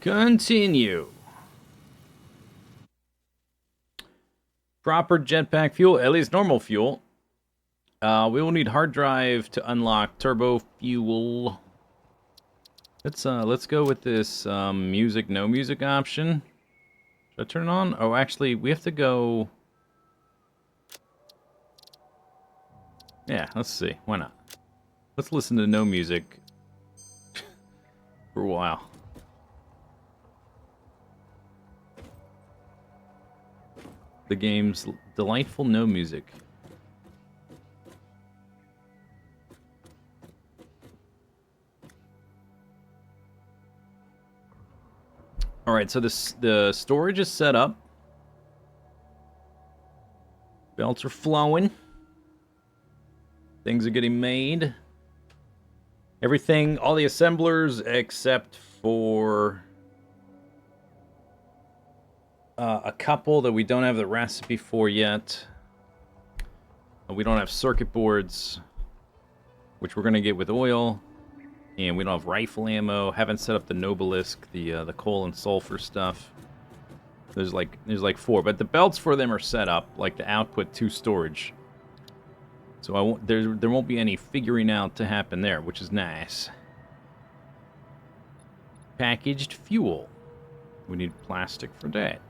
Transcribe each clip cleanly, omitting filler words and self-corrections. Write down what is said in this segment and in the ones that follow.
Continue. Proper jetpack fuel, at least normal fuel. We will need hard drive to unlock turbo fuel. Let's go with this music, no music option. Should I turn it on? Oh, actually, we have to go. Yeah, let's see. Why not? Let's listen to no music for a while. The game's delightful no music. Alright, so the storage is set up. Belts are flowing. Things are getting made. Everything, all the assemblers except for a couple that we don't have the recipe for yet. We don't have circuit boards, which we're going to get with oil. And we don't have rifle ammo. Haven't set up the Nobelisk, the coal and sulfur stuff. There's like 4, but the belts for them are set up, like the output to storage. So there won't be any figuring out to happen there, which is nice. Packaged fuel. We need plastic for that.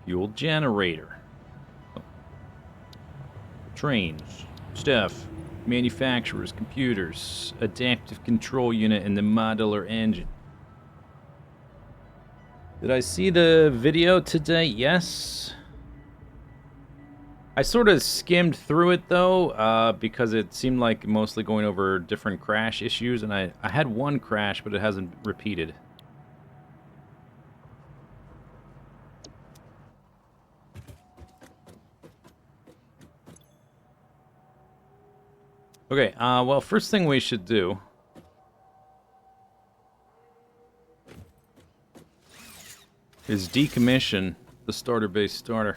Fuel generator. Trains. Stuff. Manufacturers, computers, adaptive control unit, and the modular engine. Did I see the video today? Yes. I sort of skimmed through it, though, because it seemed like mostly going over different crash issues, and I had one crash, but it hasn't repeated. Okay, well, first thing we should do is decommission the starter base starter.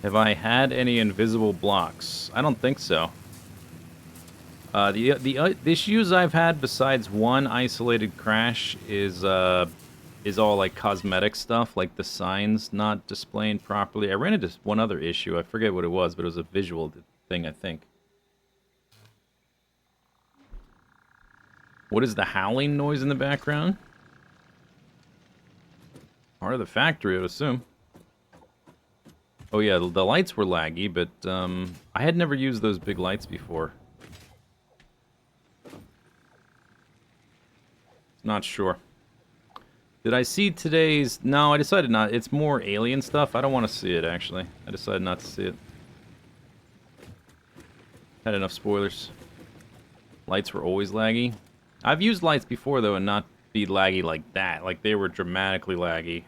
Have I had any invisible blocks? I don't think so. The issues I've had besides one isolated crash is all like cosmetic stuff, like the signs not displaying properly. I ran into one other issue. I forget what it was, but it was a visual thing, I think. What is the howling noise in the background? Part of the factory, I would assume. Oh yeah, the lights were laggy, but I had never used those big lights before. Not sure. Did I see today's... No, I decided not. It's more alien stuff. I don't want to see it, actually. I decided not to see it. Had enough spoilers. Lights were always laggy. I've used lights before, though, and not be laggy like that. Like, they were dramatically laggy.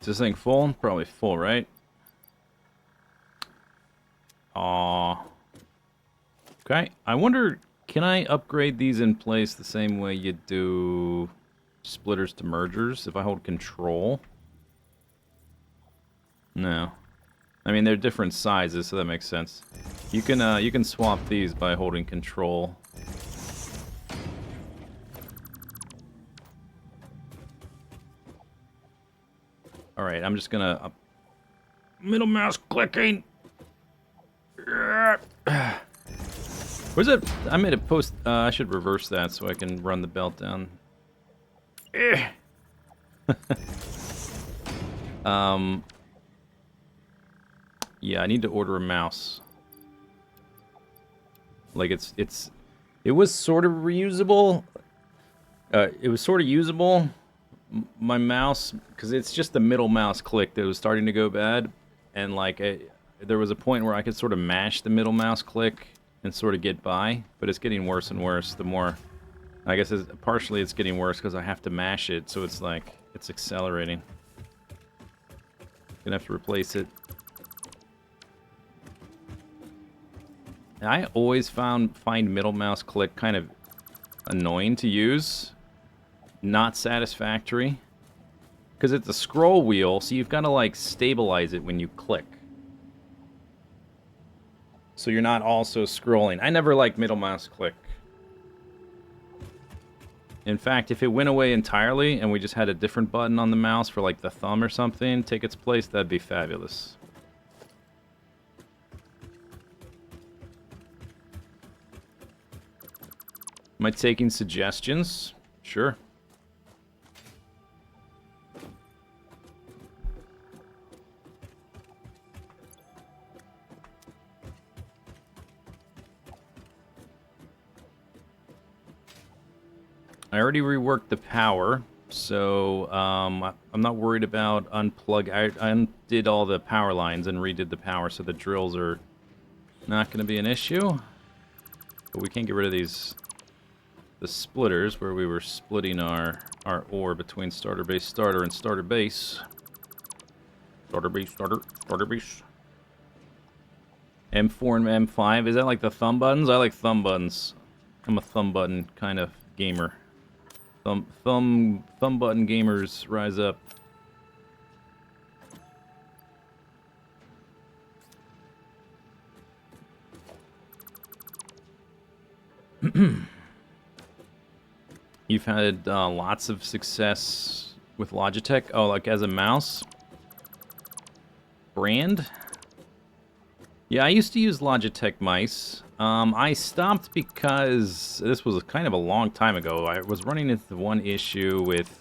Is this thing full? Probably full, right? Okay. I wonder, can I upgrade these in place the same way you do splitters to mergers if I hold control? No. I mean, they're different sizes, so that makes sense. You can swap these by holding control. Alright, I'm just gonna... middle mouse clicking! Where's it? I made a post... I should reverse that so I can run the belt down. Yeah, I need to order a mouse. Like it was sort of reusable. It was sort of usable. My mouse, because it's just the middle mouse click that was starting to go bad, and like there was a point where I could sort of mash the middle mouse click and sort of get by, but it's getting worse and worse the more. I guess partially it's getting worse because I have to mash it, so it's like it's accelerating. Gonna have to replace it. And I always find middle mouse click kind of annoying to use, not satisfactory, because it's a scroll wheel, so you've got to like stabilize it when you click. So you're not also scrolling. I never liked middle mouse click. In fact, if it went away entirely and we just had a different button on the mouse for like the thumb or something take its place, that'd be fabulous. Am I taking suggestions? Sure. I already reworked the power, so I'm not worried about unplug. I undid all the power lines and redid the power, so the drills are not going to be an issue. But we can't get rid of the splitters where we were splitting our ore between starter base starter and starter base. Starter base starter, starter base. M4 and M5, is that like the thumb buttons? I like thumb buttons. I'm a thumb button kind of gamer. Thumb button gamers rise up. You've had lots of success with Logitech. Oh, like as a mouse brand? Yeah, I used to use Logitech mice. I stopped because this was kind of a long time ago. I was running into one issue with,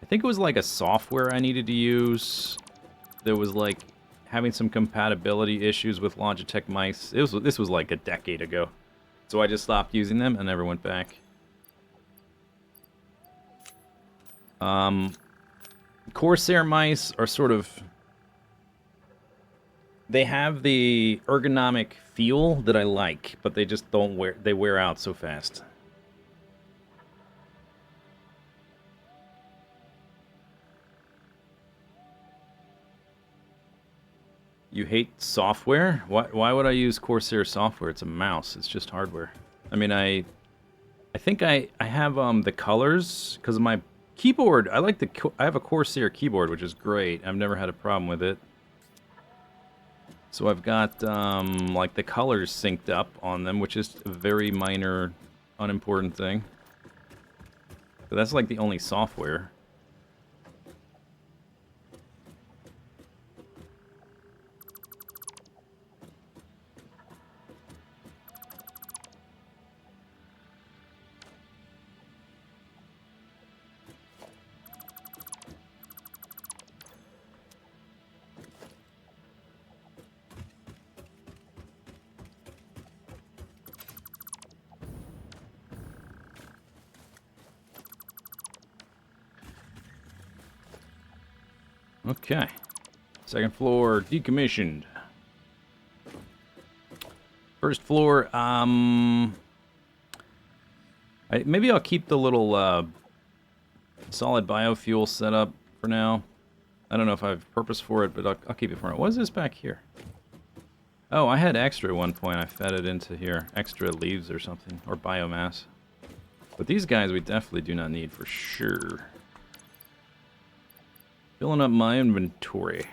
I think it was like a software I needed to use. There was like having some compatibility issues with Logitech mice. This was like a decade ago. So I just stopped using them and never went back. Corsair mice are sort of, they have the ergonomic feel that I like, but they just don't they wear out so fast. You hate software? Why would I use Corsair software? It's a mouse. It's just hardware. I mean, I think I have the colors because my keyboard. I have a Corsair keyboard, which is great. I've never had a problem with it. So I've got like the colors synced up on them, which is a very minor, unimportant thing. But that's like the only software. Okay. Second floor decommissioned. First floor, maybe I'll keep the little solid biofuel set up for now. I don't know if I have purpose for it, but I'll keep it for now. What is this back here? Oh, I had extra at one point. I fed it into here. Extra leaves or something, or biomass. But these guys we definitely do not need for sure. Filling up my inventory.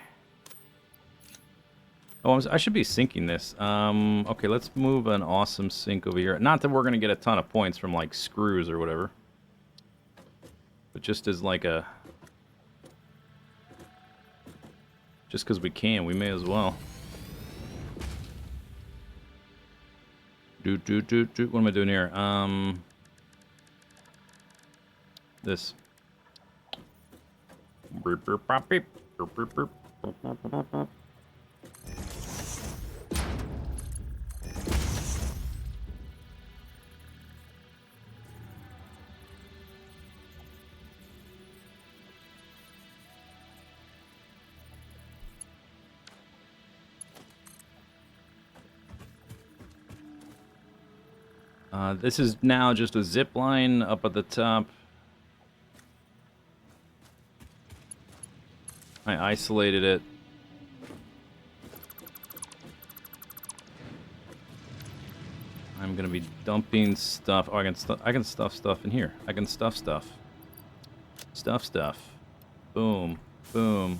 Oh, I should be syncing this. Okay, let's move an awesome sync over here. Not that we're going to get a ton of points from, like, screws or whatever. But just as, like, a... Just because we can, we may as well. What am I doing here? this. Burp, burp, bop, beep. Burp, burp, burp. This is now just a zip line up at the top. I isolated it. I'm gonna be dumping stuff. Oh, I can stuff stuff in here. I can stuff stuff. Stuff stuff. Boom. Boom.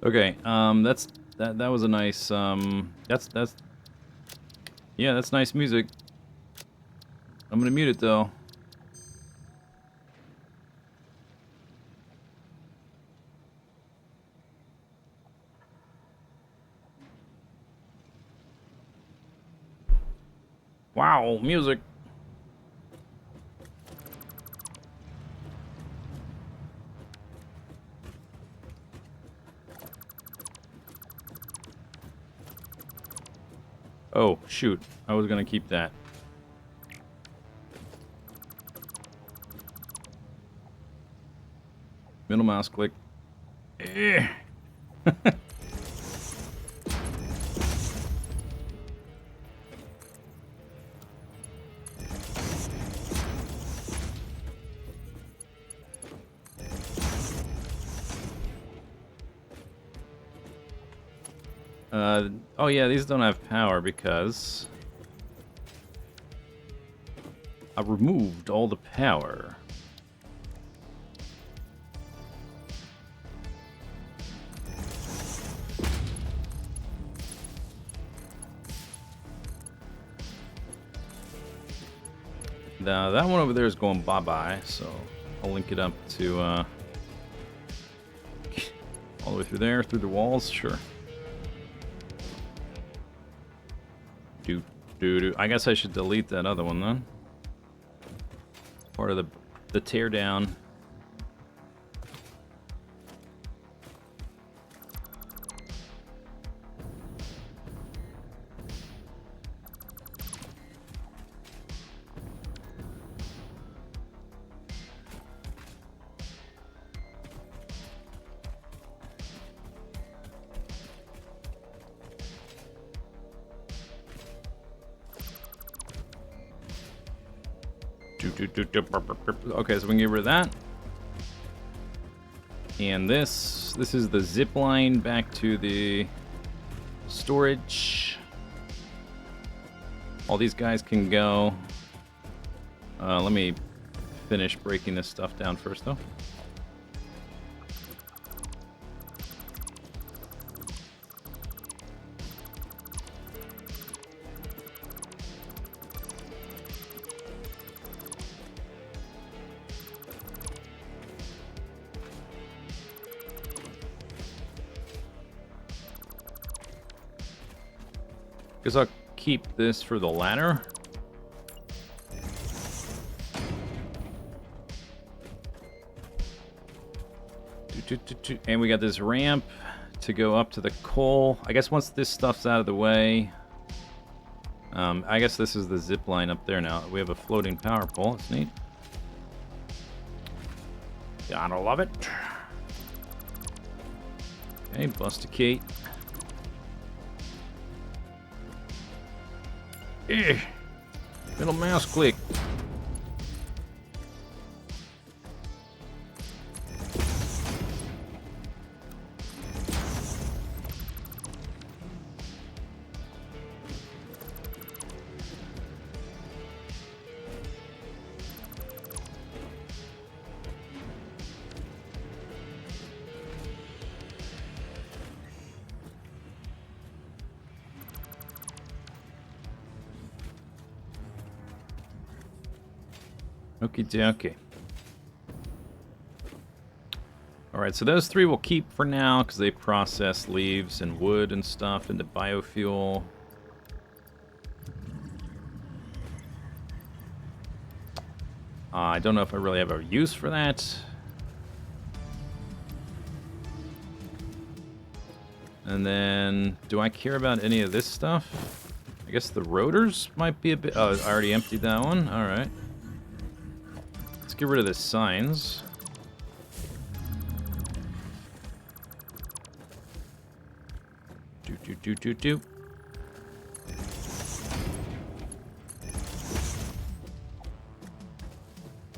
Okay, that was a nice yeah, that's nice music. I'm gonna mute it though. Wow, music. Oh, shoot. I was gonna keep that. Middle mouse click. Eh. Oh yeah, these don't have power because I removed all the power. Now that one over there is going bye-bye, so I'll link it up to all the way through there, through the walls, sure. I guess I should delete that other one then. Part of the tear down. Okay, so we can get rid of that. And this is the zip line back to the storage. All these guys can go. Let me finish breaking this stuff down first, though. Guess I'll keep this for the ladder. And we got this ramp to go up to the coal. I guess once this stuff's out of the way, I guess this is the zip line up there now. We have a floating power pole. It's neat. Gotta love it. Okay, busticate. Middle mouse click. Okie dokie. Alright, so those 3 we'll keep for now because they process leaves and wood and stuff into biofuel. I don't know if I really have a use for that. And then, do I care about any of this stuff? I guess the rotors might be a bit... Oh, I already emptied that one. Alright. Let's get rid of the signs. Do.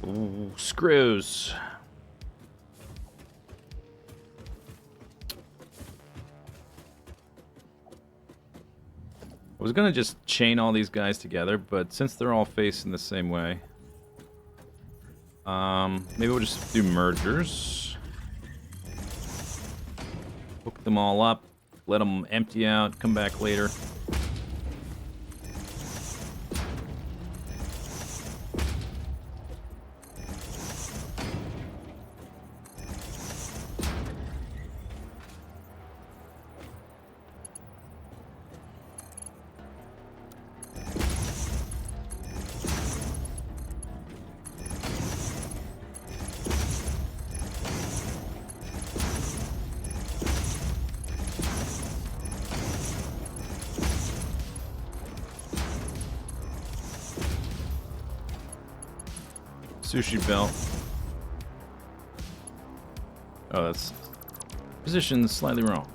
Ooh, screws. I was gonna just chain all these guys together, but since they're all facing the same way, maybe we'll just do mergers. Hook them all up, let them empty out, come back later. Sushi belt. Oh, that's positioned slightly wrong.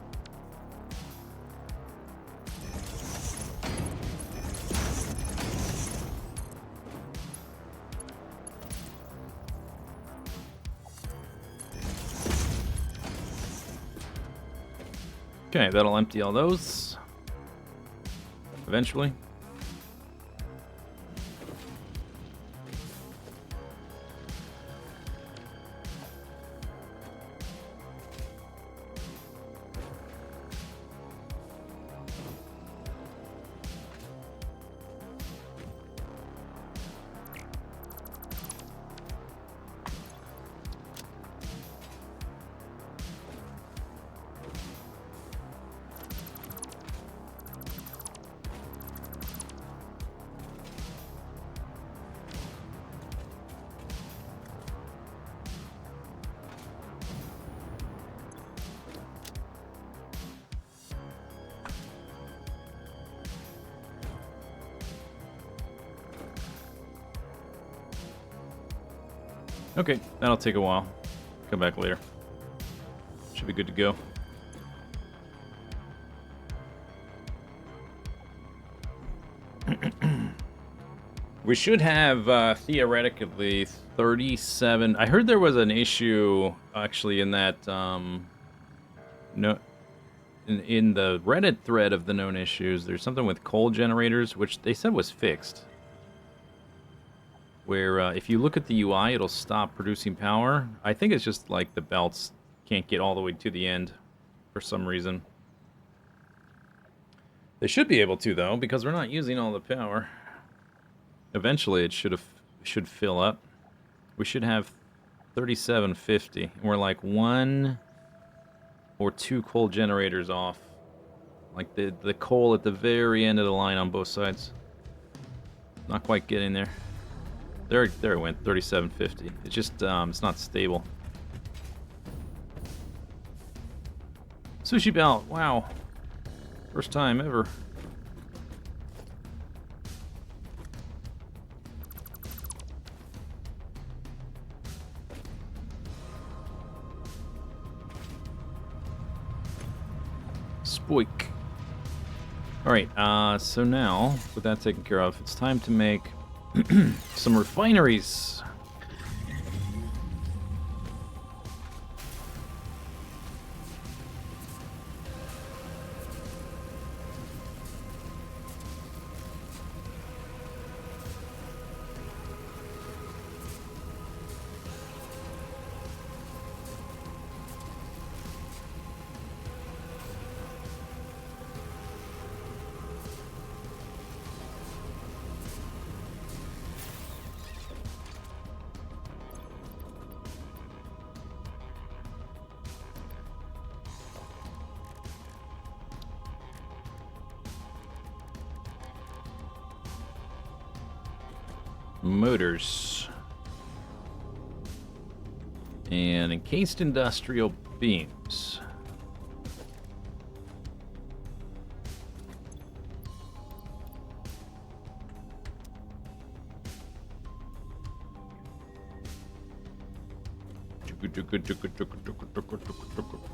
Okay, that'll empty all those eventually. Okay, that'll take a while. Come back later. Should be good to go. We should have theoretically 37. I heard there was an issue actually in that no, in the Reddit thread of the known issues. There's something with coal generators, which they said was fixed. Where if you look at the UI, it'll stop producing power. I think it's just like the belts can't get all the way to the end for some reason. They should be able to, though, because we're not using all the power. Eventually, it should fill up. We should have 3750. And we're like 1 or 2 coal generators off. Like the coal at the very end of the line on both sides. Not quite getting there. There it went, 3750. It's just, it's not stable. Sushi belt, wow. First time ever. Spoik. Alright, so now, with that taken care of, it's time to make some refineries. motors. And encased industrial beams.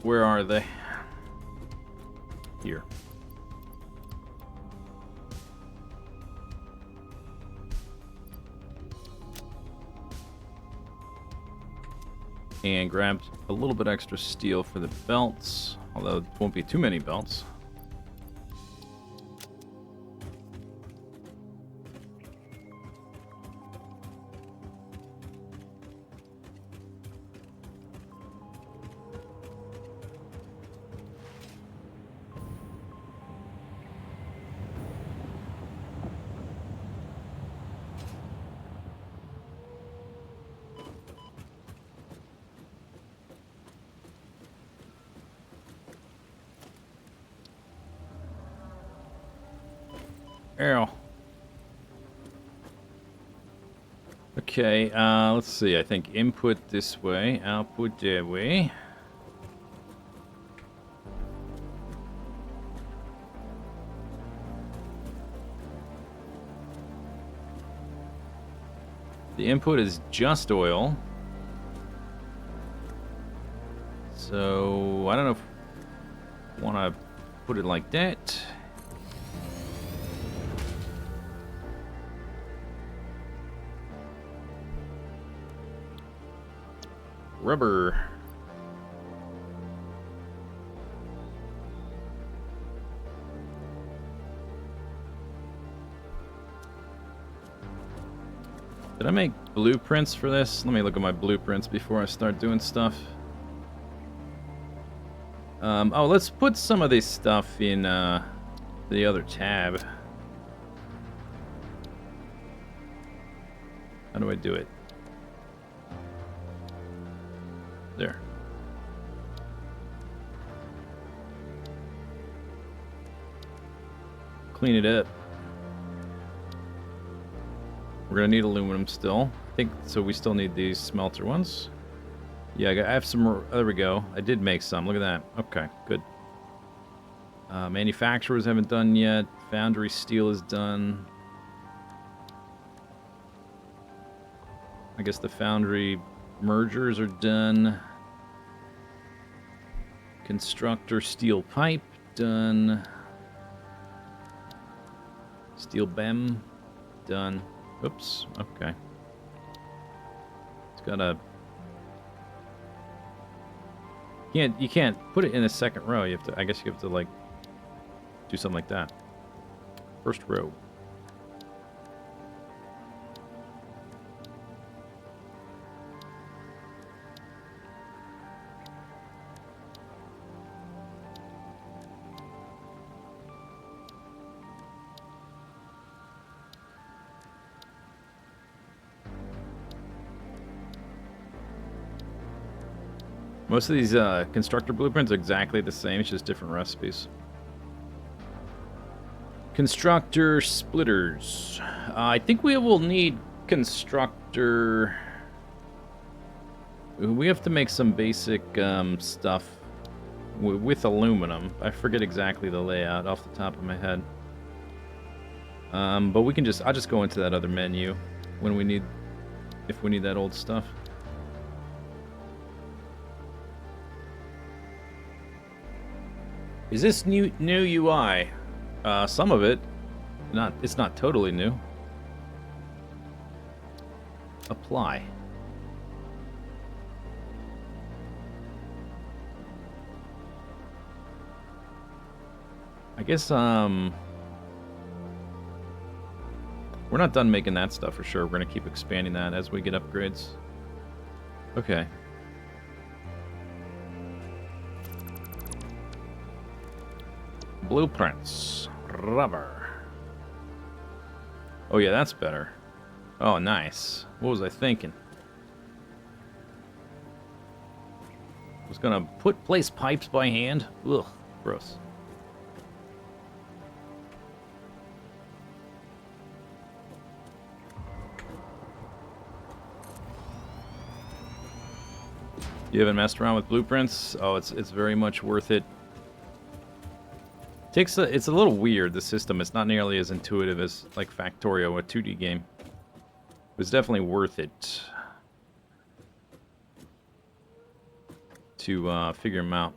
Where are they? Here. And grabbed a little bit extra steel for the belts, although it won't be too many belts. Ow. Okay, let's see. I think input this way, output that way. The input is just oil. So, I don't know if I want to put it like that. Rubber. Did I make blueprints for this? Let me look at my blueprints before I start doing stuff. Oh, let's put some of this stuff in the other tab. How do I do it? There. Clean it up. We're gonna need aluminum still. I think so. We still need these smelter ones. Yeah, I have some. There we go. I did make some. Look at that. Okay, good. Manufacturers haven't done yet. Foundry steel is done. I guess the foundry mergers are done. Constructor steel pipe done. Steel BEM done. Oops. Okay. It's got a. You can't put it in the second row. You have to. I guess you have to like do something like that. First row. Most of these constructor blueprints are exactly the same, it's just different recipes. Constructor splitters. I think we will need constructor... We have to make some basic stuff with aluminum. I forget exactly the layout off the top of my head. But we can just... I'll just go into that other menu when we need... If we need that old stuff. Is this new UI? Some of it. It's not totally new. Apply. I guess we're not done making that stuff for sure. We're gonna keep expanding that as we get upgrades. Okay. Blueprints. Rubber. Oh yeah, that's better. Oh, nice. What was I thinking? I was gonna place pipes by hand. Ugh, gross. You haven't messed around with blueprints? Oh, it's very much worth it. It's a little weird, the system. It's not nearly as intuitive as like Factorio, a 2D game. It was definitely worth it to figure them out.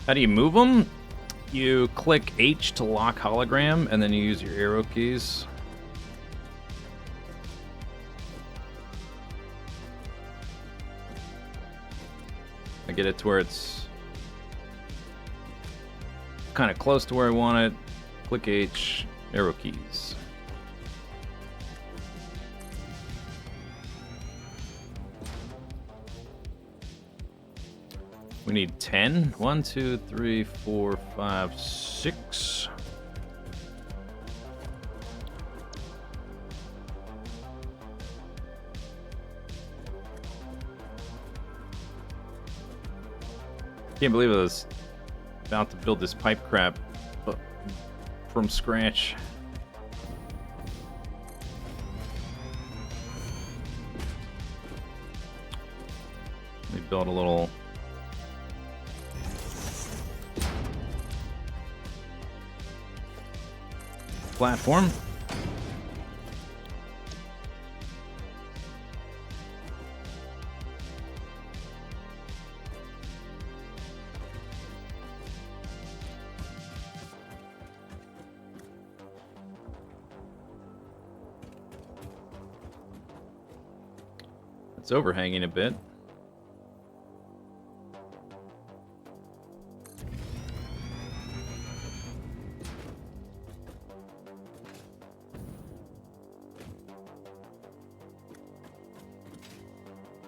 How do you move them? You click H to lock hologram, and then you use your arrow keys. I get it to where it's kind of close to where I want it. Click H, arrow keys. We need 10. 1, 2, 3, 4, 5, 6. Can't believe I was about to build this pipe crap from scratch. Let me build a little platform. It's overhanging a bit.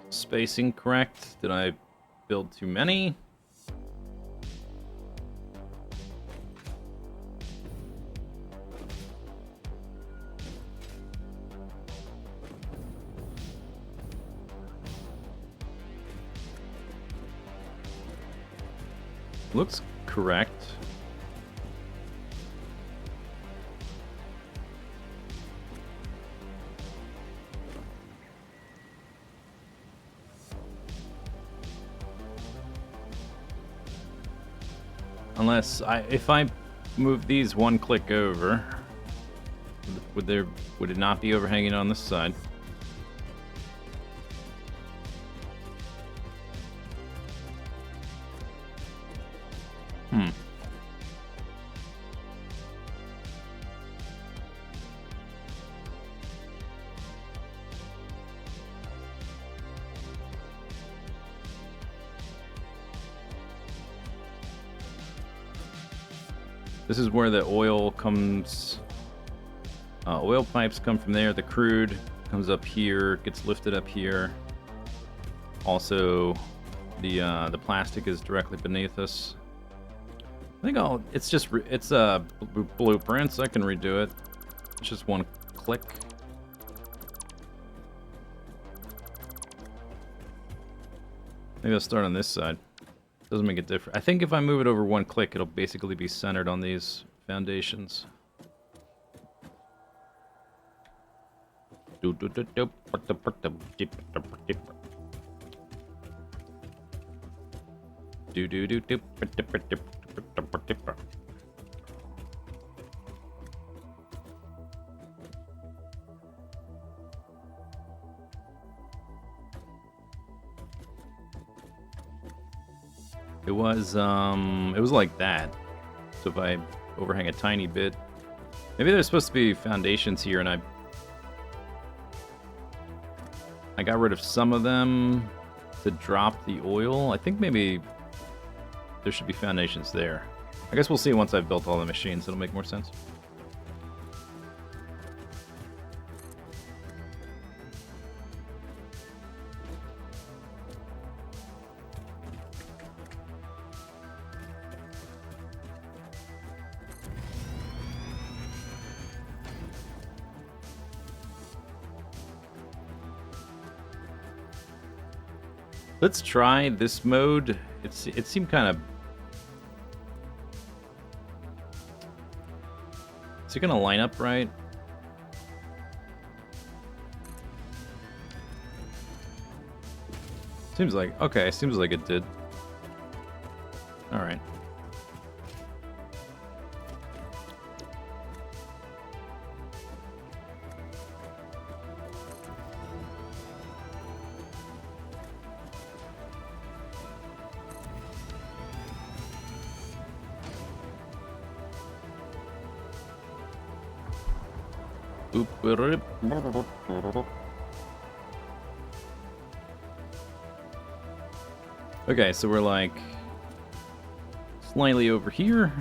Spacing correct? Did I build too many? Looks correct. Unless if I move these one click over, would it not be overhanging on this side? This is where the oil comes. Oil pipes come from there. The crude comes up here, gets lifted up here. Also, the plastic is directly beneath us. I think it's blueprints. I can redo it. It's just one click. Maybe I'll start on this side. Doesn't make it different. I think if I move it over one click, it'll basically be centered on these foundations. It was like that. So if I overhang a tiny bit, maybe there's supposed to be foundations here, and I got rid of some of them to drop the oil. I think maybe there should be foundations there. I guess we'll see once I've built all the machines. It'll make more sense. Let's try this mode. It seemed kind of... Is it going to line up right? Seems like... Okay, seems like it did. Alright. Okay, so we're like slightly over here.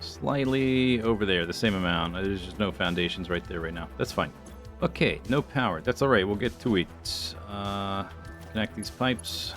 Slightly over there, the same amount. There's just no foundations right there right now. That's fine. Okay, no power. That's all right. We'll get to it. Connect these pipes.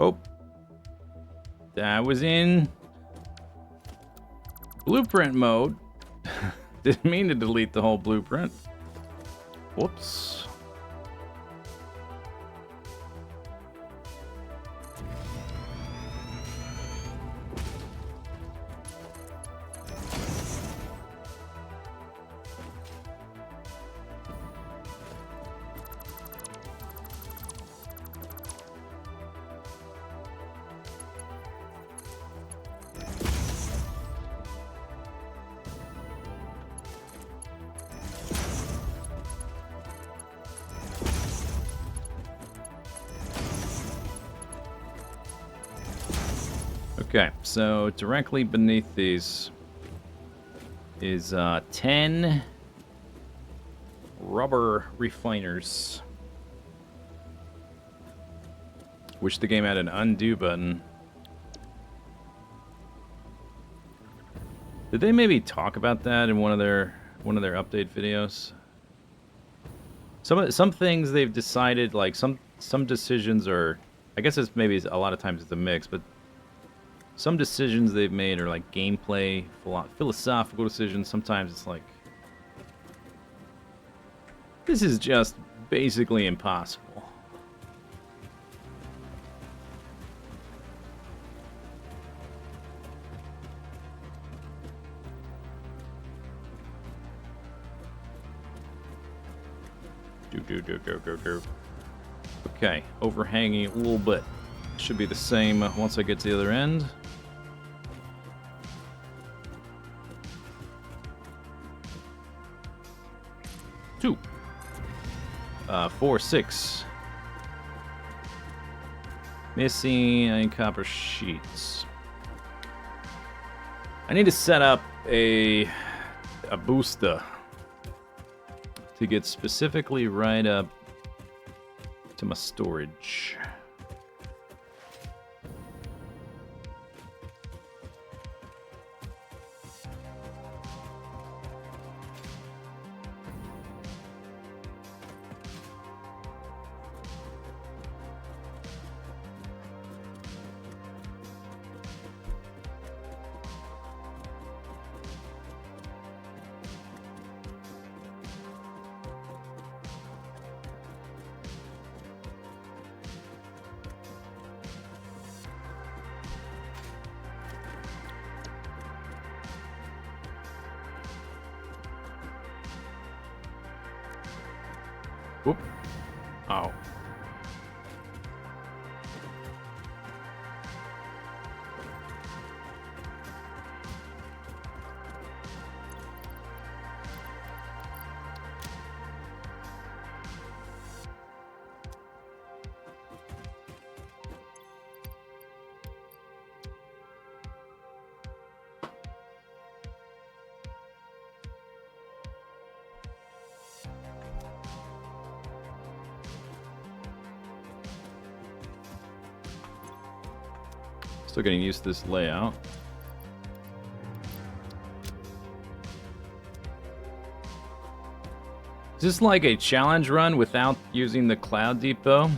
Oh, that was in blueprint mode. Didn't mean to delete the whole blueprint. Whoops. Okay, so directly beneath these is 10 rubber refiners. Wish the game had an undo button. Did they maybe talk about that in one of their update videos? Some things they've decided, like some decisions are, I guess it's maybe a lot of times it's a mix, but some decisions they've made are like gameplay, philosophical decisions. Sometimes it's like, this is just basically impossible. Okay, overhanging a little bit. Should be the same once I get to the other end. Two. 4, 6. Missing copper sheets. I need to set up a booster to get specifically right up to my storage. Whoop. Oh. Still getting used to this layout. Is this like a challenge run without using the Cloud Depot?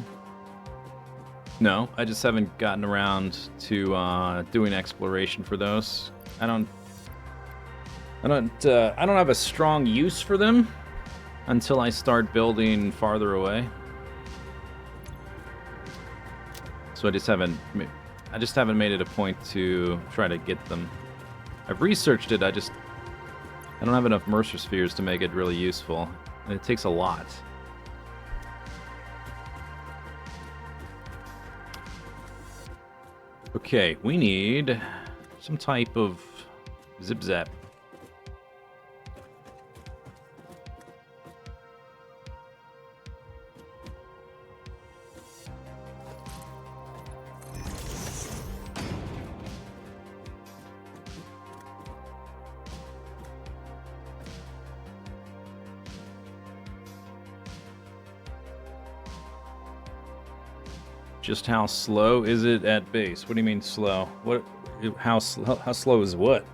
No, I just haven't gotten around to doing exploration for those. I don't have a strong use for them until I start building farther away. So I just haven't made it a point to try to get them. I've researched it, I don't have enough Mercer spheres to make it really useful. And it takes a lot. Okay, we need some type of zip-zap. Just how slow is it at base? What do you mean slow? What? How slow is what?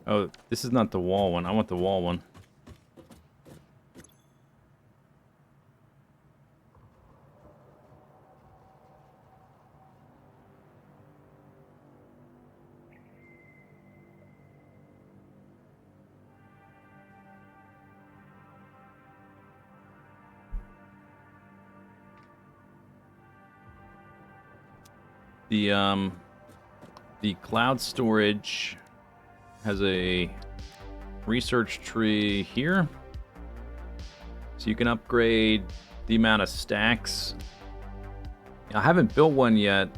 Oh, this is not the wall one. I want the wall one. The cloud storage has a research tree here, so you can upgrade the amount of stacks. I haven't built one yet.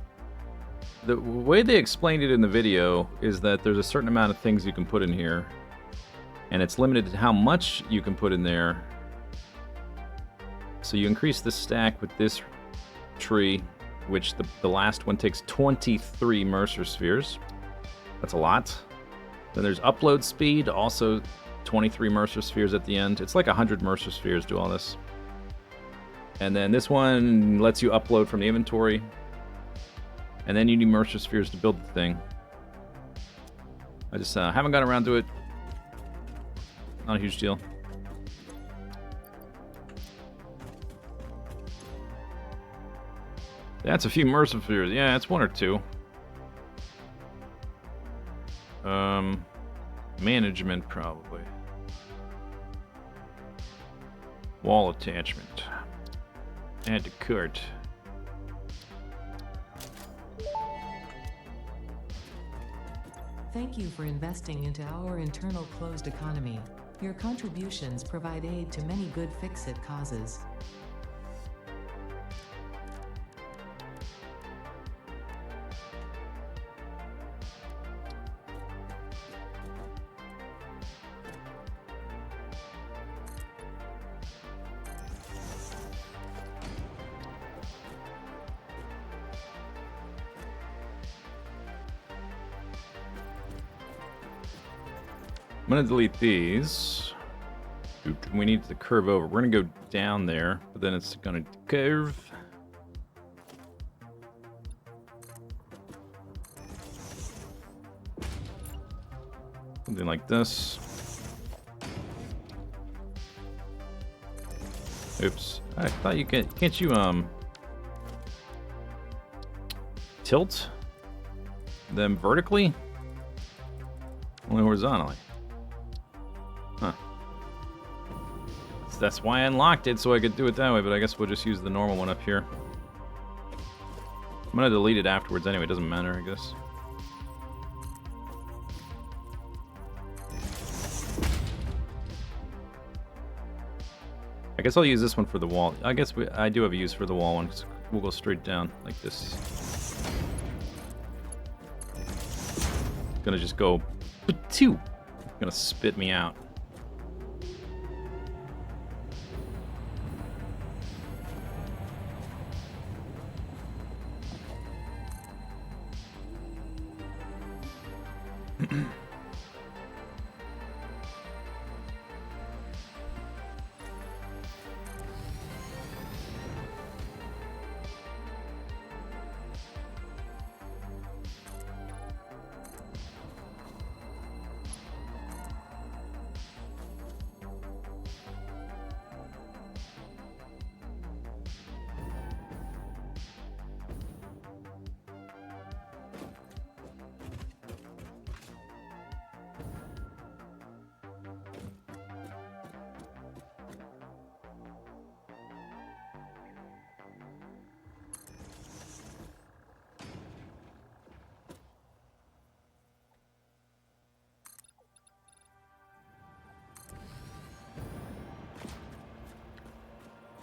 The way they explained it in the video is that there's a certain amount of things you can put in here, and it's limited to how much you can put in there. So you increase the stack with this tree, which the last one takes 23 Mercer spheres. That's a lot. Then there's upload speed, also 23 Mercer spheres at the end. It's like 100 Mercer spheres do all this. And then this one lets you upload from the inventory. And then you need Mercer spheres to build the thing. I just haven't gotten around to it. Not a huge deal. That's a few Mercer spheres. Yeah, it's one or two. Management, probably. Wall attachment. Add to cart. Thank you for investing into our internal closed economy. Your contributions provide aid to many good fix-it causes. I'm gonna delete these. We need to curve over. We're gonna go down there, but then it's gonna curve. Something like this. Oops. I thought you can't you tilt them vertically? Only horizontally. Huh. That's why I unlocked it, so I could do it that way, but I guess we'll just use the normal one up here. I'm gonna delete it afterwards anyway, it doesn't matter, I guess. I guess I'll use this one for the wall. I guess I do have a use for the wall one, because we'll go straight down like this. Gonna just go, two. Gonna spit me out.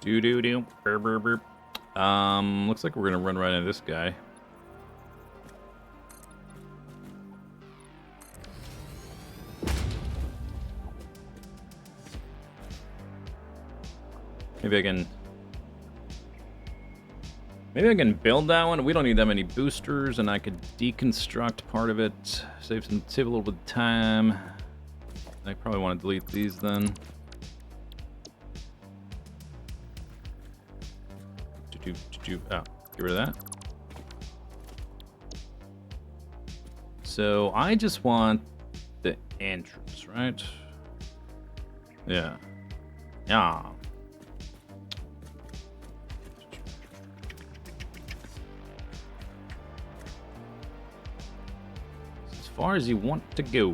Do. Burp. Looks like we're gonna run right into this guy. Maybe I can build that one. We don't need that many boosters, and I could deconstruct part of it. Save a little bit of time. I probably want to delete these then. Oh, get rid of that. So I just want the entrance, right? Yeah. Yeah. As far as you want to go.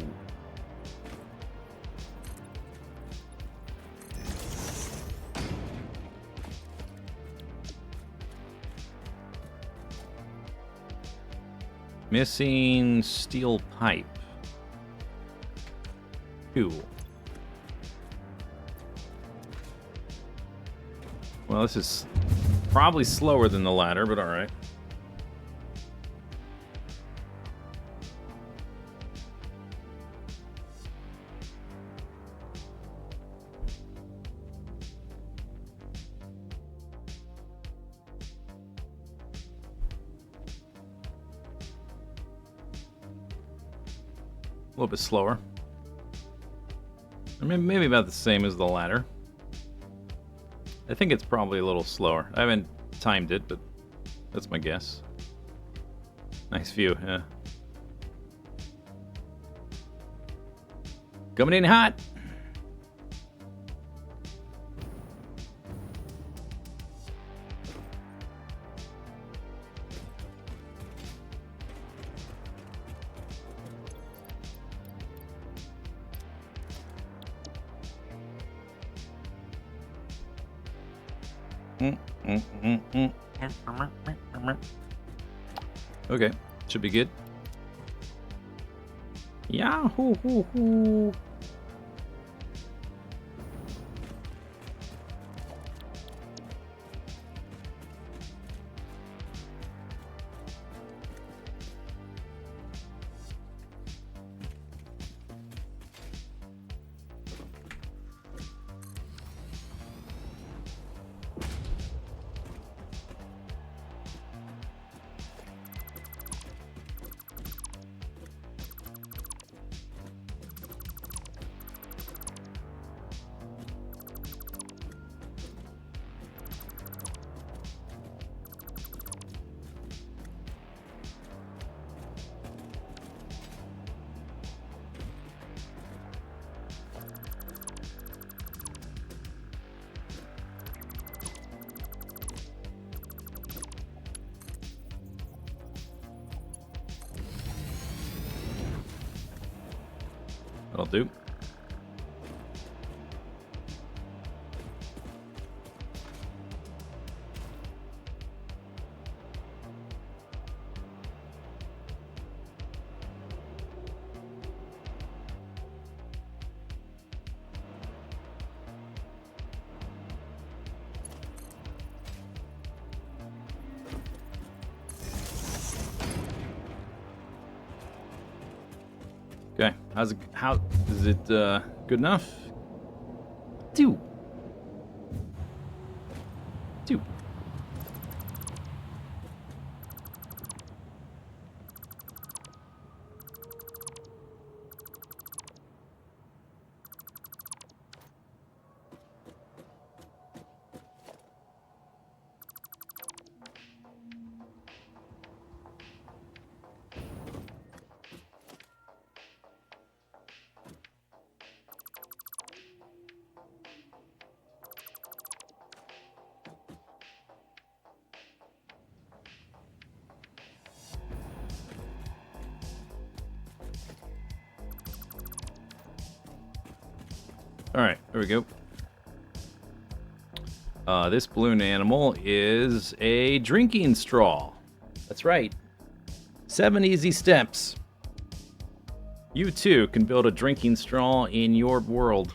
Missing steel pipe. Cool. Well, this is probably slower than the ladder, but alright. A little bit slower. I mean, maybe about the same as the ladder. I think it's probably a little slower. I haven't timed it, but that's my guess. Nice view, yeah. Coming in hot. Okay, should be good. Yahoo! Hoo, hoo. That'll do. Okay. How is it good enough? Two. Alright, there we go. This balloon animal is a drinking straw. That's right. 7 easy steps. You too can build a drinking straw in your world.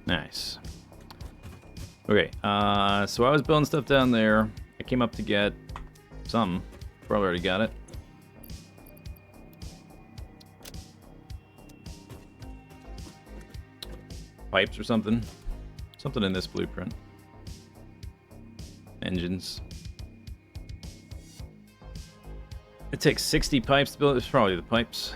Nice. Okay, so I was building stuff down there. I came up to get something. Probably already got it. Pipes or something. Something in this blueprint. Engines. It takes 60 pipes to build. It's probably the pipes.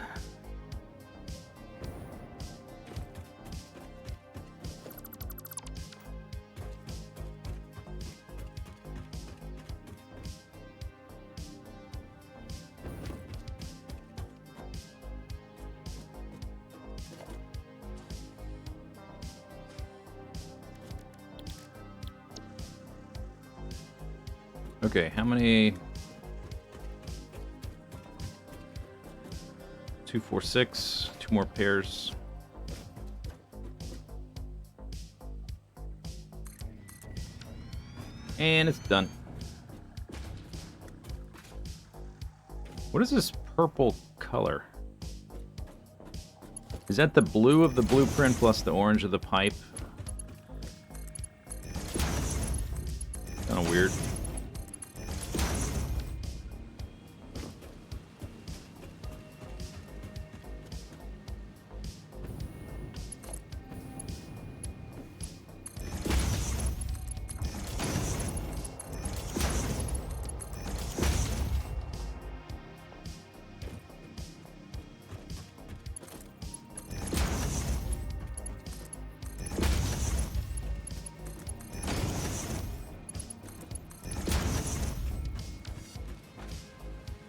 Okay, how many? 2, 4, 6. 2 more pairs. And it's done. What is this purple color? Is that the blue of the blueprint plus the orange of the pipe? Kind of weird.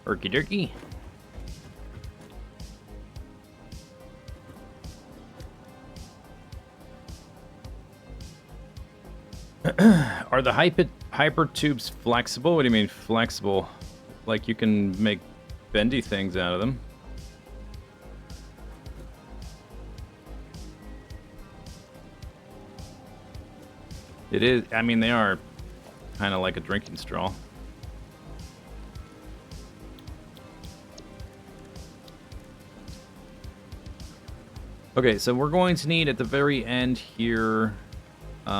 Herky jerky. Are the hyper tubes flexible? What do you mean flexible? Like you can make bendy things out of them? It is. I mean, they are kind of like a drinking straw. Okay, so we're going to need at the very end here, this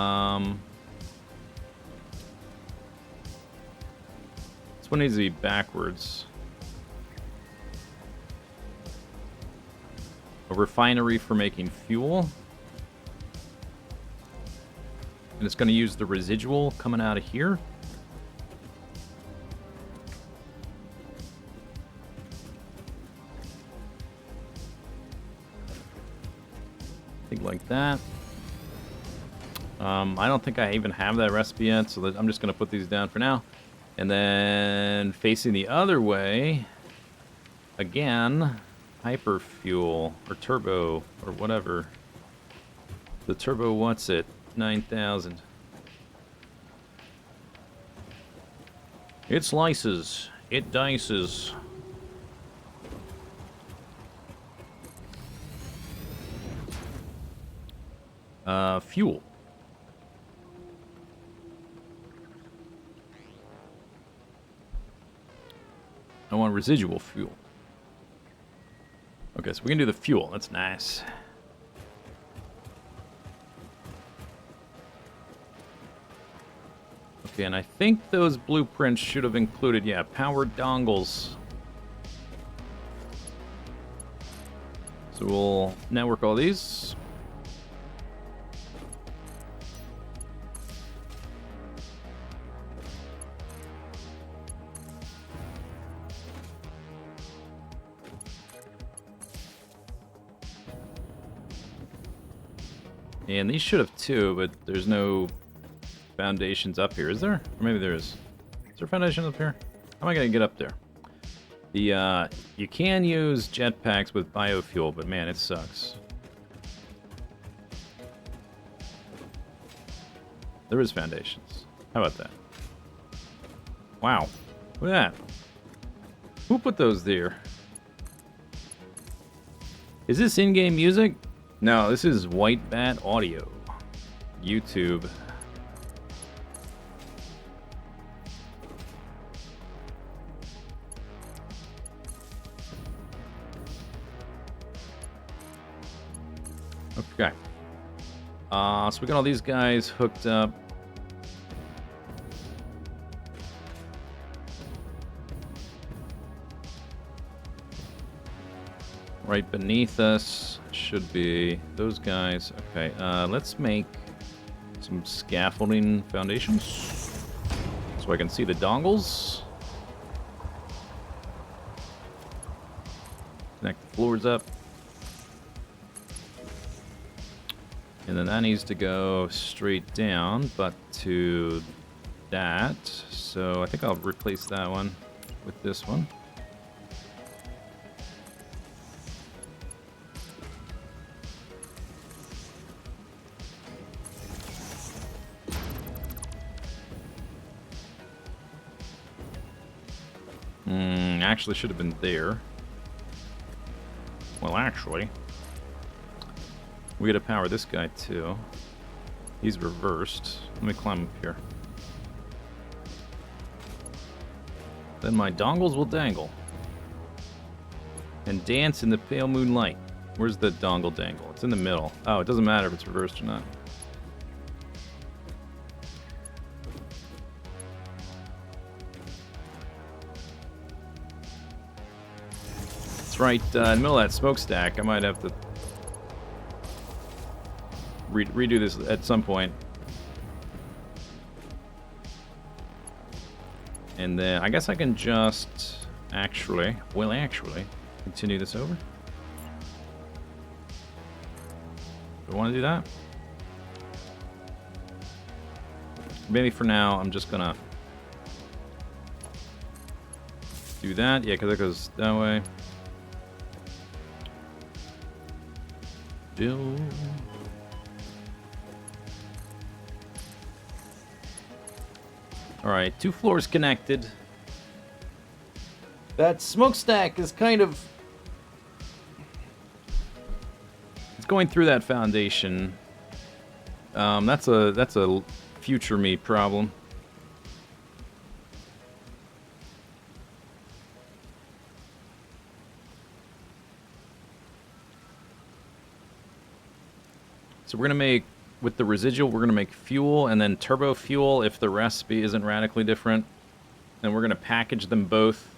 one needs to be backwards. A refinery for making fuel. And it's going to use the residual coming out of here. Like that. I don't think I even have that recipe yet, so I'm just going to put these down for now. And then facing the other way, again, hyper fuel or turbo or whatever. The turbo, what's it? 9,000. It slices. It dices. Fuel. I want residual fuel. Okay, so we can do the fuel. That's nice. Okay, and I think those blueprints should have included, yeah, powered dongles. So we'll network all these. And these should have too, but there's no foundations up here, is there? Or maybe there is. Is there foundation up here? How am I gonna get up there? The you can use jetpacks with biofuel, but man, it sucks. There is foundations. How about that? Wow. Look at that. Who put those there? Is this in-game music? No, this is White Bat Audio. YouTube. Okay. So we got all these guys hooked up. Right beneath us should be those guys. Okay, let's make some scaffolding foundations so I can see the dongles. Connect the floors up. And then that needs to go straight down, but to that. So I think I'll replace that one with this one. Actually should have been there. Well, actually, we gotta power this guy too. He's reversed. Let me climb up here. Then my dongles will dangle and dance in the pale moonlight. Where's the dongle dangle? It's in the middle. Oh, it doesn't matter if it's reversed or not. It's right in the middle of that smokestack. I might have to redo this at some point. And then I guess I can just actually continue this over. Do I want to do that? Maybe for now I'm just gonna do that. Yeah, because it goes that way. Bill. Alright, 2 floors connected. That smokestack is kind of... It's going through that foundation. That's a future me problem. So we're going to make, with the residual, we're going to make fuel and then turbo fuel if the recipe isn't radically different. And we're going to package them both.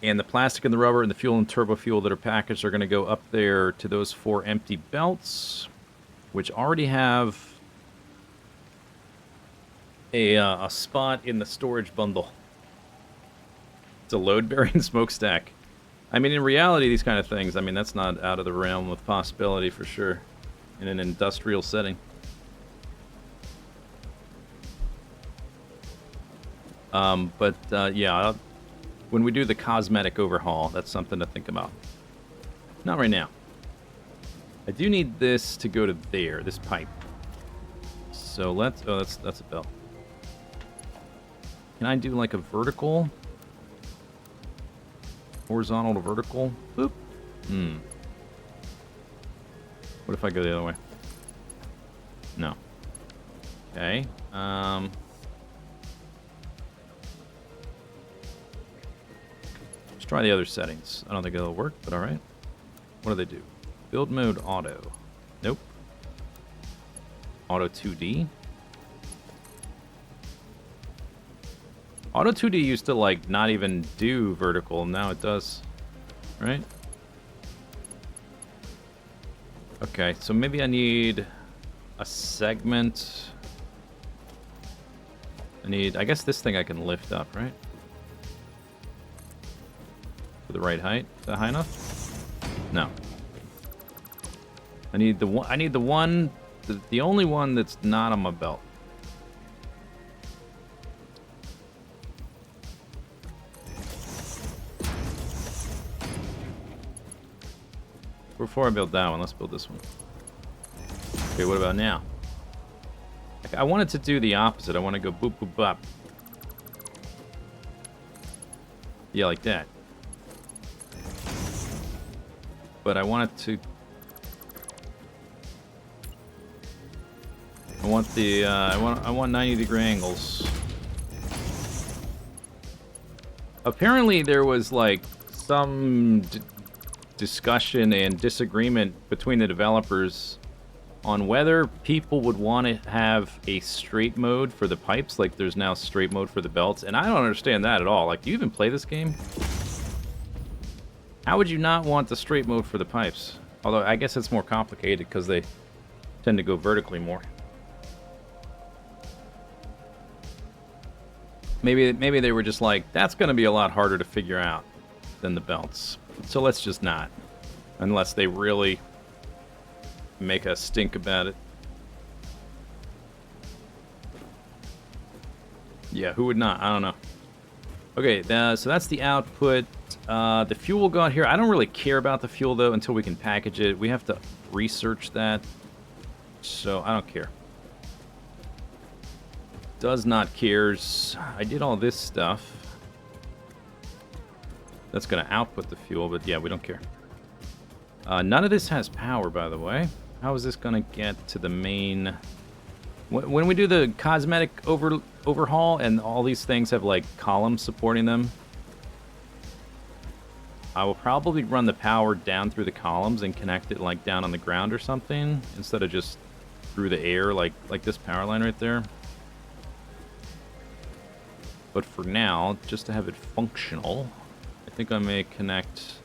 And the plastic and the rubber and the fuel and turbo fuel that are packaged are going to go up there to those 4 empty belts, which already have a spot in the storage bundle. It's a load-bearing smokestack. I mean, in reality, these kind of things, I mean, that's not out of the realm of possibility for sure in an industrial setting. Yeah, when we do the cosmetic overhaul, that's something to think about. Not right now. I do need this to go to there, this pipe. So let's, oh, that's a belt. Can I do like a vertical? Horizontal to vertical? Boop. What if I go the other way? No. Okay. Let's try the other settings. I don't think it'll work, but alright. What do they do? Build mode auto. Nope. Auto 2D. Auto 2D used to, like, not even do vertical. Now it does. Right? Okay, so maybe I need a segment. I guess this thing I can lift up, right? For the right height. Is that high enough? No. I need the one, the only one that's not on my belt. Before I build that one, let's build this one. Okay, what about now? I wanted to do the opposite. I want to go boop boop bop. Yeah, like that. But I want it to... I want the I want 90-degree angles. Apparently there was like some discussion and disagreement between the developers on whether people would want to have a straight mode for the pipes, like there's now straight mode for the belts, and I don't understand that at all. Like, do you even play this game? How would you not want the straight mode for the pipes? Although, I guess it's more complicated because they tend to go vertically more. Maybe they were just like, that's going to be a lot harder to figure out than the belts. So let's just not. Unless they really make us stink about it. Yeah, who would not? I don't know. Okay, so that's the output. The fuel will go out here. I don't really care about the fuel, though, until we can package it. We have to research that. So I don't care. Does not cares. I did all this stuff. That's going to output the fuel, but yeah, we don't care. None of this has power, by the way. How is this going to get to the main... When we do the cosmetic overhaul and all these things have, like, columns supporting them, I will probably run the power down through the columns and connect it, like, down on the ground or something, instead of just through the air, like this power line right there. But for now, just to have it functional, I think I may connect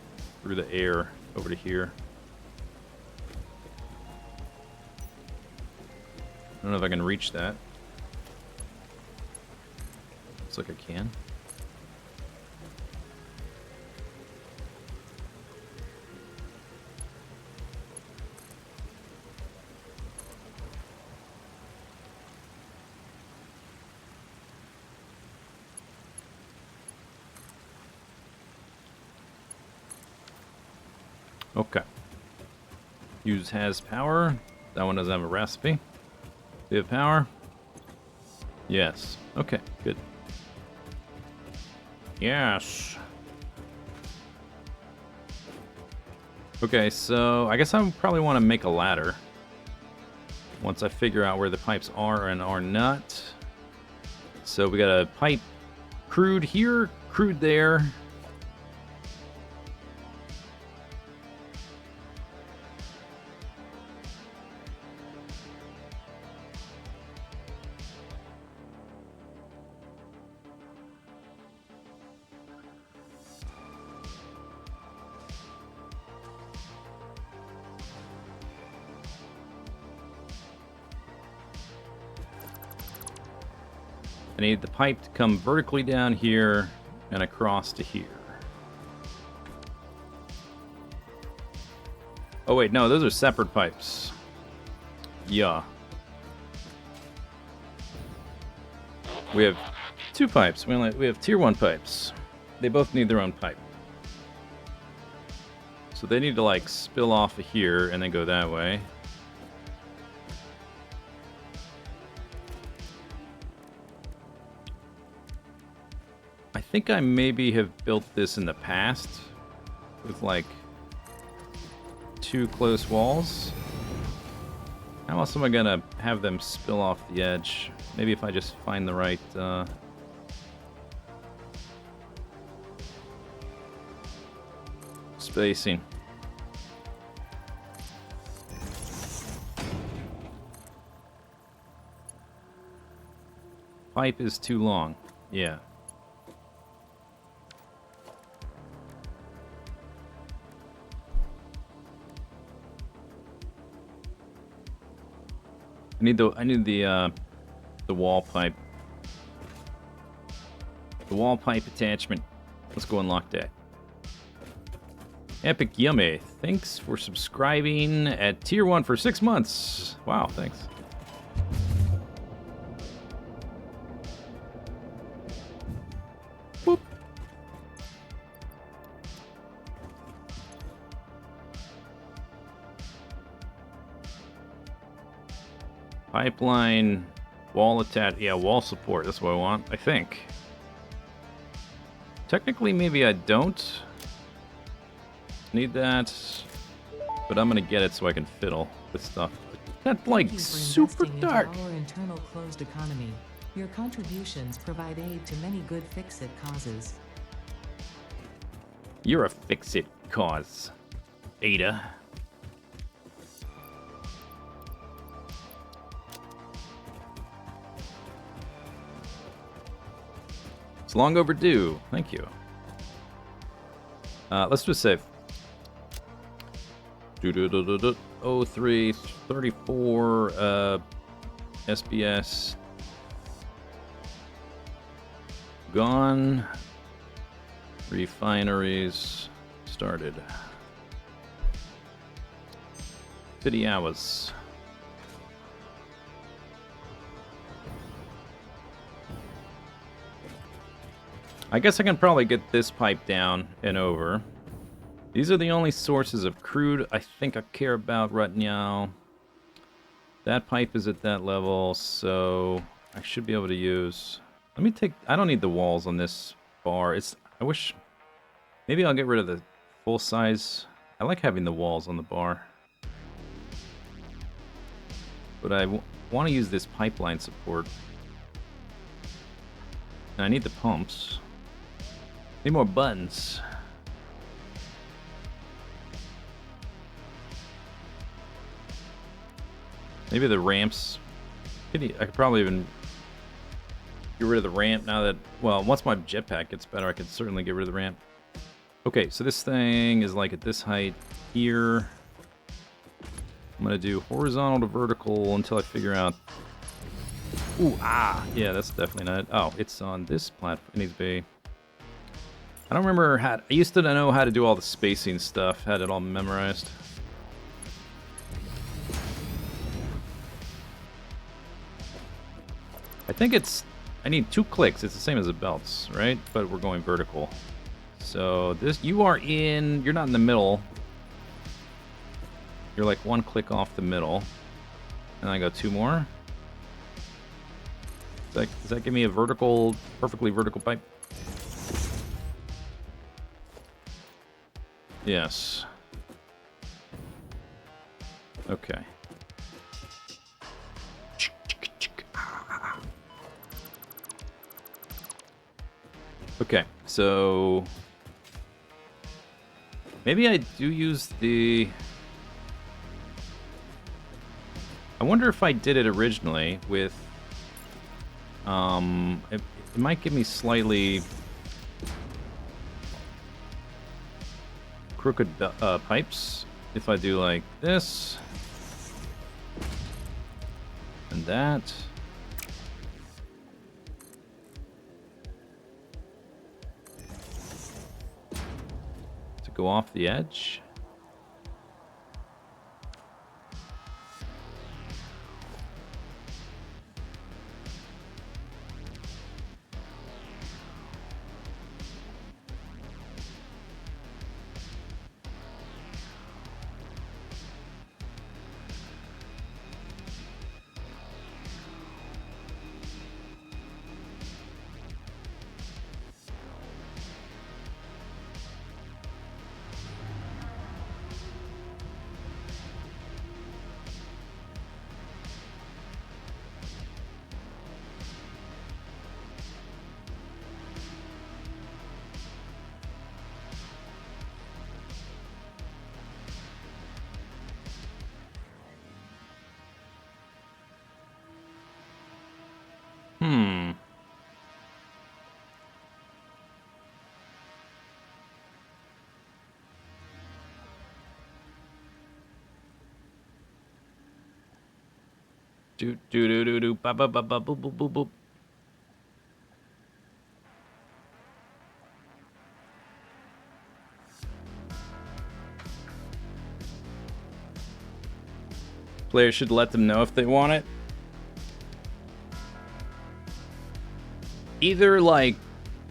through the air over to here. I don't know if I can reach that. Looks like I can. Okay. Use has power. That one doesn't have a recipe. Do you have power? Yes. Okay, good. Yes. Okay, so I guess I probably want to make a ladder. Once I figure out where the pipes are and are not. So we got a pipe crude here, crude there. I need the pipe to come vertically down here and across to here. Oh wait, no, those are separate pipes. Yeah. We have two pipes. We have tier 1 pipes. They both need their own pipe. So they need to like spill off of here and then go that way. I think I maybe have built this in the past with like 2 close walls. How else am I gonna have them spill off the edge? Maybe if I just find the right spacing. Pipe is too long. Yeah. I need the wall pipe. The wall pipe attachment. Let's go unlock that. Epic Yummy, thanks for subscribing at Tier 1 for 6 months. Wow, thanks. Boop. Pipeline, wall attach. Yeah, wall support. That's what I want, I think. Technically, maybe I don't need that, but I'm gonna get it so I can fiddle with stuff. That's like Thank you for super investing dark. into our internal closed economy. Your contributions provide aid to many good fix-it causes. You're a fix-it cause, Ada. It's long overdue. Thank you. Let's just save. 03 34 SBS gone. Refineries started. 50 hours. I guess I can probably get this pipe down and over. These are the only sources of crude I think I care about right now. That pipe is at that level, so I should be able to use... Let me take... I don't need the walls on this bar. I wish... Maybe I'll get rid of the full size. I like having the walls on the bar. But I want to use this pipeline support. And I need the pumps. Need more buttons. Maybe the ramps. I could probably even get rid of the ramp now that... Well, once my jetpack gets better, I could certainly get rid of the ramp. Okay, so this thing is like at this height here. I'm going to do horizontal to vertical until I figure out... Ooh, ah! Yeah, that's definitely not... Oh, it's on this platform. It needs to be... I don't remember how... I used to know how to do all the spacing stuff. Had it all memorized. I think it's... I need 2 clicks. It's the same as the belts, right? But we're going vertical. So this... You are in... You're not in the middle. You're like 1 click off the middle. And I go 2 more. Does that give me a vertical... Perfectly vertical pipe? Yes. Okay. Okay, so... Maybe I do use the... I wonder if I did it originally with... It might give me slightly... crooked pipes if I do like this and that. To go off the edge. Do do do do do ba ba ba ba boop boop boop boop. Players should let them know if they want it. Either like,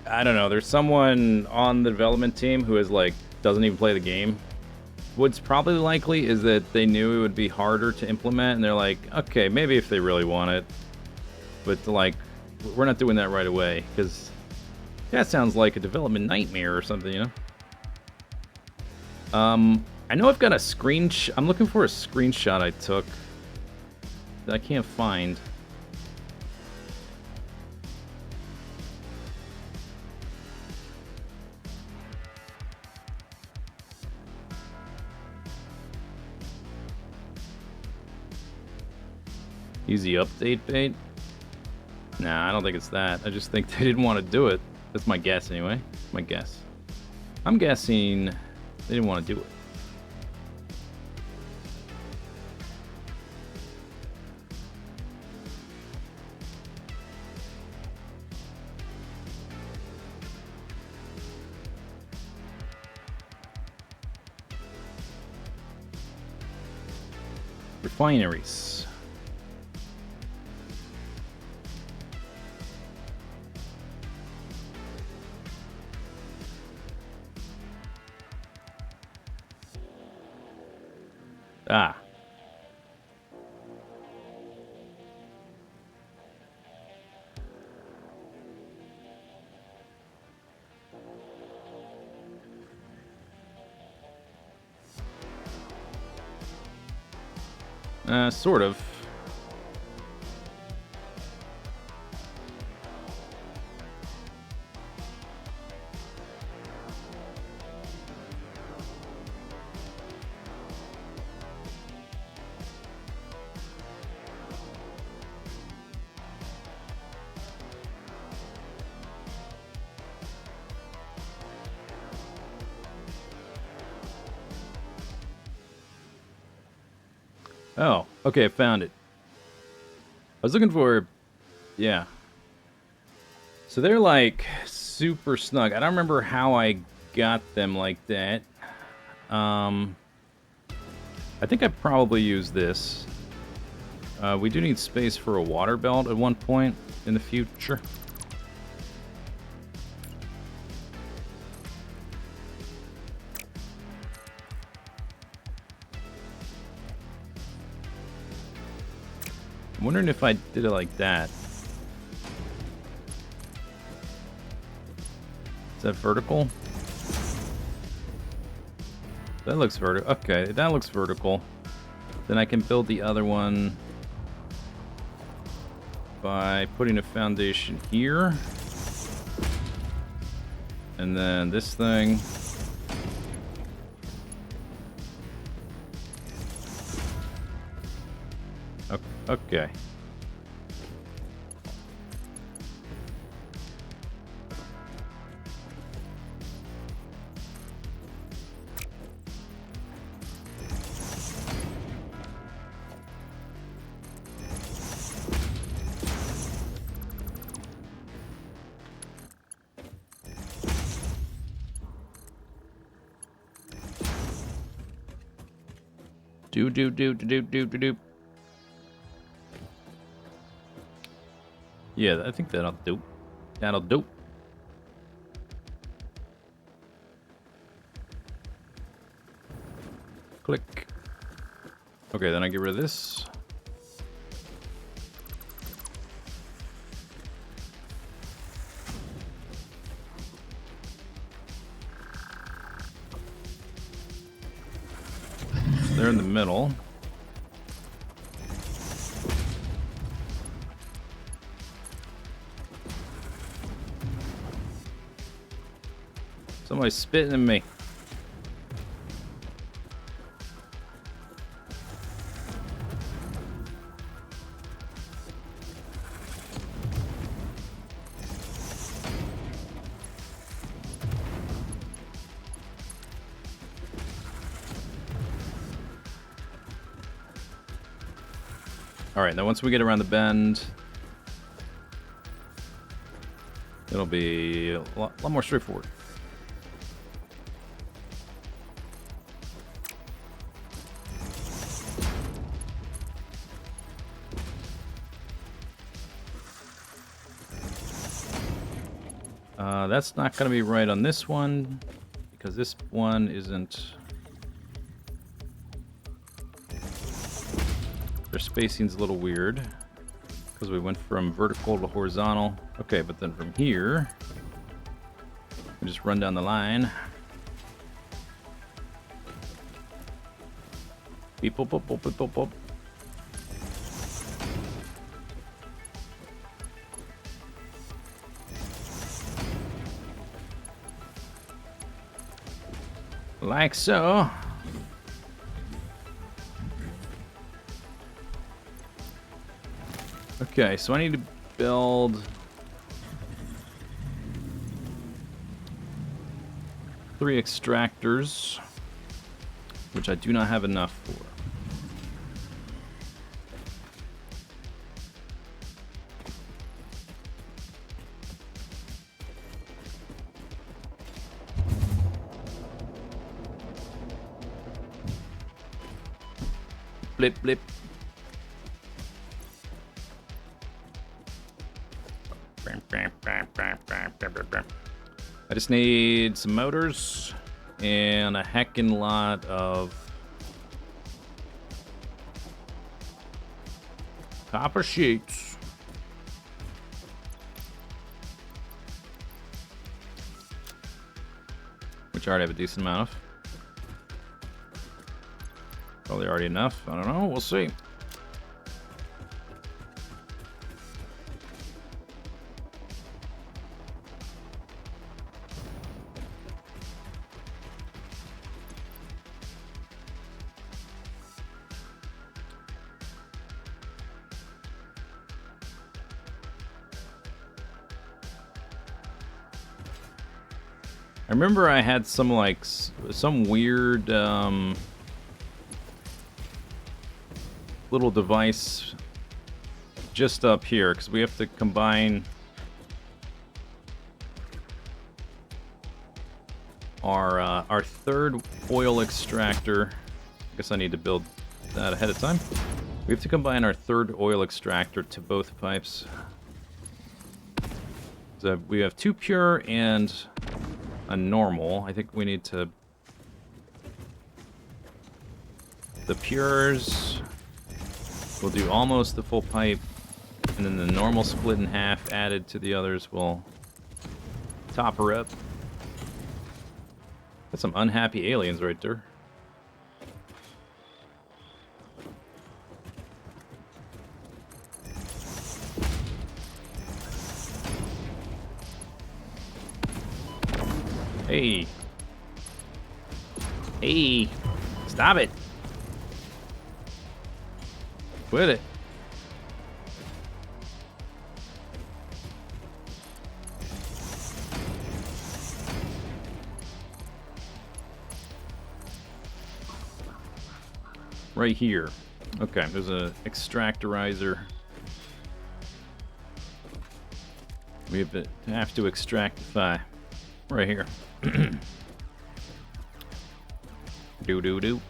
I don't know, there's someone on the development team who is like doesn't even play the game. What's probably likely is that they knew it would be harder to implement, and they're like, okay, maybe if they really want it, but like, we're not doing that right away because that sounds like a development nightmare or something, you know. I know I've got a screenshot. I'm looking for a screenshot I took that I can't find. Easy update bait? Nah, I don't think it's that. I just think they didn't want to do it. That's my guess anyway. My guess. I'm guessing they didn't want to do it. Refineries. Ah. Sort of. Oh, okay, I found it. I was looking for... Yeah. So they're, like, super snug. I don't remember how I got them like that. I think I probably used this. We do need space for a water belt at one point in the future. I'm wondering if I did it like that. Is that vertical? That looks vertical. Okay, that looks vertical. Then I can build the other one by putting a foundation here. And then this thing. Okay. Do. Yeah, I think that'll do. That'll do. Click. Okay, then I get rid of this. They're in the middle. Somebody's spitting at me. All right, now once we get around the bend, it'll be a lot more straightforward. That's not going to be right on this one, because this one isn't... Their spacing's a little weird, because we went from vertical to horizontal. Okay, but then from here, we just run down the line. Beep, boop, boop, boop, boop, boop, boop. Like so. Okay, so I need to build 3 extractors, which I do not have enough for. Blip, blip. I just need some motors and a heckin' lot of copper sheets. Which I already have a decent amount of. Probably already enough. I don't know. We'll see. I remember I had some like some weird little device just up here because we have to combine our third oil extractor. I guess I need to build that ahead of time. We have to combine our third oil extractor to both pipes. So we have 2 pure and a normal. I think we need to... The pures will do almost the full pipe, and then the normal split in half added to the others will top her up. That's some unhappy aliens right there. Hey. Hey. Stop it. Quit it. Right here. Okay, there's an extractorizer. We have to extractify. Right here. Do do do.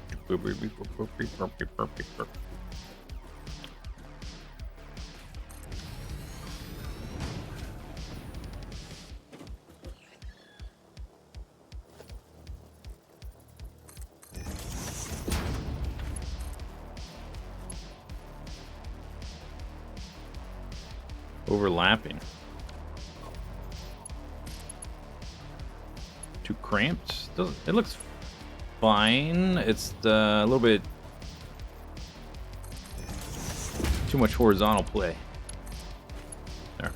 Overlapping. Too cramped? It looks fine. It's a little bit too much horizontal play. There.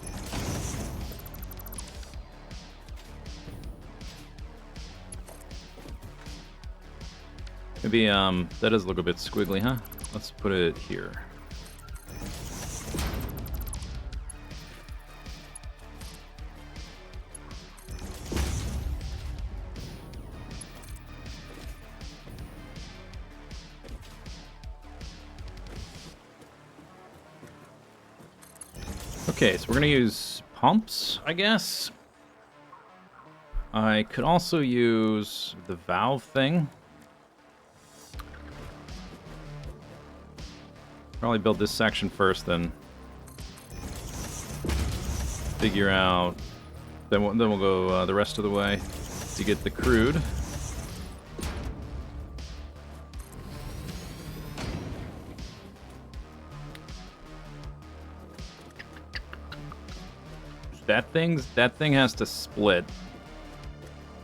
Maybe that does look a bit squiggly, huh? Let's put it here. Okay, so we're gonna use pumps, I guess. I could also use the valve thing. Probably build this section first, then figure out. Then we'll go the rest of the way to get the crude. That thing has to split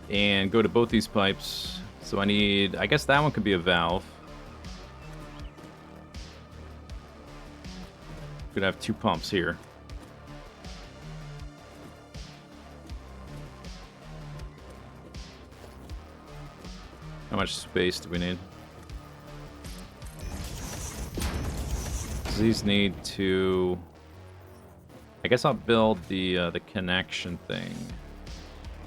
and go to both these pipes. So I guess that one could be a valve. Could have 2 pumps here. How much space do we need? These need to... I guess I'll build the connection thing.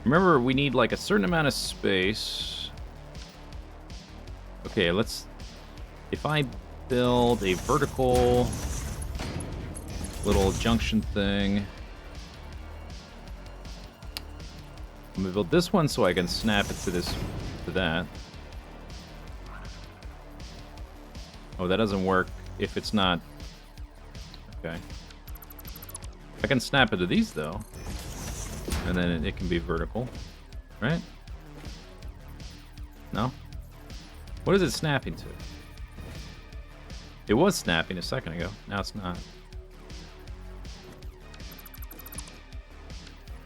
Remember, we need like a certain amount of space. Okay, let's... If I build a vertical little junction thing... I'm gonna build this one so I can snap it to that. Oh, that doesn't work if it's not... Okay. I can snap it to these, though. And then it can be vertical. Right? No? What is it snapping to? It was snapping a second ago. Now it's not.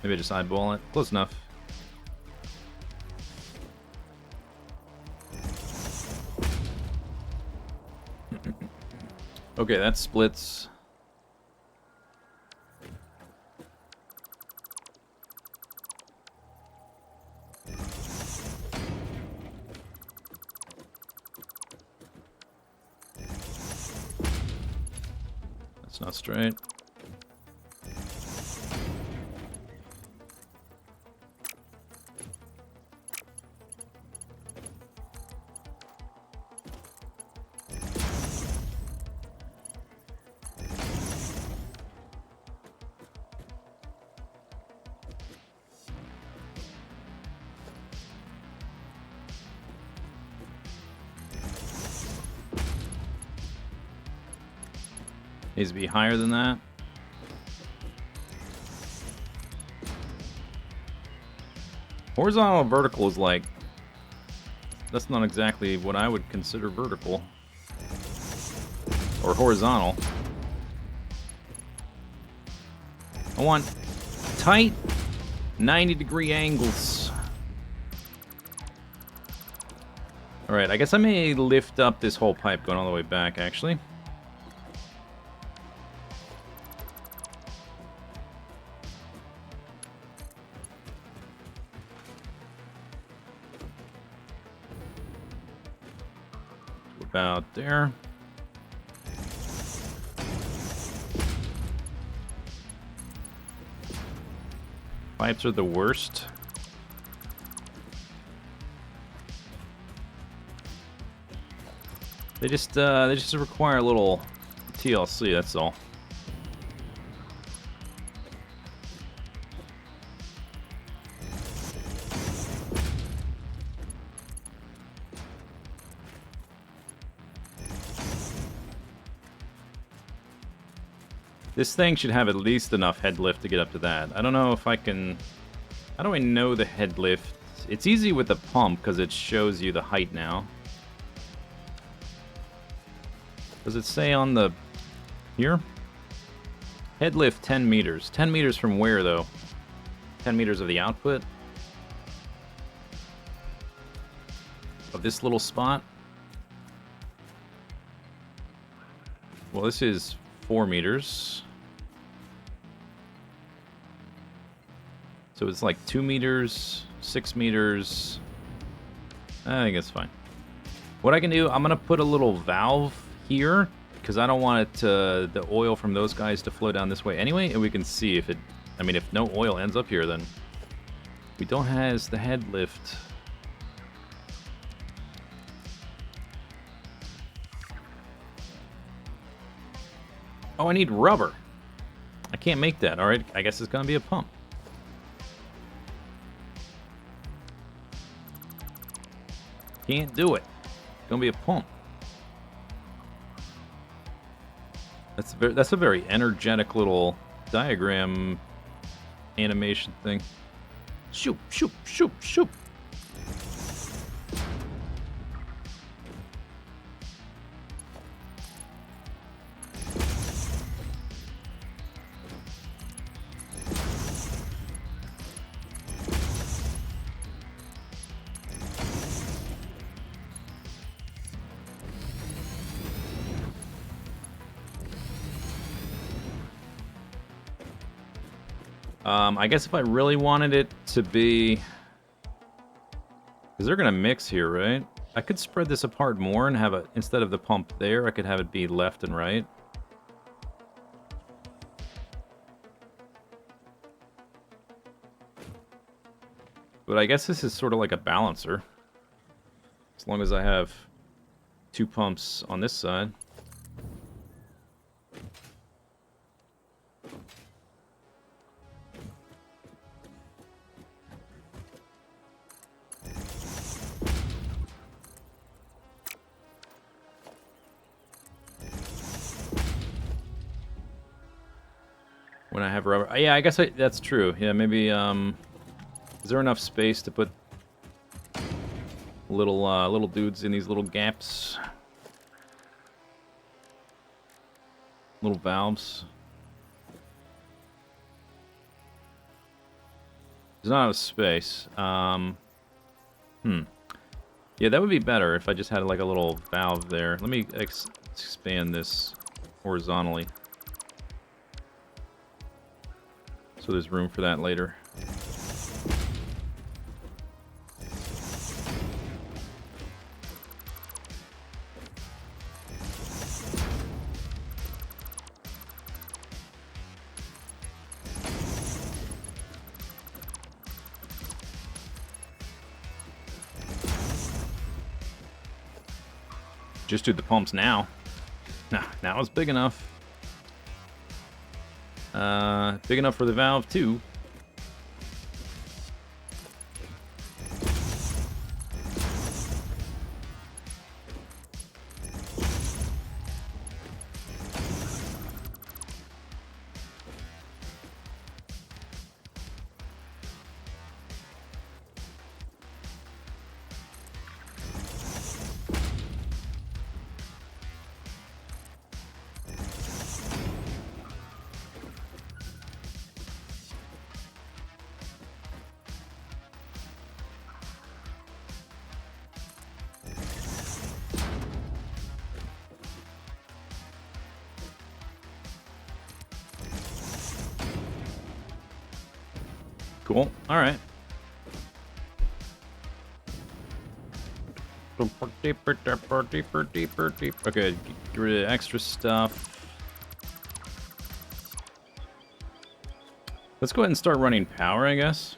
Maybe I just eyeball it. Close enough. Okay, that splits. That's not straight. Needs to be higher than that. Horizontal and vertical is like... That's not exactly what I would consider vertical. Or horizontal. I want tight 90-degree angles. Alright, I guess I may lift up this whole pipe going all the way back, actually. About there. Pipes are the worst. They just require a little TLC, that's all. This thing should have at least enough head lift to get up to that. I don't know if I can... How do I know the head lift? It's easy with the pump because it shows you the height now. Does it say on the... Here? Head lift 10 meters. 10 meters from where, though? 10 meters of the output? Of this little spot? Well, this is 4 meters. So it's like 2 meters, 6 meters. I think it's fine. What I can do, I'm going to put a little valve here, because I don't want it to, the oil from those guys to flow down this way anyway, and we can see if it, I mean, if no oil ends up here, then we don't have the head lift. Oh, I need rubber. I can't make that. All right, I guess it's gonna be a pump. Can't do it. It's gonna be a pump. That's a very energetic little diagram animation thing. Shoop, shoop, shoop, shoop. I guess if I really wanted it to be... Because they're going to mix here, right? I could spread this apart more and have it... Instead of the pump there, I could have it be left and right. But I guess this is sort of like a balancer. As long as I have 2 pumps on this side. When I have rubber... Yeah, I guess that's true. Yeah, maybe... Is there enough space to put little dudes in these little gaps? Little valves. There's not enough space. Yeah, that would be better if I just had like a little valve there. Let me expand this horizontally. So there's room for that later. Just do the pumps now. Nah, now it's big enough. Big enough for the valve too. Cool. All right. Okay, get rid of extra stuff. Let's go ahead and start running power, I guess.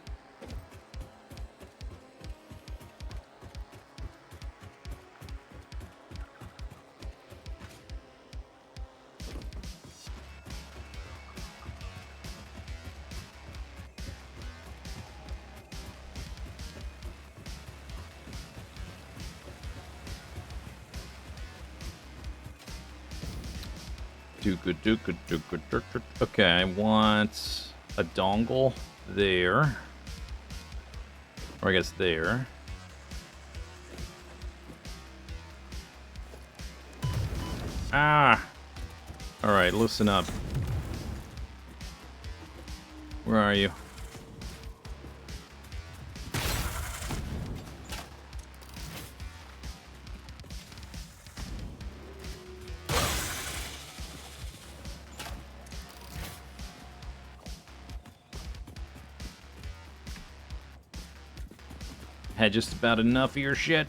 Okay, I want a dongle there. Or I guess there. Ah! Alright, listen up. Where are you? Had just about enough of your shit.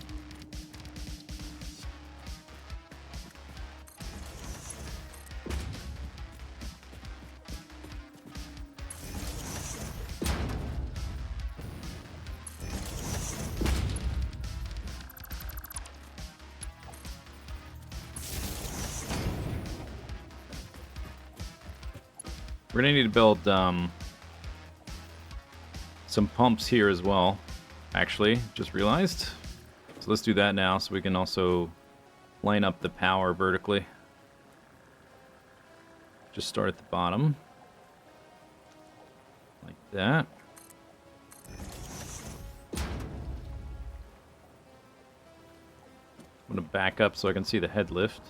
We're gonna need to build some pumps here as well. Actually, just realized. So let's do that now so we can also line up the power vertically. Just start at the bottom. Like that. I'm gonna back up so I can see the head lift.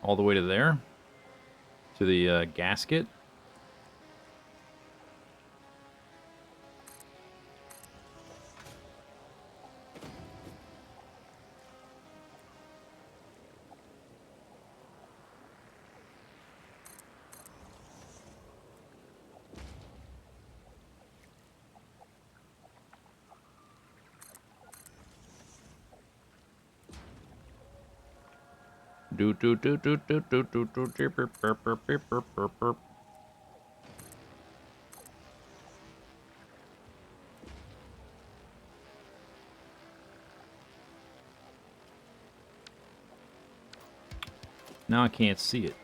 All the way to there. To the gasket. Do do do do do do do do do burp, burp, burp, burp, burp, burp, burp. Now I can't see it.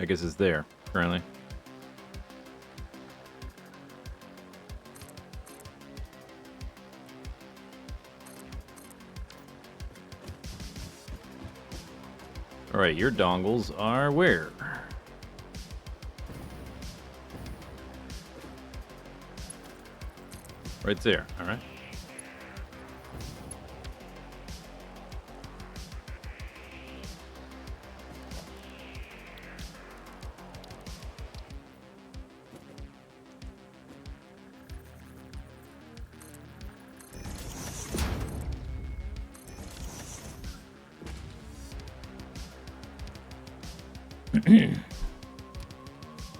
I guess it's there currently. Alright, your dongles are where? Right there, alright.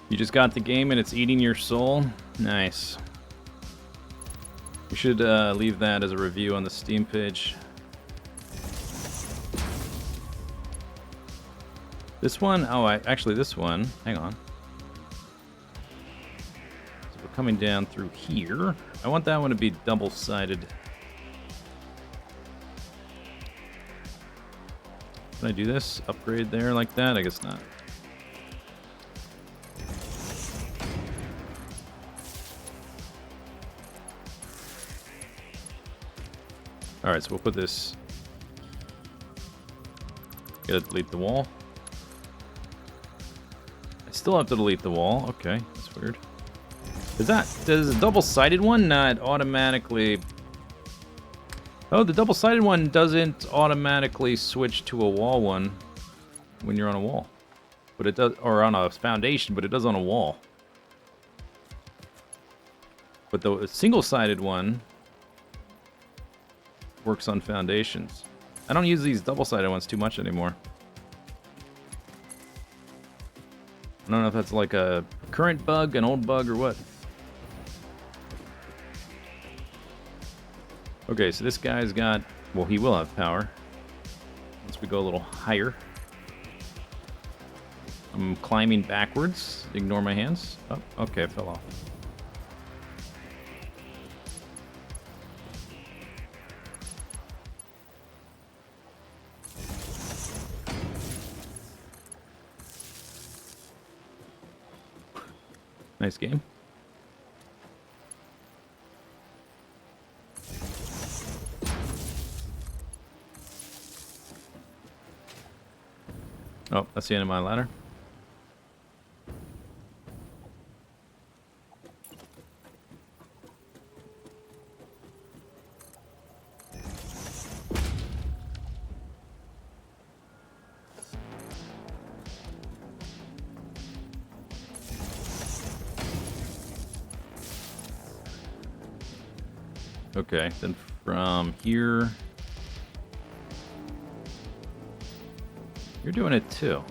You just got the game and it's eating your soul? Nice. We should leave that as a review on the Steam page. This one? Oh, actually this one. Hang on. So we're coming down through here. I want that one to be double-sided. Can I do this? Upgrade there like that? I guess not. Alright, so we'll put this... Gotta delete the wall. I still have to delete the wall. Okay, that's weird. Does a double-sided one not automatically... Oh, the double-sided one doesn't automatically switch to a wall one when you're on a wall. But it does, or on a foundation, but it does on a wall. But the single-sided one works on foundations. I don't use these double-sided ones too much anymore. I don't know if that's like a current bug, an old bug, or what. Okay, so this guy's got... Well, he will have power. Once we go a little higher. I'm climbing backwards. Ignore my hands. Oh, okay, I fell off. Nice game. Oh, that's the end of my ladder. Okay, then from here... You're doing it too.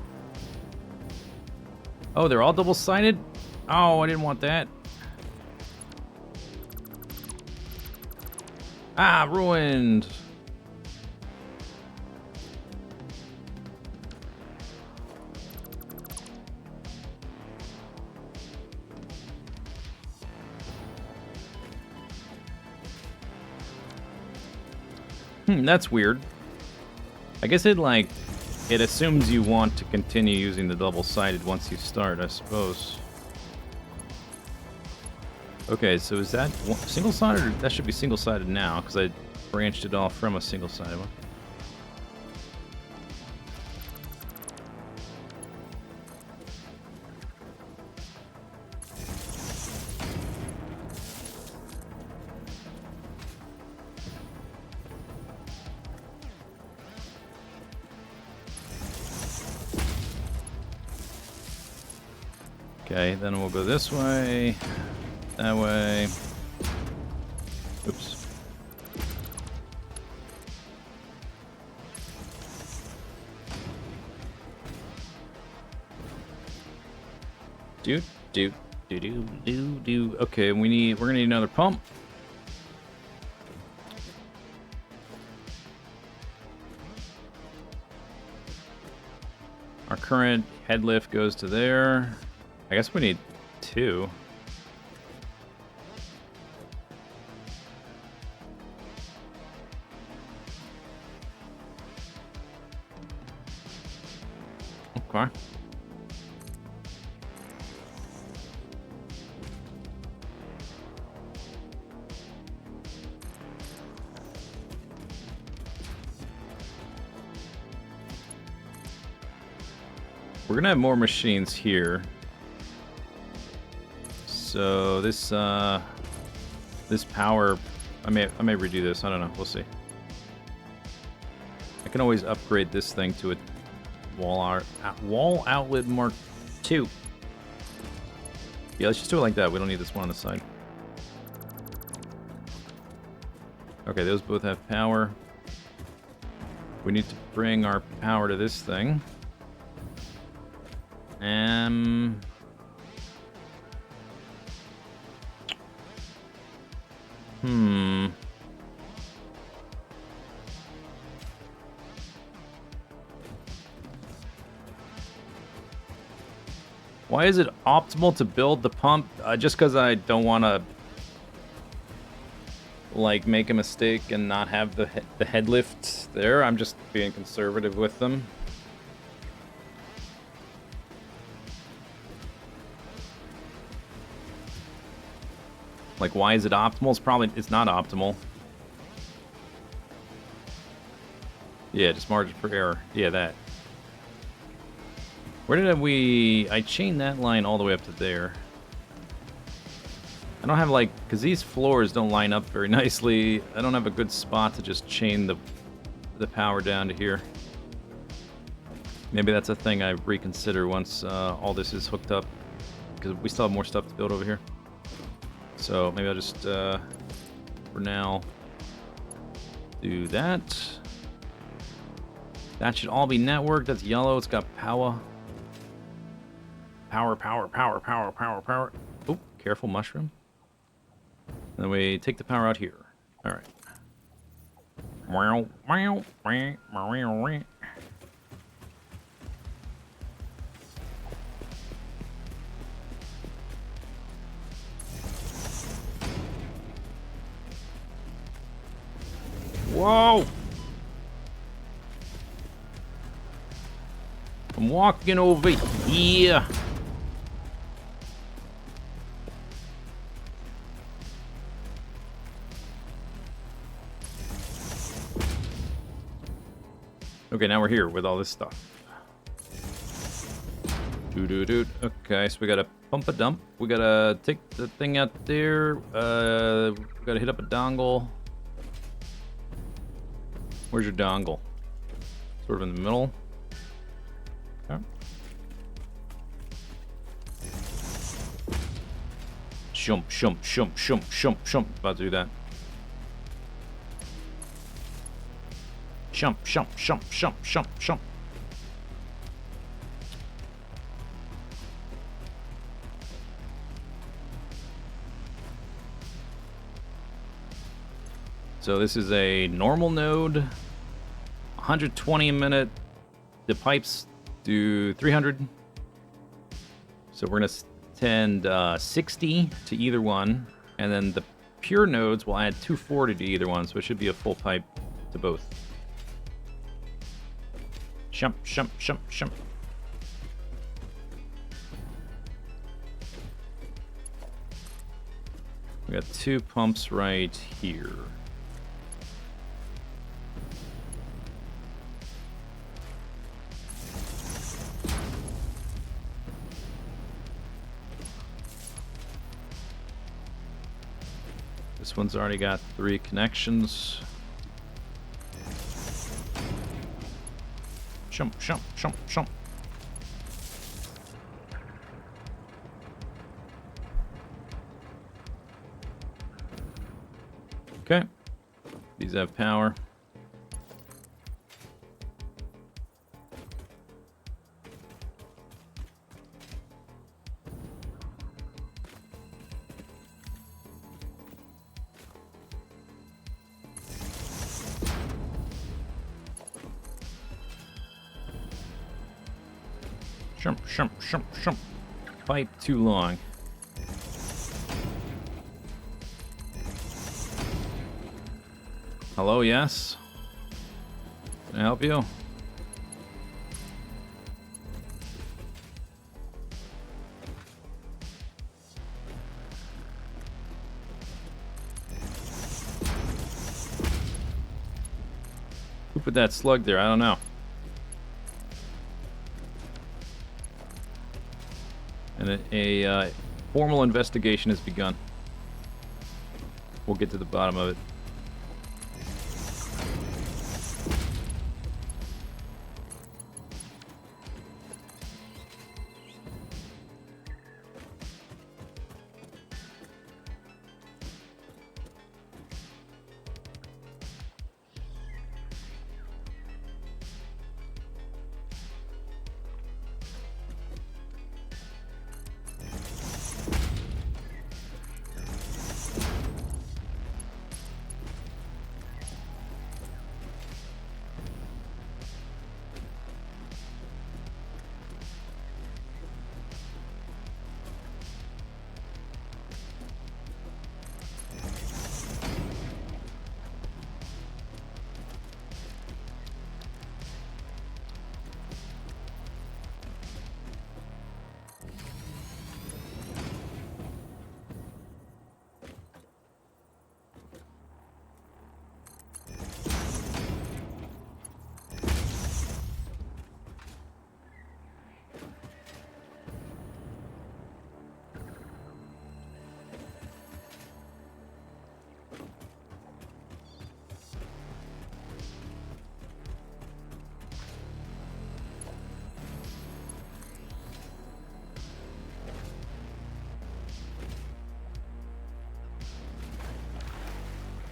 Oh, they're all double-sided? Oh, I didn't want that. Ah, ruined. That's weird. I guess it, like, it assumes you want to continue using the double-sided once you start, I suppose. Okay, so is that single-sided? Or that should be single-sided now, because I branched it off from a single-sided one. Okay, then we'll go this way, that way. Oops. Do. Okay, we're gonna need another pump. Our current head lift goes to there. I guess we need 2. Okay. We're gonna have more machines here. So this this power, I may redo this. I don't know. We'll see. I can always upgrade this thing to a wall outlet Mark II. Yeah, let's just do it like that. We don't need this one on the side. Okay, those both have power. We need to bring our power to this thing. Why is it optimal to build the pump? Just because I don't want to, like, make a mistake and not have the head lift there. I'm just being conservative with them. Like, why is it optimal? It's not optimal. Yeah, just margin for error. Yeah, that. Where did I chained that line all the way up to there. I don't have, like, because these floors don't line up very nicely. I don't have a good spot to just chain the power down to here. Maybe that's a thing I reconsider once all this is hooked up, because we still have more stuff to build over here. So maybe I'll just, for now, do that. That should all be networked. That's yellow. It's got power. Power. Oh, careful, mushroom. Then we take the power out here. All right. Whoa! I'm walking over here. Okay, now we're here with all this stuff. Okay, so we gotta pump a dump. We gotta take the thing out there. We gotta hit up a dongle. Where's your dongle? Sort of in the middle. Okay. Shump. About to do that. Shump. So this is a normal node, 120 a minute. The pipes do 300. So we're gonna send 60 to either one, and then the pure nodes will add 240 to either one, so it should be a full pipe to both. Shump, shump, shump, shump. We got 2 pumps right here. This one's already got 3 connections. Shump, shump, shump, shump. Okay. These have power. Shump, shump, shump, shump. Pipe too long. Hello, yes? Can I help you? Who put that slug there? I don't know. And a formal investigation has begun. We'll get to the bottom of it.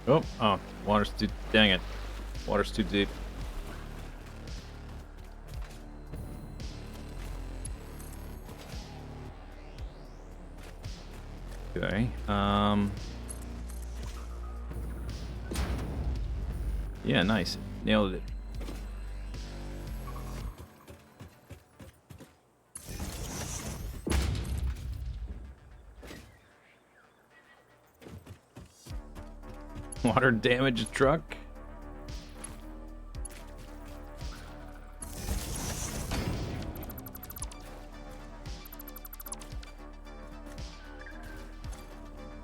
Oh, water's too, dang it. Water's too deep. Okay, yeah, nice. Nailed it. Water damaged truck.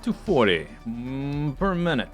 $240 per minute.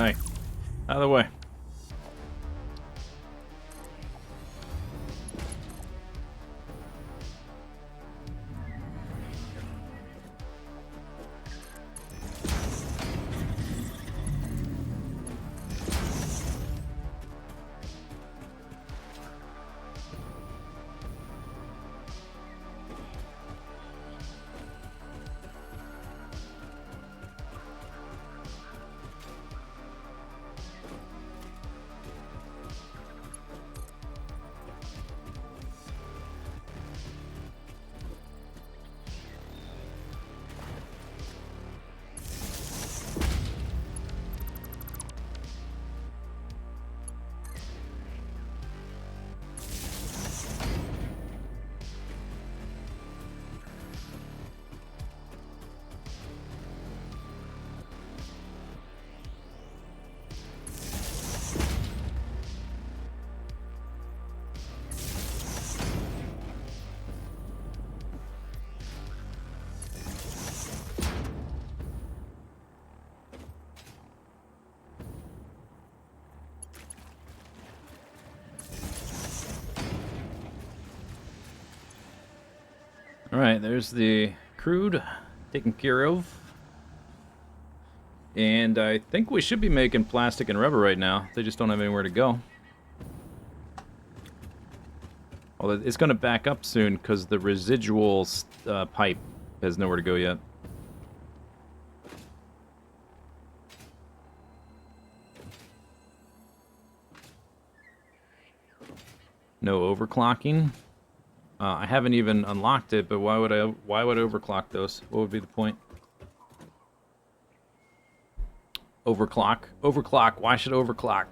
Hey, out of the way. Alright, there's the crude taken care of. And I think we should be making plastic and rubber right now. They just don't have anywhere to go. Well, it's going to back up soon because the residual pipe has nowhere to go yet. No overclocking. I haven't even unlocked it, but why would I overclock those? What would be the point? Overclock. Overclock. Why should overclock?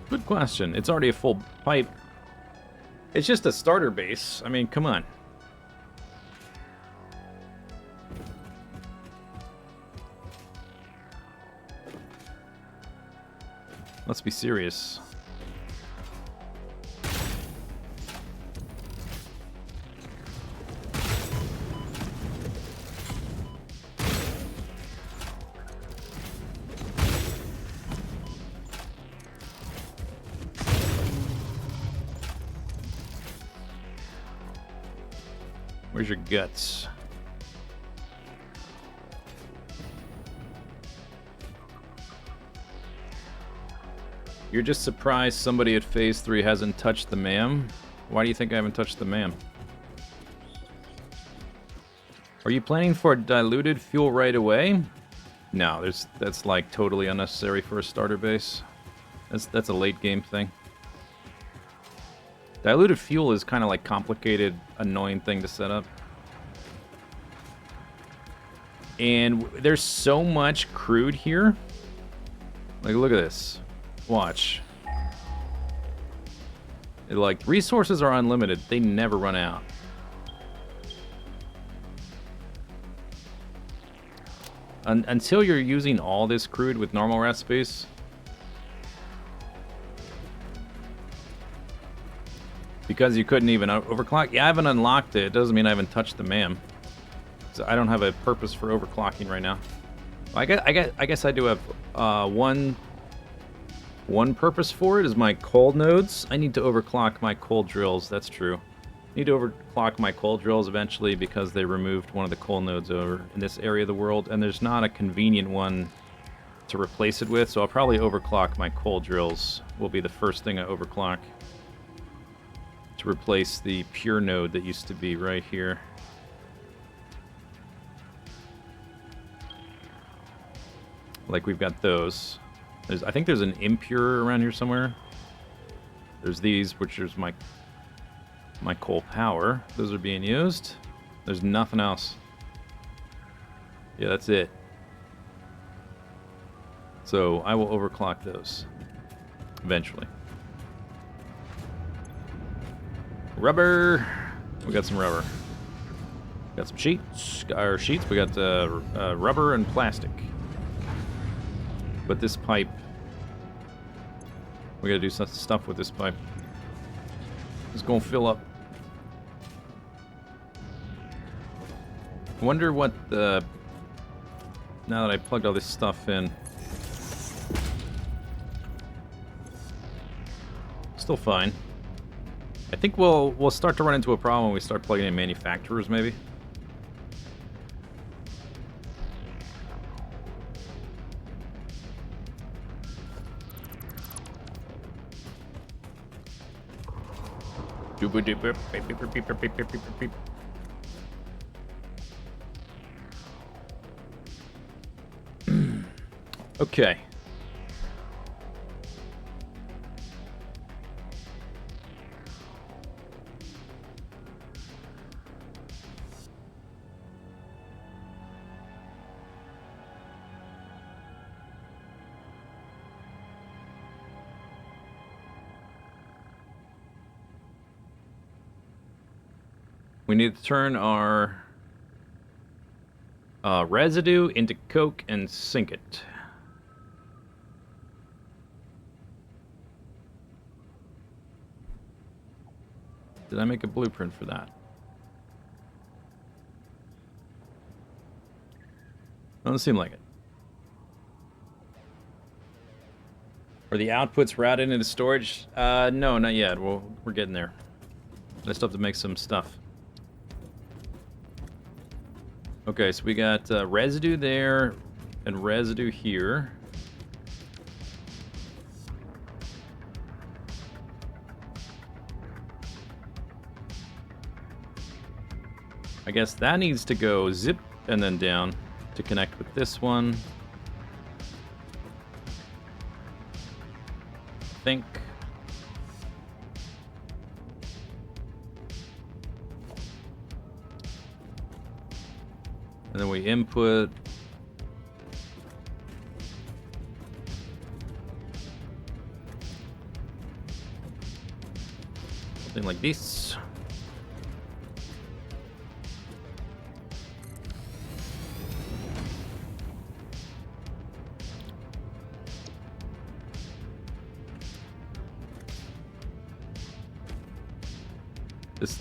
Good question. It's already a full pipe. It's just a starter base. I mean, come on. Let's be serious. Where's your guts? You're just surprised somebody at Phase 3 hasn't touched the MAM? Why do you think I haven't touched the MAM? Are you planning for diluted fuel right away? No, that's like totally unnecessary for a starter base. That's a late game thing. Diluted fuel is kind of like complicated, annoying thing to set up. And there's so much crude here. Like, look at this. Watch. Like, resources are unlimited. They never run out. Until you're using all this crude with normal recipes. Because you couldn't even overclock. Yeah, I haven't unlocked it. It doesn't mean I haven't touched the MAM. So I don't have a purpose for overclocking right now. I guess I do have one purpose for it is my cold nodes. I need to overclock my cold drills. That's true. I need to overclock my cold drills eventually because they removed one of the cold nodes over in this area of the world, and there's not a convenient one to replace it with, so I'll probably overclock my cold drills. Will be the first thing I overclock to replace the pure node that used to be right here. Like, we've got those. I think there's an impure around here somewhere. There's these, which is my coal power. Those are being used. There's nothing else. Yeah, that's it. So I will overclock those eventually. Rubber. We got some rubber. Got some sheets. We got rubber and plastic. But this pipe, we gotta do some stuff with this pipe. It's gonna fill up. I wonder what the... Now that I plugged all this stuff in. Still fine. I think we'll start to run into a problem when we start plugging in manufacturers, maybe. Okay. We need to turn our residue into coke and sink it. Did I make a blueprint for that? Doesn't seem like it. Are the outputs routed into storage? No, not yet. We're getting there. I still have to make some stuff. Okay, so we got residue there and residue here. I guess that needs to go zip and then down to connect with this one. I think. And then we input something like this.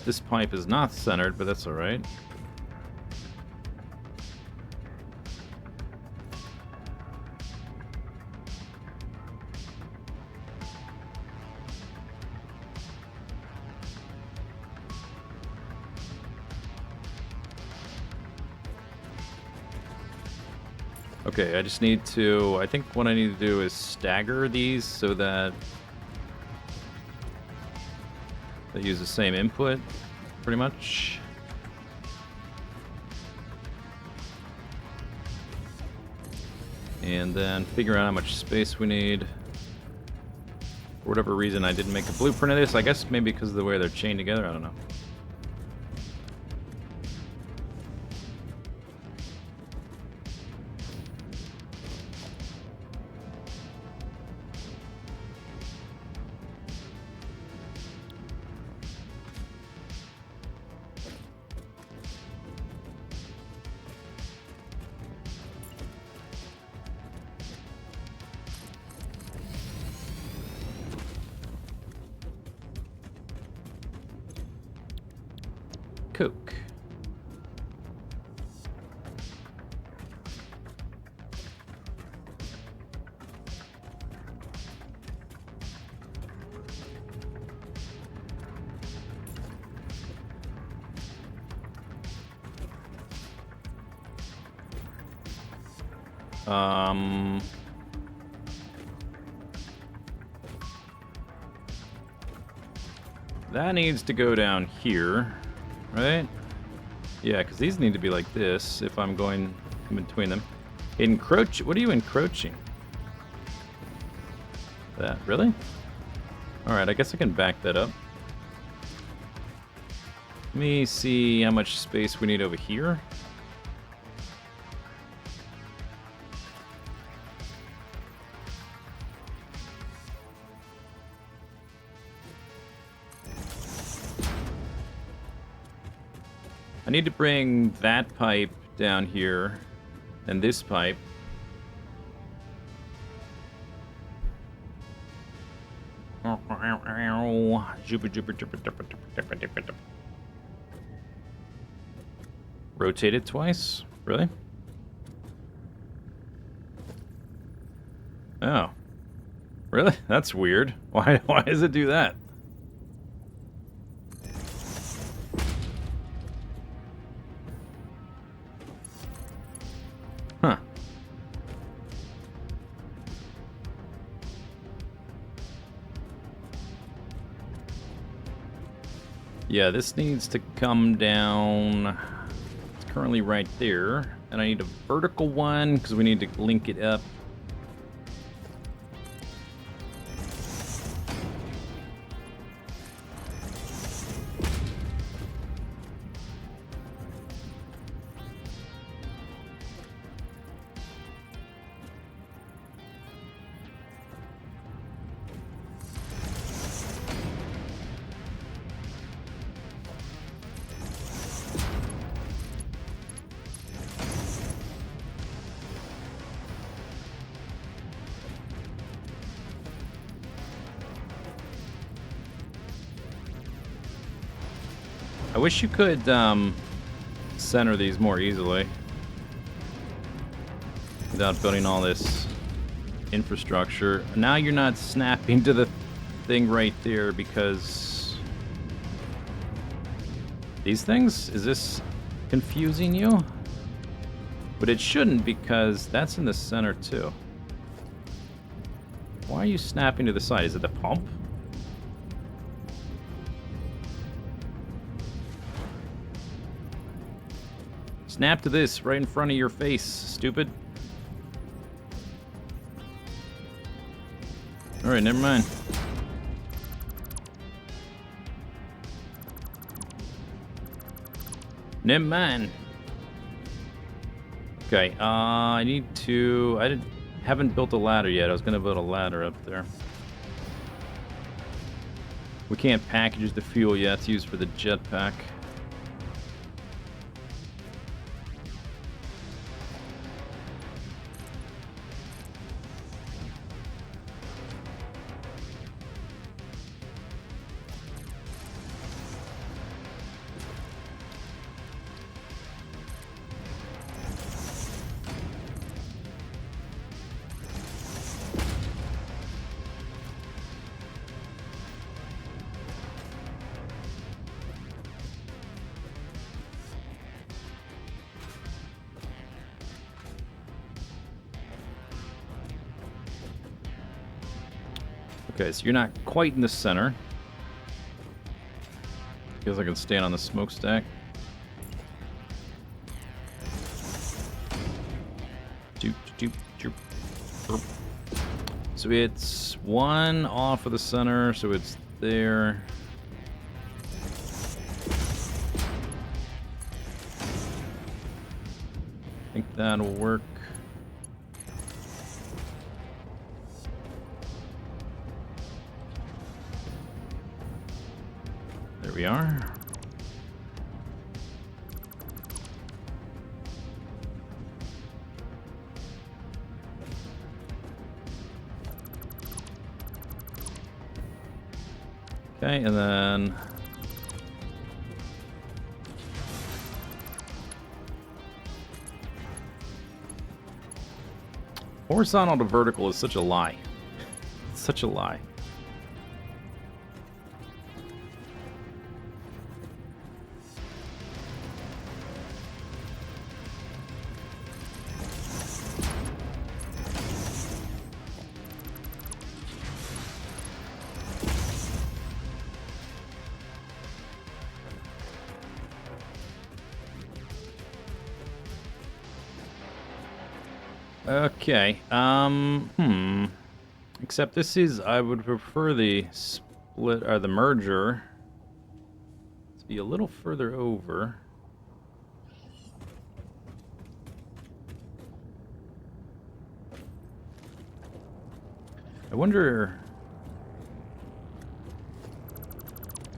This pipe is not centered, but that's all right. Okay, I just need to... I think what I need to do is stagger these so that they use the same input, pretty much. And then figure out how much space we need. For whatever reason, I didn't make a blueprint of this. I guess maybe because of the way they're chained together. I don't know. Coke. That needs to go down here, right? Yeah, because these need to be like this if I'm going in between them. Encroach? What are you encroaching? That, really? Alright, I guess I can back that up. Let me see how much space we need over here. I need to bring that pipe down here, and this pipe. Rotate it twice? Really? Oh. Really? That's weird. Why does it do that? Huh. Yeah, this needs to come down. It's currently right there. And I need a vertical one because we need to link it up. I wish you could center these more easily without building all this infrastructure. Now you're not snapping to the thing right there because these things? Is this confusing you? But it shouldn't because that's in the center too. Why are you snapping to the side? Is it the pump? Snap to this right in front of your face, stupid. Alright, never mind. Never mind. Okay, I need to... haven't built a ladder yet. I was gonna build a ladder up there. We can't package the fuel yet. It's used for the jetpack. Okay, so you're not quite in the center. Feels like I can stand on the smokestack. Doop, doop, doop, burp. So it's one off of the center, so it's there. I think that'll work. There we are. Okay, and then horizontal to vertical is such a lie. It's such a lie. Okay, except this is, I would prefer the split, or the merger to be a little further over. I wonder,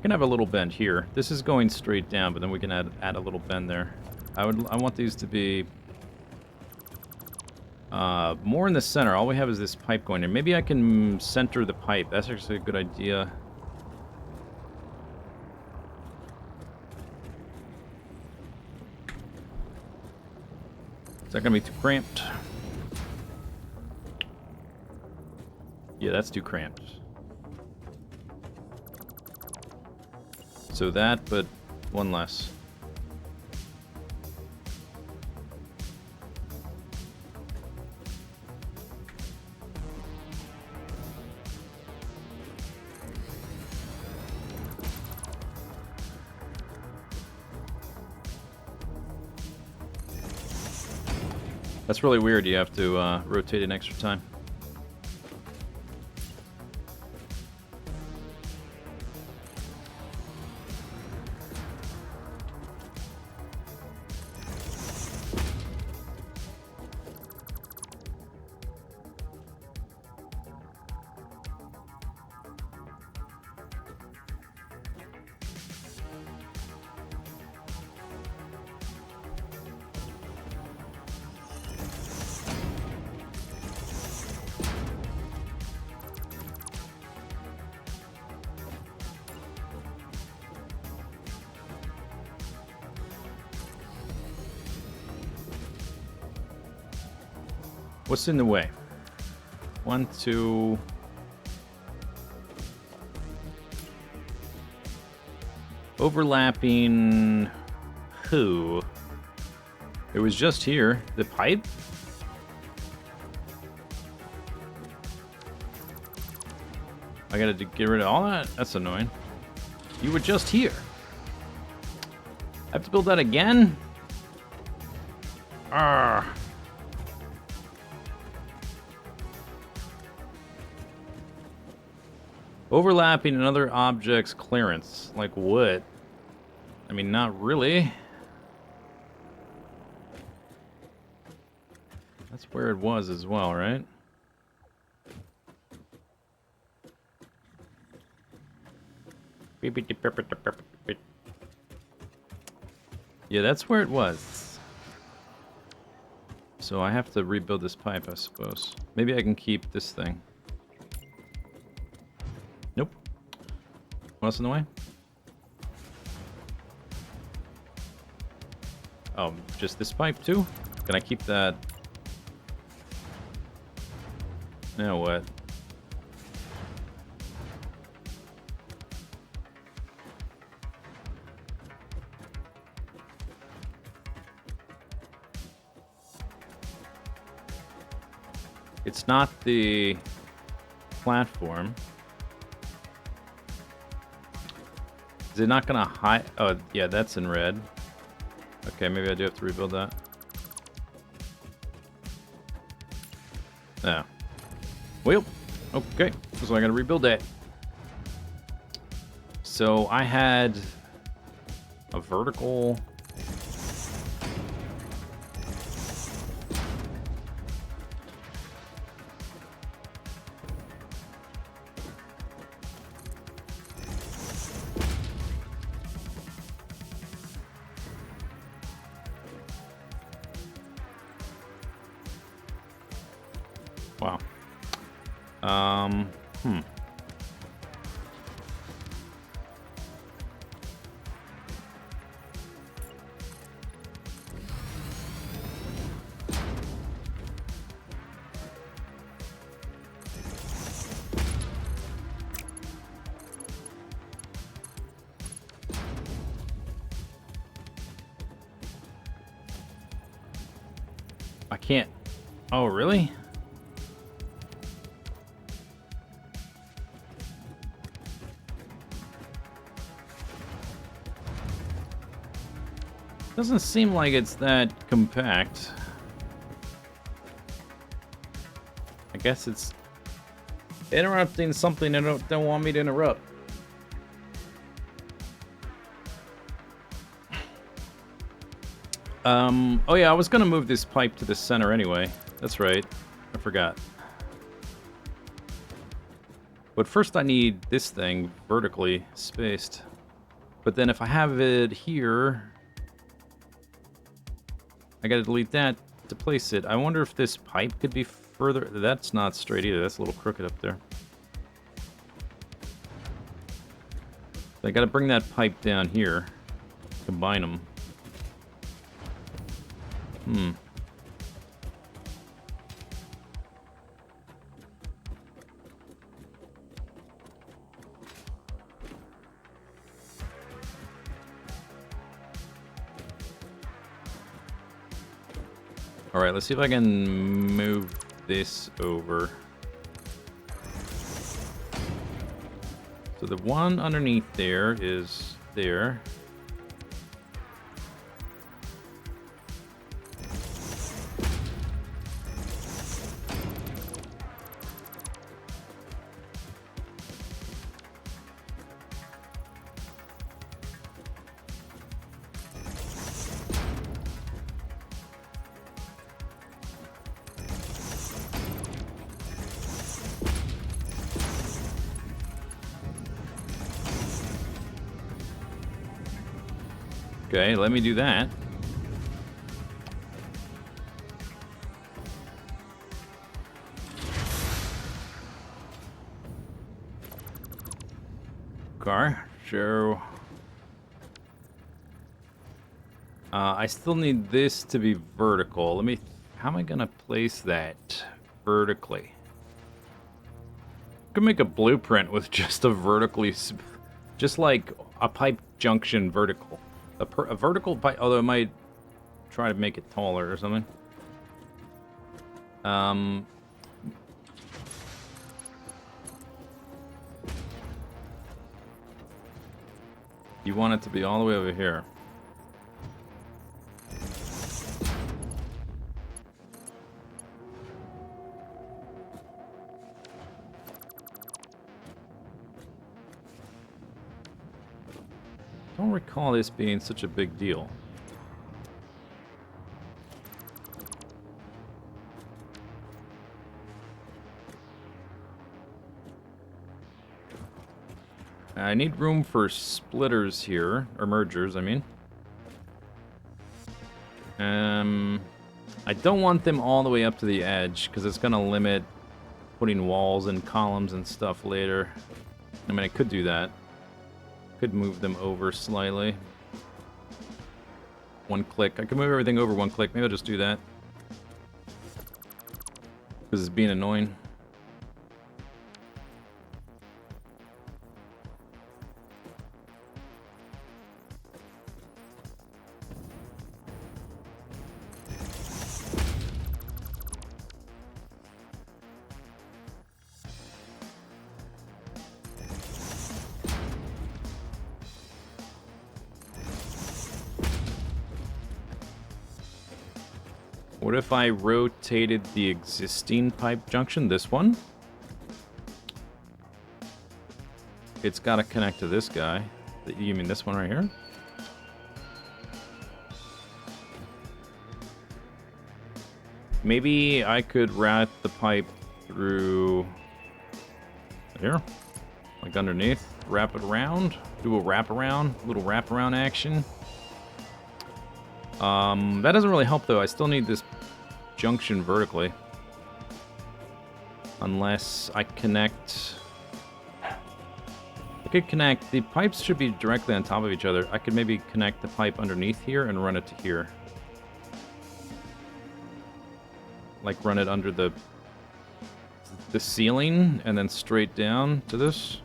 I can have a little bend here. This is going straight down, but then we can add a little bend there. I want these to be more in the center. All we have is this pipe going in. Maybe I can center the pipe. That's actually a good idea. Is that going to be too cramped? Yeah, that's too cramped. So that, but one less. That's really weird. You have to rotate an extra time. What's in the way? 1, 2. Overlapping. Who? It was just here. The pipe? I gotta get rid of all that? That's annoying. You were just here. I have to build that again? Arrgh. Overlapping another object's clearance. Like what? I mean, not really. That's where it was as well, right? Yeah, that's where it was. So I have to rebuild this pipe, I suppose. Maybe I can keep this thing. Nope. What else in the way? Oh, just this pipe too? Can I keep that? Now what? It's not the platform. Is it not gonna hide? Oh, yeah, that's in red. Okay, maybe I do have to rebuild that. No. Well, okay. So I gotta rebuild that. So I had a vertical. Wow. I can't. Oh, really? Doesn't seem like it's that compact. I guess it's interrupting something I don't want me to interrupt. Oh yeah, I was gonna move this pipe to the center anyway. That's right. I forgot. But first I need this thing vertically spaced. But then if I have it here, I gotta delete that to place it. I wonder if this pipe could be further. That's not straight either. That's a little crooked up there. So I gotta bring that pipe down here. Combine them. Alright, let's see if I can move this over. So the one underneath there is there. Okay, let me do that. Car, so I still need this to be vertical. Let me. How am I gonna place that vertically? I could make a blueprint with just a vertically, just like a pipe junction vertical. A vertical pipe, although I might try to make it taller or something. You want it to be all the way over here. I don't recall this being such a big deal. I need room for splitters here, or mergers, I mean. I don't want them all the way up to the edge, because it's going to limit putting walls and columns and stuff later. I mean, I could do that. Could move them over slightly. One click. I could move everything over one click. Maybe I'll just do that. Because it's being annoying. What if I rotated the existing pipe junction, this one? It's got to connect to this guy. You mean this one right here? Maybe I could route the pipe through here, like underneath, wrap it around, do a wraparound, little wraparound action. That doesn't really help though. I still need this junction vertically. Unless I connect... I could connect... The pipes should be directly on top of each other. I could maybe connect the pipe underneath here and run it to here. Like run it under the ceiling and then straight down to this.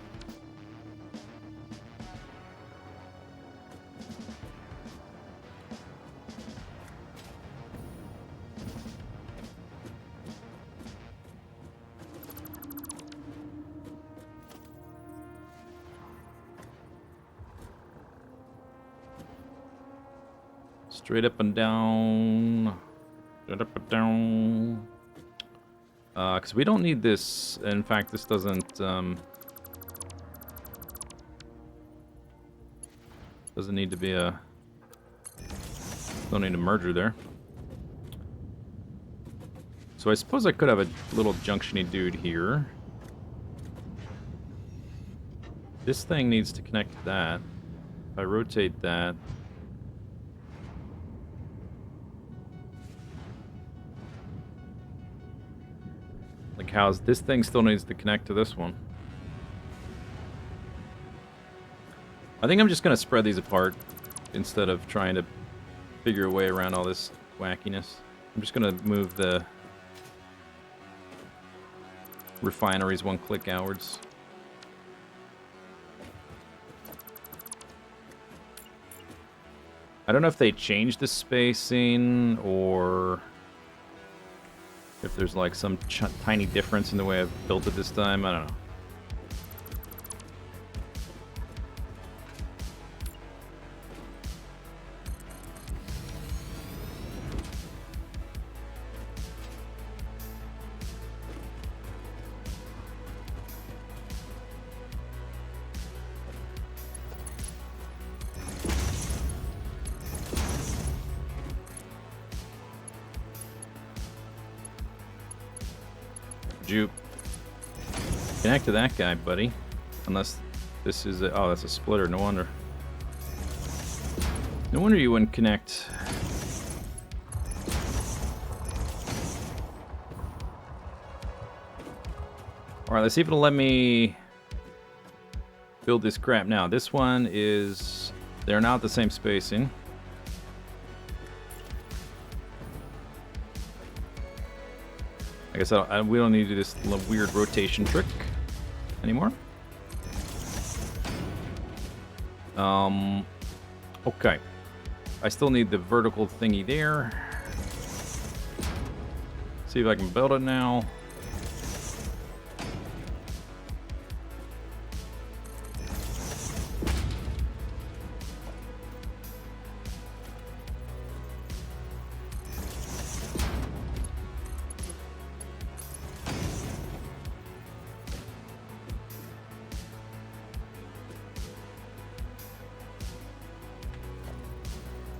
Straight up and down. Straight up and down. Because we don't need this. In fact, this doesn't need to be a... Don't need a merger there. So I suppose I could have a little junctiony dude here. This thing needs to connect to that. If I rotate that... Like, how's... This thing still needs to connect to this one. I think I'm just going to spread these apart instead of trying to figure a way around all this wackiness. I'm just going to move the refineries one click outwards. I don't know if they changed the spacing or if there's like some tiny difference in the way I've built it this time. I don't know. Juke. Connect to that guy, buddy. Unless this is a... Oh, that's a splitter. No wonder. No wonder you wouldn't connect. Alright, let's see if it'll let me build this crap now. This one is... They're not the same spacing. I guess we don't need to do this weird rotation trick anymore. Okay. I still need the vertical thingy there. See if I can build it now.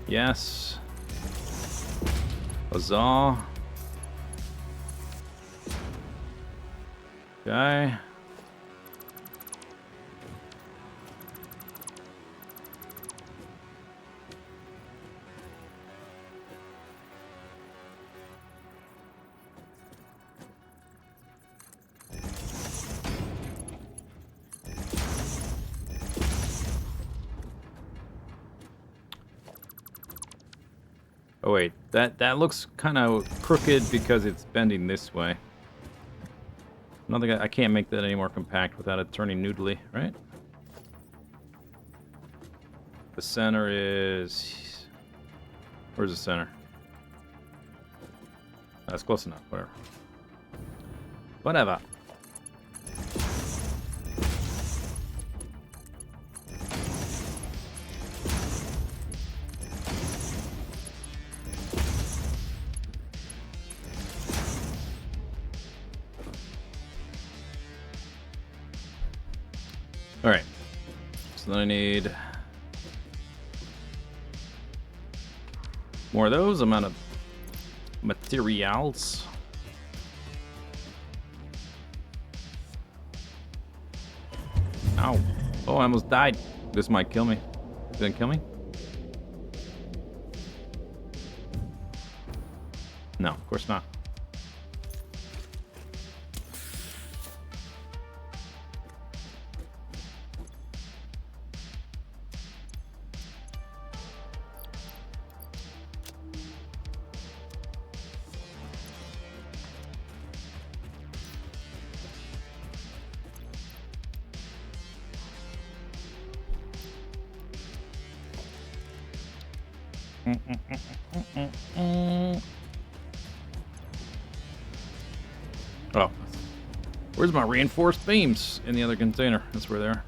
Yes. Huzzah. Okay. Oh wait, that looks kind of crooked because it's bending this way. I don't think I can't make that any more compact without it turning noodly, right? The center is... Where's the center? That's close enough, whatever. Whatever. Alright, so then I need more of those. I'm out of materials. Ow. Oh, I almost died. This might kill me. Didn't kill me? No, of course not. Oh. Where's my reinforced beams? In the other container. That's where they are.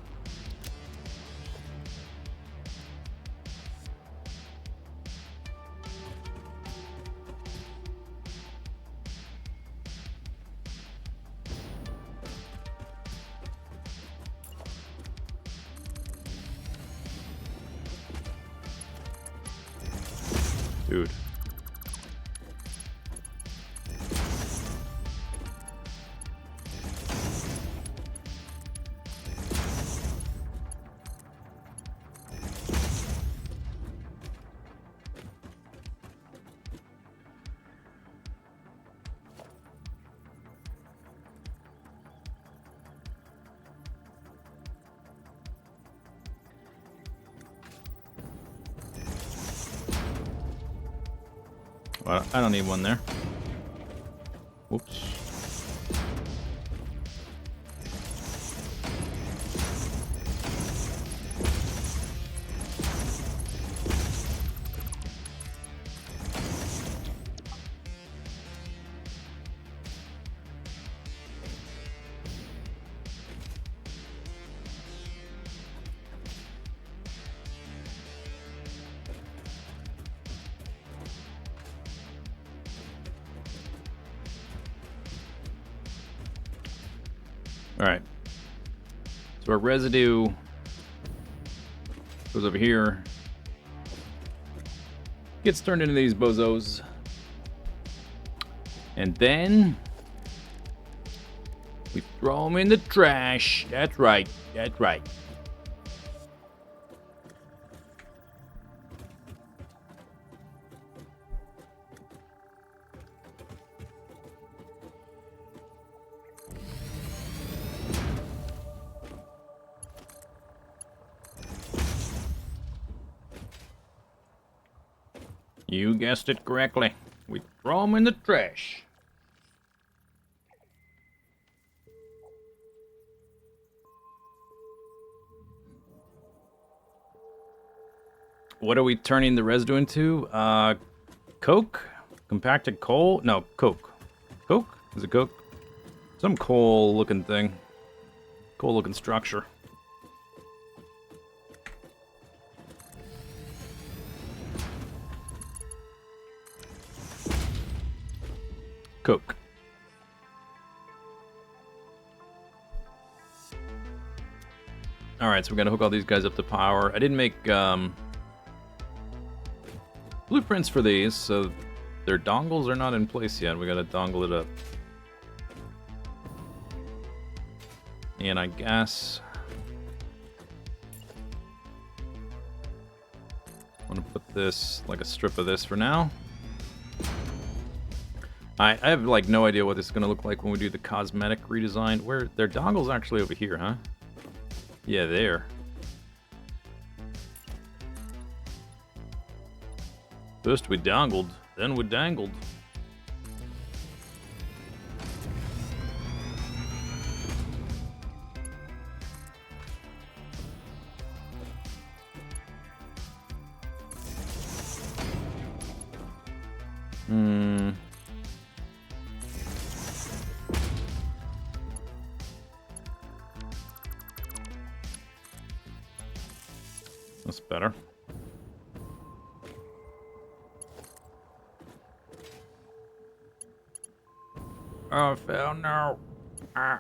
Dude. Well, I don't need one there. Whoops. Alright. So our residue goes over here. Gets turned into these bozos. And then we throw them in the trash. That's right. That's right. You guessed it correctly. We throw them in the trash. What are we turning the residue into? Coke? Compacted coal? No, coke. Coke? Is it coke? Some coal-looking thing. Coal-looking structure. Coke. Alright, so we gotta hook all these guys up to power. I didn't make blueprints for these, so their dongles are not in place yet. We gotta dongle it up. And I guess I'm gonna put this, like a strip of this for now. I have like no idea what this is gonna look like when we do the cosmetic redesign. Where their dongle's actually over here, huh? Yeah, there. First we dongled, then we dangled. That's better. Oh, Phil, no. Ah.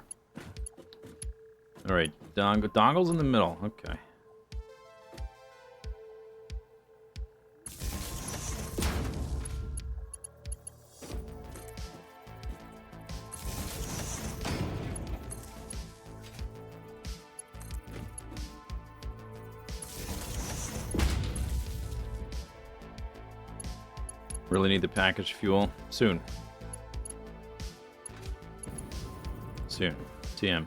Alright, dongle's in the middle. Okay. Really need the package fuel. Soon. Soon. TM.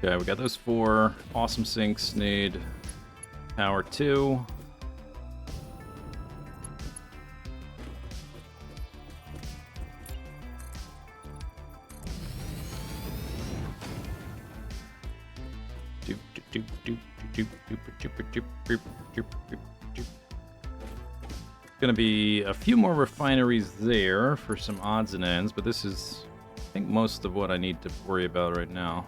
Okay, we got those 4 awesome sinks. Need power 2. going to be a few more refineries there for some odds and ends, but this is, I think, most of what I need to worry about right now.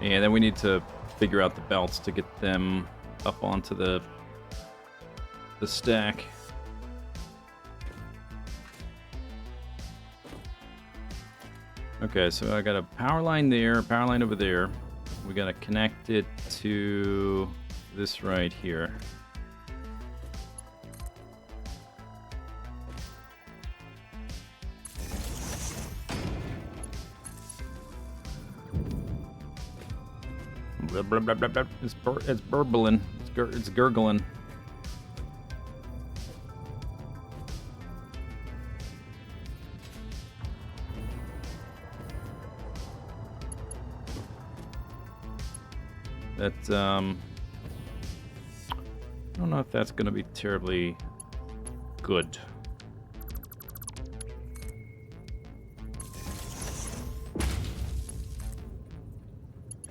And then we need to figure out the belts to get them up onto the stack. Okay, so I got a power line there, power line over there. We gotta connect it to this right here. Blah, blah, blah, blah, blah. It's burbling. It's gurgling. That, I don't know if that's going to be terribly good.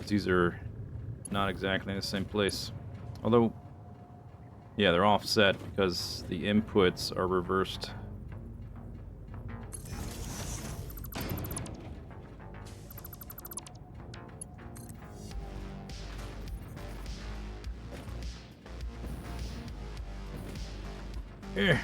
These are not exactly in the same place. Although, yeah, they're offset because the inputs are reversed. Here.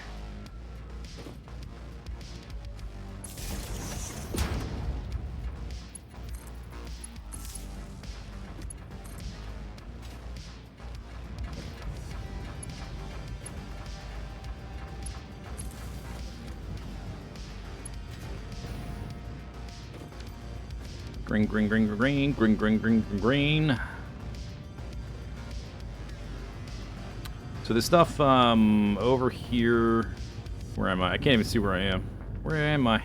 Green, green, green, green, green, green, green, green. So this stuff over here, where am I? I can't even see where I am. Where am I?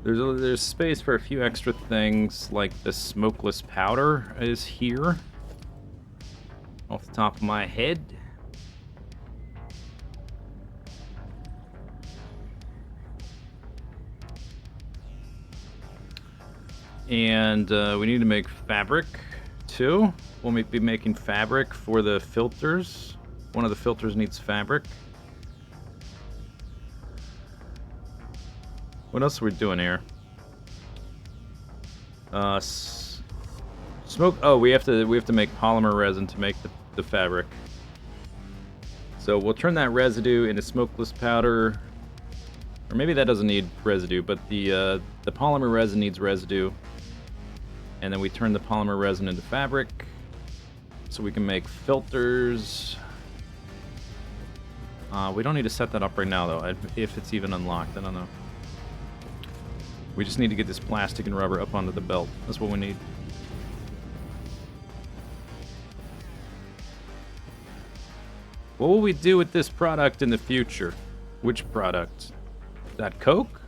There's space for a few extra things, like the smokeless powder is here. Off the top of my head. And we need to make fabric, too. We'll be making fabric for the filters. One of the filters needs fabric. What else are we doing here? Smoke. Oh, we have to make polymer resin to make the fabric. So we'll turn that residue into smokeless powder. Or maybe that doesn't need residue, but the polymer resin needs residue. And then we turn the polymer resin into fabric, so we can make filters. We don't need to set that up right now, though, if it's even unlocked. I don't know. We just need to get this plastic and rubber up onto the belt. That's what we need. What will we do with this product in the future? Which product? That Coke?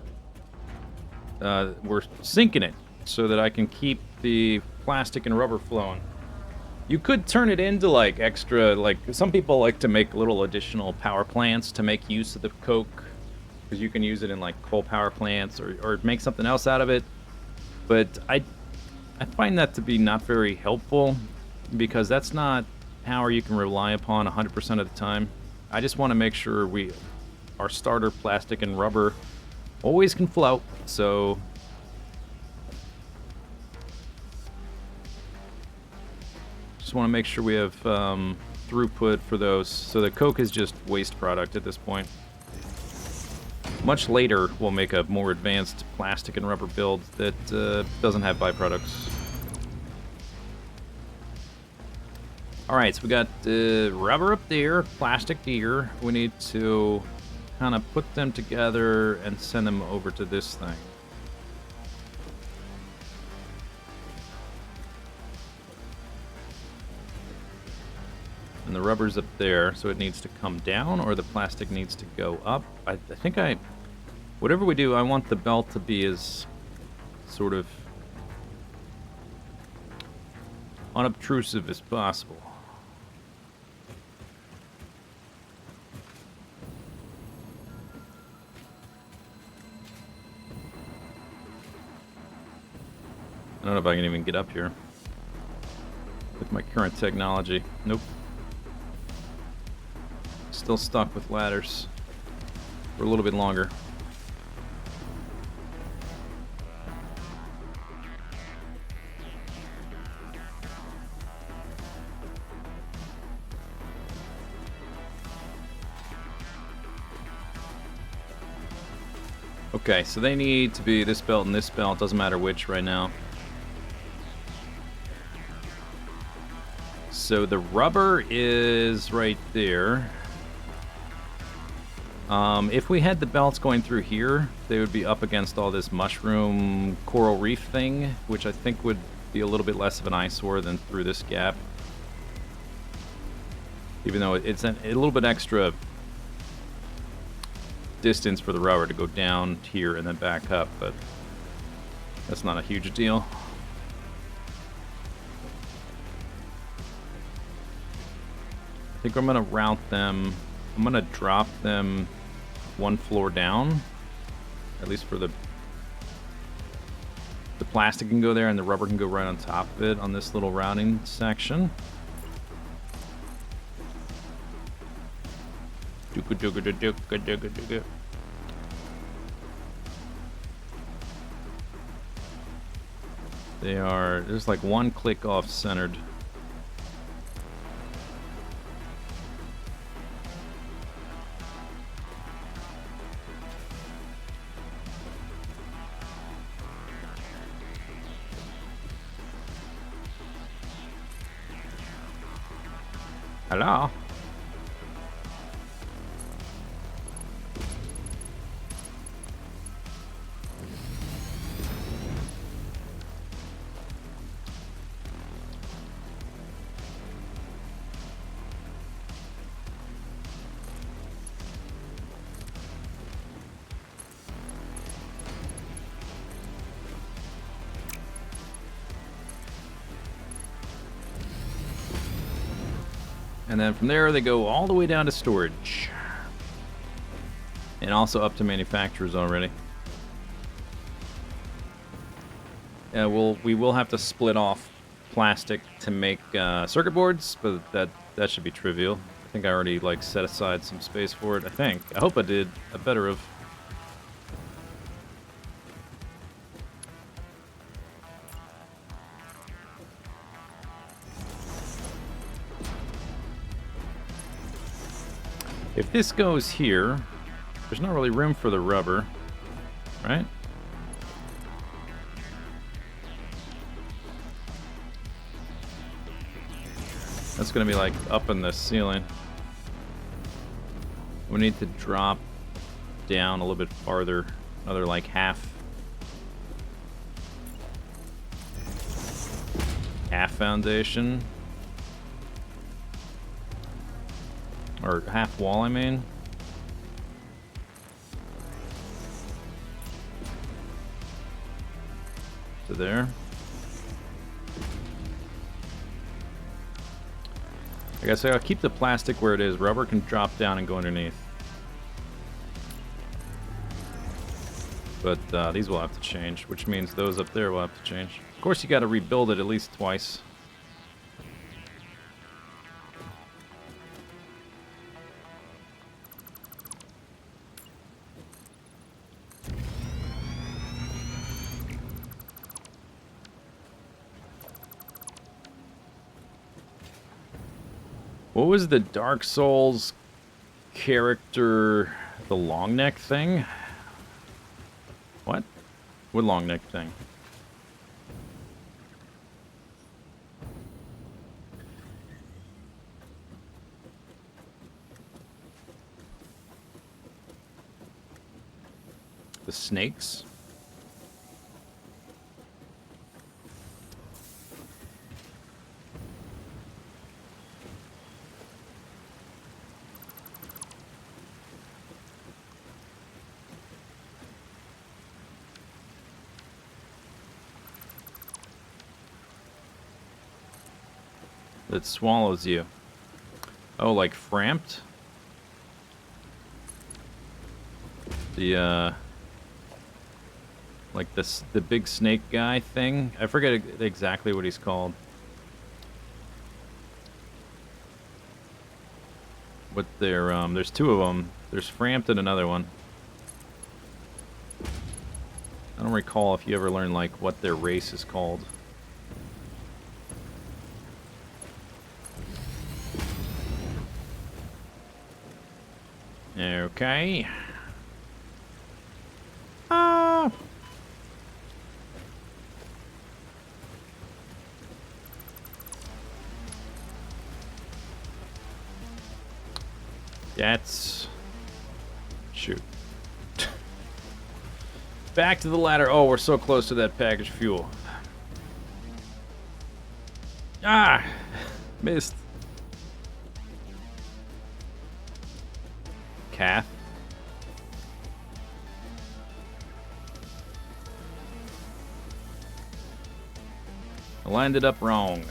We're sinking it so that I can keep the plastic and rubber flowing. You could turn it into like extra, like some people like to make little additional power plants to make use of the Coke, because you can use it in like coal power plants or make something else out of it. But I find that to be not very helpful, because that's not power you can rely upon 100% of the time. I just want to make sure our starter plastic and rubber always can float, so just want to make sure we have throughput for those. So the Coke is just waste product at this point. Much later, we'll make a more advanced plastic and rubber build that doesn't have byproducts. Alright, so we got rubber up there, plastic here. We need to kind of put them together and send them over to this thing. And the rubber's up there, so it needs to come down, or the plastic needs to go up. I think whatever we do, I want the belt to be as sort of unobtrusive as possible. I don't know if I can even get up here with my current technology. Nope. Still stuck with ladders for a little bit longer. Okay, so they need to be this belt and this belt, doesn't matter which right now. So the rubber is right there. If we had the belts going through here, they would be up against all this mushroom coral reef thing, which I think would be a little bit less of an eyesore than through this gap. Even though it's a little bit extra distance for the rubber to go down here and then back up, but that's not a huge deal. I think I'm going to route them. I'm going to drop them one floor down, at least for the plastic can go there and the rubber can go right on top of it on this little routing section. They are just like one click off centered. Hello? And then from there, they go all the way down to storage. And also up to manufacturers already. We will have to split off plastic to make circuit boards, but that should be trivial. I think I already like set aside some space for it. I think. I hope I did. I better have. If this goes here, there's not really room for the rubber, right? That's gonna be like up in the ceiling. We need to drop down a little bit farther, another like half foundation. Or half wall, I mean. To there. I guess I'll keep the plastic where it is. Rubber can drop down and go underneath. But these will have to change, which means those up there will have to change. Of course, you got to rebuild it at least twice. What was the Dark Souls character, the long neck thing? What? What long neck thing? The snakes? that swallows you. Oh, like Framped? The, like the big snake guy thing? I forget exactly what he's called. But they're, there's two of them. There's Framped and another one. I don't recall if you ever learned, like, what their race is called. Okay. Ah! That's... Shoot. Back to the ladder. Oh, we're so close to that package fuel. Ah! Missed. Calf. I lined it up wrong.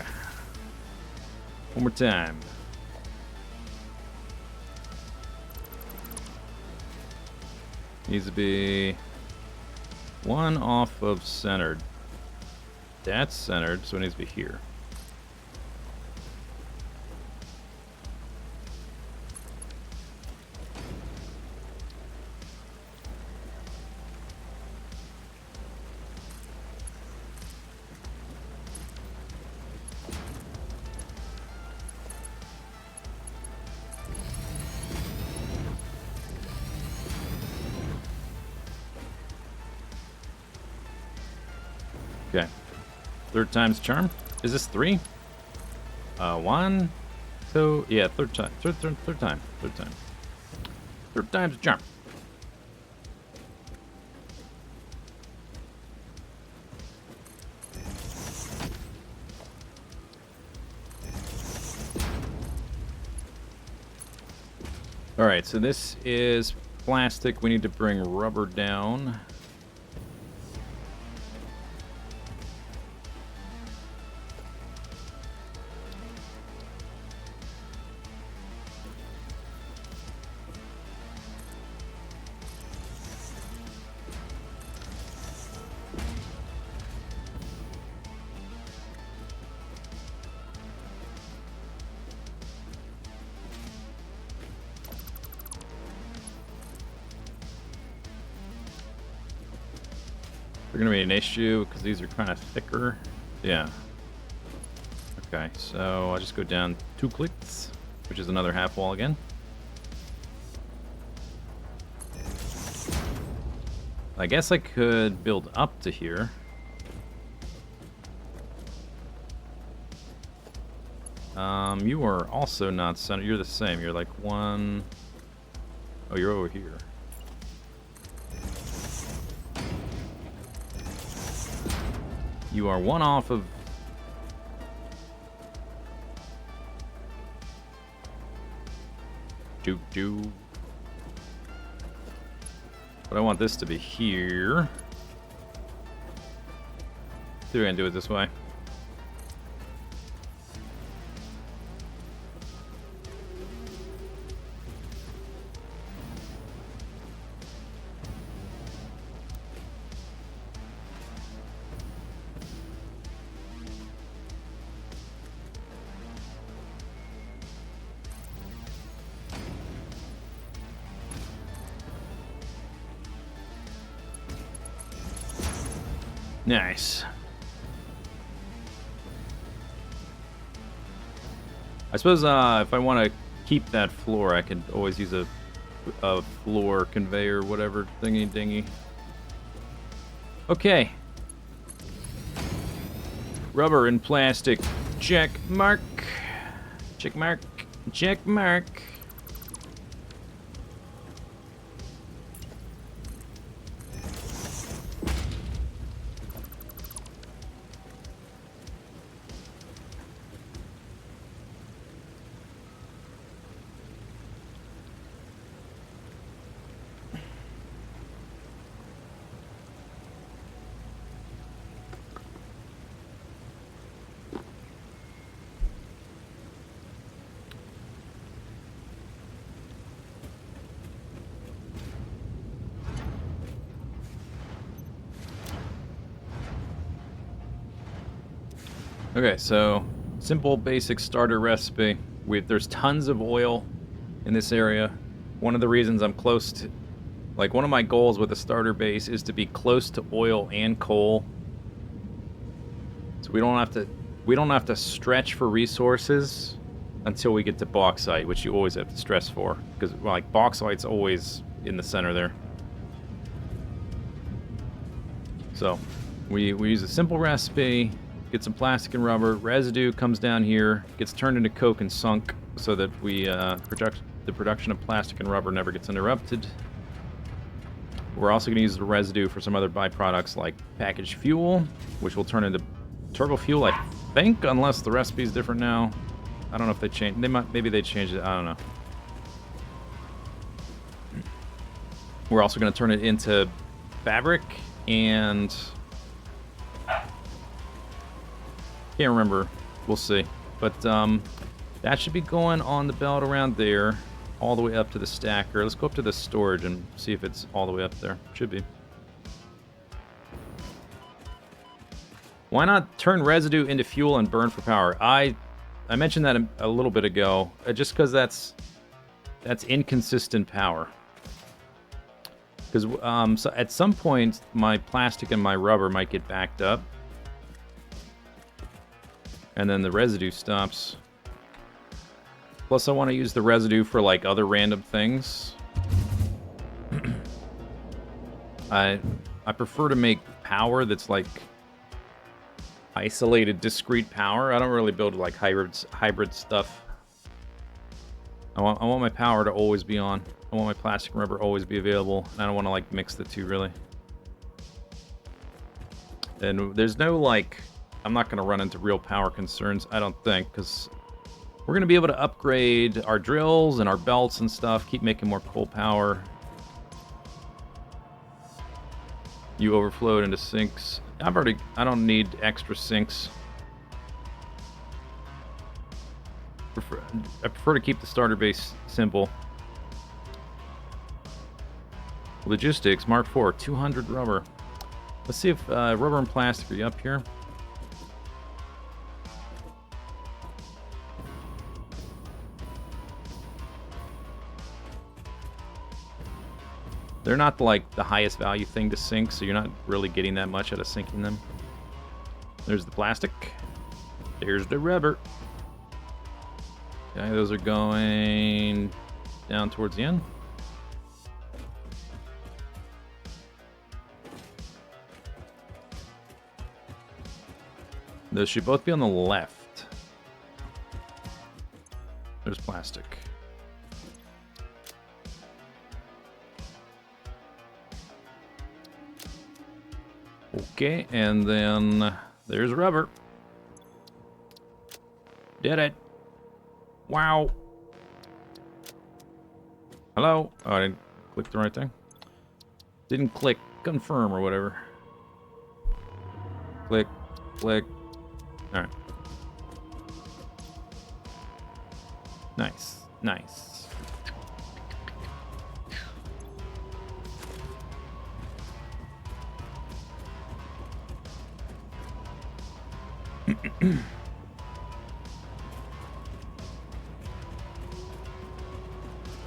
One more time. Needs to be one off of centered. That's centered, so it needs to be here. Okay. Third time's charm. Is this 3? 1, 2, yeah, third time. Third time. Third time. Third time's charm. Alright, so this is plastic. We need to bring rubber down. They're going to be an issue because these are kind of thicker. Yeah. Okay, so I'll just go down 2 clicks, which is another half wall again. I guess I could build up to here. You are also not centered. You're the same. You're like 1... Oh, you're over here. You are 1 off of... But I want this to be here. See if I can do it this way. Nice. I suppose if I want to keep that floor, I could always use a floor conveyor, whatever thingy dingy. Okay. Rubber and plastic. Check mark. Check mark. Check mark. Okay, so simple basic starter recipe. There's tons of oil in this area. One of the reasons I'm close to, like, one of my goals with the starter base is to be close to oil and coal. So we don't have to stretch for resources until we get to bauxite, which you always have to stress for, because like bauxite's always in the center there. So we use a simple recipe, get some plastic and rubber, residue comes down here, gets turned into coke and sunk so that the production of plastic and rubber never gets interrupted. We're also going to use the residue for some other byproducts like packaged fuel, which will turn into turbo fuel, I think, unless the recipe is different now. I don't know if they changed. Maybe they changed it. I don't know. We're also going to turn it into fabric and can't remember. We'll see. But that should be going on the belt around there, all the way up to the stacker. Let's go up to the storage and see if it's all the way up there. Should be. Why not turn residue into fuel and burn for power? I mentioned that a little bit ago, just because that's inconsistent power. Because so at some point, my plastic and my rubber might get backed up, and then the residue stops. Plus, I want to use the residue for like other random things. I prefer to make power that's like isolated, discrete power. I don't really build like hybrid stuff. I want my power to always be on. I want my plastic and rubber always be available. And I don't want to like mix the two really. And there's no like, I'm not going to run into real power concerns, I don't think, because we're going to be able to upgrade our drills and our belts and stuff, keep making more coal power. You overflowed into sinks. I don't need extra sinks. I prefer to keep the starter base simple. Logistics, Mark IV, 200 rubber. Let's see if rubber and plastic are up here. They're not like the highest value thing to sink, so you're not really getting that much out of sinking them. There's the plastic. There's the rubber. Okay, those are going down towards the end. Those should both be on the left. There's plastic. Okay, and then there's rubber. Did it. Wow. Hello? Oh, I didn't click the right thing. Didn't click confirm or whatever. Click, click. Alright. Nice, nice.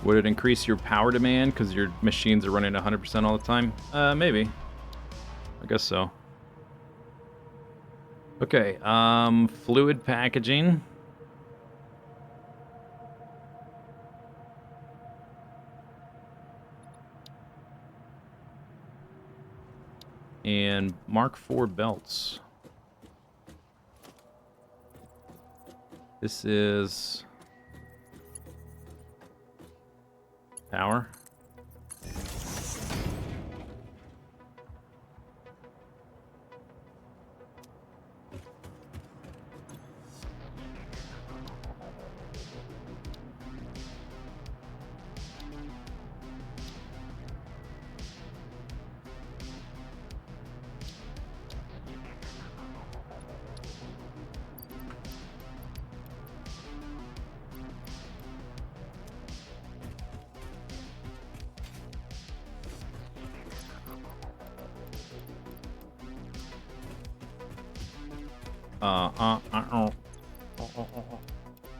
Would it increase your power demand because your machines are running 100% all the time? Maybe. I guess so. Okay, fluid packaging. And Mark IV belts. This is power.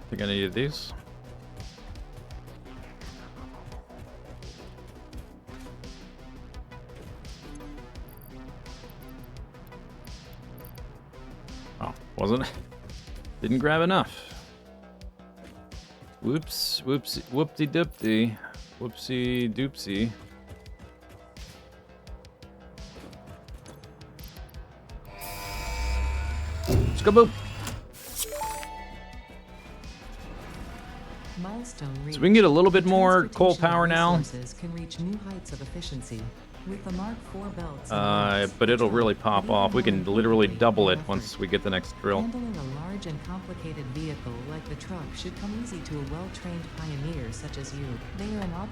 Think I needed these. Oh, wasn't it? Didn't grab enough. Whoops, whoopsie, whoopty doopty, whoopsie doopsie. Skaboop! Milestone reached. So we can get a little bit The more coal transportation of power now. resources can reach new heights of efficiency. With the Mark IV belts and racks, But it'll really but pop even off. We more can literally importantly, double it effort. once we get the next drill. Handling a large and complicated vehicle like the truck should come easy to a well-trained pioneer such as you. They are an op-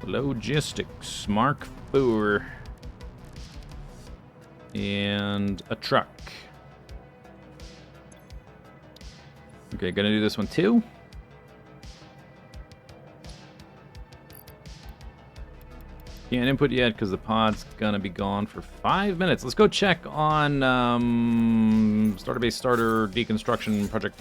Logistics, Mark IV. And a truck. Okay, gonna do this one too. Can't input yet because the pod's gonna be gone for 5 minutes. Let's go check on starter base starter deconstruction project.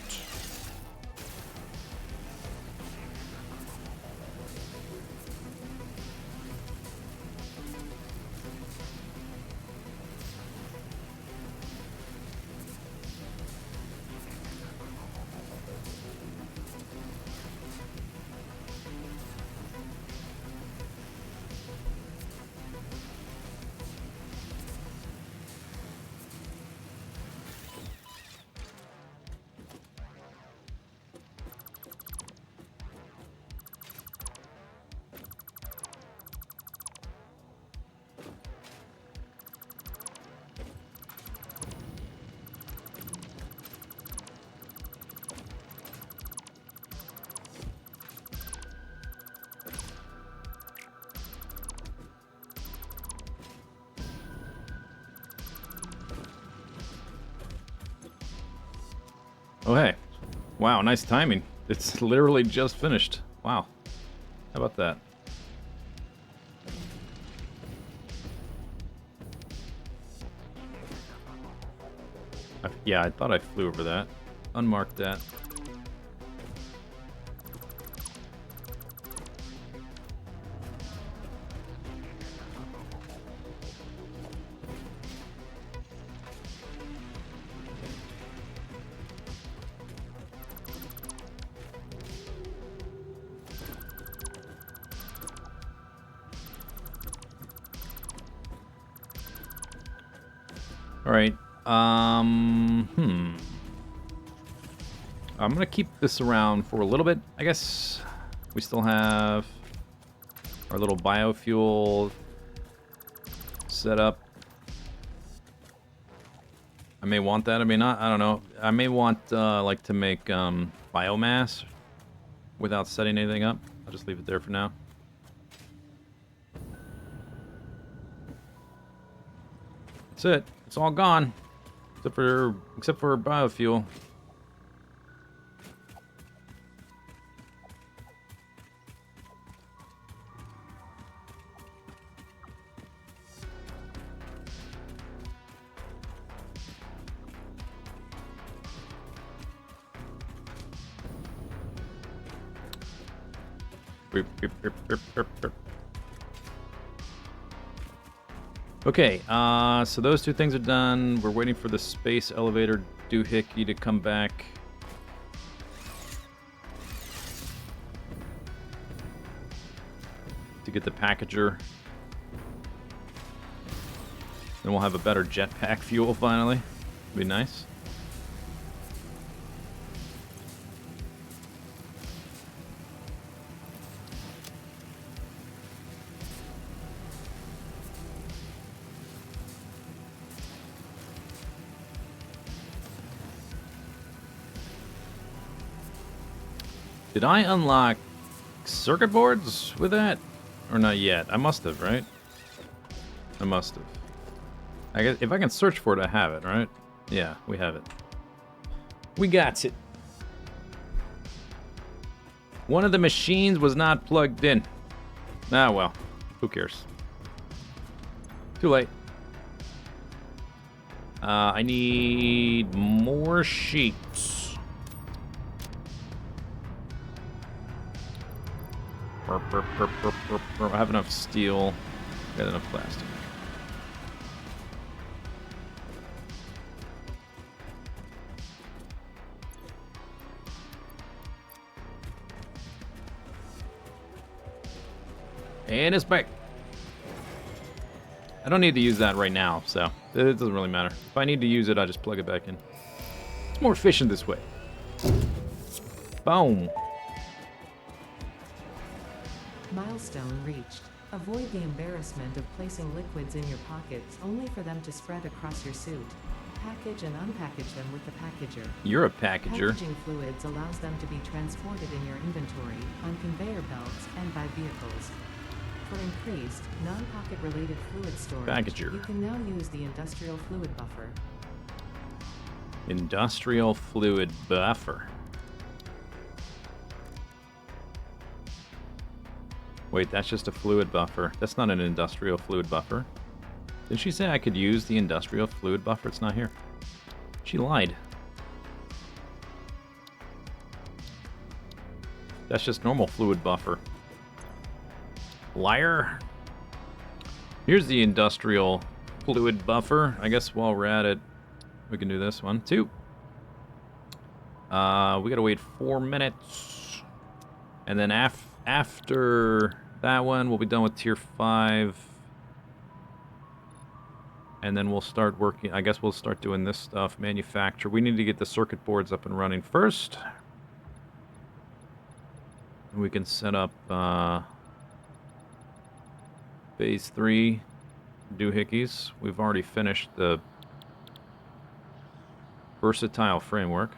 Oh, hey. Wow, nice timing. It's literally just finished. Wow. How about that? Yeah, I thought I flew over that. Unmarked that. All right. I'm gonna keep this around for a little bit. I guess we still have our little biofuel set up. I may want that. I may not. I don't know. I may want like to make biomass without setting anything up. I'll just leave it there for now. That's it. It's all gone, except for biofuel. Beep, beep, beep, beep, beep, beep. Okay, so those two things are done. We're waiting for the space elevator doohickey to come back. To get the packager. Then we'll have a better jetpack fuel finally. Be nice. Did I unlock circuit boards with that? Or not yet? I must have, right? I must have. I guess if I can search for it, I have it, right? Yeah, we have it. We got it. One of the machines was not plugged in. Ah, well. Who cares? Too late. I need more sheets. I have enough steel. Got enough plastic. And it's back. I don't need to use that right now, so it doesn't really matter. If I need to use it, I just plug it back in. It's more efficient this way. Boom. Milestone reached. Avoid the embarrassment of placing liquids in your pockets only for them to spread across your suit. Package and unpackage them with the packager. You're a packager. Packaging fluids allows them to be transported in your inventory, on conveyor belts, and by vehicles. For increased, non-pocket related fluid storage, Packager. you can now use the industrial fluid buffer. Industrial fluid buffer. Wait, that's just a fluid buffer. That's not an industrial fluid buffer. Did she say I could use the industrial fluid buffer? It's not here. She lied. That's just normal fluid buffer. Liar. Here's the industrial fluid buffer. I guess while we're at it, we can do this one too. We gotta wait 4 minutes. And then after that one, we'll be done with tier 5. And then we'll start working. I guess we'll start doing this stuff. Manufacture. We need to get the circuit boards up and running first. And we can set up phase 3 doohickeys. We've already finished the versatile framework.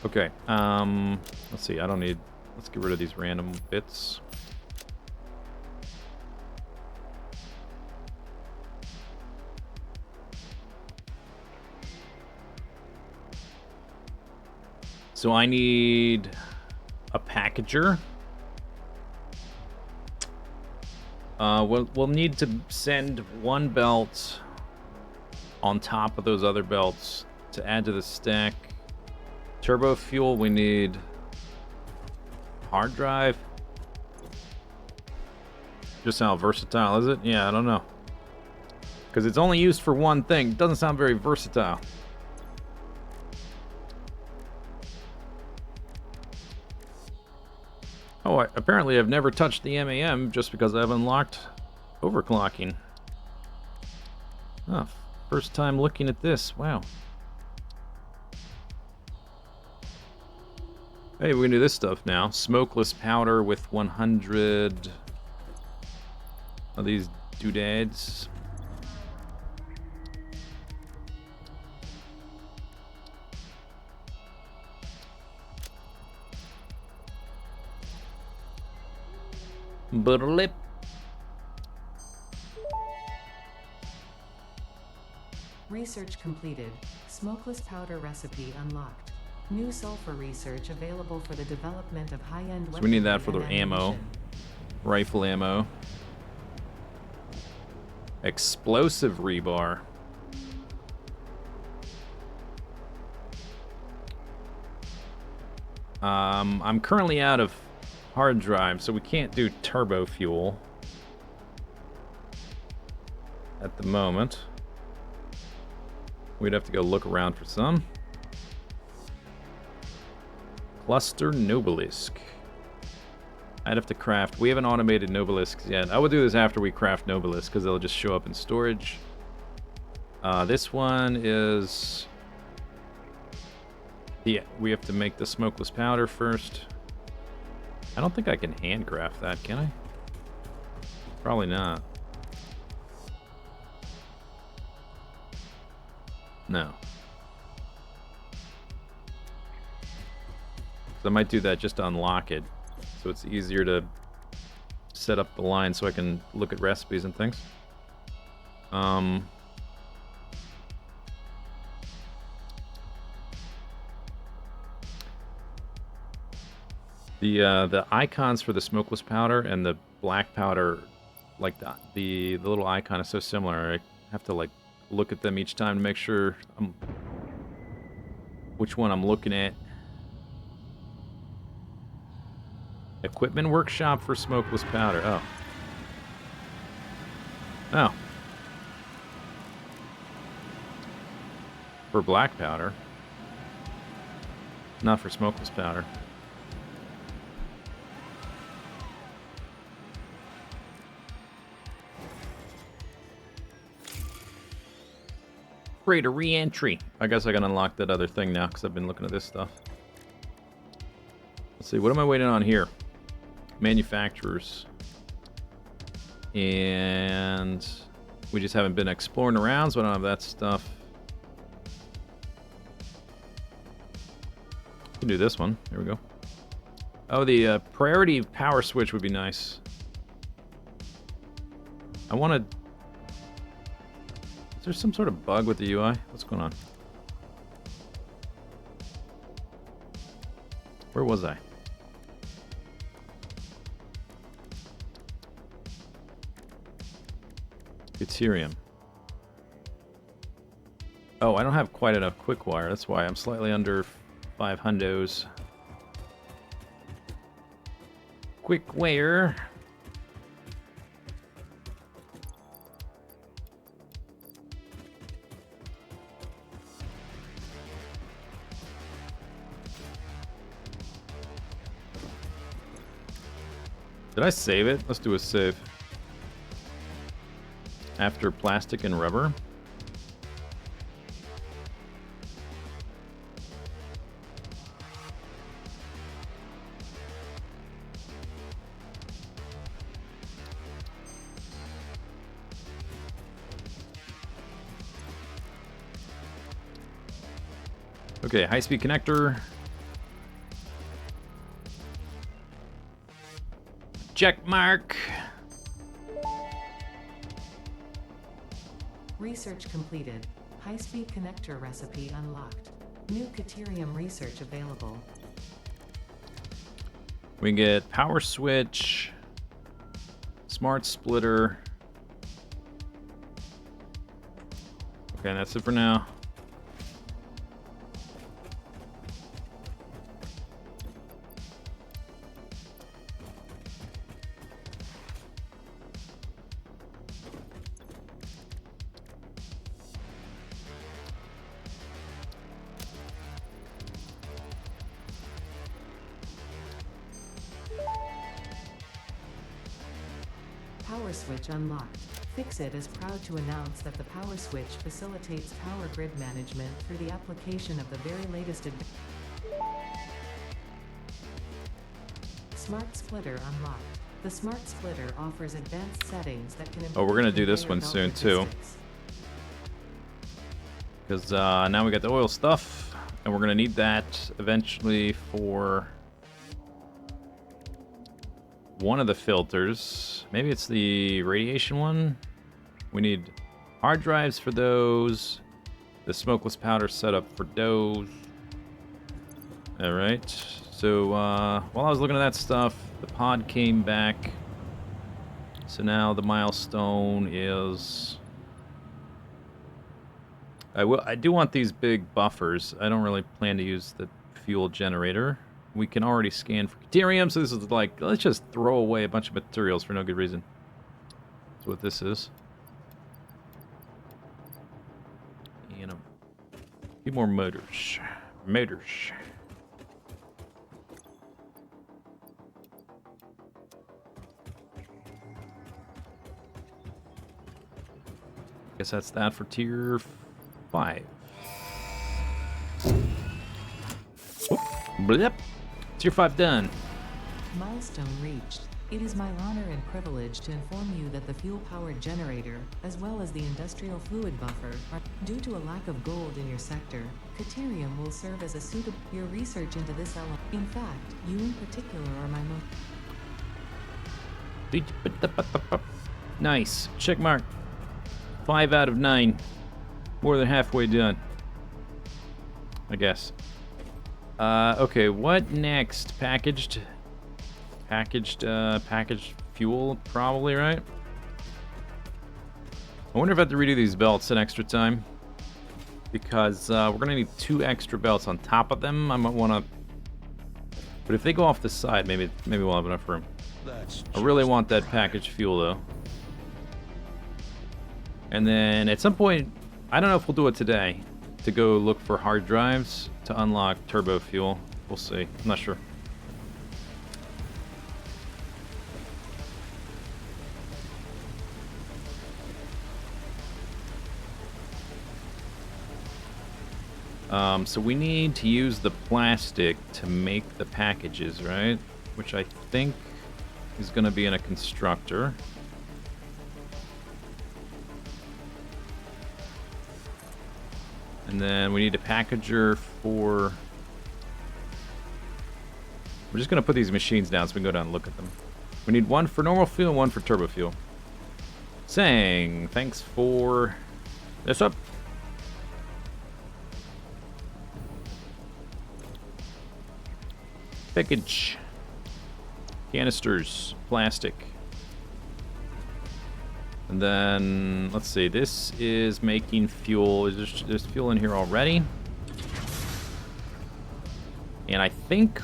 Okay, let's see, let's get rid of these random bits. So I need a packager. We'll need to send one belt on top of those other belts to add to the stack. Turbo fuel, we need hard drive. Just how versatile is it? Yeah, I don't know. Because it's only used for one thing. It doesn't sound very versatile. Oh, apparently I've never touched the MAM just because I've unlocked overclocking. Oh, first time looking at this. Wow. Hey, we can do this stuff now. Smokeless powder with 100 of these doodads. Lip. Research completed. Smokeless powder recipe unlocked. New sulfur research available for the development of high-end weaponry. So we need that for the and ammo. ammunition. Rifle ammo. Explosive rebar. I'm currently out of hard drive, so we can't do turbo fuel at the moment. We'd have to go look around for some. Cluster Nobelisk. I'd have to craft. We haven't automated Nobelisks yet. I will do this after we craft Nobelisks because they'll just show up in storage. This one is... Yeah, we have to make the smokeless powder first. I don't think I can handcraft that, can I? Probably not. No. So I might do that just to unlock it, so it's easier to set up the line so I can look at recipes and things. The icons for the smokeless powder and the black powder, like the little icon is so similar. I have to like look at them each time to make sure which one I'm looking at. Equipment workshop for smokeless powder. Oh. Oh. For black powder. Not for smokeless powder. Freighter re-entry. I guess I can unlock that other thing now because I've been looking at this stuff. Let's see, what am I waiting on here? Manufacturers. And we just haven't been exploring around, so I don't have that stuff. We can do this one. Here we go. Oh, the priority power switch would be nice. I want to... Is there some sort of bug with the UI? What's going on? Where was I? Deuterium. Oh, I don't have quite enough quick wire. That's why I'm slightly under 5 hundos. Quick wire. Did I save it? Let's do a save. After plastic and rubber. Okay, high-speed connector. Check mark. Research completed. High-speed connector recipe unlocked. New Caterium research available. We can get power switch, smart splitter. Okay, that's it for now. Power switch unlocked. Fixit is proud to announce that the power switch facilitates power grid management through the application of the very latest Smart Splitter unlocked. The Smart Splitter offers advanced settings that can improve. Oh, we're gonna do this one soon too. Because now we got the oil stuff, and we're gonna need that eventually for one of the filters. Maybe it's the radiation one. We need hard drives for those. The smokeless powder setup for those. All right. So while I was looking at that stuff, the pod came back. So now the milestone is... I do want these big buffers. I don't really plan to use the fuel generator. We can already scan for deuterium, so this is like, let's just throw away a bunch of materials for no good reason. That's what this is. And a few more motors. Motors. Guess that's that for tier 5. Whoop. Blip. Tier 5 done. Milestone reached. It is my honor and privilege to inform you that the fuel-powered generator, as well as the industrial fluid buffer, are due to a lack of gold in your sector. Caterium will serve as a suitable your research into this element. In fact, you in particular are my most. Nice. Check mark. 5 out of 9. More than halfway done. I guess. Okay, what next? Packaged. packaged fuel, probably, right? I wonder if I have to redo these belts in extra time. Because we're going to need 2 extra belts on top of them. I might want to... But if they go off the side, maybe we'll have enough room. I really want that packaged fuel, though. And then at some point, I don't know if we'll do it today, to go look for hard drives to unlock turbo fuel. We'll see. I'm not sure. So we need to use the plastic to make the packages, right? Which I think is going to be in a constructor. And then we need a packager for... We're just going to put these machines down so we can go down and look at them. We need 1 for normal fuel and 1 for turbo fuel. Sang, thanks for this up. Package. Canisters. Plastic. And then, let's see, this is making fuel. There's fuel in here already. And I think,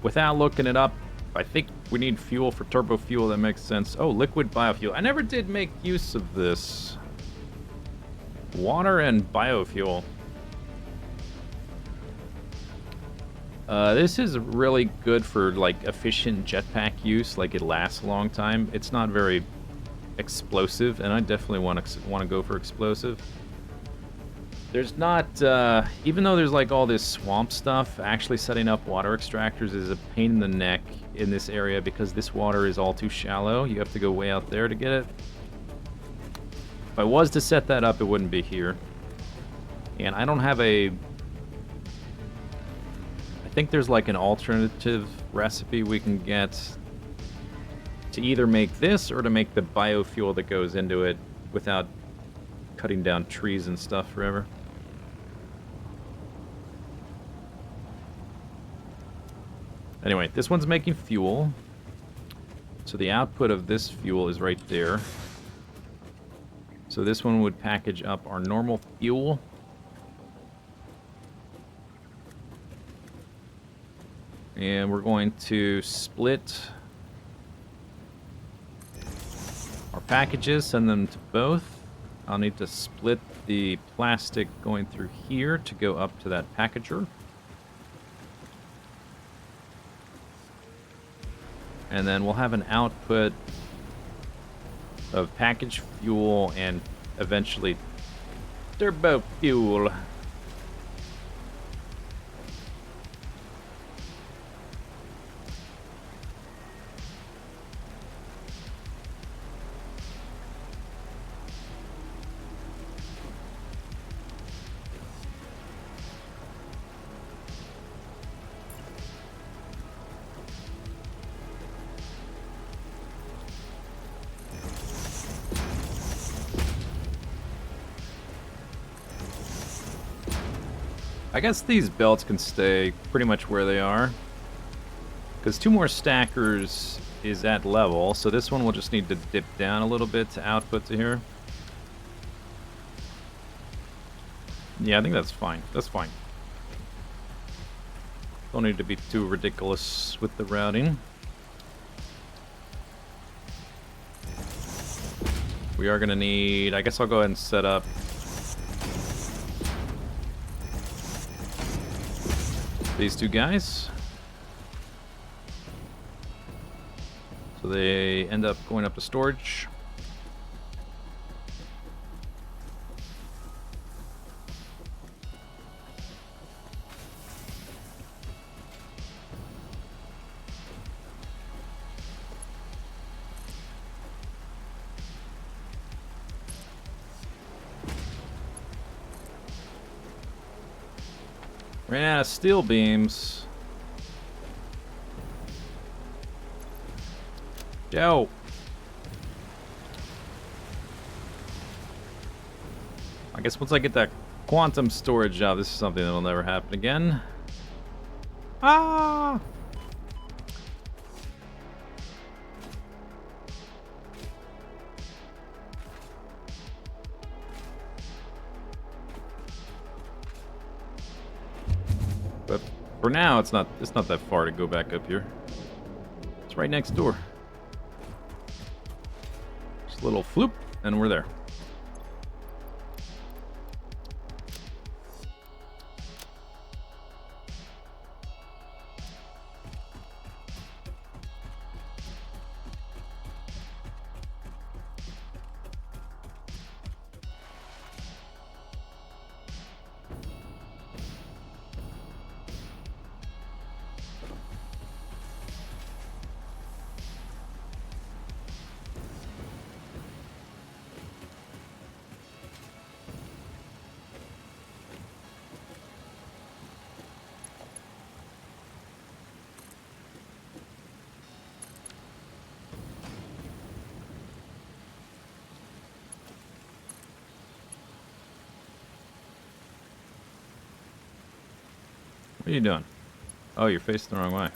without looking it up, I think we need fuel for turbo fuel. That makes sense. Oh, liquid biofuel. I never did make use of this. Water and biofuel. This is really good for, like, efficient jetpack use. Like, it lasts a long time. It's not very explosive, and I definitely want to go for explosive. There's not, even though there's, like, all this swamp stuff, actually setting up water extractors is a pain in the neck in this area because this water is all too shallow. You have to go way out there to get it. If I was to set that up, it wouldn't be here. And I don't have a... I think there's like an alternative recipe we can get to either make this or to make the biofuel that goes into it without cutting down trees and stuff forever. Anyway, this one's making fuel. So the output of this fuel is right there. So this one would package up our normal fuel. And we're going to split our packages, send them to both. I'll need to split the plastic going through here to go up to that packager. And then we'll have an output of packaged fuel and eventually turbo fuel. I guess these belts can stay pretty much where they are. Because 2 more stackers is at level, so this one will just need to dip down a little bit to output to here. Yeah, I think that's fine. That's fine. Don't need to be too ridiculous with the routing. We are going to need... I guess I'll go ahead and set up these 2 guys. So they end up going up to storage. Ran out of steel beams. Yo. I guess once I get that quantum storage job, this is something that will never happen again. Ah! But for now, it's not that far to go back up here. It's right next door. Just a little floop, and we're there. What are you doing? Oh, you're facing the wrong way.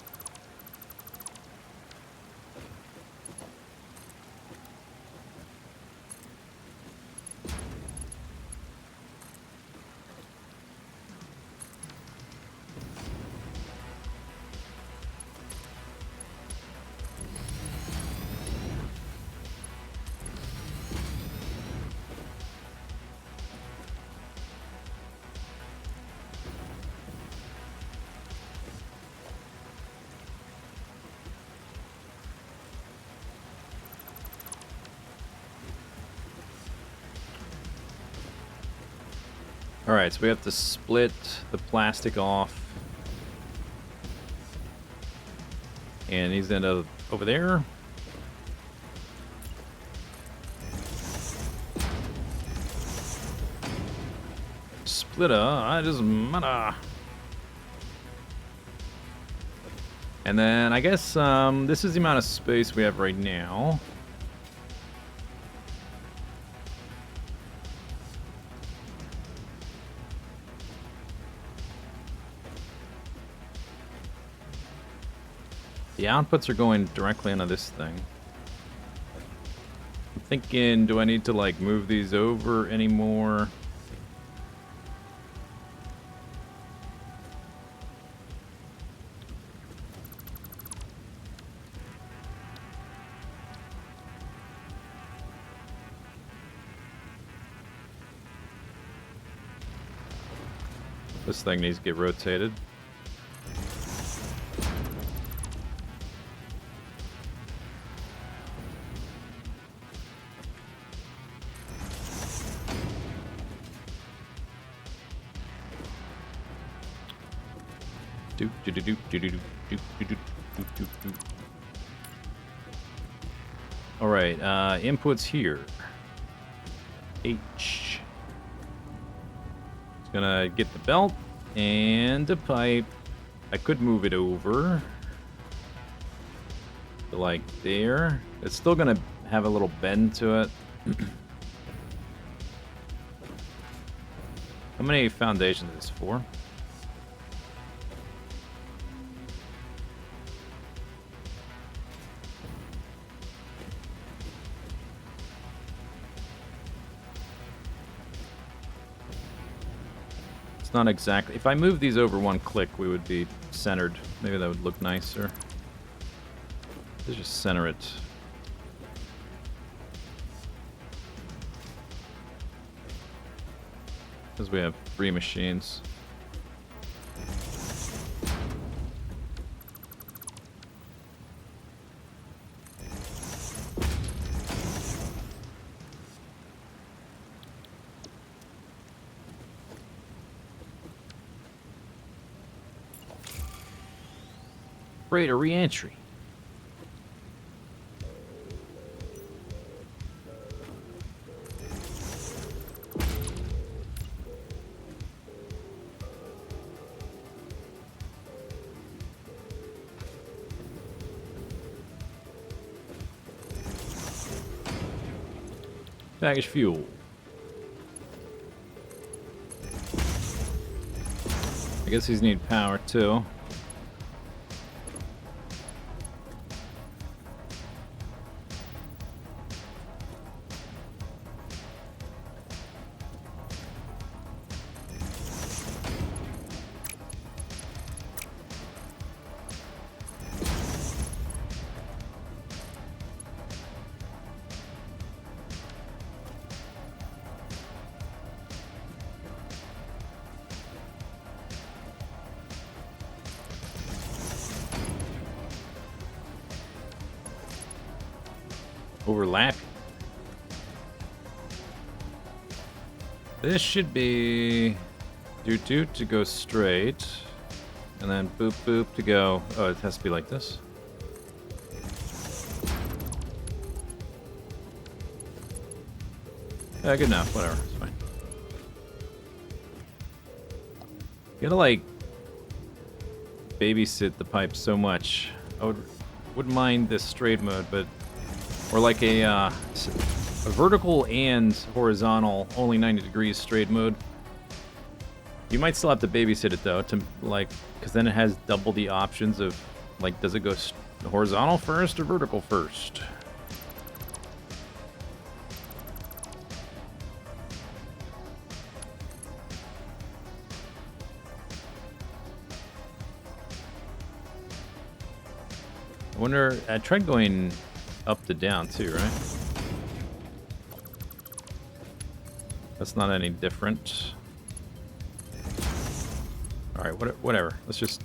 Alright, so we have to split the plastic off. And he's end up over there. Splitter, I just matter. And then I guess this is the amount of space we have right now. The outputs are going directly into this thing. I'm thinking, do I need to like move these over anymore? This thing needs to get rotated. All right, inputs here. H. It's gonna get the belt and the pipe. I could move it over to like there. It's still gonna have a little bend to it. How many foundations is this for? It's not exactly... If I move these over one click, we would be centered. Maybe that would look nicer. Let's just center it. Because we have 3 machines. Freighter re-entry. Package fuel. I guess these need power too. overlap. This should be doot doot to go straight, and then boop boop to go. Oh, it has to be like this. Good enough. Whatever. It's fine. You gotta like babysit the pipe so much. Wouldn't mind this straight mode, but or like a vertical and horizontal, only 90 degrees straight mode. You might still have to babysit it though, to like, because then it has double the options of like, does it go horizontal first or vertical first? I wonder, I tried going up to down too, right? That's not any different. Alright, whatever. Let's just...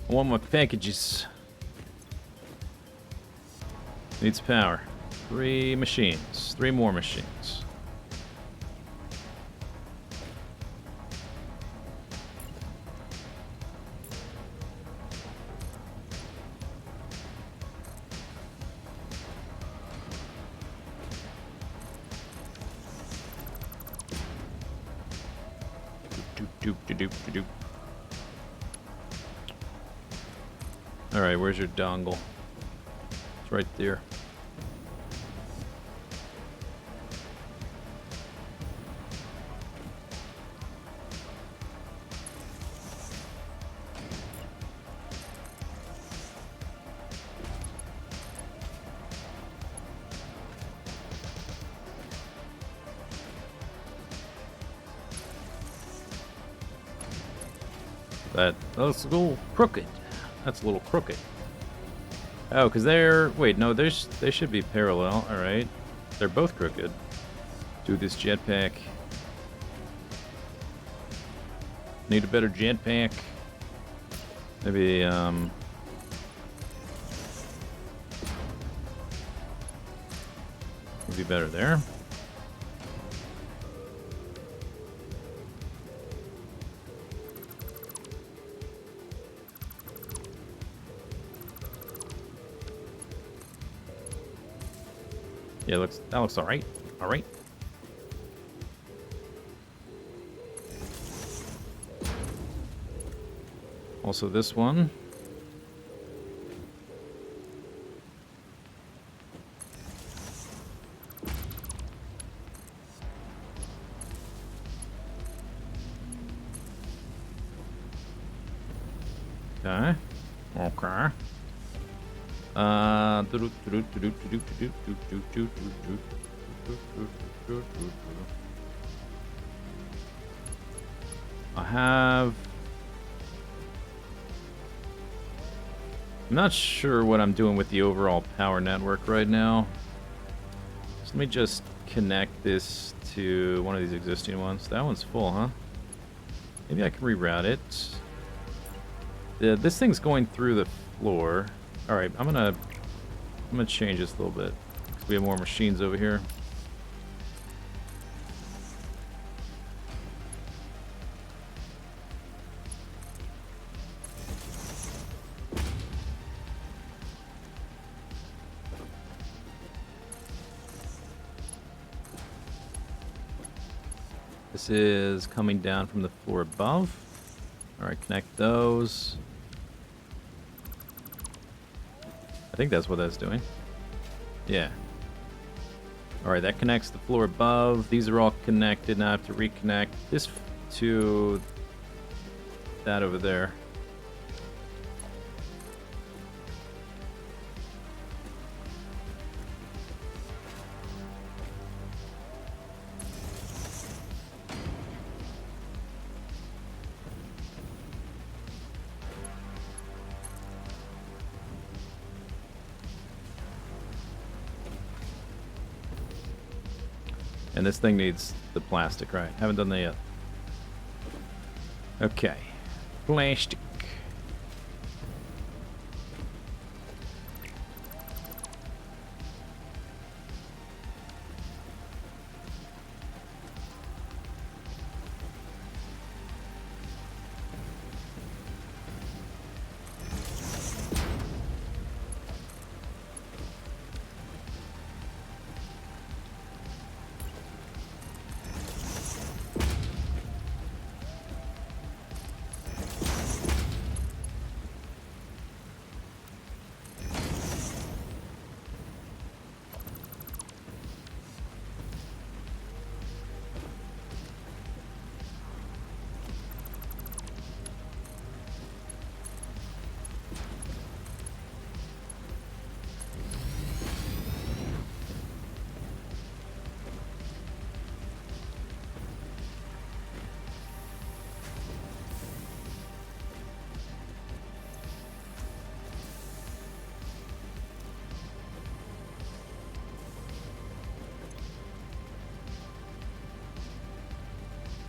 I want my packages. Needs power. 3 machines. 3 more machines. Doop. Alright, where's your dongle? It's right there. That looks a little crooked. That's a little crooked. Oh, because they're... Wait, no, they should be parallel. Alright. They're both crooked. Do this jetpack. Need a better jetpack. Maybe, would be better there. Yeah, that looks alright. Alright. Also this one. Okay. Okay. I have... I'm not sure what I'm doing with the overall power network right now. So let me just connect this to one of these existing ones. That one's full, huh? Maybe I can reroute it. Yeah, this thing's going through the floor. All right, I'm gonna change this a little bit. We have more machines over here. This is coming down from the floor above. All right, connect those. I think that's what that's doing. Yeah. All right, that connects the floor above. These are all connected. Now I have to reconnect this to that over there. And this thing needs the plastic, right? Haven't done that yet. Okay. Plastic.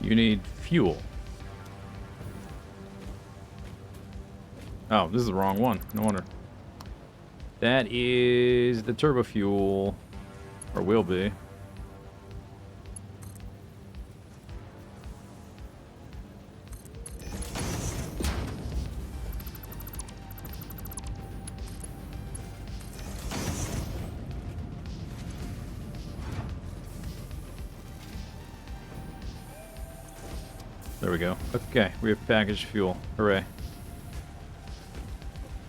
You need fuel. Oh, this is the wrong one. No wonder. That is the turbo fuel, or will be. There we go. Okay, we have packaged fuel. Hooray.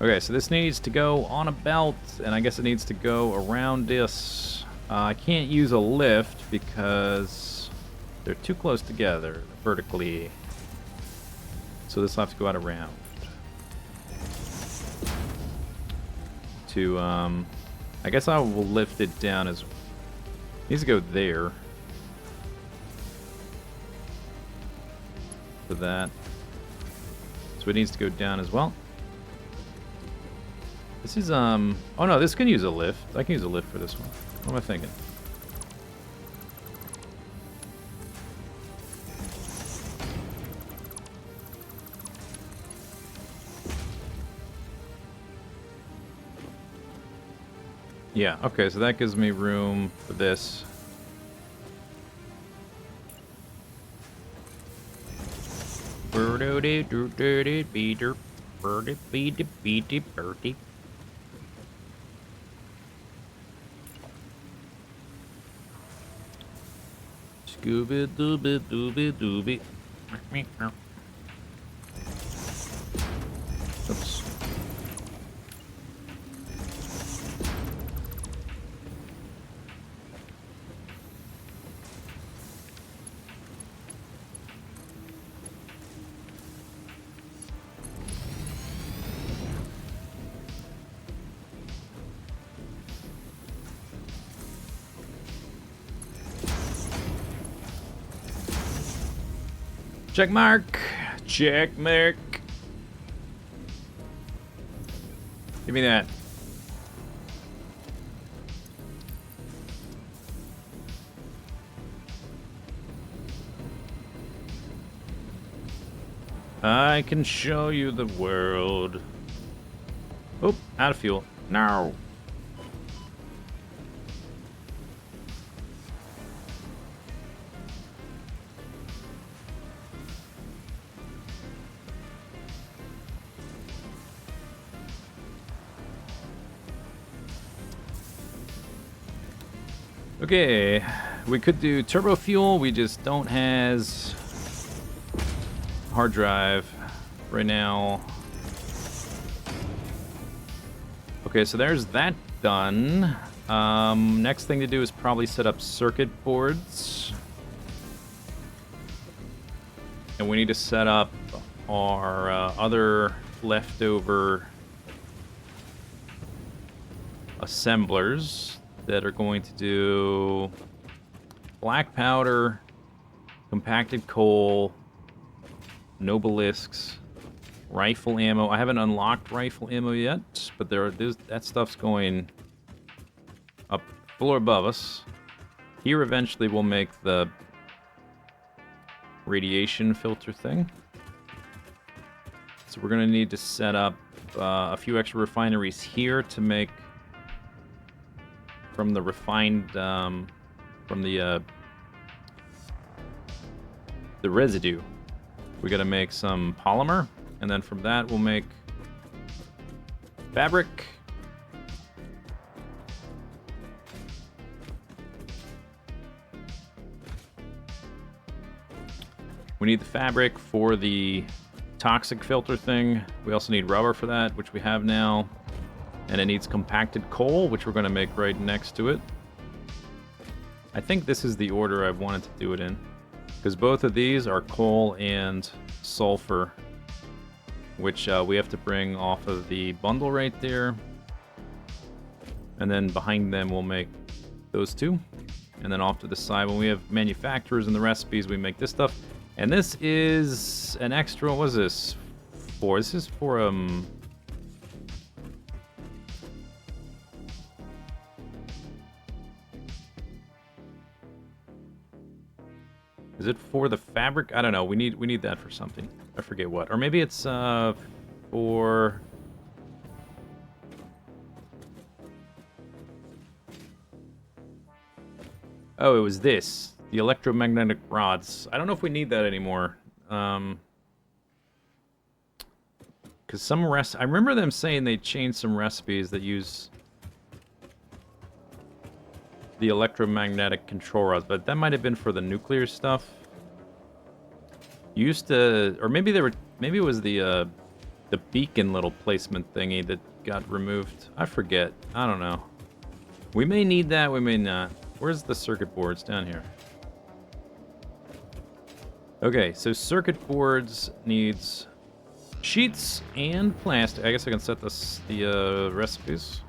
Okay, so this needs to go on a belt, and I guess it needs to go around this. I can't use a lift because they're too close together vertically. So this will have to go out around. To, I guess I will lift it down as... It needs to go there. For that. So it needs to go down as well. This is, oh no, this can use a lift. I can use a lift for this one. What am I thinking? Yeah, okay, so that gives me room for this. Scooby dooby dooby dooby. Oops. Check mark. Check mark. Give me that. I can show you the world. Oh, out of fuel. No. Okay, we could do turbo fuel. We just don't has hard drive right now. Okay, so there's that done. Next thing to do is probably set up circuit boards. And we need to set up our other leftover assemblers that are going to do black powder, compacted coal, no balisks, rifle ammo. I haven't unlocked rifle ammo yet, but that stuff's going up floor above us. Here eventually we'll make the radiation filter thing. So we're going to need to set up a few extra refineries here to make from the refined, from the residue. We got to make some polymer, and then from that we'll make fabric. We need the fabric for the toxic filter thing. We also need rubber for that, which we have now. And it needs compacted coal, which we're going to make right next to it. I think this is the order I wanted to do it in, because both of these are coal and sulfur, which we have to bring off of the bundle right there. And then behind them we'll make those two. And then off to the side, when we have manufacturers and the recipes, we make this stuff. And this is an extra, what was this for? This is for, Is it for the fabric? I don't know. We need that for something. I forget what. Or maybe it's for... Oh, it was this. The electromagnetic rods. I don't know if we need that anymore. Because some I remember them saying they changed some recipes that use the electromagnetic control rods, but that might have been for the nuclear stuff. Used to, or maybe maybe it was the beacon little placement thingy that got removed. I forget. I don't know. We may need that. We may not. Where's the circuit boards? Down here. Okay, so circuit boards needs sheets and plastic. I guess I can set the recipes.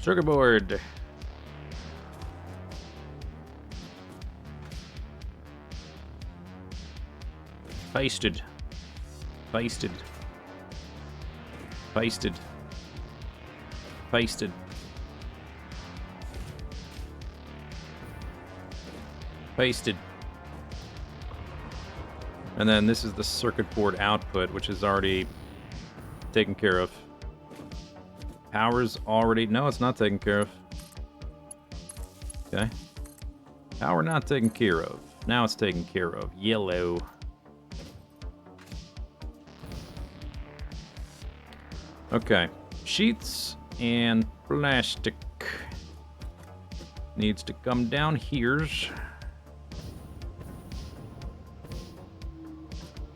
Circuit board. Pasted. Pasted. Pasted. Pasted. Pasted. And then this is the circuit board output, which is already taken care of. Power's already... No, it's not taken care of. Okay. Power not taken care of. Now it's taken care of. Yellow. Okay. Sheets and plastic. Needs to come down here.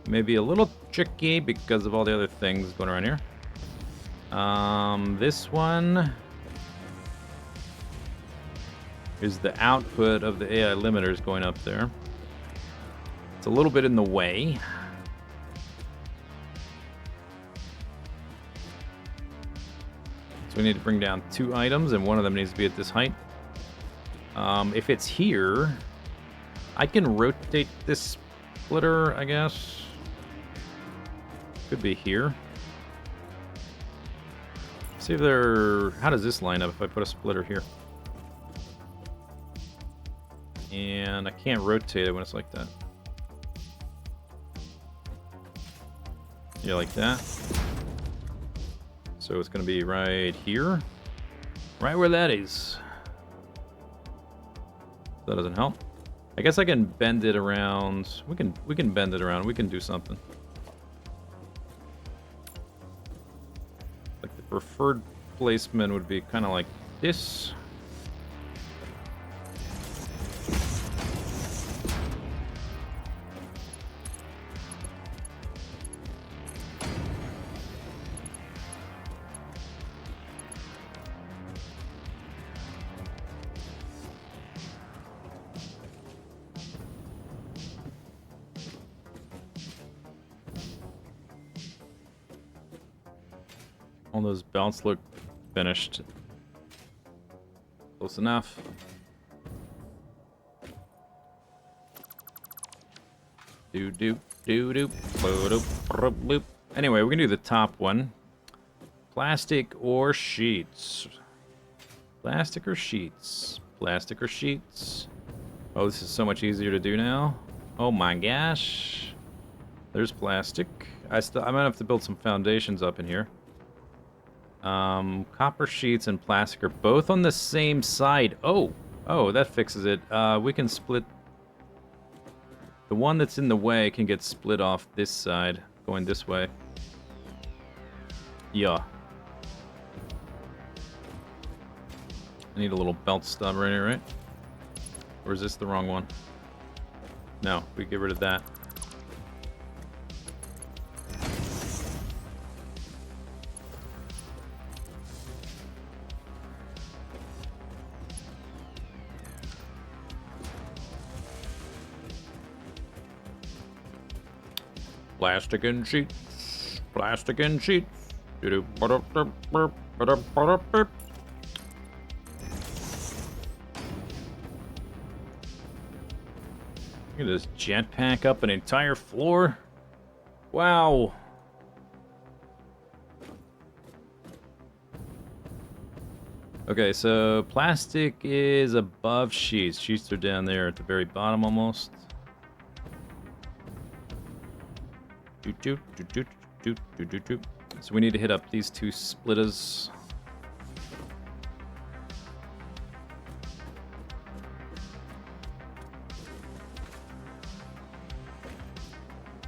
Maybe a little tricky because of all the other things going around here. This one is the output of the AI limiters going up there. It's a little bit in the way. So we need to bring down 2 items, and one of them needs to be at this height. If it's here, I can rotate this splitter, I guess. Could be here. See if they're... How does this line up if I put a splitter here? And I can't rotate it when it's like that. Yeah, like that. So it's going to be right here. Right where that is. That doesn't help. I guess I can bend it around. We can bend it around. We can do something. Like the preferred placement would be kind of like this. All those belts look finished. Close enough. Anyway, we can do the top one. Plastic or sheets? Plastic or sheets? Plastic or sheets? Oh, this is so much easier to do now. Oh my gosh. There's plastic. I might have to build some foundations up in here. Copper sheets and plastic are both on the same side. Oh, that fixes it. We can split. The one that's in the way can get split off this side, going this way. Yeah. I need a little belt stub right here, right? Or is this the wrong one? No, we get rid of that. Plastic and sheets. Plastic and sheets. Look at this jetpack up an entire floor. Wow. Okay, so plastic is above sheets. Sheets are down there at the very bottom almost. Doot, doot, doot, doot, doot, doot, doot, doot. So we need to hit up these two splitters.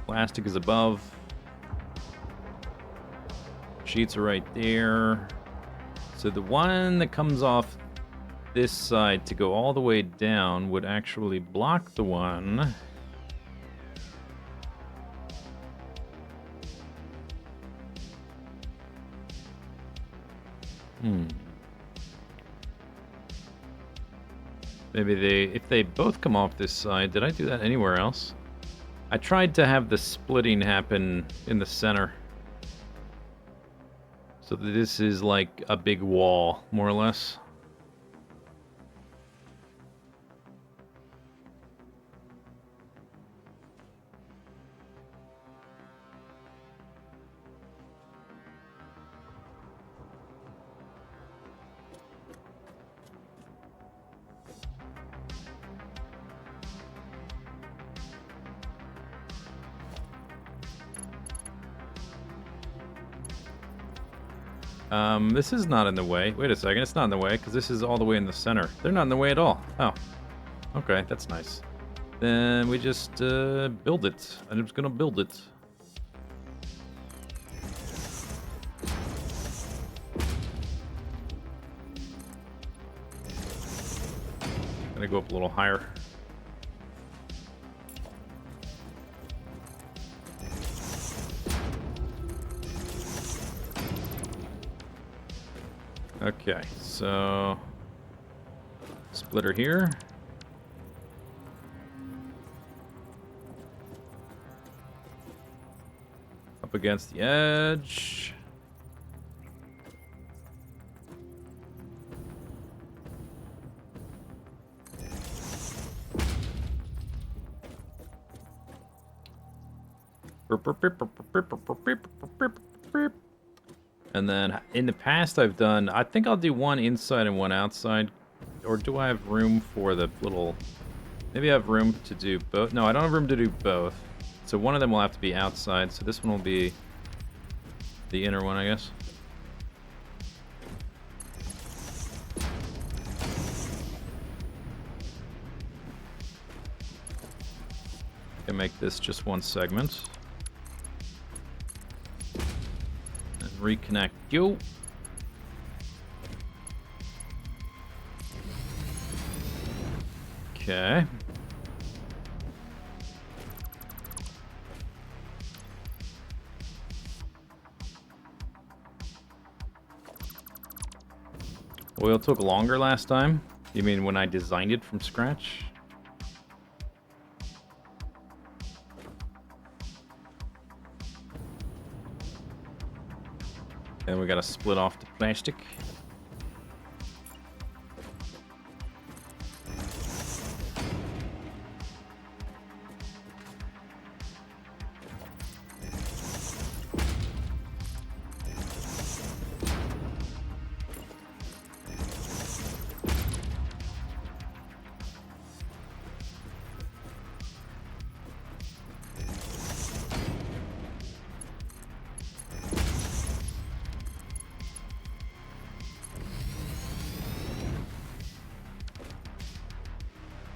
Plastic is above. Sheets are right there. So the one that comes off this side to go all the way down would actually block the one. Maybe if they both come off this side, did I do that anywhere else? I tried to have the splitting happen in the center. So this is like a big wall, more or less. This is not in the way. Wait a second, it's not in the way, because this is all the way in the center. They're not in the way at all. Oh. Okay, that's nice. Then we just build it. I'm just gonna build it. Gonna go up a little higher. Okay, so splitter here. Up against the edge. And then in the past I've done, I think I'll do one inside and one outside. Or do I have room for the little, maybe I have room to do both. No, I don't have room to do both. So one of them will have to be outside. So this one will be the inner one, I guess. Can make this just one segment. And reconnect you. Okay. Oil took longer last time? You mean when I designed it from scratch? And we gotta split off the plastic.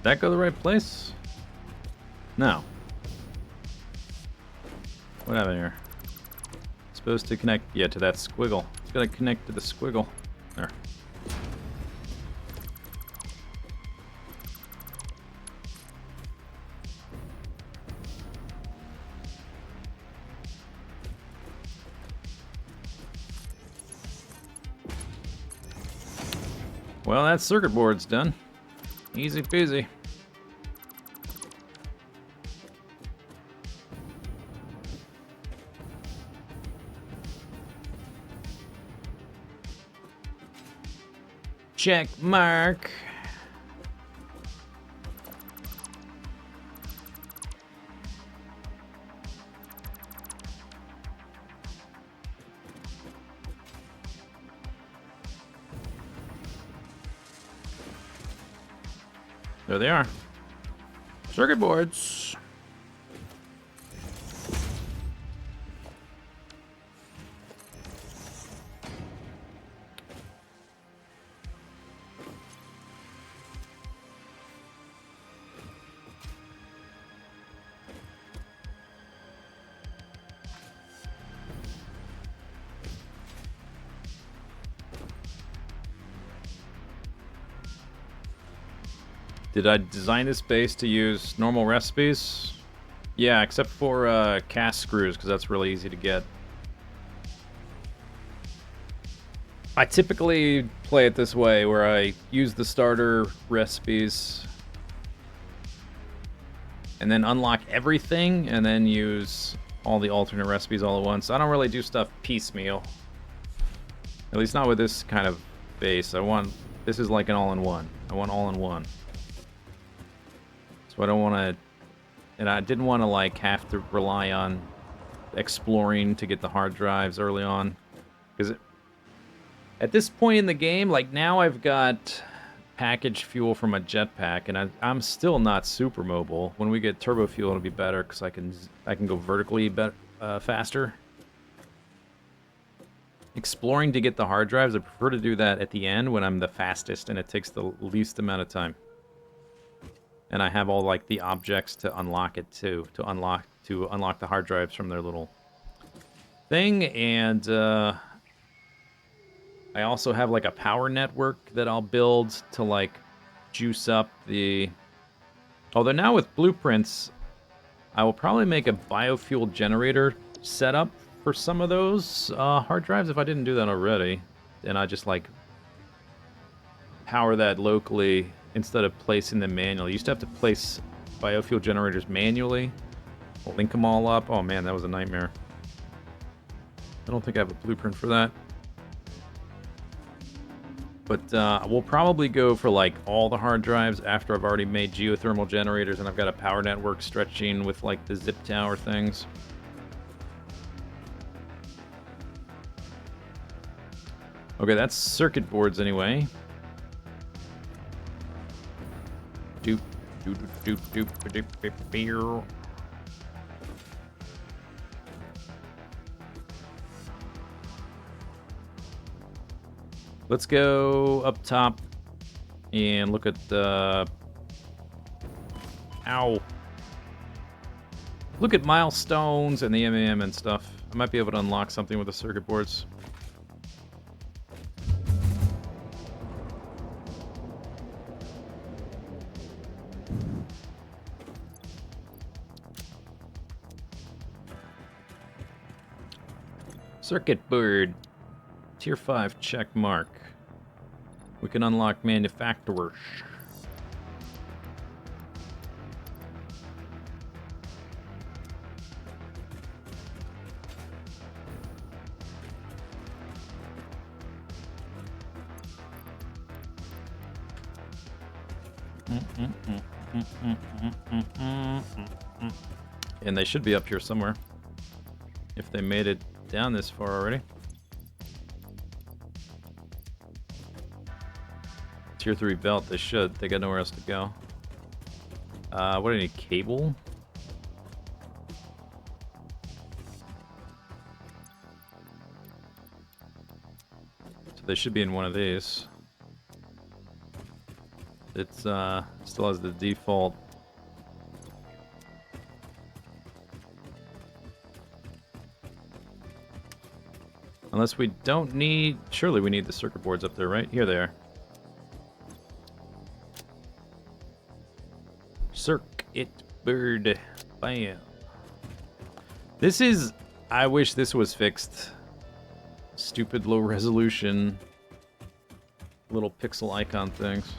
That go the right place? No. What happened here? Supposed to connect, yeah, to that squiggle. It's gotta connect to the squiggle. There. Well, that circuit board's done. Easy peasy. Check mark. There they are. Circuit boards. Did I design this base to use normal recipes? Yeah, except for cast screws, because that's really easy to get. I typically play it this way, where I use the starter recipes and then unlock everything, and then use all the alternate recipes all at once. I don't really do stuff piecemeal. At least not with this kind of base. This is like an all-in-one. I want all-in-one. So I don't want to, and I didn't want to like have to rely on exploring to get the hard drives early on, because at this point in the game, like now I've got packaged fuel from a jetpack, and I'm still not super mobile. When we get turbo fuel, it'll be better because I can go vertically faster. Exploring to get the hard drives, I prefer to do that at the end when I'm the fastest and it takes the least amount of time. And I have all like the objects to unlock it too, to unlock the hard drives from their little thing. And I also have like a power network that I'll build to like juice up the. Although now with blueprints, I will probably make a biofuel generator setup for some of those hard drives if I didn't do that already. And I just like power that locally instead of placing them manually. You used to have to place biofuel generators manually. Link them all up. Oh man, that was a nightmare. I don't think I have a blueprint for that. But we'll probably go for like all the hard drives after I've already made geothermal generators and I've got a power network stretching with like the zip tower things. Okay, that's circuit boards anyway. Doop, doop, doop, doop, doop, doop, doop. Let's go up top and look at the. Ow. Look at milestones and the MAM and stuff. I might be able to unlock something with the circuit boards. Circuit board. Tier 5 check mark. We can unlock manufacturers. And they should be up here somewhere. If they made it down this far already. Tier 3 belt, they should. They got nowhere else to go. What do I need? Cable? So they should be in one of these. It's still has the default. Unless we don't need. Surely we need the circuit boards up there, right? Here they are. Circuit board. Bam. This is. I wish this was fixed. Stupid low resolution. Little pixel icon things.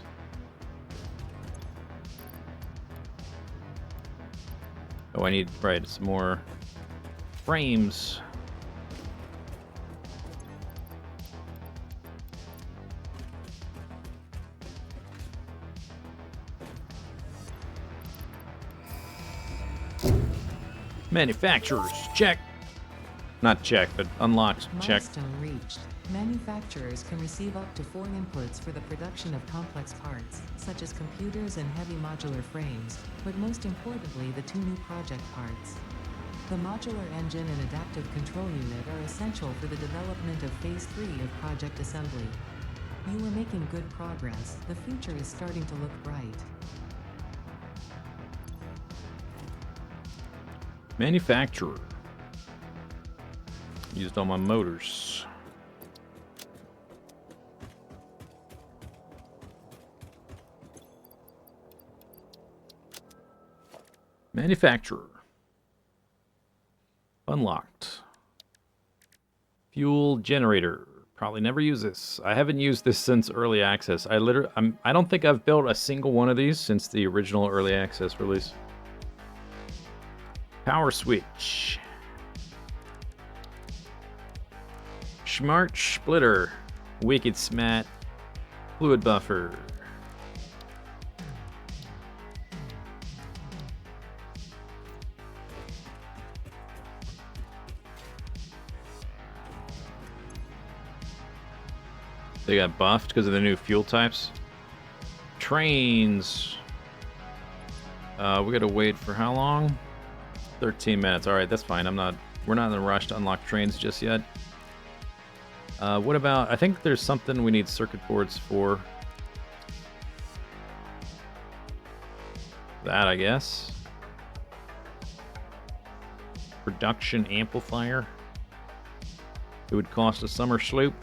Oh, I need. Right, some more frames. Manufacturers, check. Not check, but unlocked. Check. Milestone reached. Manufacturers can receive up to 4 inputs for the production of complex parts, such as computers and heavy modular frames, but most importantly the 2 new project parts. The modular engine and adaptive control unit are essential for the development of Phase 3 of Project Assembly. You are making good progress. The future is starting to look bright. Manufacturer. Used all my motors. Manufacturer. Unlocked. Fuel generator. Probably never use this. I haven't used this since early access. I don't think I've built a single one of these since the original early access release. Power switch. Smart splitter. Wicked smat. Fluid buffer. They got buffed because of the new fuel types. Trains. We gotta wait for how long? 13 minutes. All right, that's fine. We're not in a rush to unlock trains just yet. What about, I think there's something we need circuit boards for. That, I guess. Production amplifier. It would cost a summer sloop.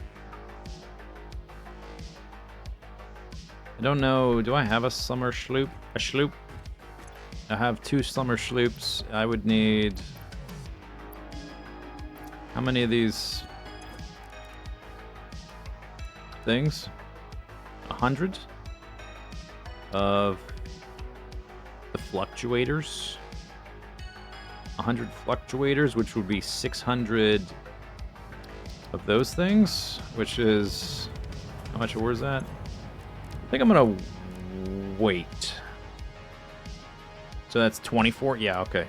I don't know, do I have a summer sloop? A sloop? I have 2 summer sloops. I would need... How many of these things? 100 of the fluctuators. 100 fluctuators, which would be 600 of those things, which is... How much ore is that? I think I'm gonna wait. So that's 24? Yeah, okay.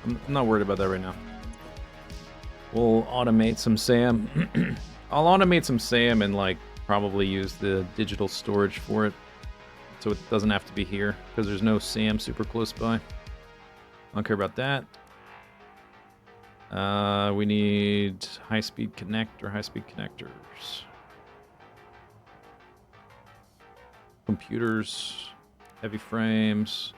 I'm not worried about that right now. We'll automate some SAM. I'll automate some SAM and like probably use the digital storage for it. So it doesn't have to be here because there's no SAM super close by. I don't care about that. We need high-speed connectors. Computers, heavy frames.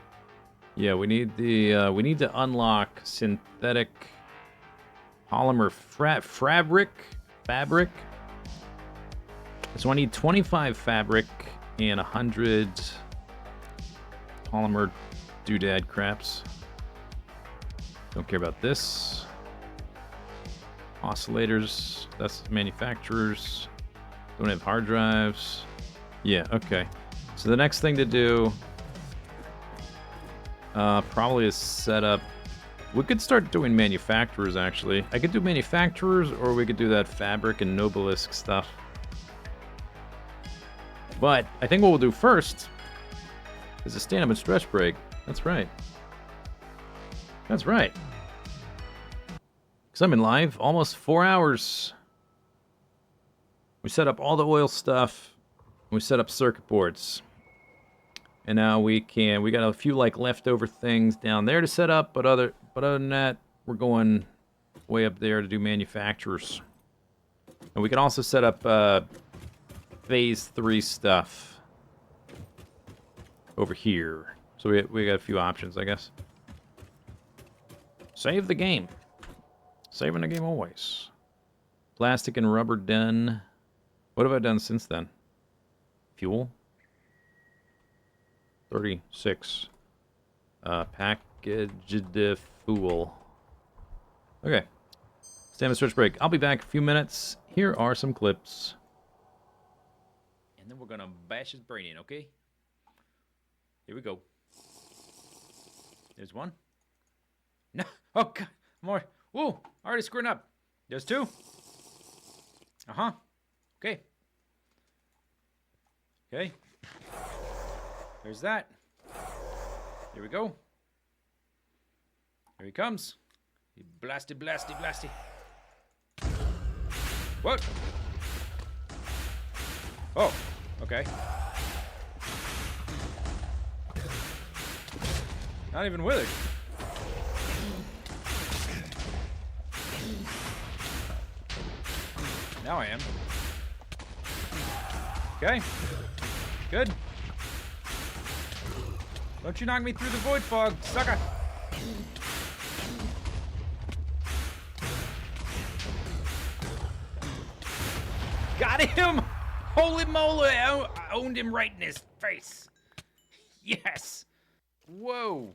Yeah, we need to unlock synthetic polymer fabric. So I need 25 fabric and 100 polymer doodad craps. Don't care about this. Oscillators, that's manufacturers. Don't have hard drives. Yeah, okay. So the next thing to do probably is set up. We could start doing manufacturers, actually. I could do manufacturers, or we could do that fabric and Nobelisk stuff. But I think what we'll do first is a stand-up and stretch break. That's right. That's right. Because I'm in live almost 4 hours. We set up all the oil stuff. We set up circuit boards. And now we got a few like leftover things down there to set up, but other than that, we're going way up there to do manufacturers. And we can also set up phase 3 stuff over here. So we got a few options, I guess. Save the game. Saving the game always. Plastic and rubber done. What have I done since then? Fuel. 36. Packaged fuel. Okay. Stand and stretch break. I'll be back in a few minutes. Here are some clips. And then we're gonna bash his brain in, okay? Here we go. There's one. No. Oh, God. More. Whoa. Already screwing up. There's 2. Uh-huh. Okay. Okay. There's that. Here we go. Here he comes. He blasty, blasty, blasty. What? Oh, okay. Not even withered. Now I am. Okay. Good. Don't you knock me through the void fog, sucker! Got him! Holy moly! I owned him right in his face. Yes! Whoa!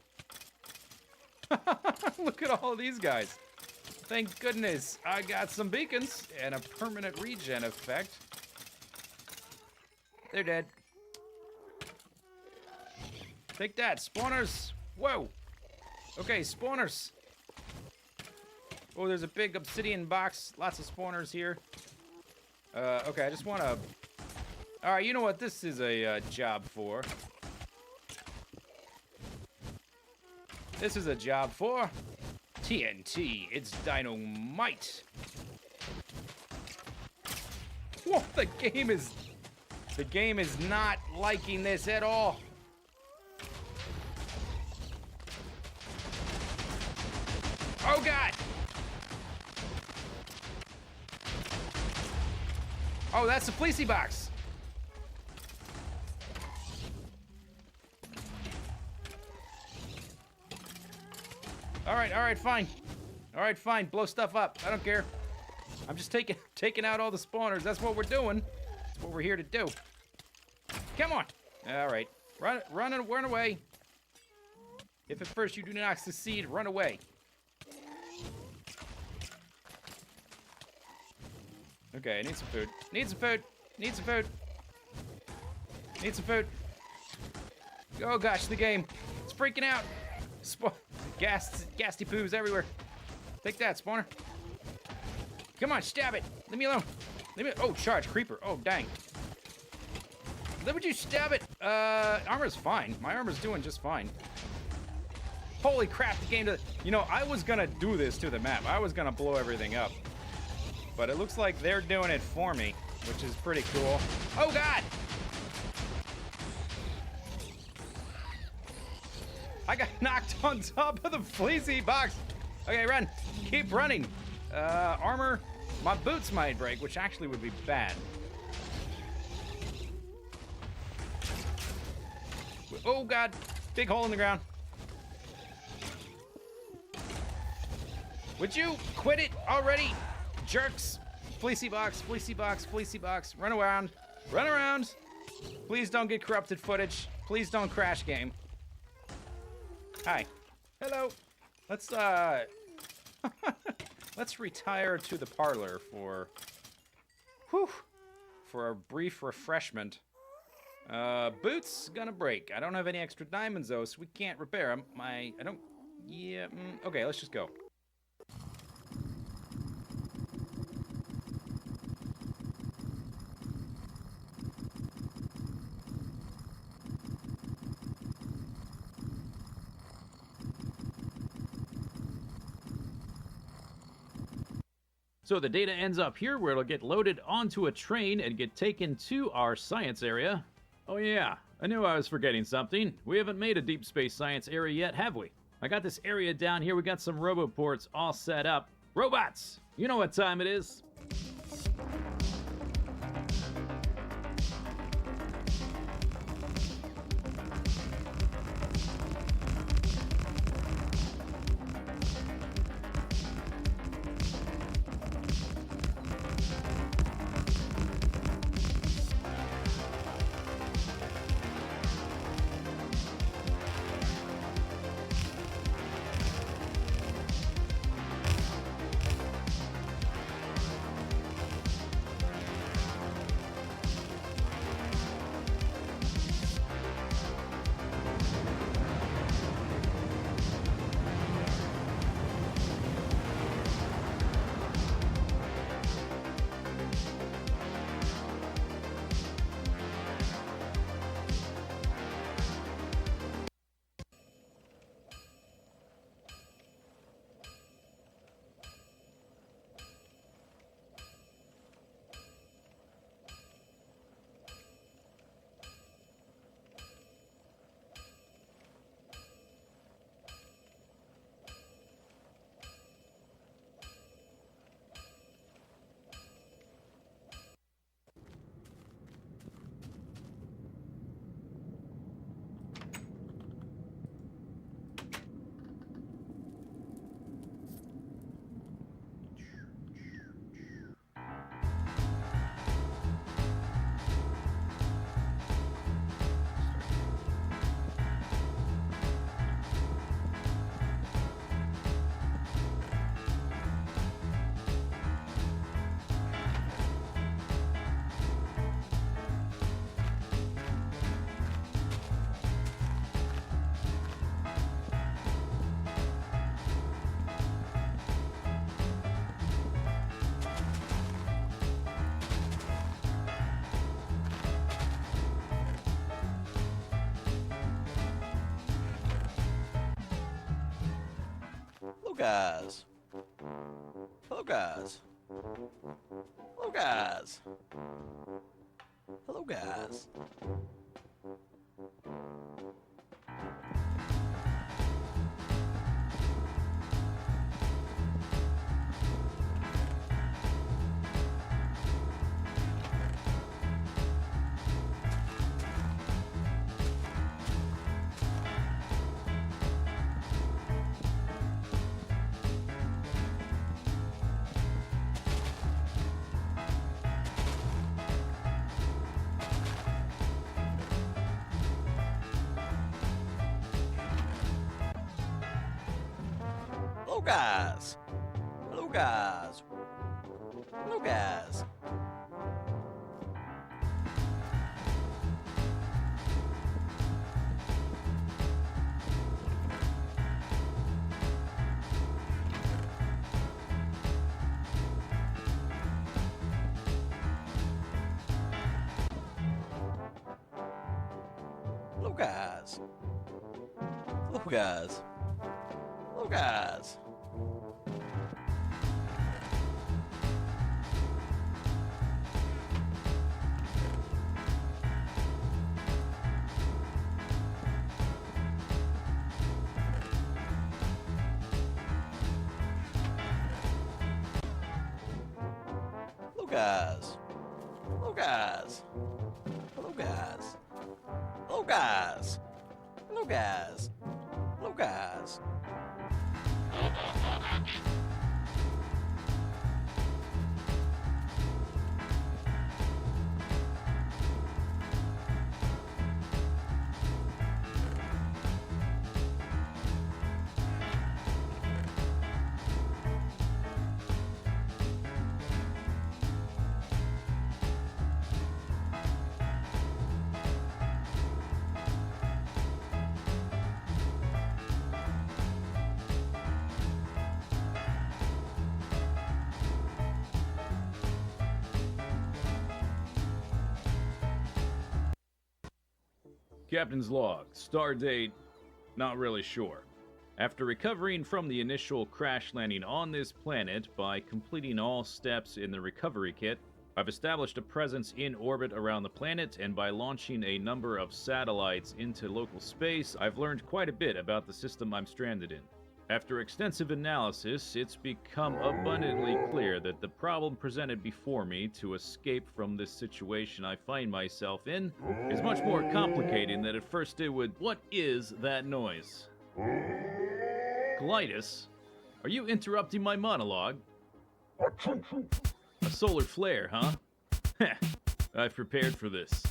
Look at all these guys. Thank goodness I got some beacons and a permanent regen effect. They're dead. Take that, spawners! Whoa! Okay, spawners. Oh, there's a big obsidian box. Lots of spawners here. Okay, I just want to... Alright, you know what this is a job for. This is a job for TNT. It's dynamite. Whoa, the game is not liking this at all. Oh god. Oh, that's the fleecy box. Alright, fine. Alright, fine. Blow stuff up. I don't care. I'm just taking out all the spawners. That's what we're doing. That's what we're here to do. Come on. Alright. Run away. If at first you do not succeed, run away. Okay, I need some food. Need some food. Need some food. Need some food. Oh gosh, the game. It's freaking out. Gasty poos everywhere. Take that, spawner. Come on, stab it. Leave me alone. Oh, charge, creeper. Oh, dang. Would you stab it? Armor's fine. My armor's doing just fine. Holy crap, the game You know, I was gonna do this to the map. I was gonna blow everything up. But it looks like they're doing it for me, which is pretty cool. Oh, God! I got knocked on top of the fleecy box. Okay, run. Keep running. Armor. My boots might break, which actually would be bad. Oh, God. Big hole in the ground. Would you quit it already? Jerks. Fleecy box, fleecy box, fleecy box. Run around. Run around. Please don't get corrupted footage. Please don't crash game. Hi. Hello. Let's let's retire to the parlor for a brief refreshment. Boots gonna break. I don't have any extra diamonds though, so we can't repair them. Okay, let's just go. So the data ends up here where it'll get loaded onto a train and get taken to our science area. Oh yeah, I knew I was forgetting something. We haven't made a deep space science area yet, have we? I got this area down here. We got some roboports all set up. Robots! You know what time it is. guys. Hello, guys. Hello, guys. Hello, guys. Hello, guys. Hello, guys. Hello, guys. Hello, guys. Hello, guys. Hello, guys. Hello, guys. Hello, guys. Hello, guys. Hello, guys. Hello, guys. Hello, guys. Captain's log. Star date, not really sure. After recovering from the initial crash landing on this planet by completing all steps in the recovery kit, I've established a presence in orbit around the planet, and by launching a number of satellites into local space, I've learned quite a bit about the system I'm stranded in. After extensive analysis, it's become abundantly clear that the problem presented before me to escape from this situation I find myself in is much more complicated than at first it would. What is that noise? Colitis? Are you interrupting my monologue? A solar flare, huh? Heh, I've prepared for this.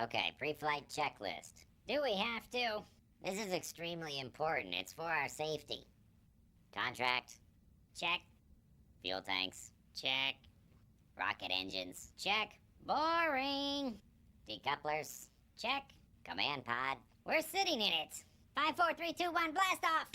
Okay, pre-flight checklist. Do we have to? This is extremely important. It's for our safety. Contract? Check. Fuel tanks? Check. Rocket engines? Check. Boring. Decouplers? Check. Command pod? We're sitting in it. 5, 4, 3, 2, 1, blast off!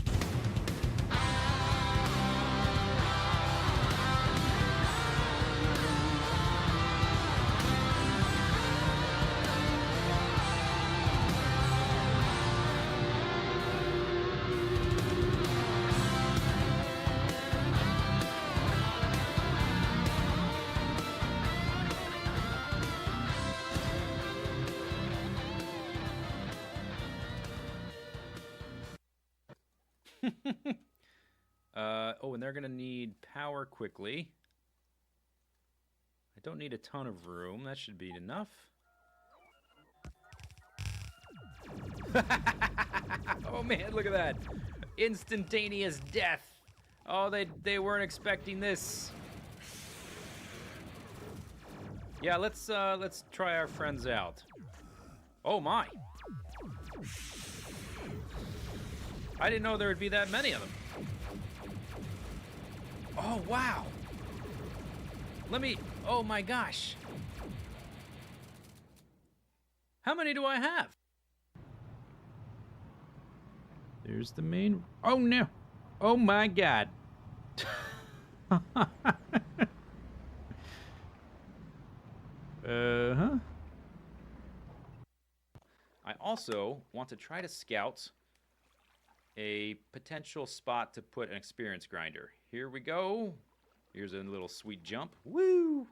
And they're gonna need power quickly. I don't need a ton of room. That should be enough. Oh man, look at that! Instantaneous death. Oh, they weren't expecting this. Yeah, let's try our friends out. Oh my! I didn't know there would be that many of them. Oh, wow. Oh my gosh. How many do I have? There's the main... Oh, no! Oh, my God! Uh-huh. I also want to try to scout a potential spot to put an experience grinder. Here we go. Here's a little sweet jump. Woo!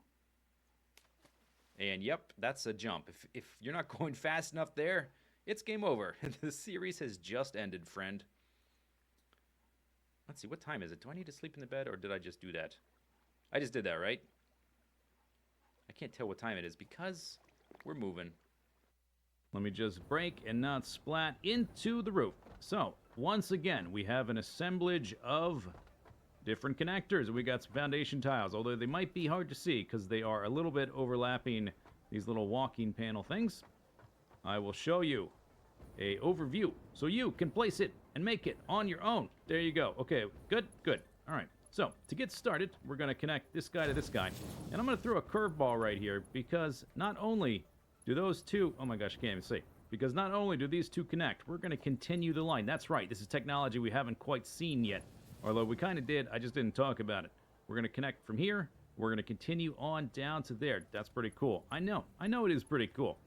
And yep, that's a jump. If you're not going fast enough there, it's game over. The series has just ended, friend. Let's see, what time is it? Do I need to sleep in the bed, or did I just do that? I just did that, right? I can't tell what time it is because we're moving. Let me just break and not splat into the roof. So, once again, we have an assemblage of different connectors. We got some foundation tiles, although they might be hard to see because they are a little bit overlapping these little walking panel things. I will show you a overview so you can place it and make it on your own. There you go. Okay, good, good. All right. So, to get started, we're going to connect this guy to this guy. And I'm going to throw a curveball right here because not only do those two... Oh my gosh, I can't even see. Because not only do these two connect, we're going to continue the line. That's right, this is technology we haven't quite seen yet. Although we kind of did, I just didn't talk about it. We're going to connect from here. We're going to continue on down to there. That's pretty cool. I know it is pretty cool.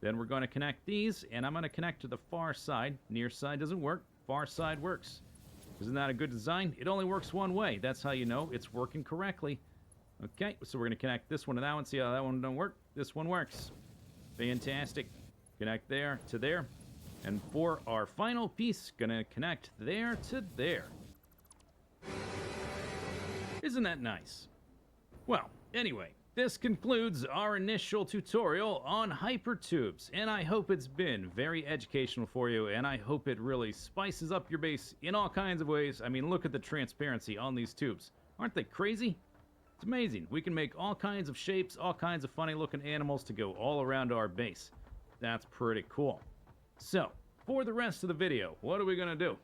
Then we're going to connect these, and I'm going to connect to the far side. Near side doesn't work. Far side works. Isn't that a good design? It only works one way. That's how you know it's working correctly. Okay, so we're going to connect this one to that one. See how that one don't work? This one works. Fantastic. Connect there to there. And for our final piece, gonna connect there to there. Isn't that nice? Well, anyway, this concludes our initial tutorial on hypertubes, and I hope it's been very educational for you, and I hope it really spices up your base in all kinds of ways. I mean, look at the transparency on these tubes. Aren't they crazy? It's amazing. We can make all kinds of shapes, all kinds of funny looking animals to go all around our base. That's pretty cool. So, for the rest of the video, what are we gonna do?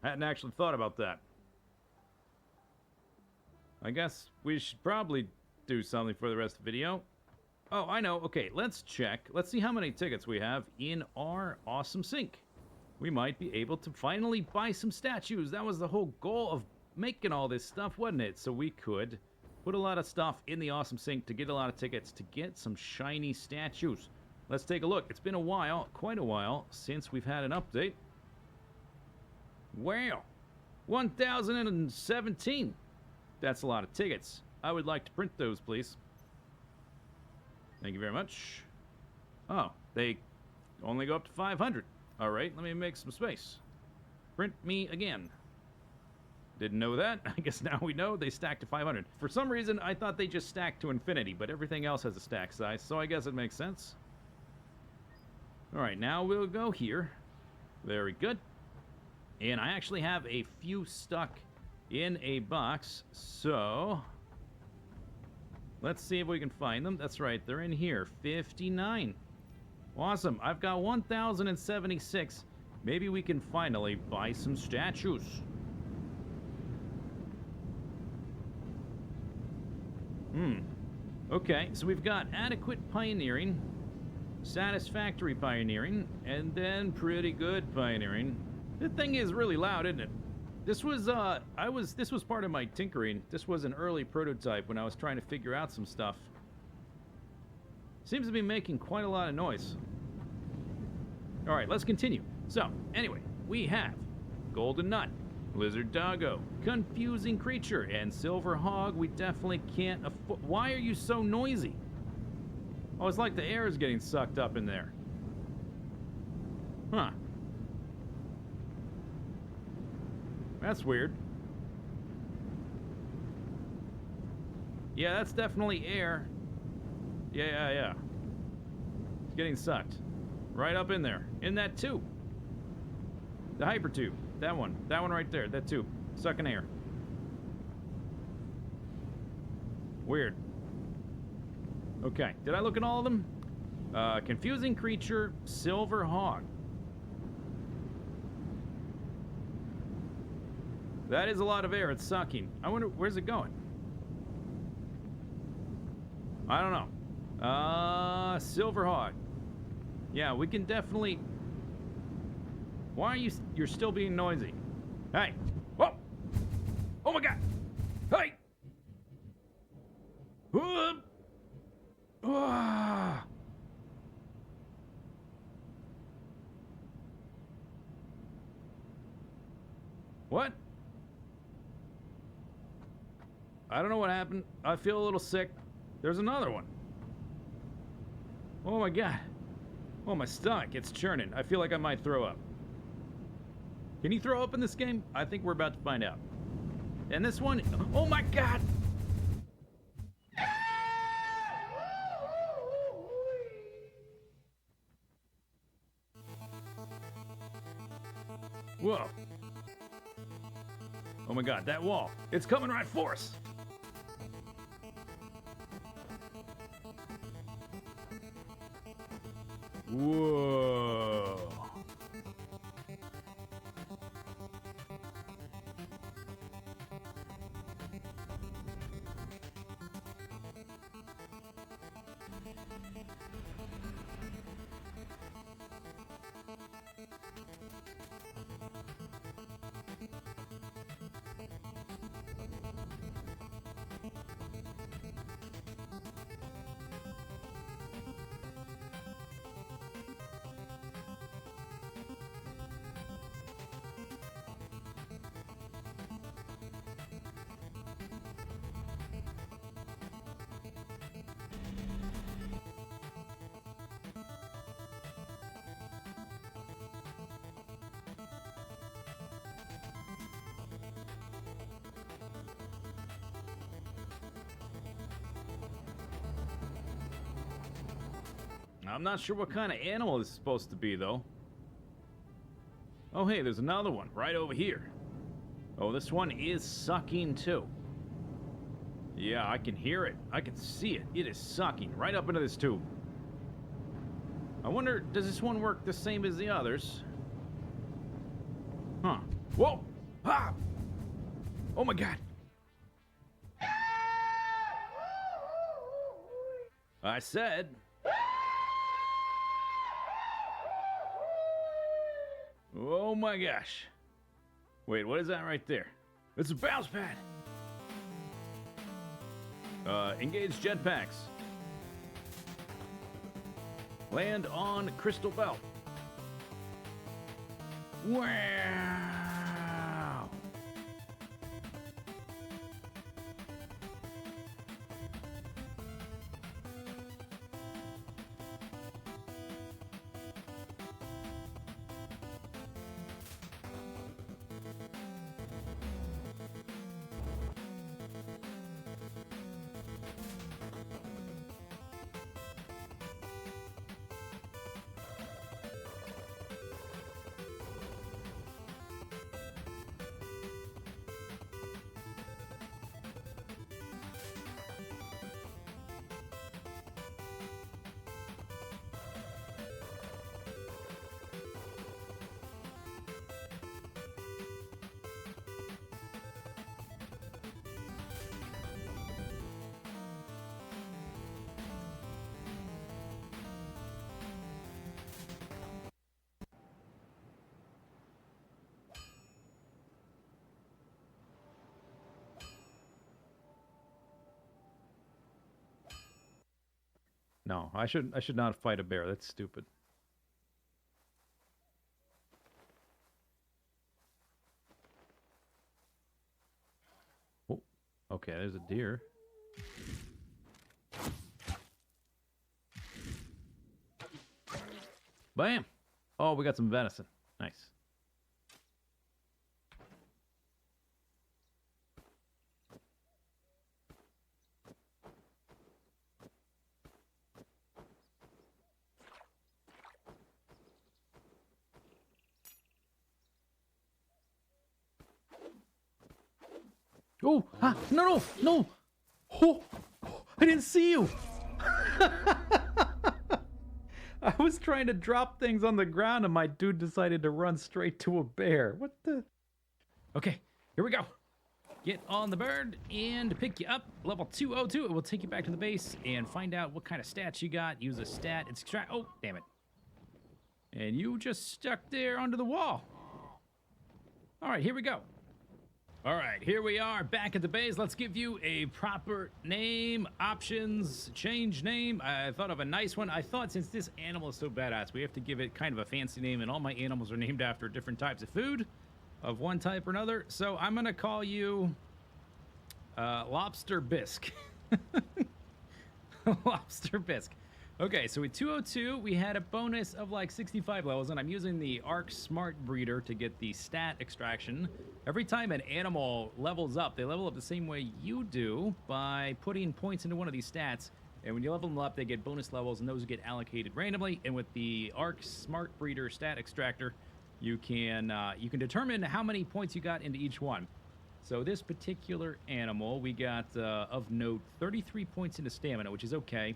Hadn't actually thought about that. I guess we should probably do something for the rest of the video. Oh, I know. Okay, let's check. Let's see how many tickets we have in our awesome sink. We might be able to finally buy some statues. That was the whole goal of making all this stuff, wasn't it? So we could put a lot of stuff in the awesome sink to get a lot of tickets to get some shiny statues. Let's take a look. It's been a while, quite a while, since we've had an update. Wow, 1,017. That's a lot of tickets. I would like to print those, please. Thank you very much. Oh, they only go up to 500. All right, let me make some space. Print me again. Didn't know that. I guess now we know they stack to 500. For some reason, I thought they just stacked to infinity, but everything else has a stack size, so I guess it makes sense. All right, now we'll go here. Very good. And I actually have a few stuck in a box, so let's see if we can find them. That's right, they're in here. 59. Awesome. I've got 1,076. Maybe we can finally buy some statues. Okay, so we've got adequate pioneering, satisfactory pioneering, and then pretty good pioneering. The thing is really loud, isn't it? This was this was part of my tinkering. This was an early prototype when I was trying to figure out some stuff. Seems to be making quite a lot of noise. All right, let's continue. So, anyway, we have Golden Nut, Lizard Doggo, Confusing Creature, and Silver Hog. We definitely can't afford... Why are you so noisy? Oh, it's like the air is getting sucked up in there. Huh. That's weird. Yeah, that's definitely air. Yeah. It's getting sucked. Right up in there. In that tube. The hyper tube. That one. That one right there. That tube. Sucking air. Weird. Okay. Did I look at all of them? Confusing Creature, Silver Hog. That is a lot of air. It's sucking. I wonder, where's it going? I don't know. Silver Hog. Yeah, we can definitely... Why are you... You're still being noisy. Hey! Whoa! Oh my god! Hey! Ah! What? I don't know what happened. I feel a little sick. There's another one. Oh my god. Oh, my stomach. It's churning. I feel like I might throw up. Can you throw up in this game? I think we're about to find out. And this one... Oh my god! Whoa. Oh my god, that wall. It's coming right for us. Whoa. I'm not sure what kind of animal this is supposed to be, though. Oh, hey, there's another one right over here. Oh, this one is sucking, too. Yeah, I can hear it. I can see it. It is sucking right up into this tube. I wonder, does this one work the same as the others? Huh. Whoa! Ah! Oh, my God. I said... Oh my gosh. Wait, what is that right there? It's a bounce pad. Engage jetpacks. Land on Crystal Belt. Wow. No, I should not fight a bear. That's stupid. Oh, okay, there's a deer. Bam! Oh, we got some venison. Nice. Oh, ah, no, no, no! Oh, I didn't see you! I was trying to drop things on the ground and my dude decided to run straight to a bear. What the? Okay, here we go. Get on the bird and pick you up. Level 202. It will take you back to the base and find out what kind of stats you got. Use a stat. Extract. Oh, damn it. And you just stuck there under the wall. All right, here we go. All right, here we are back at the base. Let's give you a proper name, options, change name. I thought of a nice one. I thought since this animal is so badass, we have to give it kind of a fancy name, and all my animals are named after different types of food of one type or another. So I'm going to call you Lobster Bisque. Lobster Bisque. Okay, so with 202, we had a bonus of like 65 levels, and I'm using the Arc Smart Breeder to get the stat extraction. Every time an animal levels up, they level up the same way you do by putting points into one of these stats. And when you level them up, they get bonus levels, and those get allocated randomly. And with the Arc Smart Breeder stat extractor, you can determine how many points you got into each one. So this particular animal, we got, of note, 33 points into stamina, which is okay.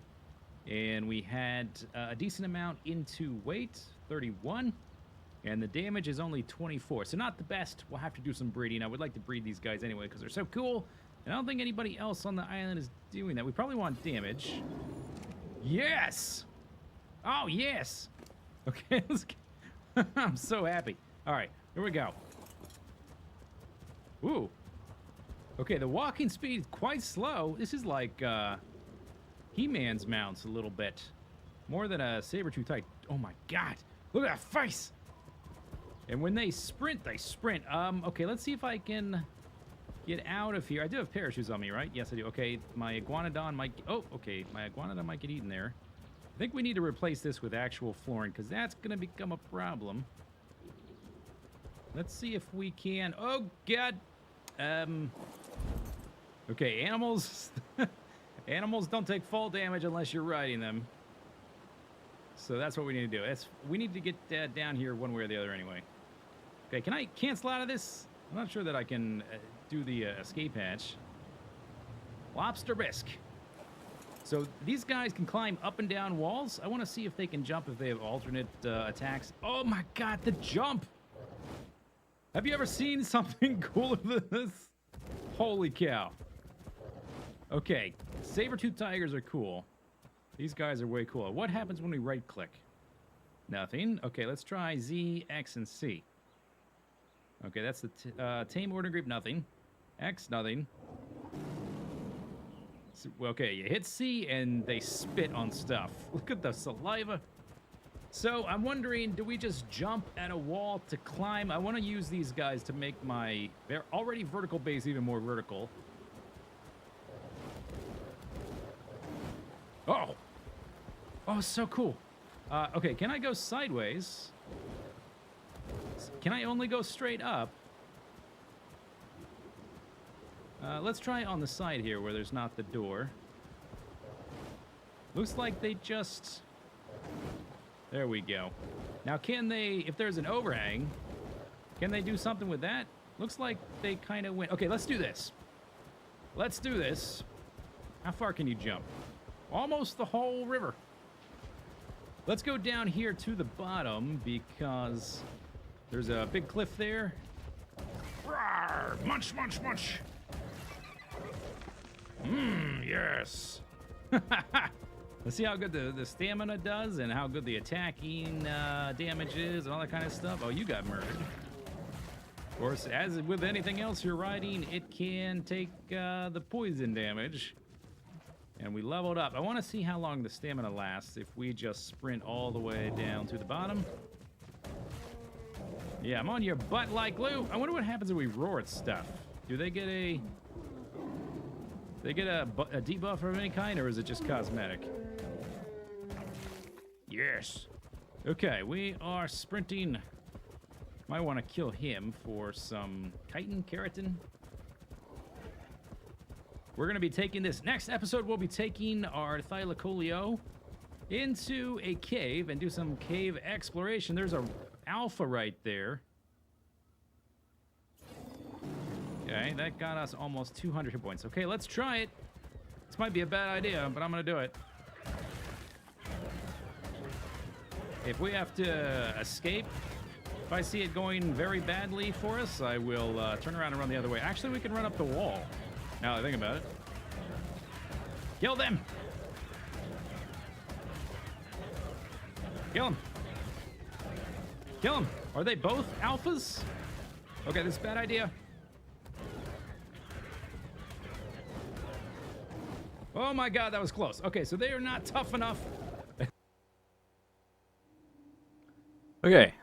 And we had a decent amount into weight, 31. And the damage is only 24. So not the best. We'll have to do some breeding. I would like to breed these guys anyway because they're so cool. And I don't think anybody else on the island is doing that. We probably want damage. Yes! Oh, yes! Okay, let's get... I'm so happy. All right, here we go. Ooh. Okay, the walking speed is quite slow. This is like He-Man's mounts a little bit. More than a saber-tooth type. Oh my god. Look at that face! And when they sprint, they sprint. Okay, let's see if I can get out of here. I do have parachutes on me, right? Yes, I do. Okay, my iguanodon might... Oh, okay, my iguanodon might get eaten there. I think we need to replace this with actual flooring, because that's going to become a problem. Let's see if we can... Oh, God! Okay, animals... Animals don't take fall damage unless you're riding them. So that's what we need to do. We need to get down here one way or the other anyway. Okay, can I cancel out of this? I'm not sure that I can do the escape hatch. Lobster Bisque. So these guys can climb up and down walls. I want to see if they can jump if they have alternate attacks. Oh my god, the jump! Have you ever seen something cooler than this? Holy cow. Okay, saber-tooth tigers are cool. These guys are way cooler. What happens when we right-click? Nothing. Okay, let's try Z, X, and C. Okay, that's the tame order group. Nothing. X, nothing. Okay, you hit C and they spit on stuff. Look at the saliva. So I'm wondering, do we just jump at a wall to climb? I want to use these guys to make my already vertical base even more vertical. Oh! Oh, so cool. Okay, can I go sideways? Can I only go straight up? Let's try on the side here where there's not the door. Looks like they just... There we go. Now, can they, if there's an overhang, can they do something with that? Looks like they kind of went... Okay, let's do this. Let's do this. How far can you jump? Almost the whole river. Let's go down here to the bottom because there's a big cliff there. Rawr! Munch, munch, munch! Mmm, yes! Let's see how good the stamina does and how good the attacking damage is and all that kind of stuff. Oh, you got murdered. Of course, as with anything else you're riding, it can take the poison damage. And we leveled up. I want to see how long the stamina lasts if we just sprint all the way down to the bottom. Yeah, I'm on your butt like glue. I wonder what happens if we roar at stuff. Do they get a... They get a debuff of any kind, or is it just cosmetic? Yes. Okay, we are sprinting. Might want to kill him for some chitin, keratin. We're going to be taking this. Next episode, we'll be taking our Thylacoleo into a cave and do some cave exploration. There's a alpha right there. Okay, that got us almost 200 hit points. Okay, let's try it. This might be a bad idea, but I'm going to do it. If we have to escape, if I see it going very badly for us, I will turn around and run the other way. Actually, we can run up the wall. Now that I think about it. Kill them! Kill them! Kill them. Are they both alphas? Okay, this is a bad idea. Oh my god, that was close. Okay, so they are not tough enough. Okay.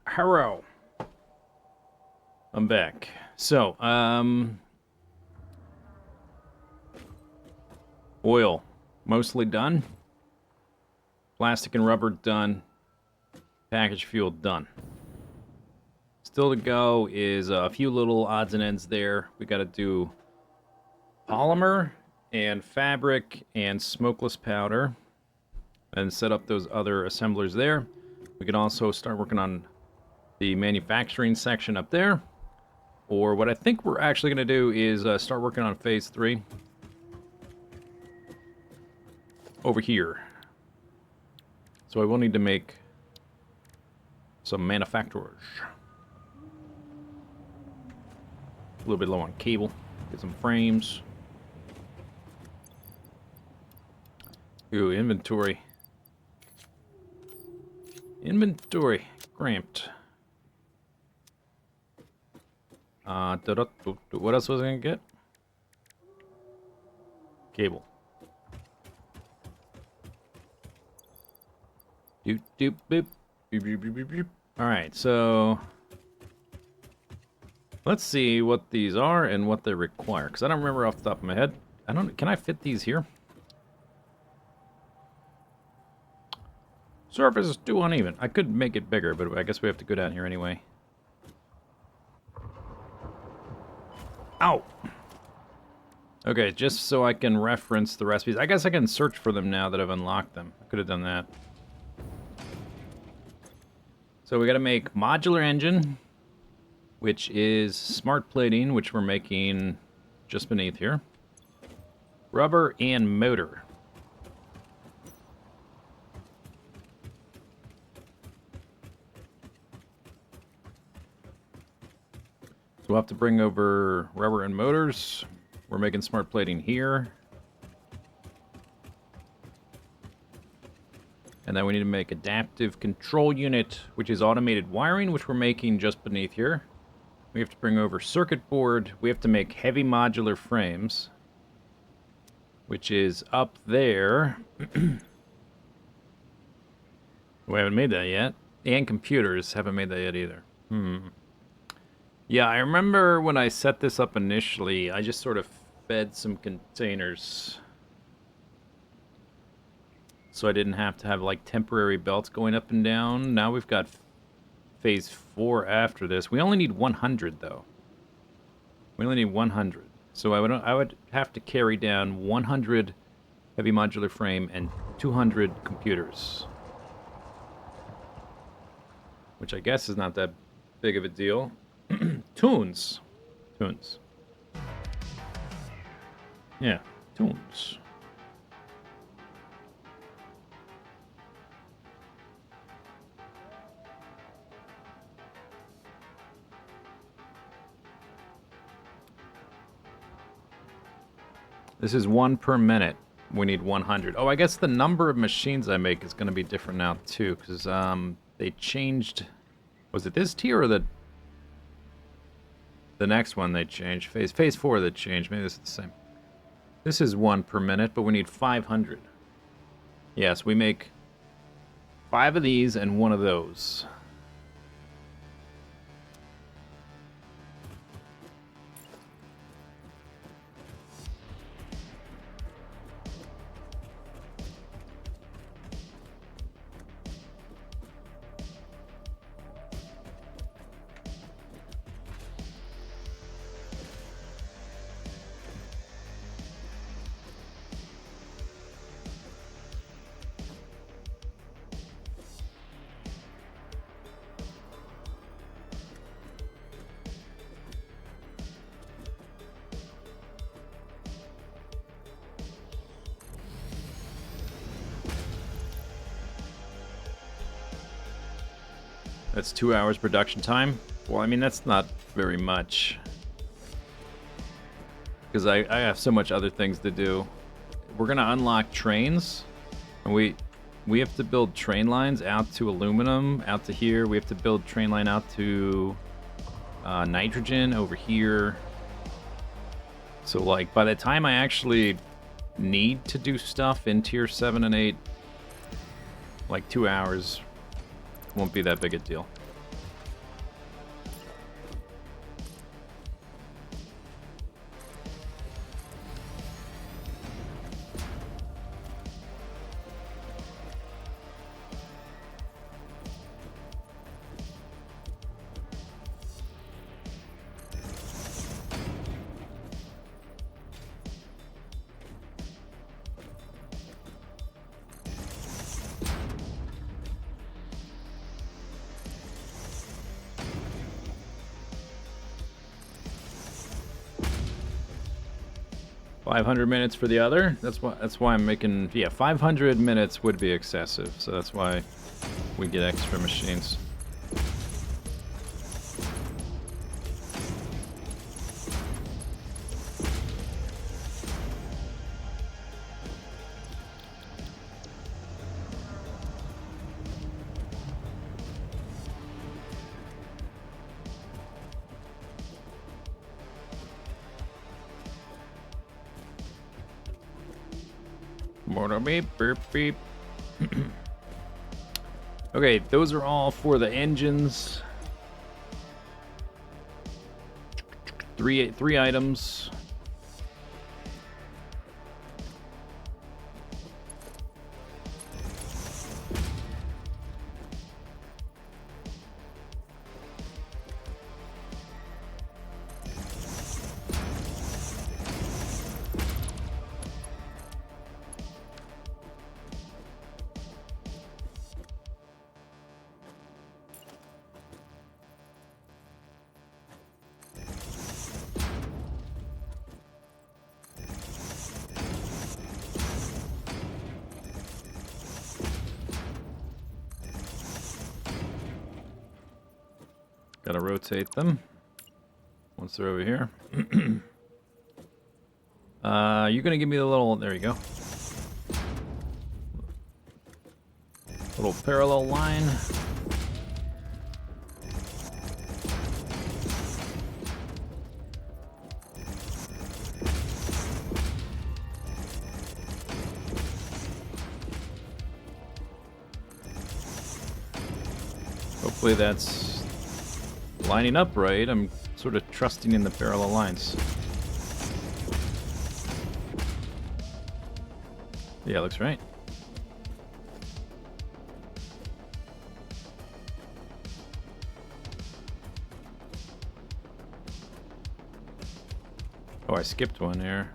Hello. I'm back. So, oil. Mostly done. Plastic and rubber done. Package fuel done. Still to go is a few little odds and ends there. We got to do polymer and fabric and smokeless powder and set up those other assemblers there. We can also start working on the manufacturing section up there. Or what I think we're actually going to do is start working on phase 3 over here. So I will need to make some manufacturers. A little bit low on cable. Get some frames. Ooh, inventory. Inventory. Cramped. What else was I gonna get? Cable. Doop doop boop. Boop boop boop boop boop. Alright, so let's see what these are and what they require. Because I don't remember off the top of my head. Can I fit these here? Surface is too uneven. I could make it bigger, but I guess we have to go down here anyway. Ow! Okay, just so I can reference the recipes. I guess I can search for them now that I've unlocked them. I could have done that. So we gotta make modular engine, which is smart plating, which we're making just beneath here. Rubber and motor. So we'll have to bring over rubber and motors. We're making smart plating here. And then we need to make adaptive control unit, which is automated wiring, which we're making just beneath here. We have to bring over circuit board. We have to make heavy modular frames, which is up there. We haven't made that yet. And computers haven't made that yet either. Yeah, I remember when I set this up initially, I just sort of fed some containers. So I didn't have to have like temporary belts going up and down. Now we've got phase 4 after this. We only need 100 though. We only need 100. So I would have to carry down 100 heavy modular frame and 200 computers. Which I guess is not that big of a deal. Tunes. Tunes. Yeah, tunes. This is 1 per minute. We need 100. Oh, I guess the number of machines I make is going to be different now too, because they changed. Was it this tier or the next one they changed? Phase 4 they changed. Maybe this is the same. This is 1 per minute, but we need 500. Yes, we make 5 of these and 1 of those. That's 2 hours production time. Well, I mean, that's not very much. Because I have so much other things to do. We're going to unlock trains. And we have to build train lines out to aluminum, out to here. We have to build train line out to nitrogen over here. So, like, by the time I actually need to do stuff in tier 7 and 8, like 2 hours won't be that big a deal. $500 for the other. That's why I'm making, yeah, 500 minutes would be excessive, so that's why we get extra machines. Beep, beep, beep. Okay, those are all for the engines. Three items. Gotta rotate them once they're over here. You're gonna give me the little, there you go. Little parallel line. Hopefully that's lining up right. I'm sort of trusting in the parallel lines. Yeah, looks right. Oh, I skipped one here.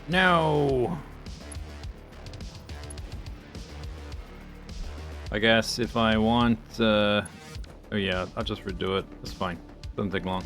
No! I guess if I want, oh yeah, I'll just redo it. It's fine. Doesn't take long.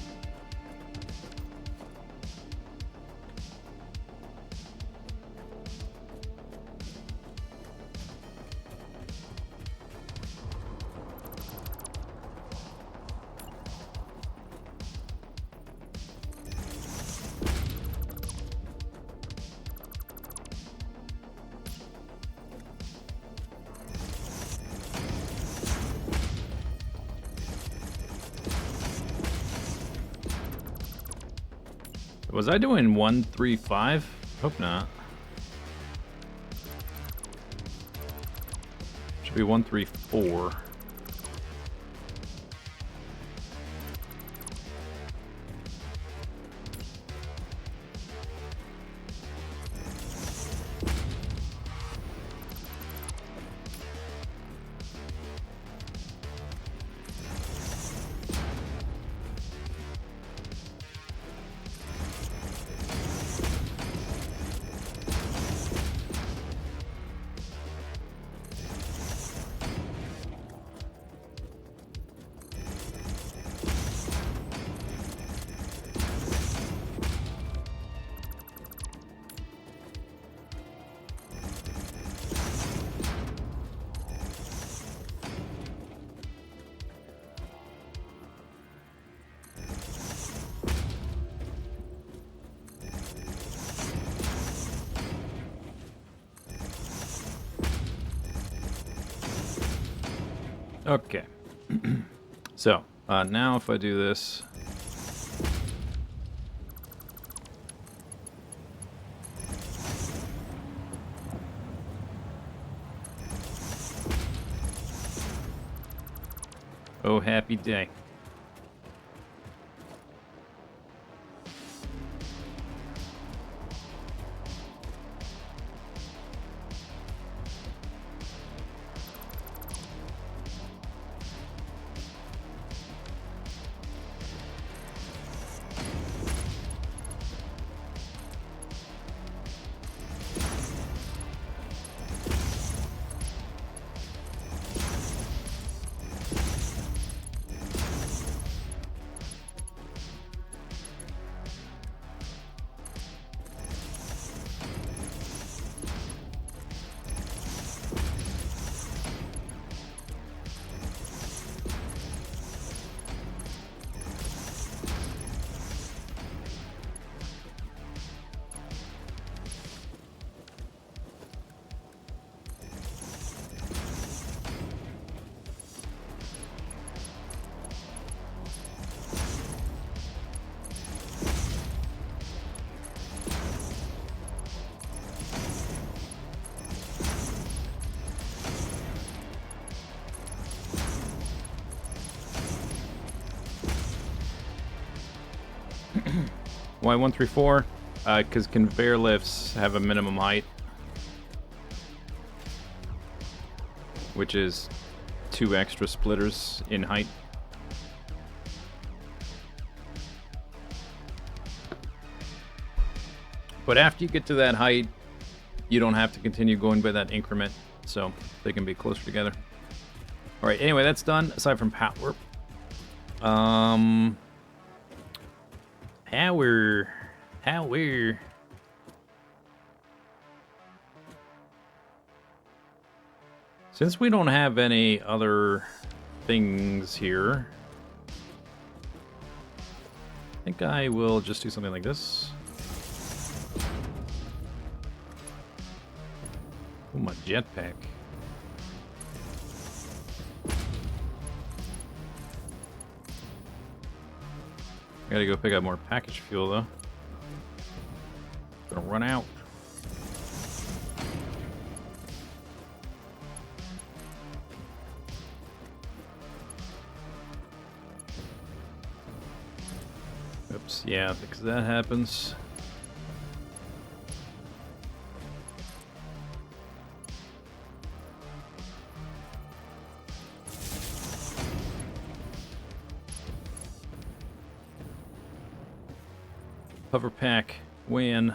Was I doing 135? Hope not. Should be 134. Okay. So, now if I do this... Oh, happy day. Why 134? Because conveyor lifts have a minimum height, which is 2 extra splitters in height. But after you get to that height, you don't have to continue going by that increment, so they can be closer together. All right, anyway, that's done, aside from power. Power. Since we don't have any other things here, I think I will just do something like this. Oh, my jetpack. I gotta go pick up more package fuel, though. Gonna run out. Oops, yeah, because that happens. Hover pack, win.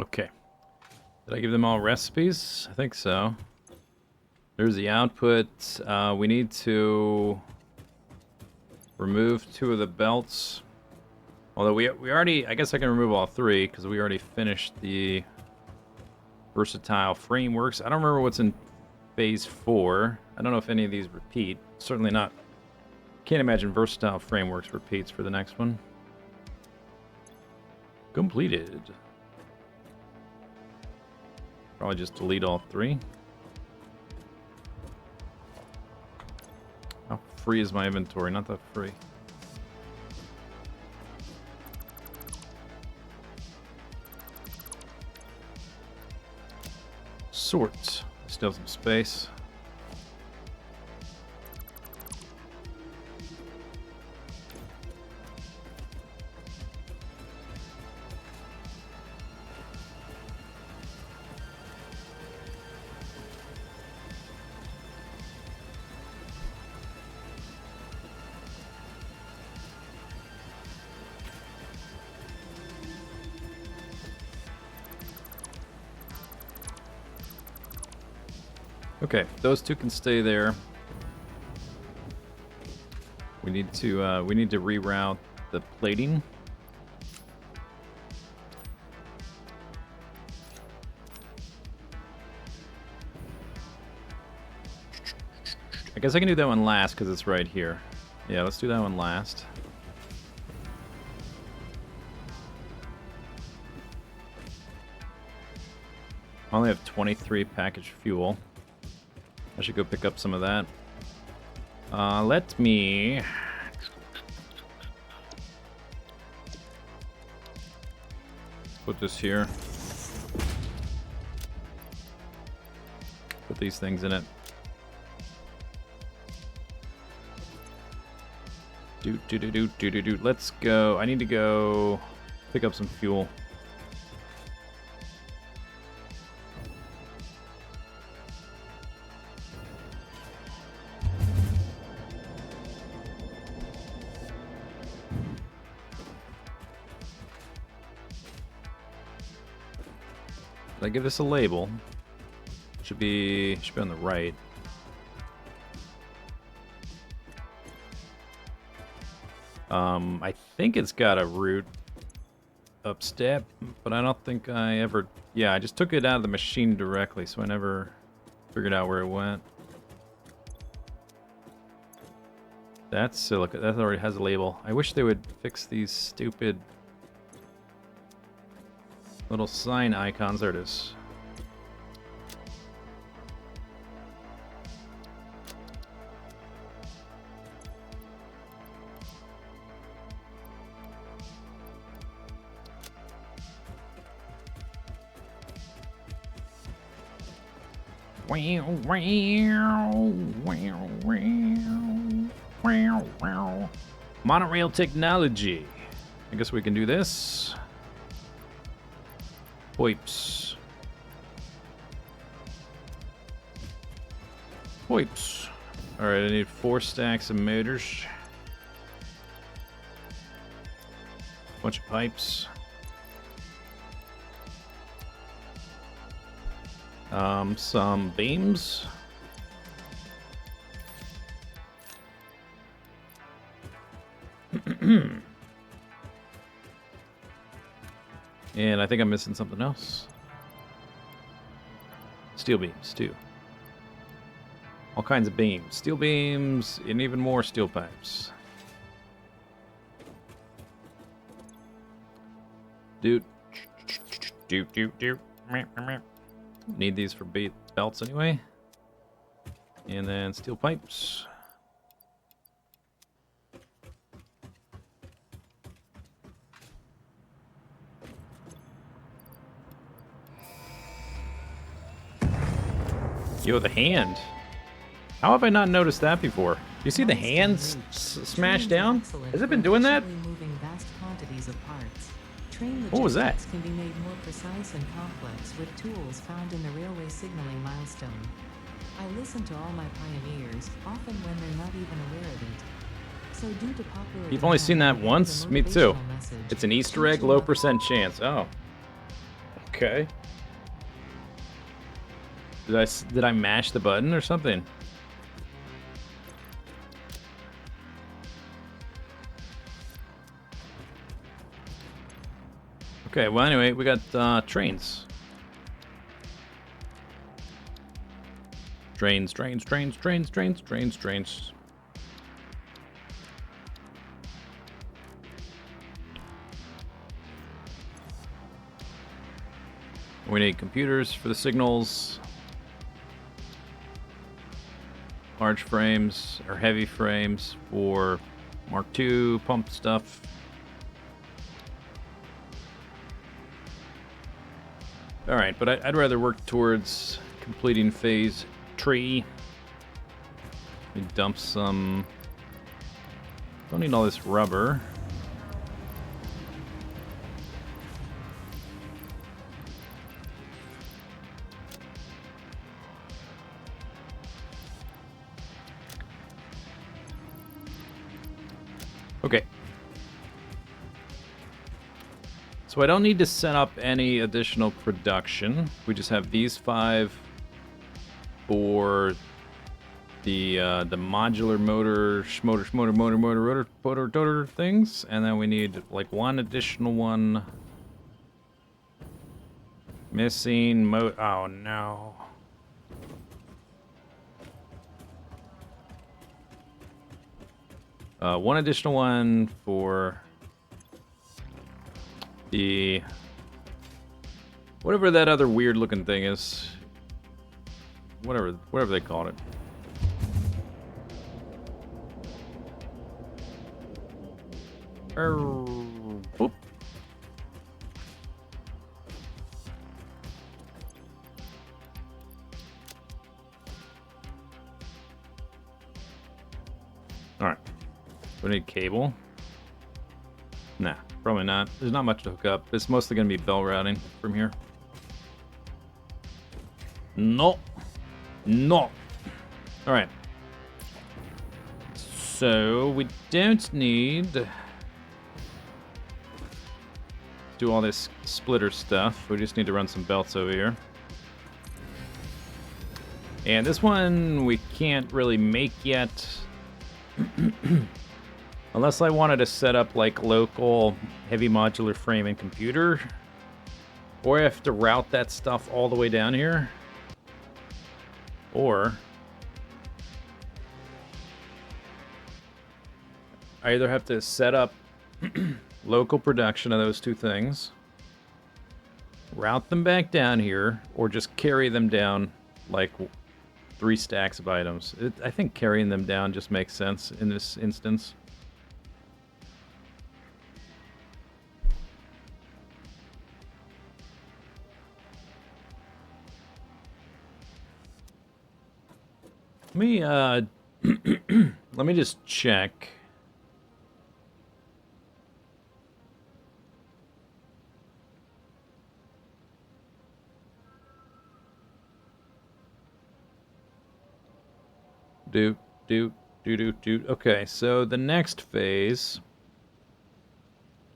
Okay. Did I give them all recipes? I think so. There's the output. We need to remove 2 of the belts. Although we already... I guess I can remove all 3 because we already finished the versatile frameworks. I don't remember what's in phase 4. I don't know if any of these repeat. Certainly not. Can't imagine versatile frameworks repeats for the next one. Completed. Probably just delete all 3. How free is my inventory? Not that free. Sort. Still some space. Okay, those 2 can stay there. We need to reroute the plating. I guess I can do that one last because it's right here. Yeah, let's do that one last. I only have 23 packaged fuel. I should go pick up some of that. Let me... put this here. Put these things in it. Let's go. I need to go pick up some fuel. Did I give this a label? Should be on the right. I think it's got a route up step, but I don't think I ever... Yeah, I just took it out of the machine directly, so I never figured out where it went. That's silica. That already has a label. I wish they would fix these stupid little sign icons. There it is. Monorail technology. I guess we can do this. Pipes. Pipes. Alright, I need 4 stacks of motors. Bunch of pipes. Some beams. And I think I'm missing something else. Steel beams, too. All kinds of beams. Steel beams, and even more steel pipes. Dude. Need these for belts anyway. And then steel pipes. Yo, the hand. How have I not noticed that before? Do you see the hands smash down? Has it been doing that? Moving vast quantities of parts. Train What was that? logistics can be made more precise and complex with tools found in the railway signaling milestone. I listen to all my pioneers, often when they're not even aware of it. So due to popular You've only seen demand, that I once? have a Me too. motivational message. It's an Easter egg, Teach you low about- percent chance. Oh. Okay. Did I mash the button or something? Okay, well anyway, we got trains. Trains. We need computers for the signals. Large frames or heavy frames for Mark II pump stuff. Alright, but I'd rather work towards completing phase 3. We dump some... Don't need all this rubber. Okay. So I don't need to set up any additional production. We just have these 5 for the modular motor things, and then we need like one additional one. Missing oh no. One additional one for the whatever that other weird looking thing is. Whatever they called it. Boop. Alright. We need cable. Nah, probably not. There's not much to hook up. It's mostly going to be bell routing from here. No. No. Alright. So, we don't need to do all this splitter stuff. We just need to run some belts over here. And this one we can't really make yet. Unless I wanted to set up like local heavy modular frame and computer. Or I have to route that stuff all the way down here. Or I either have to set up local production of those two things, route them back down here, or just carry them down like 3 stacks of items. I think carrying them down just makes sense in this instance. Let me let me just check. Do. Okay, so the next phase,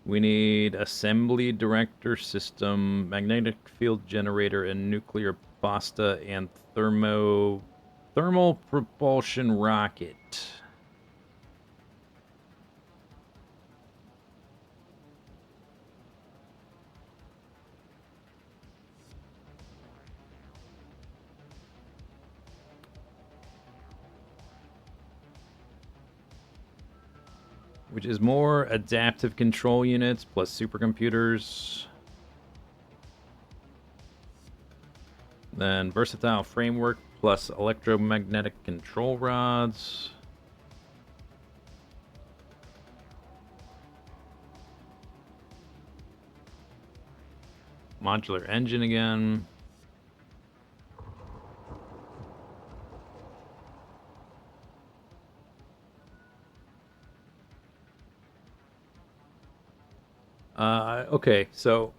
we need assembly director system, magnetic field generator, and nuclear basta, and thermal propulsion rocket. Which is more adaptive control units plus supercomputers. Then versatile framework plus electromagnetic control rods. Modular engine again. Okay, so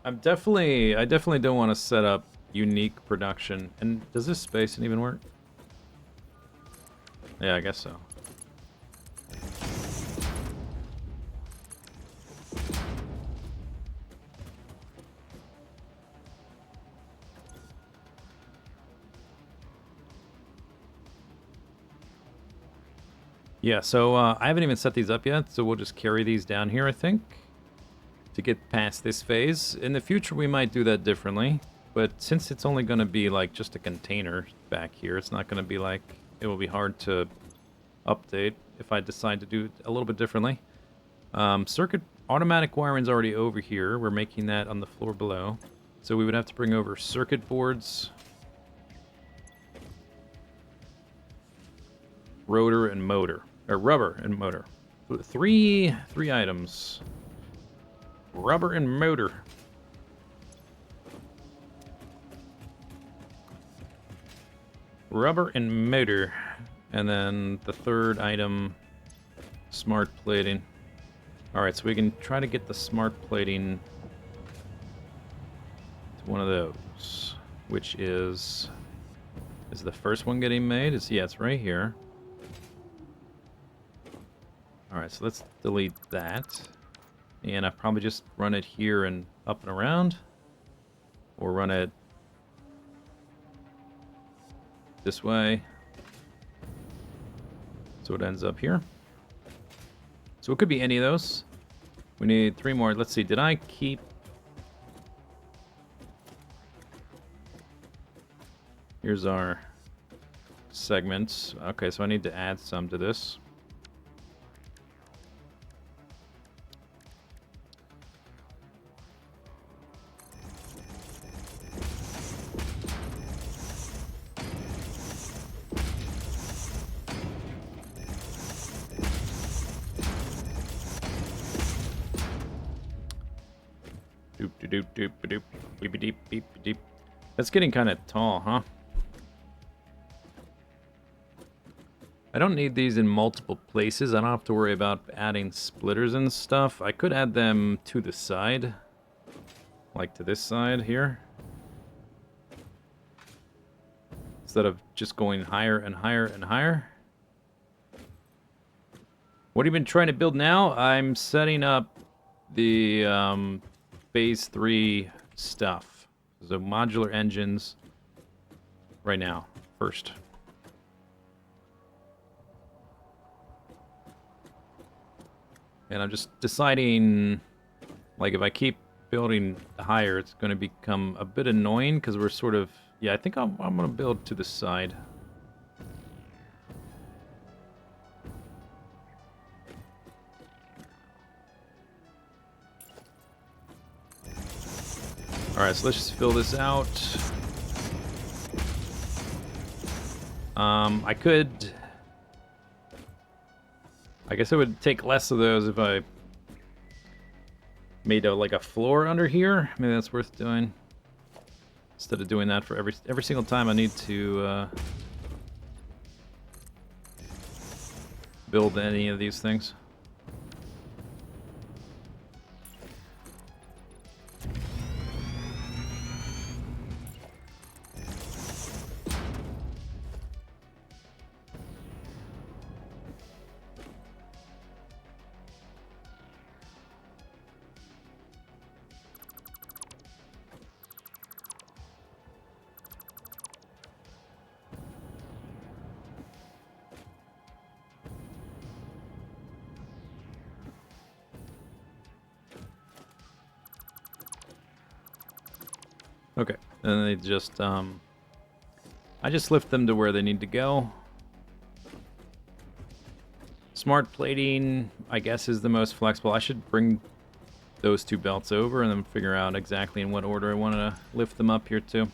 I definitely don't want to set up unique production. And does this spacing even work? Yeah, I guess so. Yeah, so I haven't even set these up yet, so we'll just carry these down here, I think, to get past this phase. In the future, we might do that differently, but since it's only going to be like just a container back here, it's not going to be like, it will be hard to update if I decide to do it a little bit differently. Circuit automatic wiring's already over here. We're making that on the floor below. So we would have to bring over circuit boards, rotor and motor, or rubber and motor. Three items. Rubber and motor. Rubber and motor. And then the third item, smart plating. Alright, so we can try to get the smart plating to one of those, which is the first one getting made? Yeah, it's right here. Alright, so let's delete that. And I probably just run it here and up and around. Or run it this way. So it ends up here. So it could be any of those. We need 3 more. Let's see, did I keep... Here's our segments. Okay, so I need to add some to this. That's getting kind of tall, huh? I don't need these in multiple places. I don't have to worry about adding splitters and stuff. I could add them to the side. Like to this side here. Instead of just going higher and higher and higher. What have you been trying to build now? I'm setting up the phase 3 stuff. So modular engines right now, first. And I'm just deciding, like, if I keep building higher, it's going to become a bit annoying because we're sort of... Yeah, I think I'm going to build to the side. Alright, so let's just fill this out. I could... I guess it would take less of those if I made like a floor under here. Maybe that's worth doing. Instead of doing that for every single time I need to build any of these things. Okay, and they just, I just lift them to where they need to go. Smart plating, I guess, is the most flexible. I should bring those 2 belts over and then figure out exactly in what order I want to lift them up here too.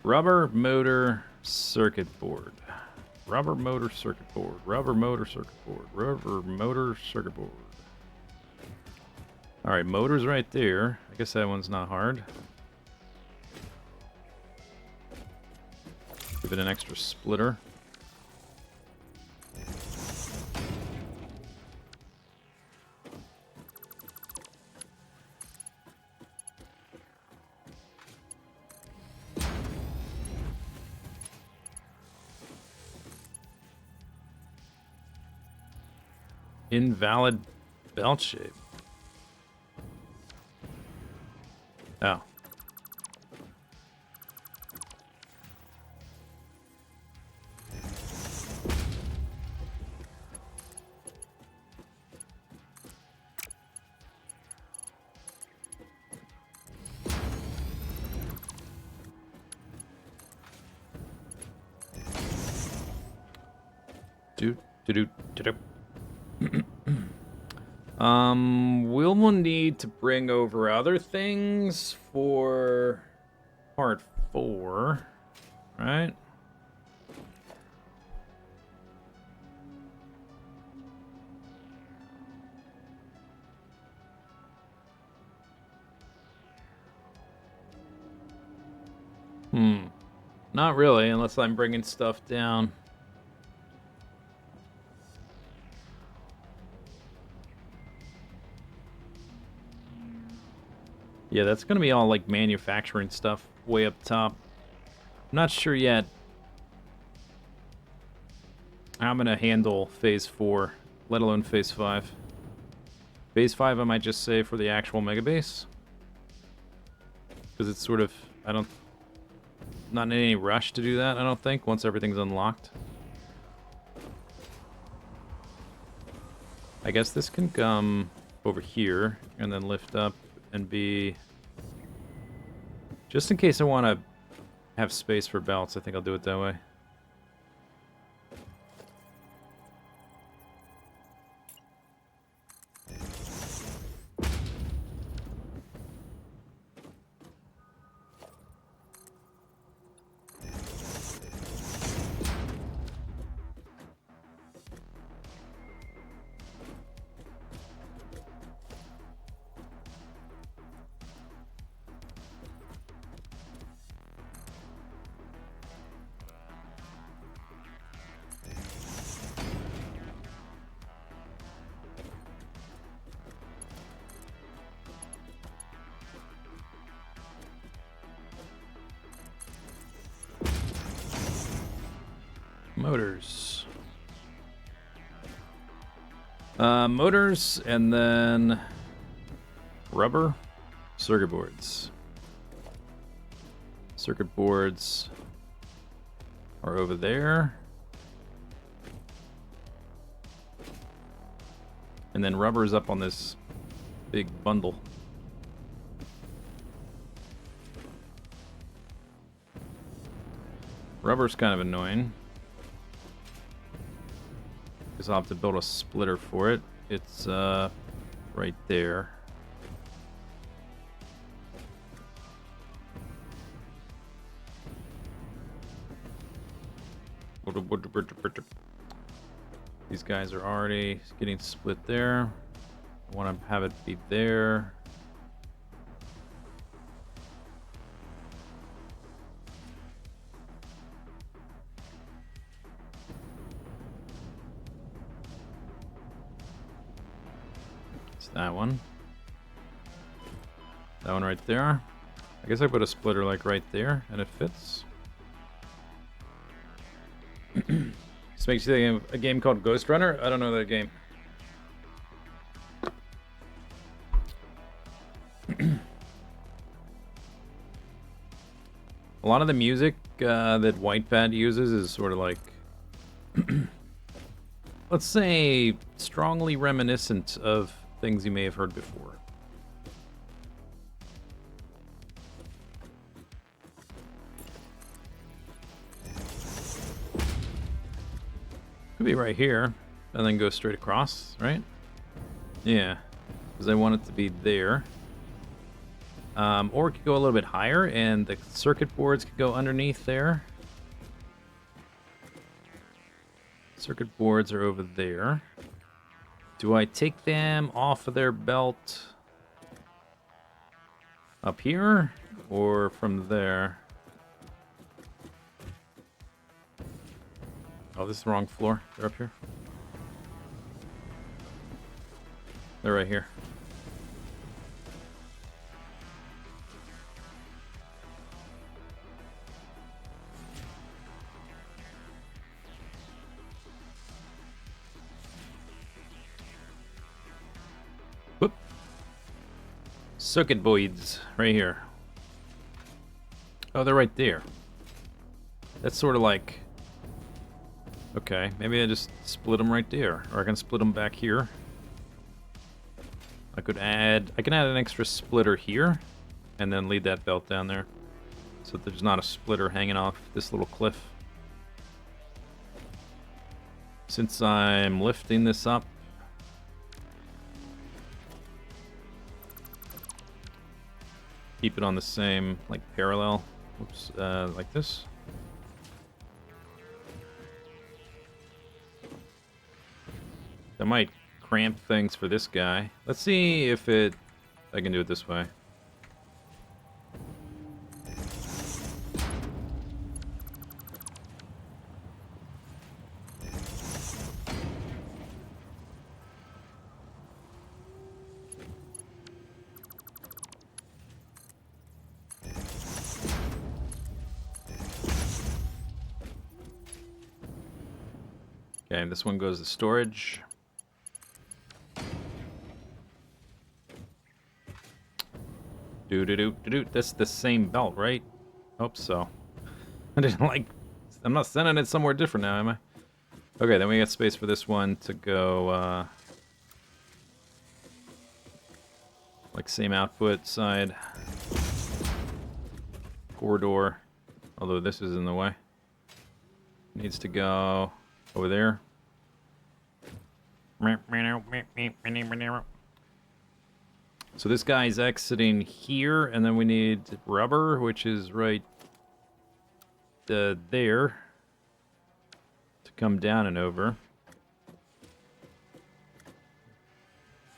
Rubber motor circuit board. Rubber motor circuit board. Rubber motor circuit board. Rubber motor circuit board. Alright, motor's right there. I guess that one's not hard. Give it an extra splitter. Invalid belt shape. Oh. Do do do do. We'll need to bring over other things for part 4, right? Not really, unless I'm bringing stuff down. Yeah, that's gonna be all like manufacturing stuff way up top. I'm not sure yet how I'm gonna handle phase 4, let alone phase 5. Phase 5 I might just say for the actual mega base. Because it's sort of, not in any rush to do that, I don't think, once everything's unlocked. I guess this can come over here and then lift up and be... Just in case I want to have space for belts, I think I'll do it that way. Motors. Motors, and then rubber circuit boards. Circuit boards are over there. And then rubber is up on this big bundle. Rubber's kind of annoying, because I'll have to build a splitter for it. It's right there. These guys are already getting split there. I want to have it be there. It's that one. That one right there. I guess I put a splitter like right there and it fits. This makes you think of a game called Ghost Runner. I don't know that game. A lot of the music that Whitepad uses is sort of like, let's say, strongly reminiscent of things you may have heard before. Could be right here, and then go straight across, right? Yeah, because I want it to be there. Or it could go a little bit higher, and the circuit boards could go underneath there. Circuit boards are over there. Do I take them off of their belt up here, or from there? Oh, this is the wrong floor. They're up here. They're right here. Whoop. Circuit boards right here. Oh, they're right there. That's sort of like... Okay, maybe I just split them right there, or I can split them back here. I can add an extra splitter here, and then lead that belt down there, so that there's not a splitter hanging off this little cliff. Since I'm lifting this up, keep it on the same, like, parallel. Oops, like this. That might cramp things for this guy. Let's see if I can do it this way. Okay, this one goes to storage. Do. That's the same belt, right? Hope so. I didn't like... I'm not sending it somewhere different now, am I? Okay, then we got space for this one to go, like, same output side. Corridor. Although this is in the way. Needs to go over there. So this guy's exiting here, and then we need rubber, which is right there, to come down and over.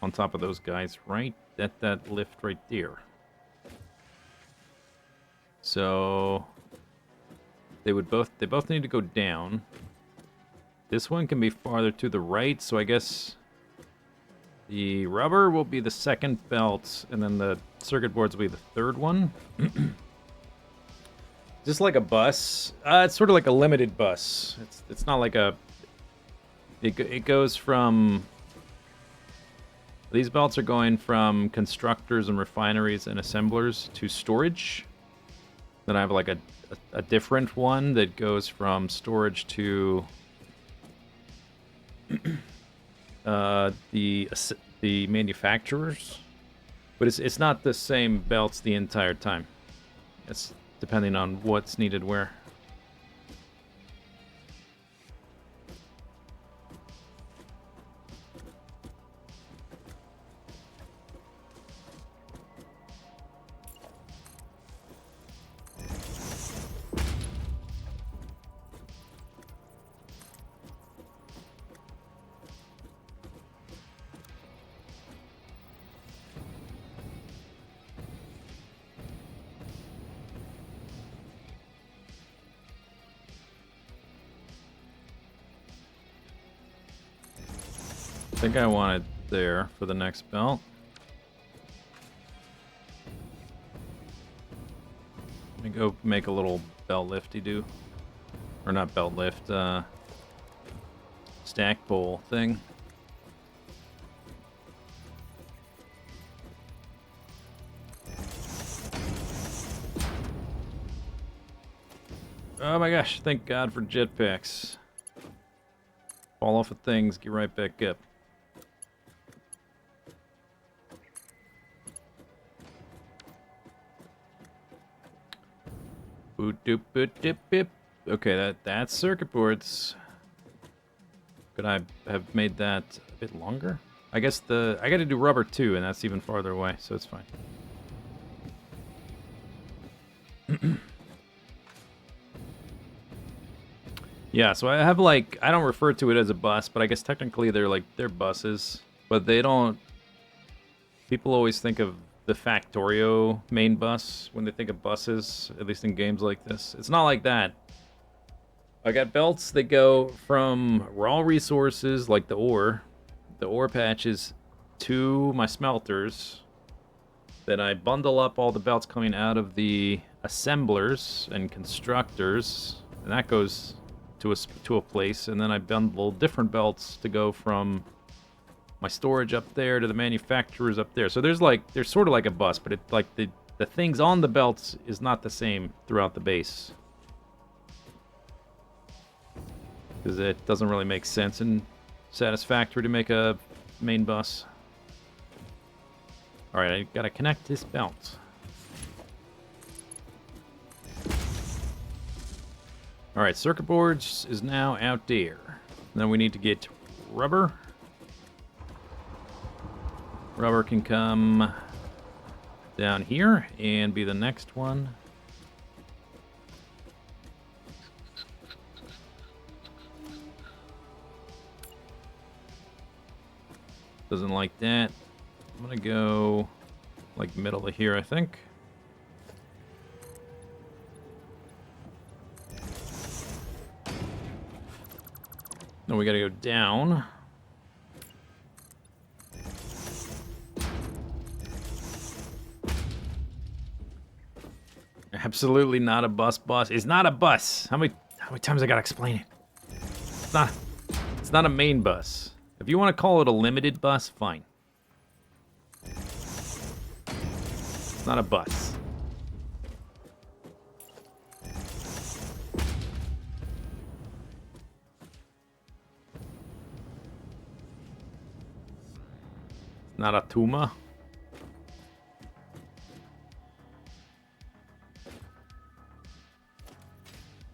On top of those guys, right? That lift right there. So they both need to go down. This one can be farther to the right, so I guess the rubber will be the second belt, and then the circuit boards will be the third one. Just like a bus. It's sort of like a limited bus. It's not like a... It goes from... These belts are going from constructors and refineries and assemblers to storage. Then I have like a different one that goes from storage to the manufacturers, but it's not the same belts the entire time. It's depending on what's needed where. I think I want it there for the next belt. Let me go make a little belt lifty-do. Or not belt lift, stack pole thing. Oh my gosh, thank God for jetpacks. Fall off of things, get right back up. Okay, that's circuit boards. Could I have made that a bit longer? I guess I got to do rubber too, and that's even farther away, so it's fine. Yeah, so I have like, I don't refer to it as a bus, but I guess technically they're buses, but they don't. People always think of the Factorio main bus when they think of buses, at least in games like this. It's not like that. I got belts that go from raw resources like the ore patches, to my smelters. Then I bundle up all the belts coming out of the assemblers and constructors, and that goes to a place, and then I bundle different belts to go from my storage up there to the manufacturers up there. So there's sort of like a bus, but it's like the things on the belts is not the same throughout the base. Because it doesn't really make sense in Satisfactory to make a main bus. Alright, I gotta connect this belt. Alright, circuit boards is now out there. Then we need to get rubber. Rubber can come down here and be the next one. Doesn't like that. I'm gonna go like middle of here, I think. Then we gotta go down. Absolutely not a bus. It's not a bus. How many times I gotta explain it? It's not a main bus. If you want to call it a limited bus, fine. It's not a bus. It's not a Tuma.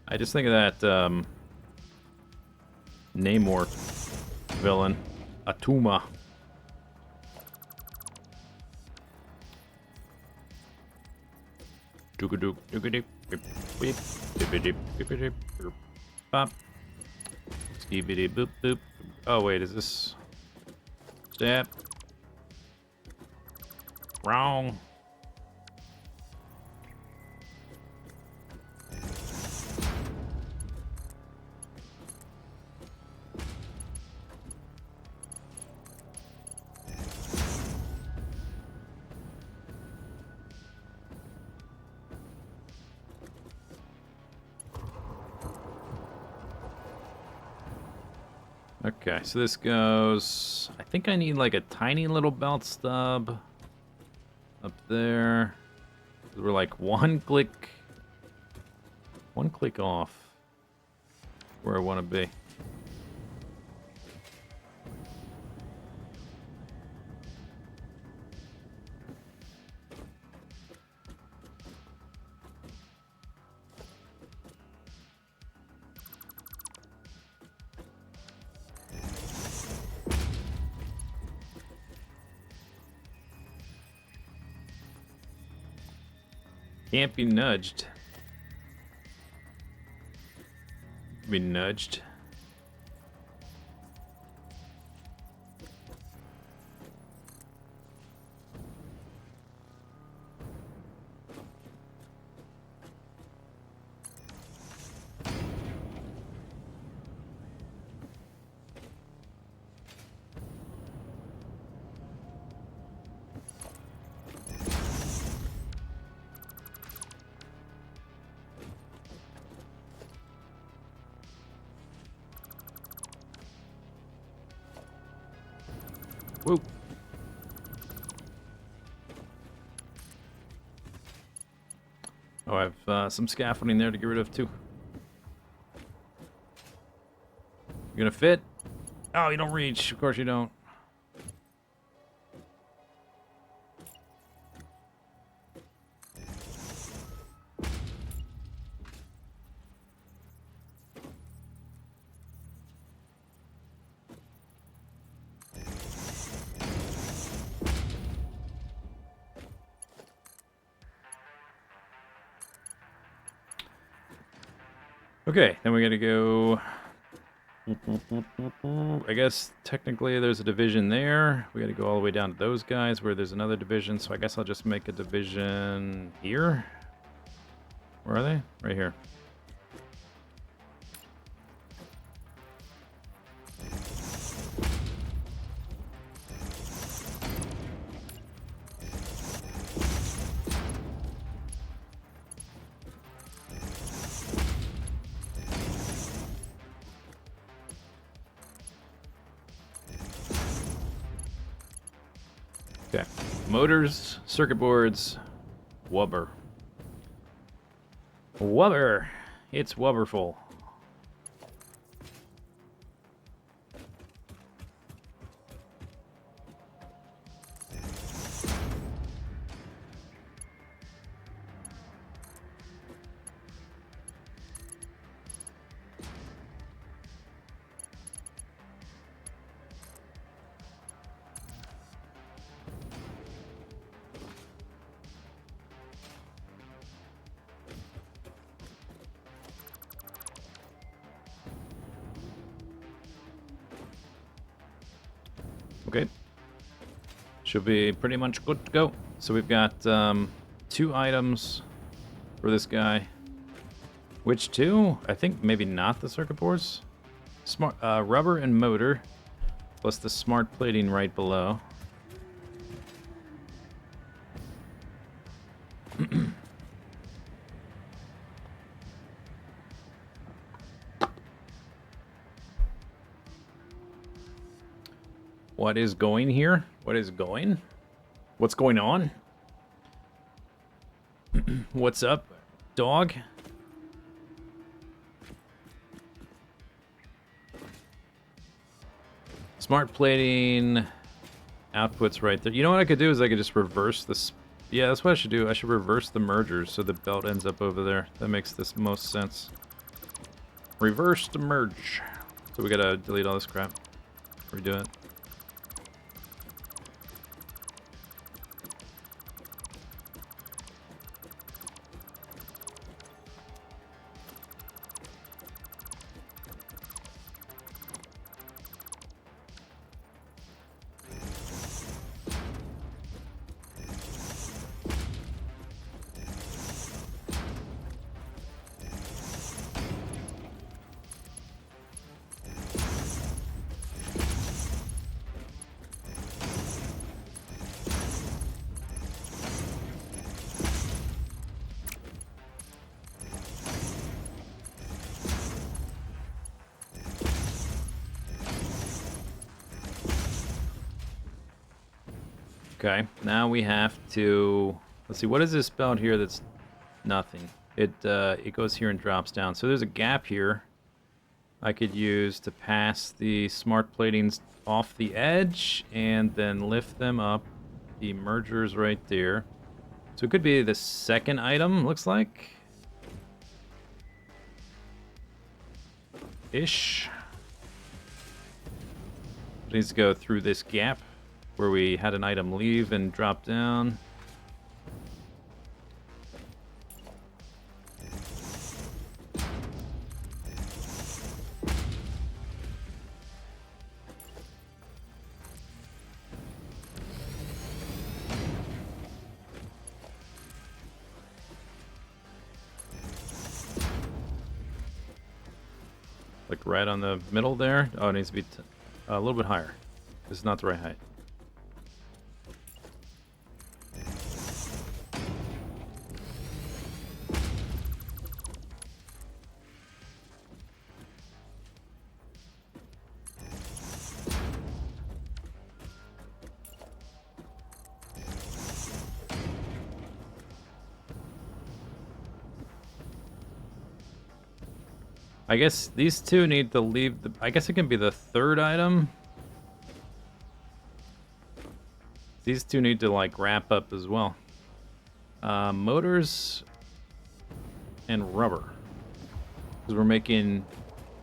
I just think of that Namor villain, Atuma. Pop. Skibidi boop boop. Oh wait, is this step? Wrong. Okay, so this goes... I think I need like a tiny little belt stub up there. We're like one click off where I want to be. Can't be nudged. Be nudged. Whoop. Oh, I have some scaffolding there to get rid of too. You gonna fit? Oh, you don't reach. Of course you don't. Okay, then we gotta go... I guess technically there's a division there. We gotta go all the way down to those guys where there's another division, so I guess I'll just make a division here. Where are they? Right here. Okay. Motors, circuit boards, wubber. Wubber! It's wubberful. Okay. Should be pretty much good to go. So we've got 2 items for this guy. Which 2? I think maybe not the circuit boards. Smart rubber and motor, plus the smart plating right below. What is going here? What is going? What's going on? What's up, dog? Smart plating outputs right there. You know what I could do is I could just reverse this. Yeah, that's what I should do. I should reverse the mergers so the belt ends up over there. That makes this most sense. Reverse the merge. So we gotta delete all this crap. Redo it. Okay, now we have to... Let's see, what is this belt here that's nothing? It goes here and drops down. So there's a gap here I could use to pass the smart platings off the edge and then lift them up. The merger's right there. So it could be the second item, looks like. Ish. It needs to go through this gap where we had an item leave and drop down. Like right on the middle there. Oh, it needs to be a little bit higher. This is not the right height. I guess these two need to leave the... I guess it can be the third item. These two need to, like, wrap up as well. Motors and rubber. Because we're making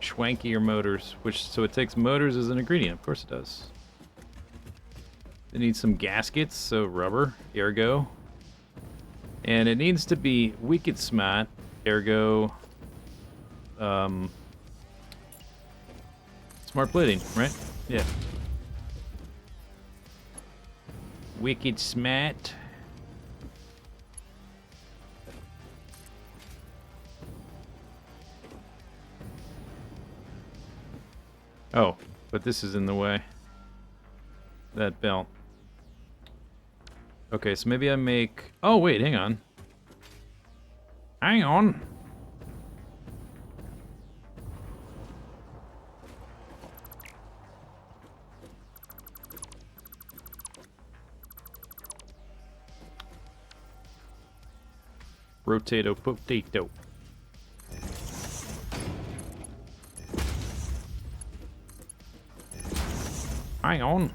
schwankier motors, so it takes motors as an ingredient. Of course it does. It needs some gaskets, so rubber, ergo. And it needs to be wicked smart, ergo... smart plating, right? Yeah. Wicked smart. Oh, but this is in the way. That belt. Okay, so maybe I make... Oh, wait, hang on. Hang on. Rotato potato. Hang on.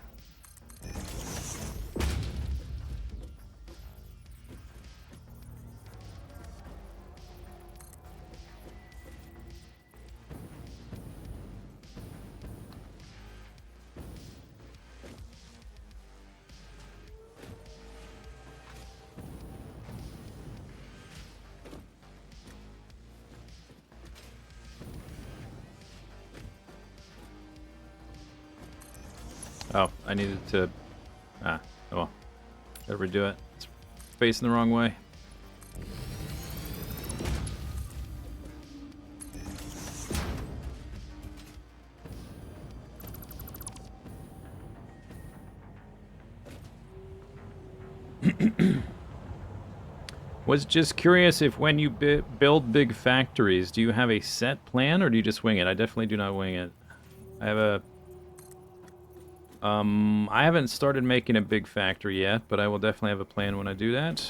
Oh, I needed to... Ah, oh well. Gotta redo it. It's facing the wrong way. Was just curious if when you build big factories, do you have a set plan or do you just wing it? I definitely do not wing it. I have a... I haven't started making a big factory yet, but I will definitely have a plan when I do that.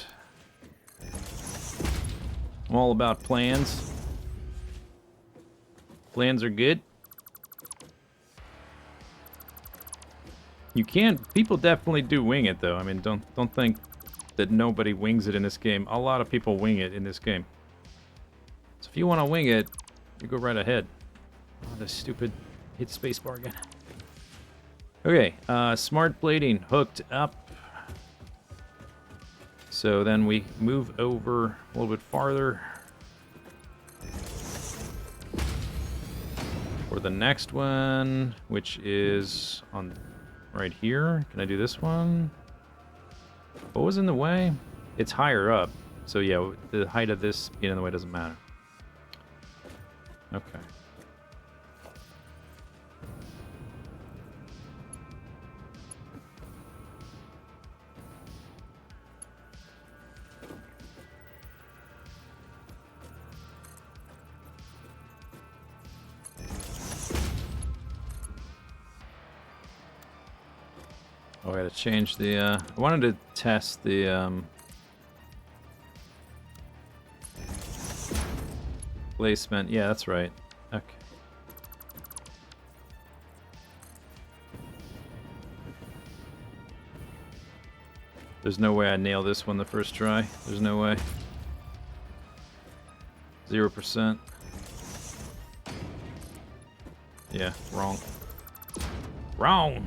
I'm all about plans. Plans are good. You can't... People definitely do wing it, though. I mean, don't think that nobody wings it in this game. A lot of people wing it in this game. So if you want to wing it, you go right ahead. Oh, this stupid hit spacebar again. Okay, smart plating hooked up. So then we move over a little bit farther for the next one, which is on right here. Can I do this one? What was in the way? It's higher up. So yeah, the height of this being in the way doesn't matter. Okay. Oh, I gotta change the, I wanted to test the, placement. Yeah, that's right. Okay. There's no way I nail this one the first try. There's no way. 0%. Yeah, wrong. Wrong!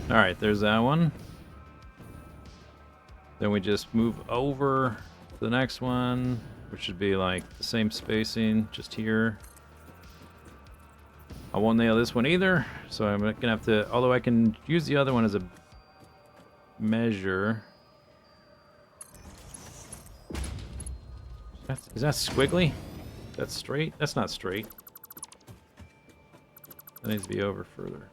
Alright, there's that one. Then we just move over to the next one, which should be like the same spacing, just here. I won't nail this one either, so I'm gonna have to, although I can use the other one as a measure. Is that squiggly? That's straight? That's not straight. That needs to be over further.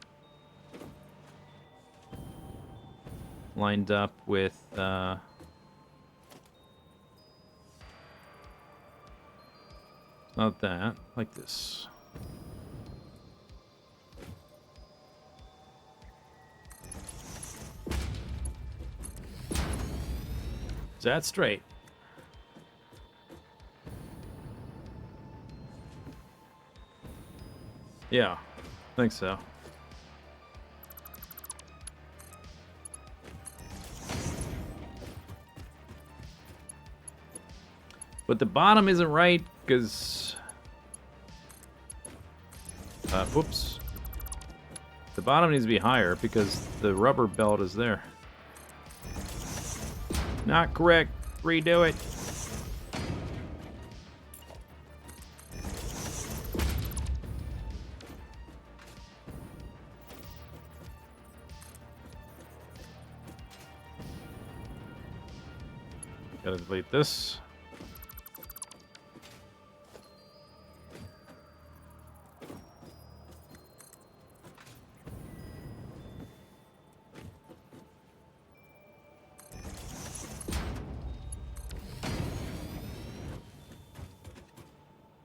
Lined up with not that, like this. Is that straight? Yeah, I think so. But the bottom isn't right, because... whoops. The bottom needs to be higher, because the rubber belt is there. Not correct. Redo it. Gotta delete this.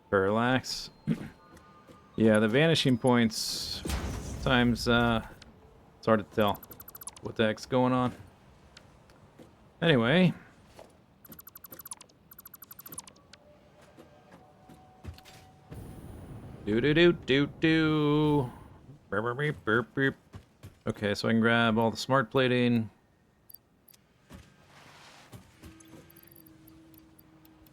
Parallax. Yeah, the vanishing points times it's hard to tell what the heck's going on. Anyway, do. Okay, so I can grab all the smart plating.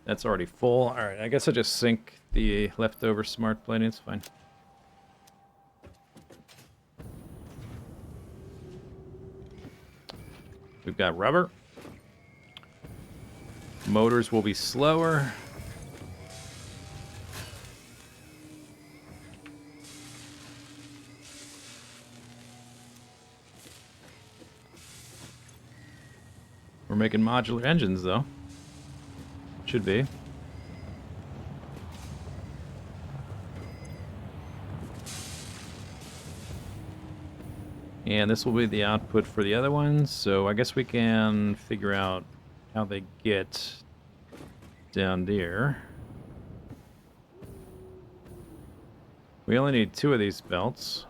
That's already full. Alright, I guess I just sink the leftover smart plating. It's fine. we've got rubber. Motors will be slower. We're making modular engines, though. Should be. And this will be the output for the other ones, so I guess we can figure out how they get down there. We only need 2 of these belts,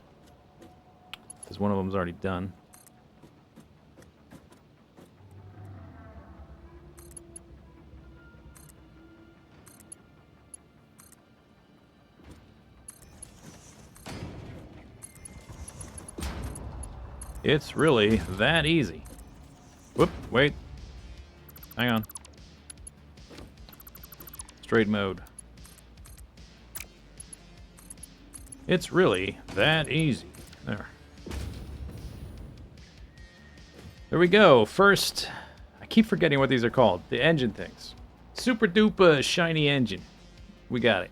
because one of them's already done. It's really that easy. Whoop, wait. Hang on. Straight mode. It's really that easy. There. There we go. First, I keep forgetting what these are called. The engine things. Super duper shiny engine. We got it.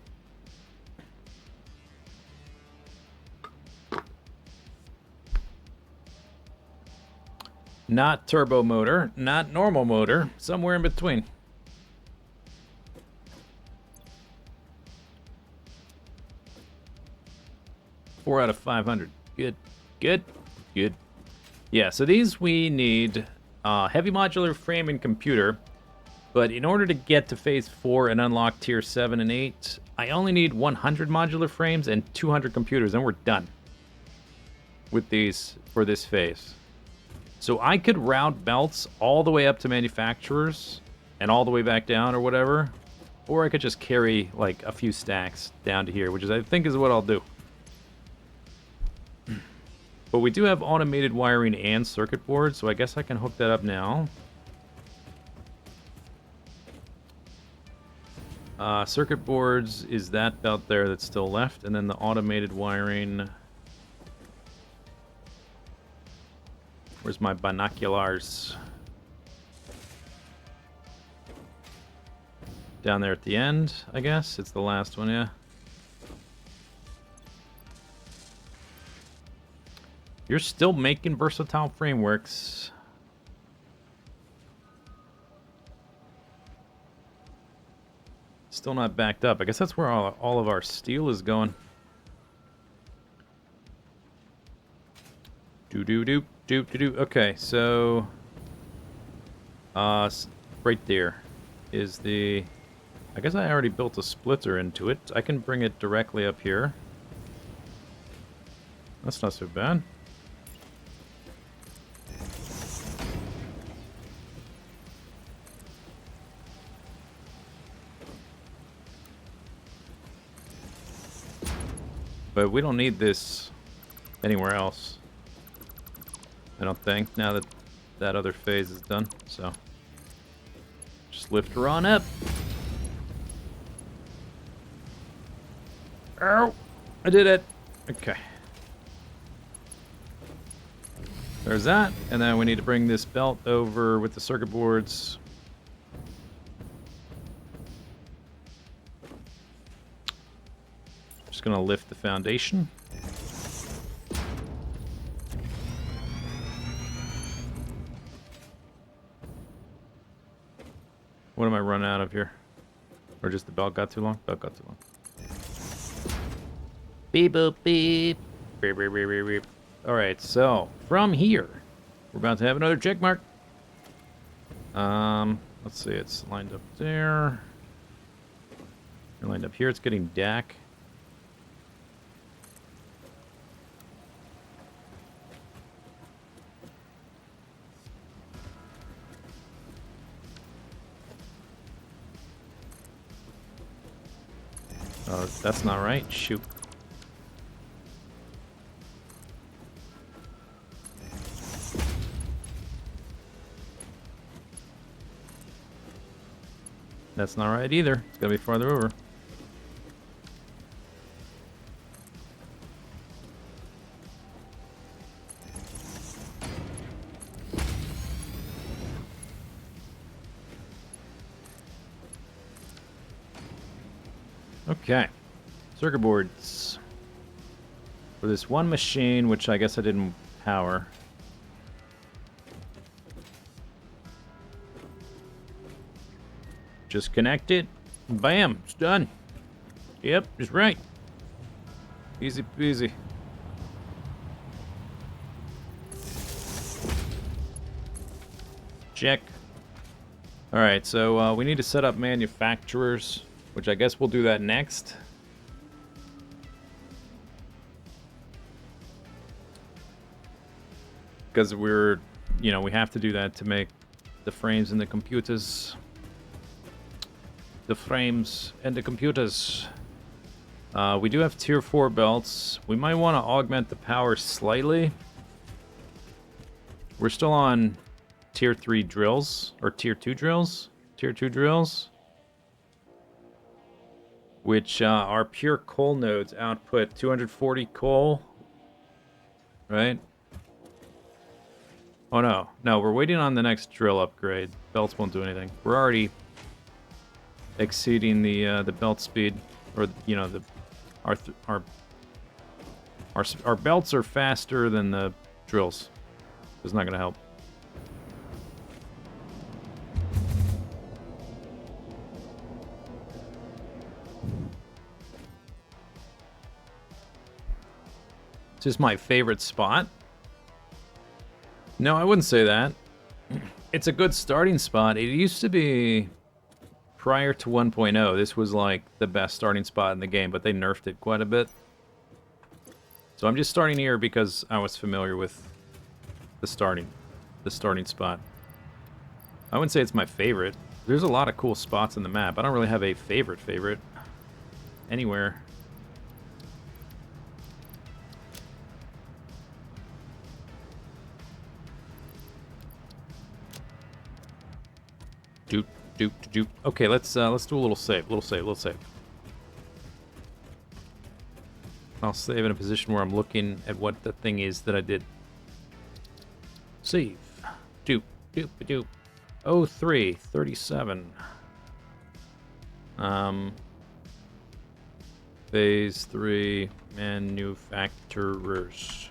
Not turbo motor, not normal motor, somewhere in between. Four out of 500. Good, good, good. Yeah, so these we need heavy modular frame and computer, but in order to get to phase 4 and unlock tier 7 and 8, I only need 100 modular frames and 200 computers, and we're done with these for this phase. So I could route belts all the way up to manufacturers and all the way back down or whatever. Or I could just carry like a few stacks down to here, which is I think is what I'll do. But we do have automated wiring and circuit boards, so I guess I can hook that up now. Circuit boards is that belt there that's still left, and then the automated wiring... Where's my binoculars? Down there at the end, I guess. It's the last one, yeah. You're still making versatile frameworks. Still not backed up. I guess that's where all of our steel is going. Do. Okay, so right there is the... I guess I already built a splitter into it. I can bring it directly up here. That's not so bad. But we don't need this anywhere else, I don't think, now that that other phase is done. So just lift her on up. Ow! I did it. Okay. There's that. And then we need to bring this belt over with the circuit boards. Just gonna lift the foundation. What am I running out of here? Or just the belt got too long? Belt got too long. Beep boop beep. Beep beep beep beep beep. Alright, so from here, we're about to have another check mark. Let's see, it's lined up there. You're lined up here, it's getting DAC. Oh, that's not right. Shoot. That's not right either. It's gotta be farther over. Okay. Circuit boards. For this one machine, which I guess I didn't power. Just connect it. Bam. It's done. Yep, just right. Easy peasy. Check. Alright, so we need to set up manufacturers, which I guess we'll do that next. Because we're, you know, we have to do that to make the frames in the computers. The frames and the computers. We do have tier 4 belts. We might want to augment the power slightly. We're still on tier 3 drills, or tier 2 drills. Tier 2 drills. Which our pure coal nodes output 240 coal. Right? Oh no. No, we're waiting on the next drill upgrade. Belts won't do anything. We're already exceeding the belt speed. Or, you know, our belts are faster than the drills. It's not going to help. This is my favorite spot. No, I wouldn't say that. It's a good starting spot. It used to be, prior to 1.0, this was like the best starting spot in the game, but they nerfed it quite a bit. So I'm just starting here because I was familiar with the starting spot. I wouldn't say it's my favorite. There's a lot of cool spots in the map. I don't really have a favorite anywhere. Doop. Okay, let's do a little save. Little save. I'll save in a position where I'm looking at what the thing is that I did. Save. Doop. 0337. Phase 3 manufacturers.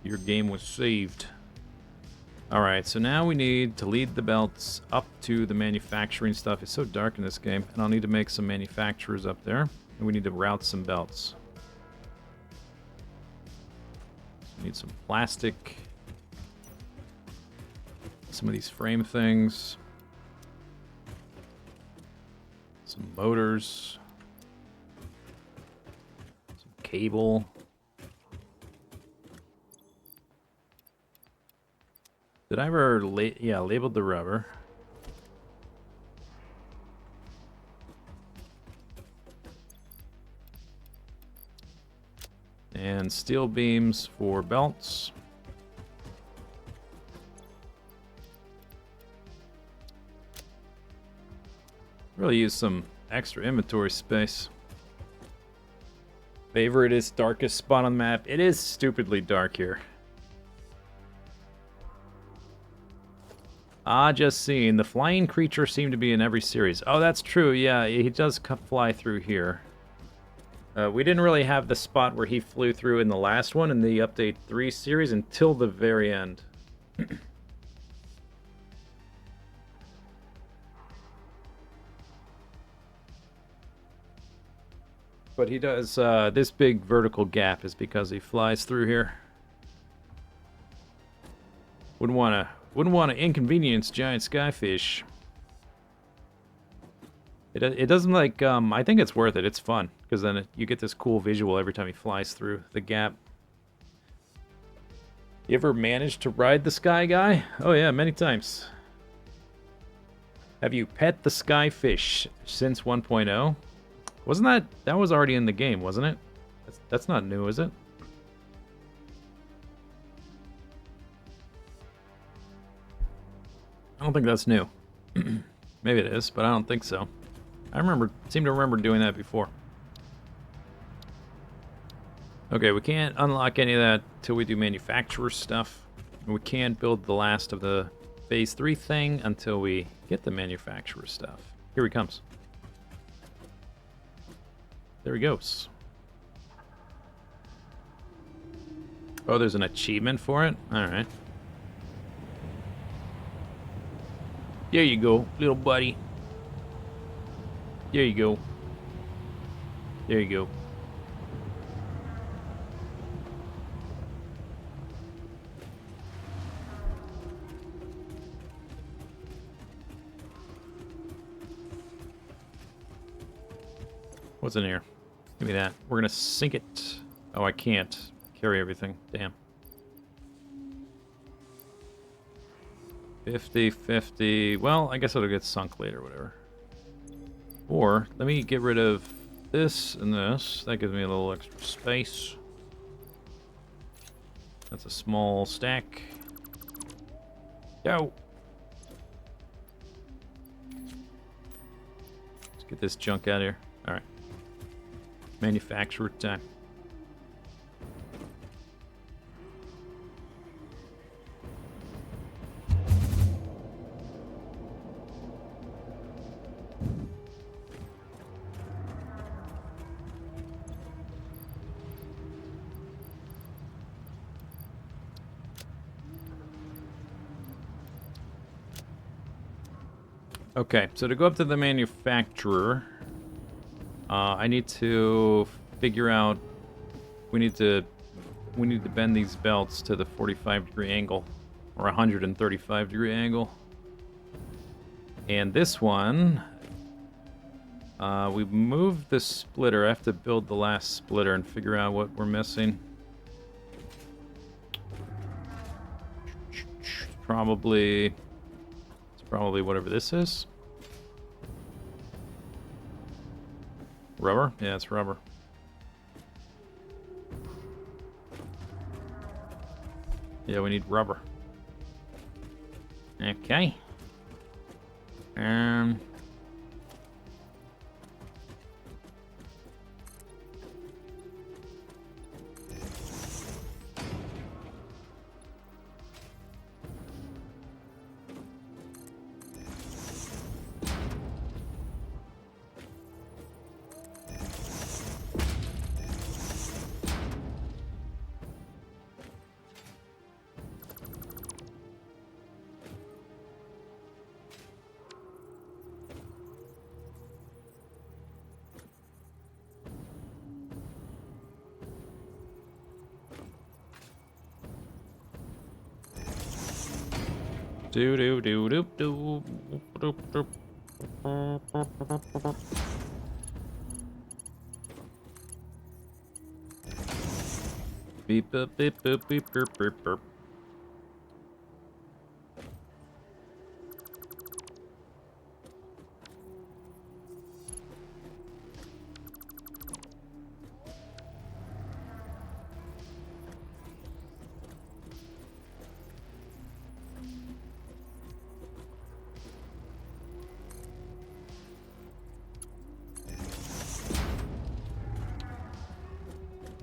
Your game was saved. Alright, so now we need to lead the belts up to the manufacturing stuff. It's so dark in this game, and I'll need to make some manufacturers up there. And we need to route some belts. So need some plastic. Some of these frame things. Some motors. Some cable. Did I ever labeled the rubber? And steel beams for belts. Really use some extra inventory space. Favorite is darkest spot on the map. It is stupidly dark here. Ah, just seen. The flying creature seemed to be in every series. Oh, that's true. Yeah, he does fly through here. We didn't really have the spot where he flew through in the last one in the Update 3 series until the very end. But he does, this big vertical gap is because he flies through here. Wouldn't want to inconvenience giant skyfish. It doesn't like, I think it's worth it. It's fun, because then you get this cool visual every time he flies through the gap. You ever managed to ride the Sky Guy? Oh yeah, many times. Have you pet the Skyfish since 1.0? Wasn't that was already in the game, wasn't it? That's not new, is it? I don't think that's new. Maybe it is, but I don't think so. I seem to remember doing that before. Okay, we can't unlock any of that till we do manufacturer stuff. And we can't build the last of the Phase 3 thing until we get the manufacturer stuff. Here he comes. There he goes. Oh, there's an achievement for it? Alright. There you go, little buddy. There you go. There you go. What's in here? Give me that. We're gonna sink it. Oh, I can't carry everything. Damn. 50, 50. Well, I guess it'll get sunk later, whatever. Or, let me get rid of this and this. That gives me a little extra space. That's a small stack. Go! Let's get this junk out of here. Alright. Manufacturer time. Okay, so to go up to the manufacturer, I need to figure out. We need to bend these belts to the 45-degree angle, or 135-degree angle. And this one, we moved the splitter. I have to build the last splitter and figure out what we're missing. It's probably whatever this is. Rubber? Yeah, it's rubber. Yeah, we need rubber. Okay. Do do do do do do do. Beep boop beep boop beep boop beep boop.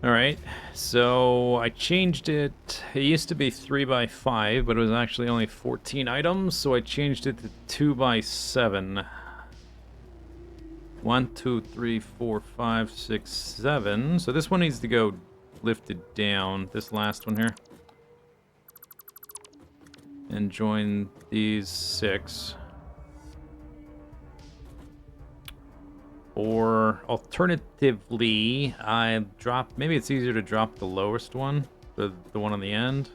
Alright, so I changed it. It used to be 3x5, but it was actually only 14 items, so I changed it to 2x7. 1, 2, 3, 4, 5, 6, 7. So this one needs to go lifted down, this last one here. And join these 6. Or alternatively, maybe it's easier to drop the lowest one, the one on the end.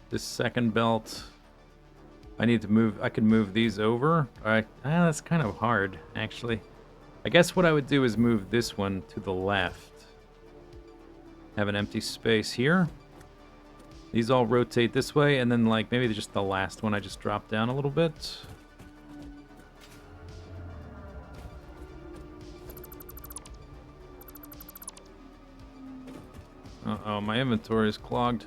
This second belt, I need to move. I can move these over. Alright, that's kind of hard, actually. I guess what I would do is move this one to the left. Have an empty space here. These all rotate this way, and then like maybe just the last one I just drop down a little bit. Uh-oh, my inventory is clogged.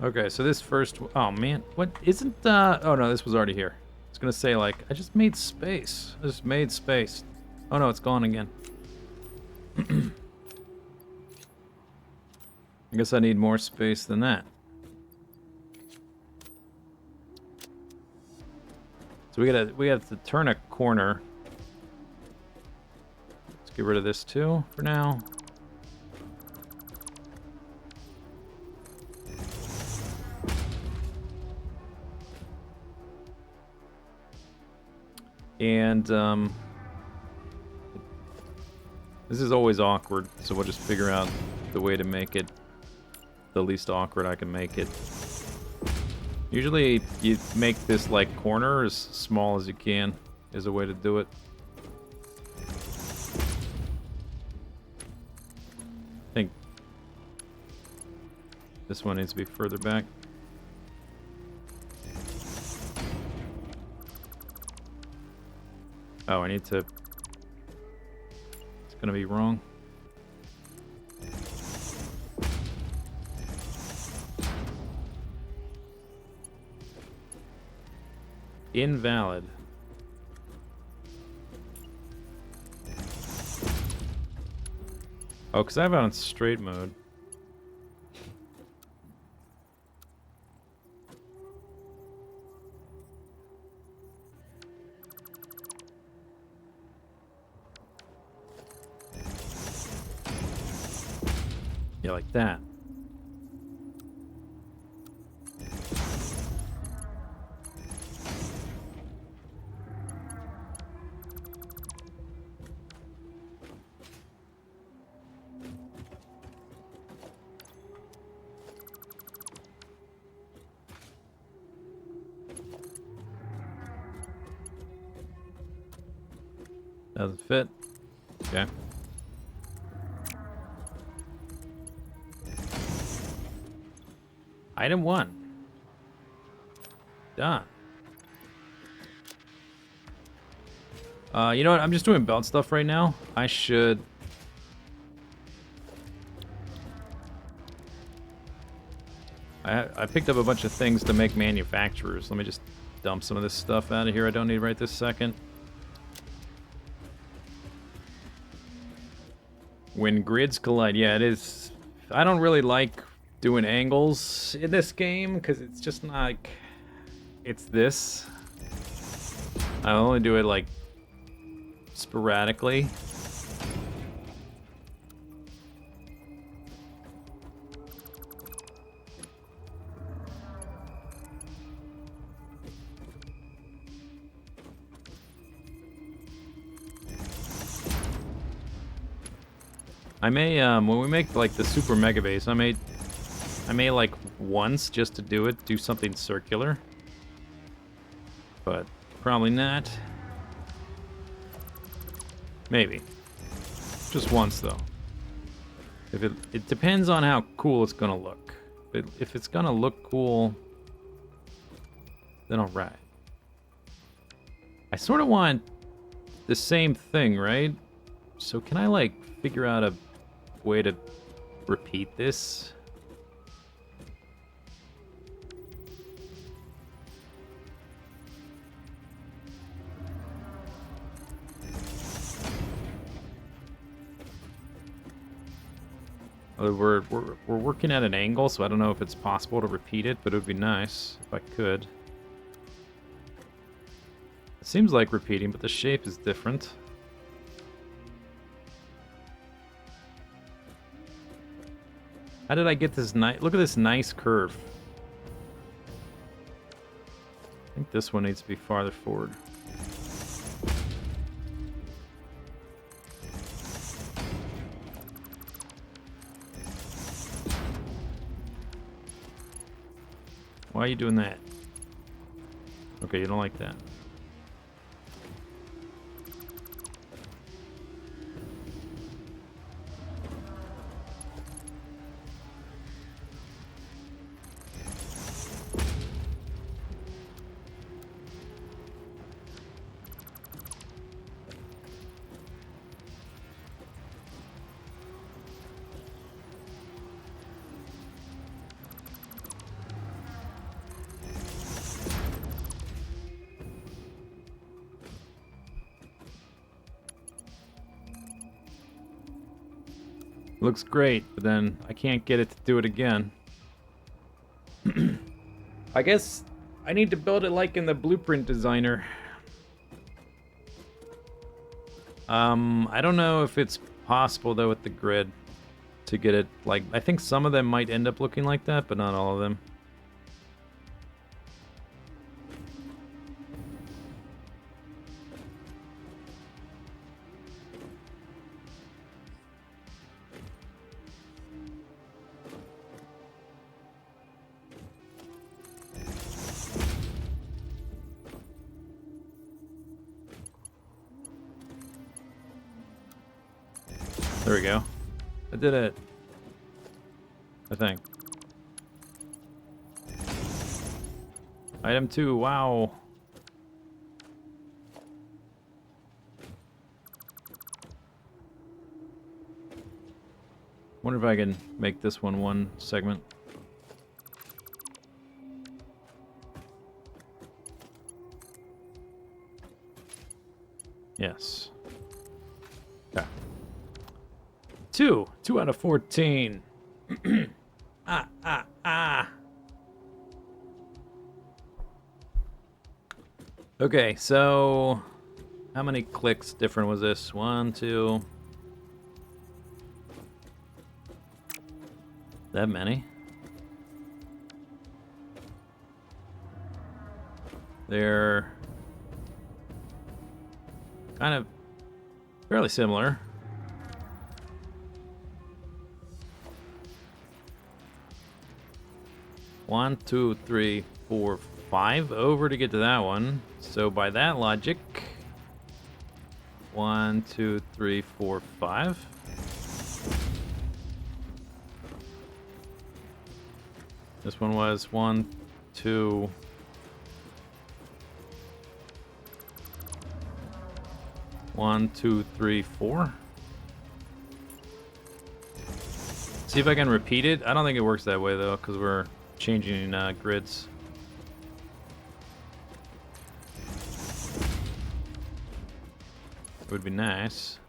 Okay, so this first... Oh, man. What? Isn't... Oh, no, this was already here. I was going to say, like, I just made space. I just made space. Oh, no, it's gone again. I guess I need more space than that. So we have to turn a corner. Let's get rid of this too for now. And this is always awkward, so we'll just figure out the way to make it the least awkward I can make it. Usually you make this like corner as small as you can is a way to do it. I think this one needs to be further back. Oh, I need to... It's gonna be wrong. Invalid. Oh, because I have it on straight mode. Yeah, like that. Doesn't fit. Okay. Item 1. Done. You know what? I'm just doing belt stuff right now. I should... I picked up a bunch of things to make manufacturers. Let me just dump some of this stuff out of here I don't need right this second. When grids collide. Yeah, it is... I don't really like doing angles in this game because it's just not like... It's this. I only do it like sporadically. I may when we make like the super mega base, I may like once just to do something circular. But probably not. Maybe. Just once though. It depends on how cool it's gonna look. If it's gonna look cool, then alright. I sort of want the same thing, right? So can I like figure out a way to repeat this? We're working at an angle, so I don't know if it's possible to repeat it, but it would be nice if I could. It seems like repeating, but the shape is different. How did I get this nice... Look at this nice curve. I think this one needs to be farther forward. Why are you doing that? Okay, you don't like that. Looks great, but then I can't get it to do it again. I guess I need to build it like in the blueprint designer. I don't know if it's possible though with the grid to get it like, I think some of them might end up looking like that, but not all of them. There we go. I did it. I think. Item 2, wow. Wonder if I can make this one segment. Yes. Okay. 2 out of 14. Okay, so how many clicks different was this? 1, 2. That many? They're kind of fairly similar. One, 2, 3, 4, 5 over to get to that one. So by that logic, 1, 2, 3, 4, 5. This one was 1, 2. One, 2, 3, 4. See if I can repeat it. I don't think it works that way though, because we're changing grids. It would be nice.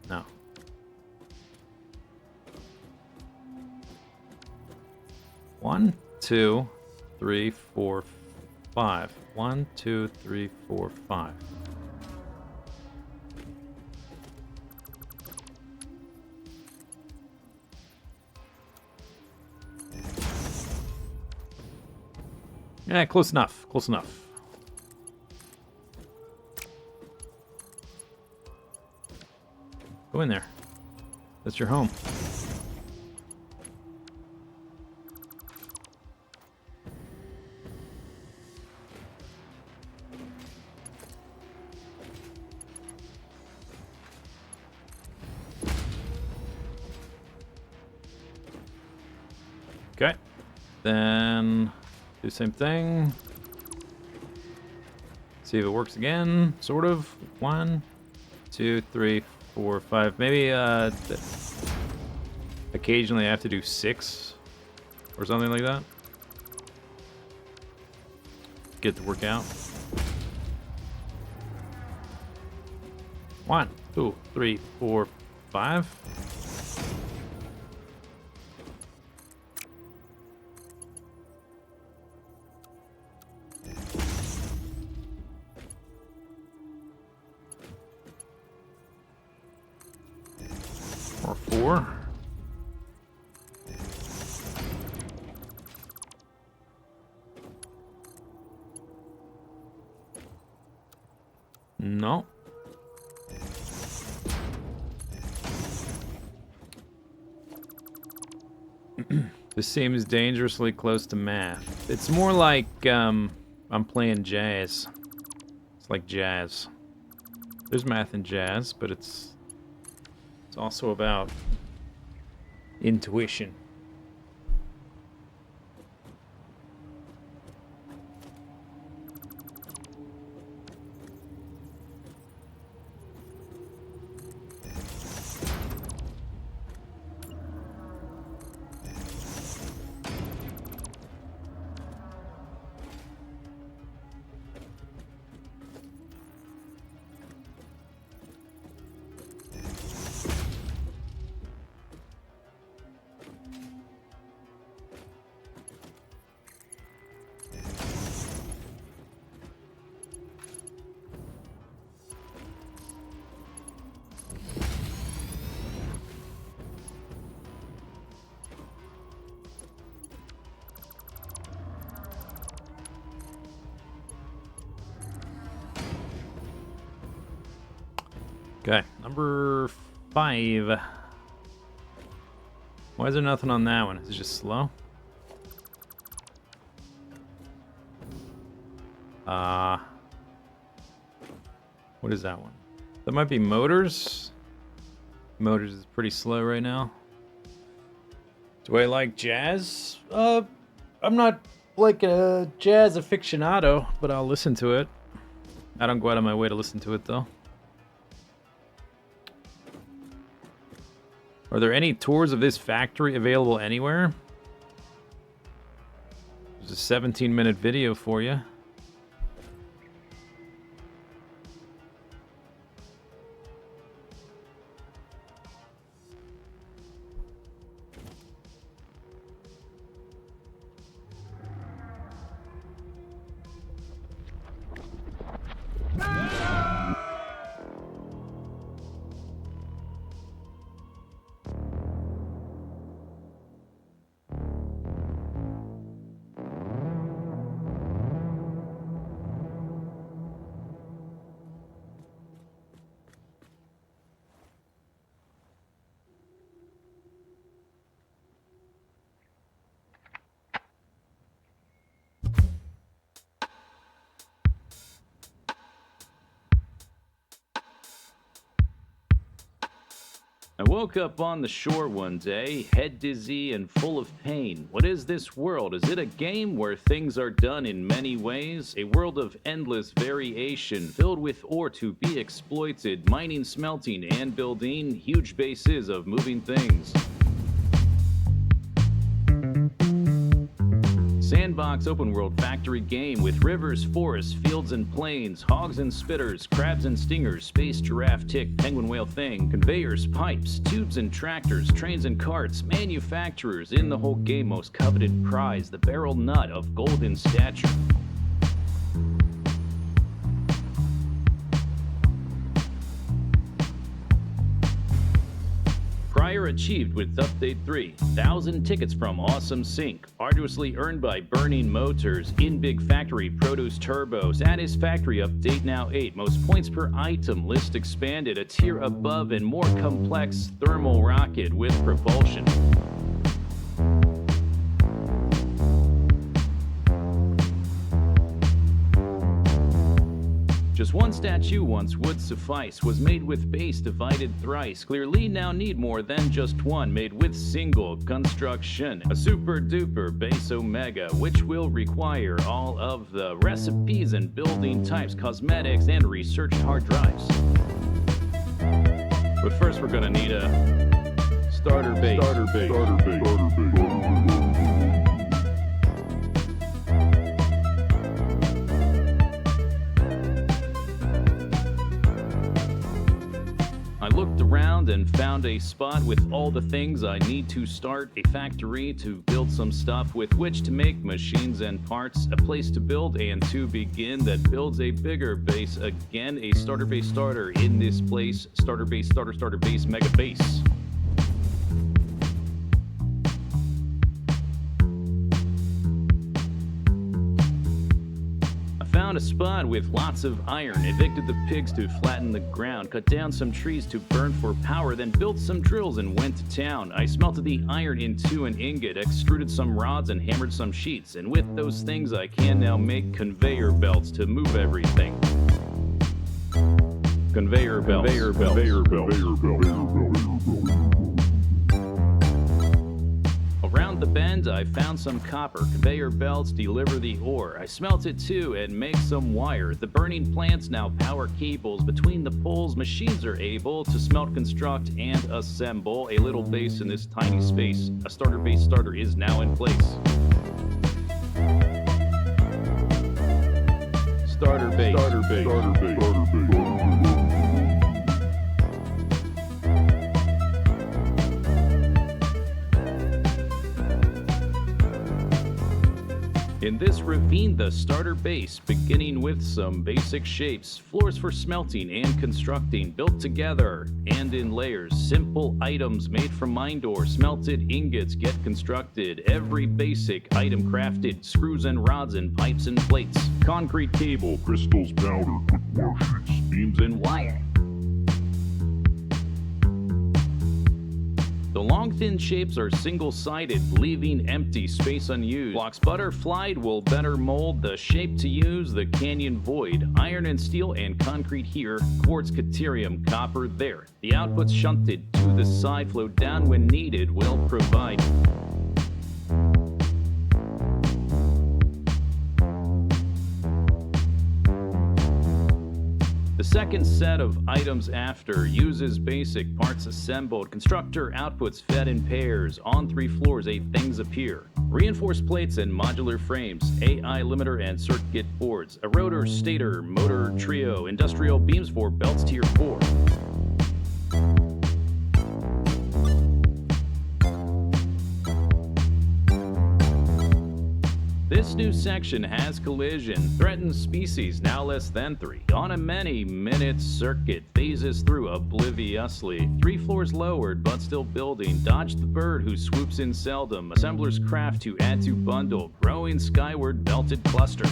No. One, 2, 3, 4, 5. 1, 2, 3, 4, 5. Yeah, close enough. Close enough. Go in there. That's your home. Okay. Then do the same thing. See if it works again. Sort of. 1, 2, 3, 4, 5. Maybe occasionally I have to do 6 or something like that. Get it to work out. 1, 2, 3, 4, 5. Or 4. No. This seems dangerously close to math. It's more like I'm playing jazz. It's like jazz. There's math in jazz, but it's also about intuition. Okay, number 5. Why is there nothing on that one? Is it just slow? What is that one? That might be motors. Motors is pretty slow right now. Do I like jazz? I'm not like a jazz aficionado, but I'll listen to it. I don't go out of my way to listen to it though. Are there any tours of this factory available anywhere? There's a 17-minute video for you. I woke up on the shore one day, head dizzy and full of pain. What is this world? Is it a game where things are done in many ways? A world of endless variation, filled with ore to be exploited, mining, smelting, and building huge bases of moving things. Sandbox open world factory game with rivers, forests, fields and plains, hogs and spitters, crabs and stingers, space giraffe, tick, penguin, whale, thing, conveyors, pipes, tubes and tractors, trains and carts, manufacturers, in the whole game most coveted prize, the barrel nut of golden stature. Prior achieved with Update 3, 1,000 tickets from Awesome Sync, arduously earned by burning motors, in Big Factory, Produce Turbo, Satisfactory Update now 8, most points per item, list expanded, a tier above and more complex thermal rocket with propulsion. Just one statue once would suffice, was made with base divided thrice, clearly now need more than just one, made with single construction, a super duper base omega, which will require all of the recipes and building types, cosmetics, and researched hard drives. But first we're gonna need a starter base. I looked around and found a spot with all the things I need to start a factory to build some stuff with which to make machines and parts, a place to build and to begin that builds a bigger base again, a starter base starter in this place, starter base starter base mega base. Found a spot with lots of iron, evicted the pigs to flatten the ground, cut down some trees to burn for power, then built some drills and went to town. I smelted the iron into an ingot, extruded some rods and hammered some sheets, and with those things I can now make conveyor belts to move everything. Conveyor belts. Around the bend, I found some copper. Conveyor belts deliver the ore. I smelt it too and make some wire. The burning plants now power cables. Between the poles, machines are able to smelt, construct, and assemble a little base in this tiny space. A starter base starter is now in place. Starter base. In this ravine, the starter base, beginning with some basic shapes, floors for smelting and constructing, built together and in layers, simple items made from mined ore, smelted ingots get constructed, every basic item crafted, screws and rods and pipes and plates, concrete cable, crystals powder, quick warsheets, beams and wire. The long thin shapes are single-sided, leaving empty space unused. Blocks butterflied will better mold the shape to use the canyon void. Iron and steel and concrete here, quartz, caterium, copper there. The outputs shunted to the side, flow down when needed, will provide. The second set of items after uses basic parts assembled. Constructor outputs fed in pairs. On 3 floors, 8 things appear. Reinforced plates and modular frames, AI limiter and circuit boards, a rotor, stator, motor trio, industrial beams for belts tier 4. This new section has collision, threatened species now less than 3. On a many-minute circuit, phases through obliviously. 3 floors lowered, but still building. Dodge the bird who swoops in seldom. Assembler's craft to add to bundle. Growing skyward belted cluster.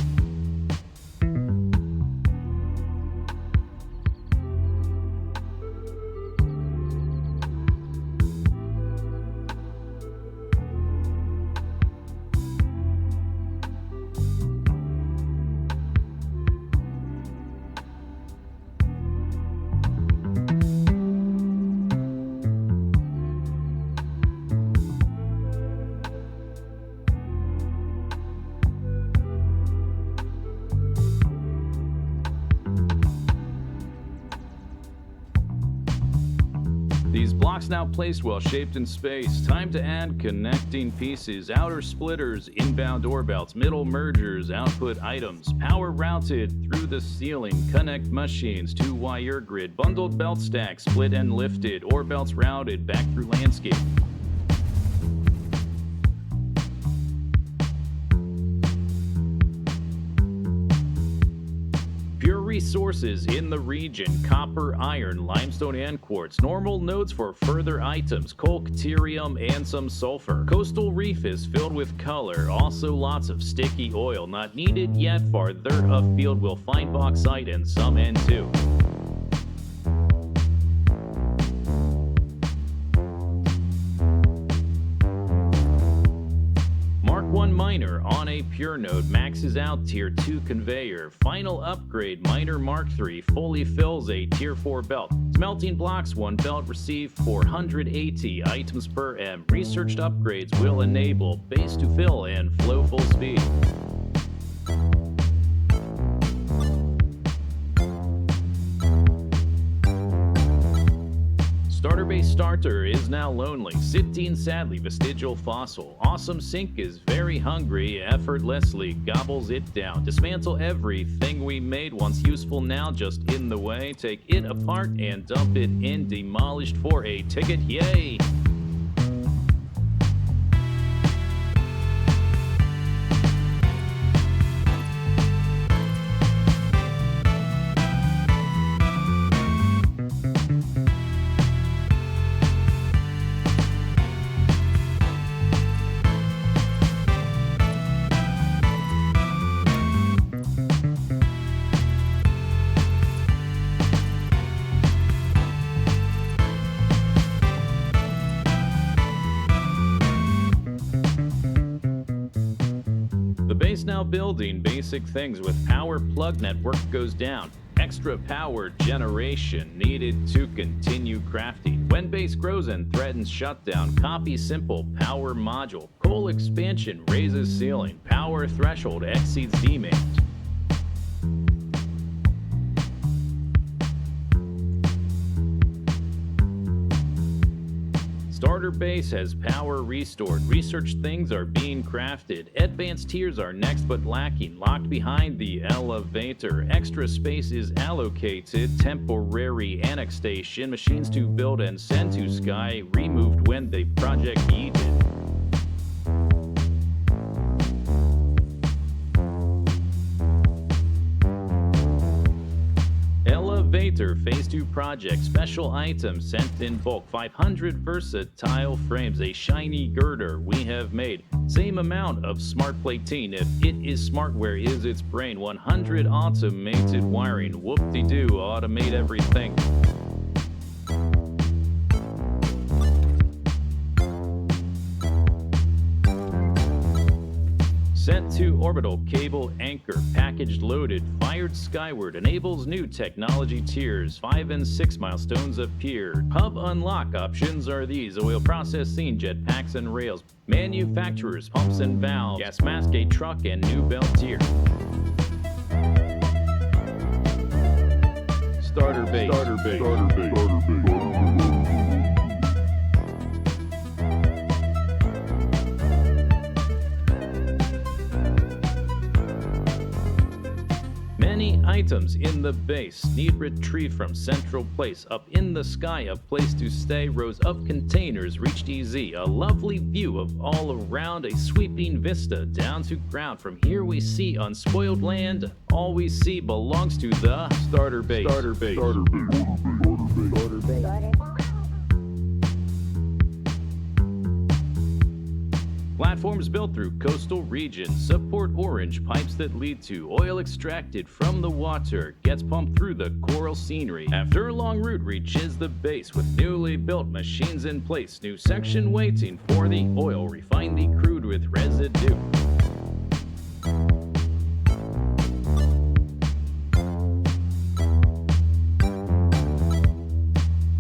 These blocks now placed well shaped in space. Time to add connecting pieces, outer splitters, inbound door belts, middle mergers, output items, power routed through the ceiling, connect machines to wire grid, bundled belt stacks, split and lifted, or belts routed back through landscape. Pure resources in the region, copper, iron, limestone, and quartz. Normal nodes for further items, coal, caterium, and some sulfur. Coastal reef is filled with color, also lots of sticky oil. Not needed yet, farther afield we'll find bauxite and some N2. Mark 1 miner on a pure node maxes out tier 2 conveyor. Final upgrade miner Mark 3 fully fills a tier 4 belt. Smelting blocks 1 belt receive 480 items per M. Researched upgrades will enable base to fill and flow full speed. Starter base starter is now lonely, sitting sadly vestigial fossil. Awesome sink is very hungry, effortlessly gobbles it down. Dismantle everything we made, once useful now just in the way. Take it apart and dump it in, demolished for a ticket, yay! The base now building basic things with power plug network goes down. Extra power generation needed to continue crafting. When base grows and threatens shutdown, copy simple power module. Coal expansion raises ceiling. Power threshold exceeds demand. Starter base has power restored. Research things are being crafted. Advanced tiers are next but lacking. Locked behind the elevator. Extra space is allocated. Temporary annexation. Machines to build and send to sky. Removed when the project needed. Elevator Phase 2 project. Special items sent in bulk. 500 versatile frames. A shiny girder we have made. Same amount of smart plating. If it is smart, where is its brain? 100 automated wiring. Whoop-de-doo, automate everything. to orbital cable anchor, packaged loaded, fired skyward, enables new technology tiers. 5 and 6 milestones appear. Hub unlock options are these: oil processing, jetpacks and rails, manufacturers, pumps and valves, gas mask, a truck, and new belt tier. Starter base. Many items in the base need retrieve from central place. Up in the sky, a place to stay. Rows of containers reached easy. A lovely view of all around, a sweeping vista down to ground. From here we see unspoiled land. All we see belongs to the starter base. Platforms built through coastal regions support orange pipes that lead to oil extracted from the water, gets pumped through the coral scenery. After a long route reaches the base with newly built machines in place. New section waiting for the oil, refine the crude with residue.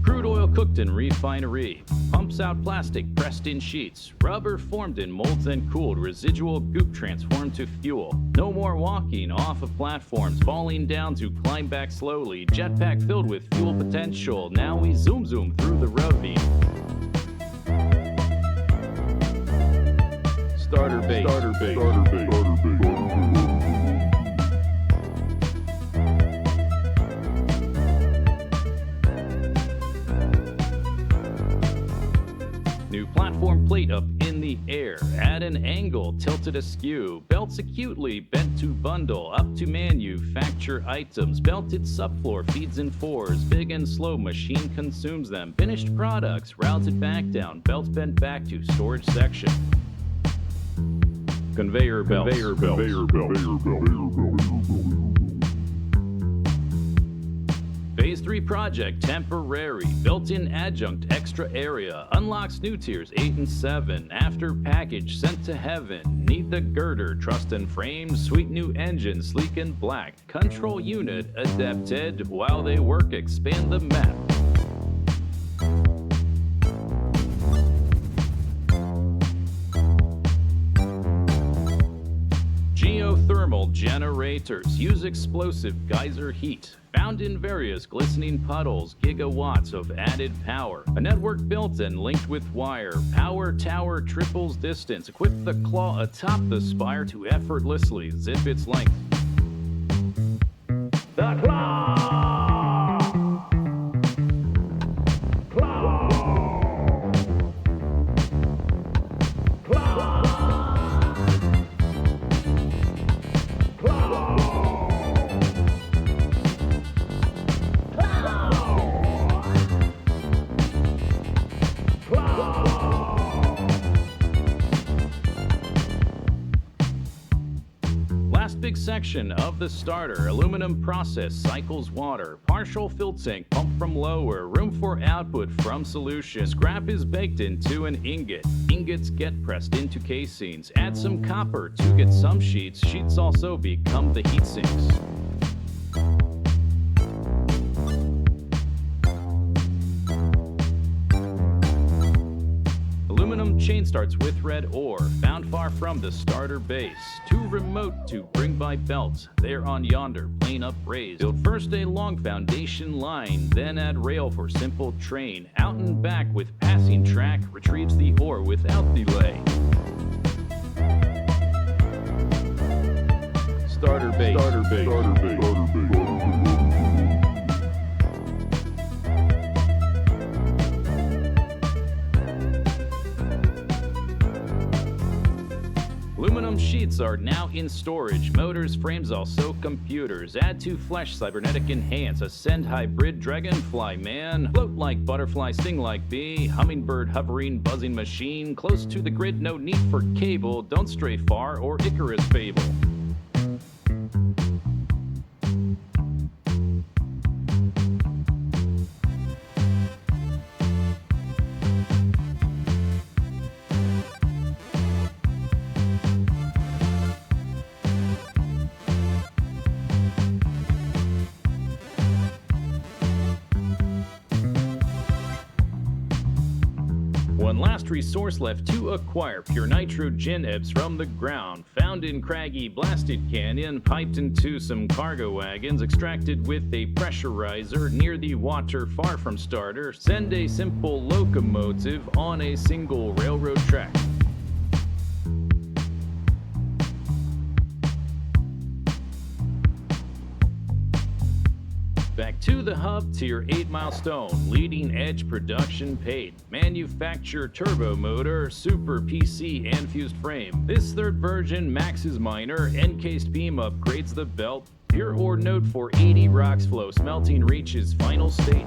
Crude oil cooked in refinery. Pumps out plastic pressed in sheets. Rubber formed in molds and cooled. Residual goop transformed to fuel. No more walking off of platforms, falling down to climb back slowly. Jetpack filled with fuel potential. Now we zoom through the ravine. Starter base. New platform plate up in the air, at an angle tilted askew, belts acutely bent to bundle, up to manufacture items, belted subfloor feeds in fours, big and slow machine consumes them, finished products routed back down, belts bent back to storage section. Conveyor belts. Phase 3 project temporary, built-in adjunct extra area, unlocks new tiers 8 and 7, after package sent to heaven, need the girder, trust and frame, sweet new engine, sleek and black, control unit adapted, while they work expand the map. Geothermal generators use explosive geyser heat, found in various glistening puddles, gigawatts of added power. A network built and linked with wire. Power tower triples distance. Equip the claw atop the spire to effortlessly zip its length. The claw! Big section of the starter, aluminum process cycles water, partial fill tank pump from lower, room for output from solution. Scrap is baked into an ingot, ingots get pressed into casings, add some copper to get some sheets, sheets also become the heat sinks. Aluminum chain starts with red ore, found far from the starter base. Too remote to bring by belts, there on yonder plane upraised. Build first a long foundation line, then add rail for simple train. Out and back with passing track, retrieves the ore without delay. Starter base. Aluminum sheets are now in storage. Motors, frames, also computers. Add to flesh, cybernetic enhance. Ascend hybrid, dragonfly man. Float like butterfly, sting like bee. Hummingbird, hovering, buzzing machine. Close to the grid, no need for cable. Don't stray far or Icarus fable. one last resource left to acquire. Pure nitrogen ebbs from the ground. Found in craggy, blasted canyon. Piped into some cargo wagons. Extracted with a pressurizer near the water far from starter. Send a simple locomotive on a single railroad track. Back to the hub, tier 8 milestone, leading edge production paid. Manufacture turbo motor, super PC and fused frame. This third version maxes miner, encased beam upgrades the belt. Pure ore node for 80 rocks flow, smelting reaches final state.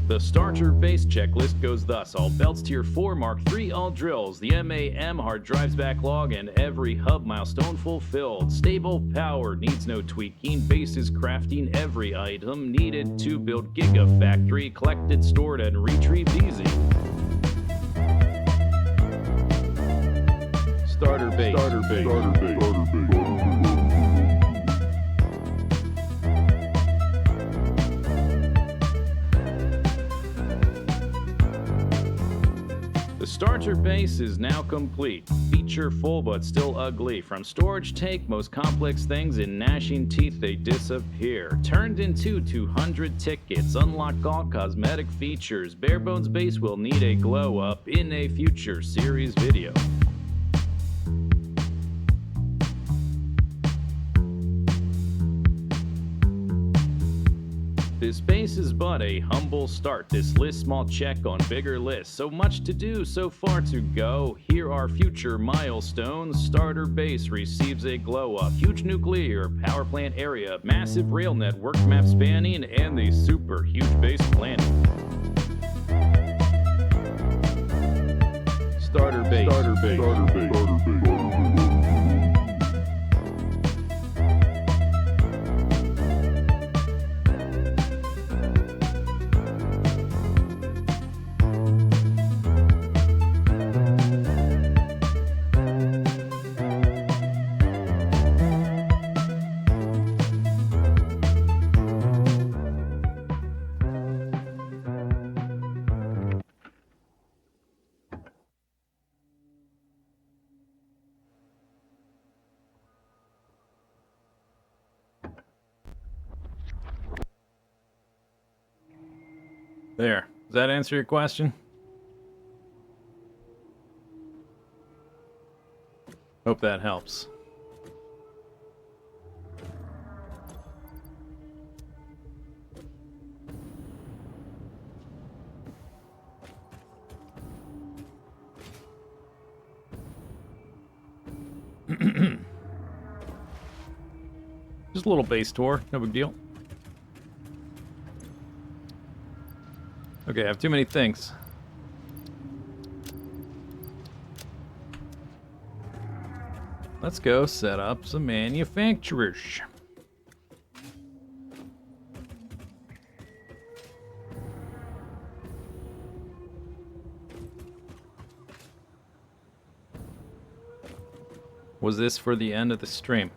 The starter base checklist goes thus: all belts tier 4, mark 3 all drills, the MAM hard drives backlog, and every hub milestone fulfilled. Stable power needs no tweaking, base is crafting every item needed to build Gigafactory, collected, stored, and retrieved easy. Starter base. Starter base. Starter base. Starter base. The starter base is now complete. Feature full but still ugly. From storage take, most complex things in gnashing teeth they disappear. Turned into 200 tickets. Unlock all cosmetic features. Bare bones base will need a glow up in a future series video. This base is but a humble start. This list small check on bigger lists. So much to do, so far to go. Here are future milestones. Starter base receives a glow up. Huge nuclear power plant area. Massive rail network map spanning. And the super huge base planning. Starter base. Starter base. Starter base. Starter base. There. Does that answer your question? Hope that helps. Just a little base tour, no big deal. Okay, I have too many things. Let's go set up some manufacturers. Was this for the end of the stream?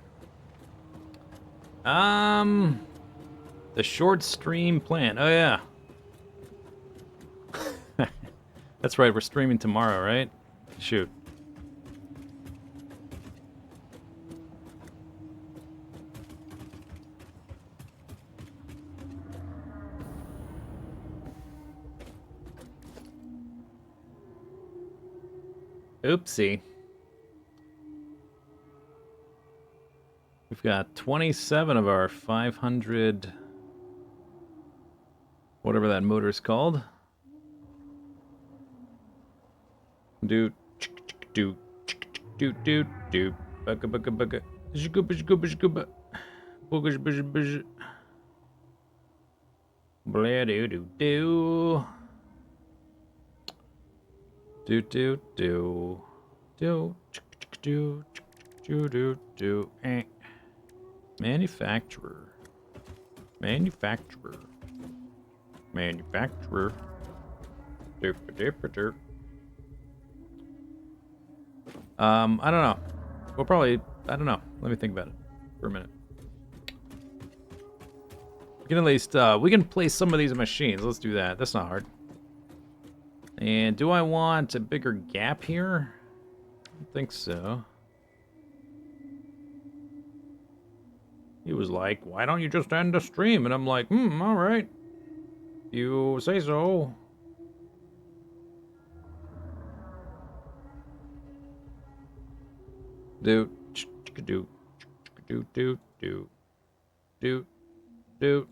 The short stream plan. Oh yeah. That's right, we're streaming tomorrow, right? Shoot. Oopsie. We've got 27 of our 500... whatever that motor is called. Do do do do do bugga bugga bugga zhguba zhguba zhguba booga zhba zhba blah do do do do do do do do do do do manufacturer manufacturer manufacturer derp derp derp. I don't know. We'll probably... I don't know. Let me think about it for a minute. We can at least, we can place some of these machines. Let's do that. That's not hard. And do I want a bigger gap here? I don't think so. He was like, why don't you just end the stream? And I'm like, alright. You say so. Do, do, do, do, do, do, do, do,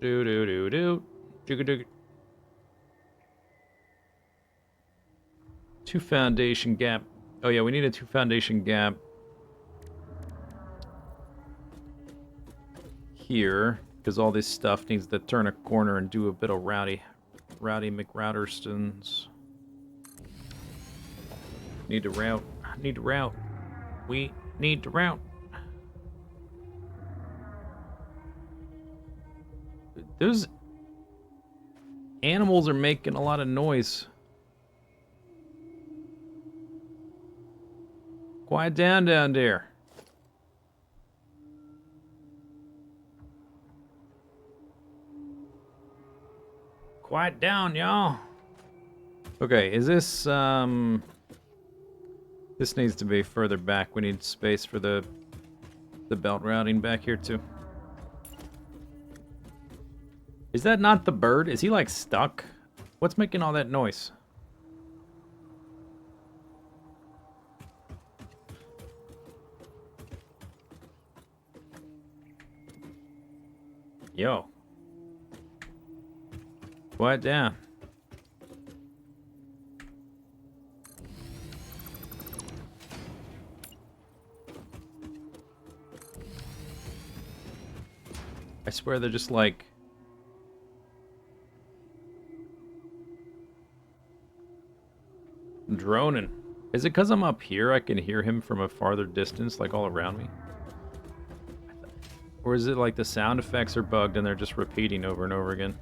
do, do, do, do. Two foundation gap. Oh yeah, we need a two foundation gap here because all this stuff needs to turn a corner and do a bit of rowdy McRouterstons. Need to route. Need to route. We need to route. Those animals are making a lot of noise. Quiet down there. Quiet down, y'all. Okay, is this, this needs to be further back. We need space for the belt routing back here, too. Is that not the bird? Is he, like, stuck? What's making all that noise? Yo. Quiet down. I swear they're just like... droning. Is it because I'm up here I can hear him from a farther distance, like all around me? Or is it like the sound effects are bugged and they're just repeating over and over again?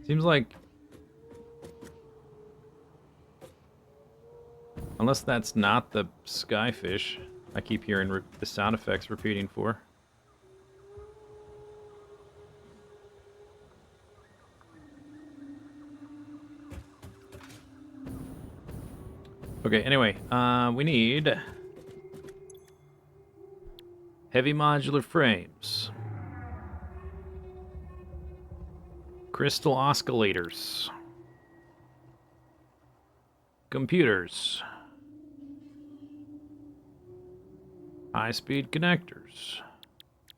Seems like... unless that's not the skyfish I keep hearing the sound effects repeating for. Okay, anyway, we need heavy modular frames, crystal oscillators, computers, high-speed connectors.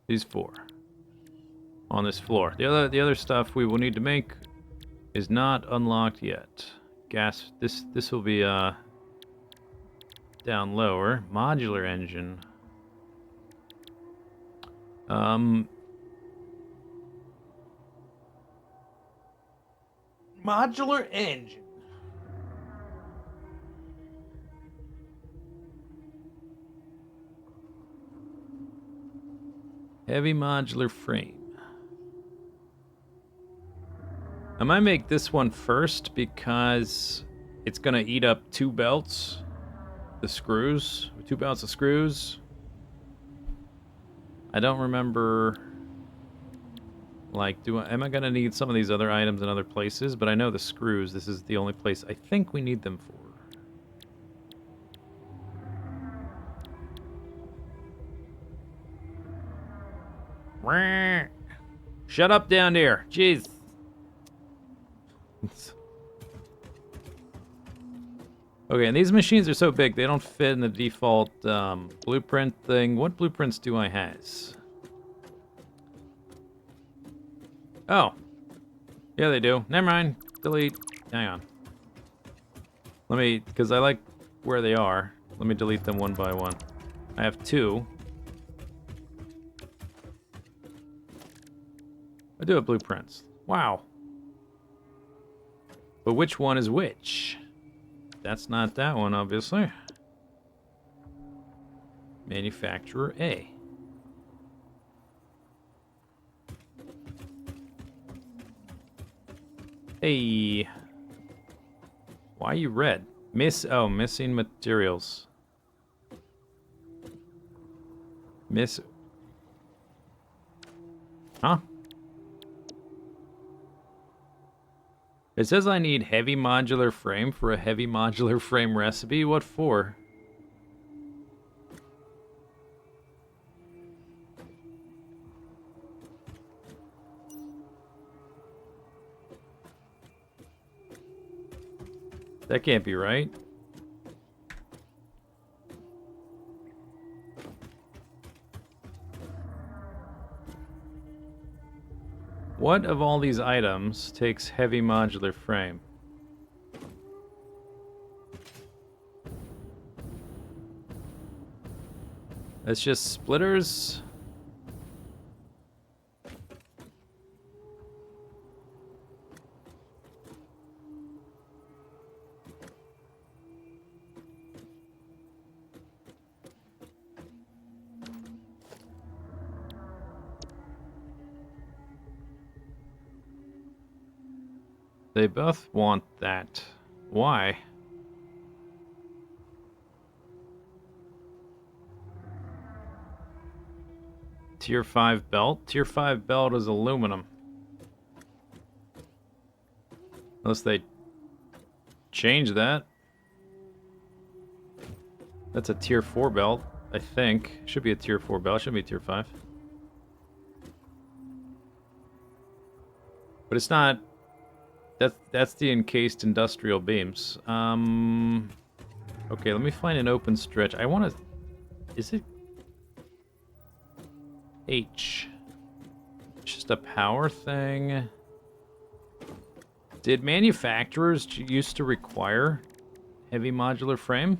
These four on this floor. The other stuff we will need to make is not unlocked yet. Gas. This will be down lower. Modular engine. Modular engine. Heavy modular frame. I might make this one first because it's gonna eat up two belts. The screws, 2 belts of screws. I don't remember, like, am I gonna need some of these other items in other places? But I know the screws, this is the only place I think we need them for. Shut up down there, jeez. Okay, and these machines are so big, they don't fit in the default blueprint thing. What blueprints do I has? Oh. Yeah, they do. Never mind. Delete. Hang on. Let me, because I like where they are. Let me delete them one by one. I have 2. I do have blueprints. Wow. But which one is which? That's not that one, obviously. Manufacturer A. Hey. Why are you red? Missing materials. Huh? It says I need heavy modular frame for a heavy modular frame recipe. What for? That can't be right. What of all these items takes heavy modular frame? It's just splitters. They both want that. Why? Tier 5 belt? Tier 5 belt is aluminum. Unless they change that. That's a tier 4 belt, I think. Should be a tier 4 belt, shouldn't be tier 5. But it's not... That's the encased industrial beams. Okay, let me find an open stretch. I want to... Is it... H. It's just a power thing. Did manufacturers used to require heavy modular frame?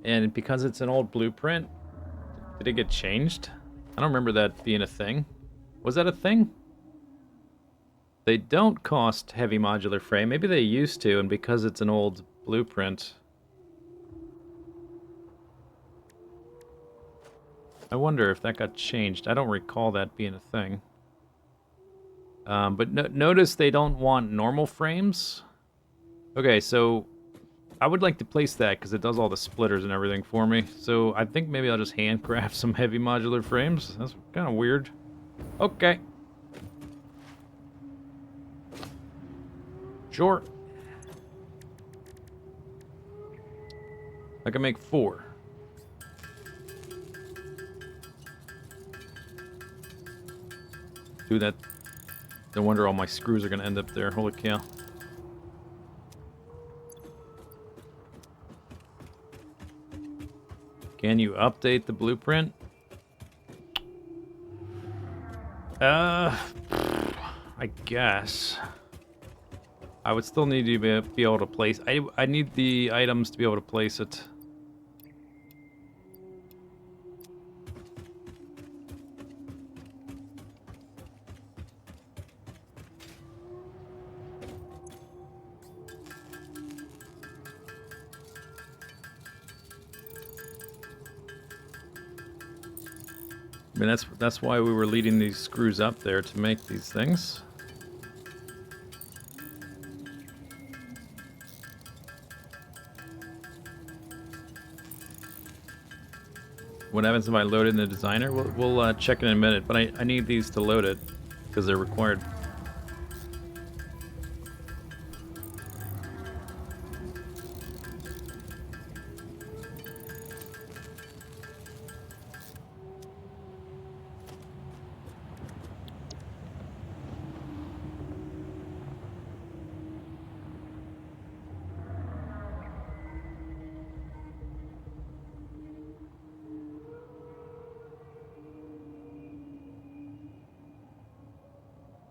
And because it's an old blueprint, did it get changed? I don't remember that being a thing. Was that a thing? They don't cost heavy modular frame. Maybe they used to, and because it's an old blueprint. I wonder if that got changed. I don't recall that being a thing. But notice they don't want normal frames. Okay, so I would like to place that because it does all the splitters and everything for me. So I think maybe I'll just handcraft some heavy modular frames. That's kind of weird. Okay. Sure. I can make 4. Do that. No wonder all my screws are going to end up there. Holy cow. Can you update the blueprint? I guess. I would still need to be able to place... I need the items to be able to place it. I mean, that's why we were leading these screws up there to make these things. What happens if I load it in the designer? We'll check in a minute, but I need these to load it because they're required.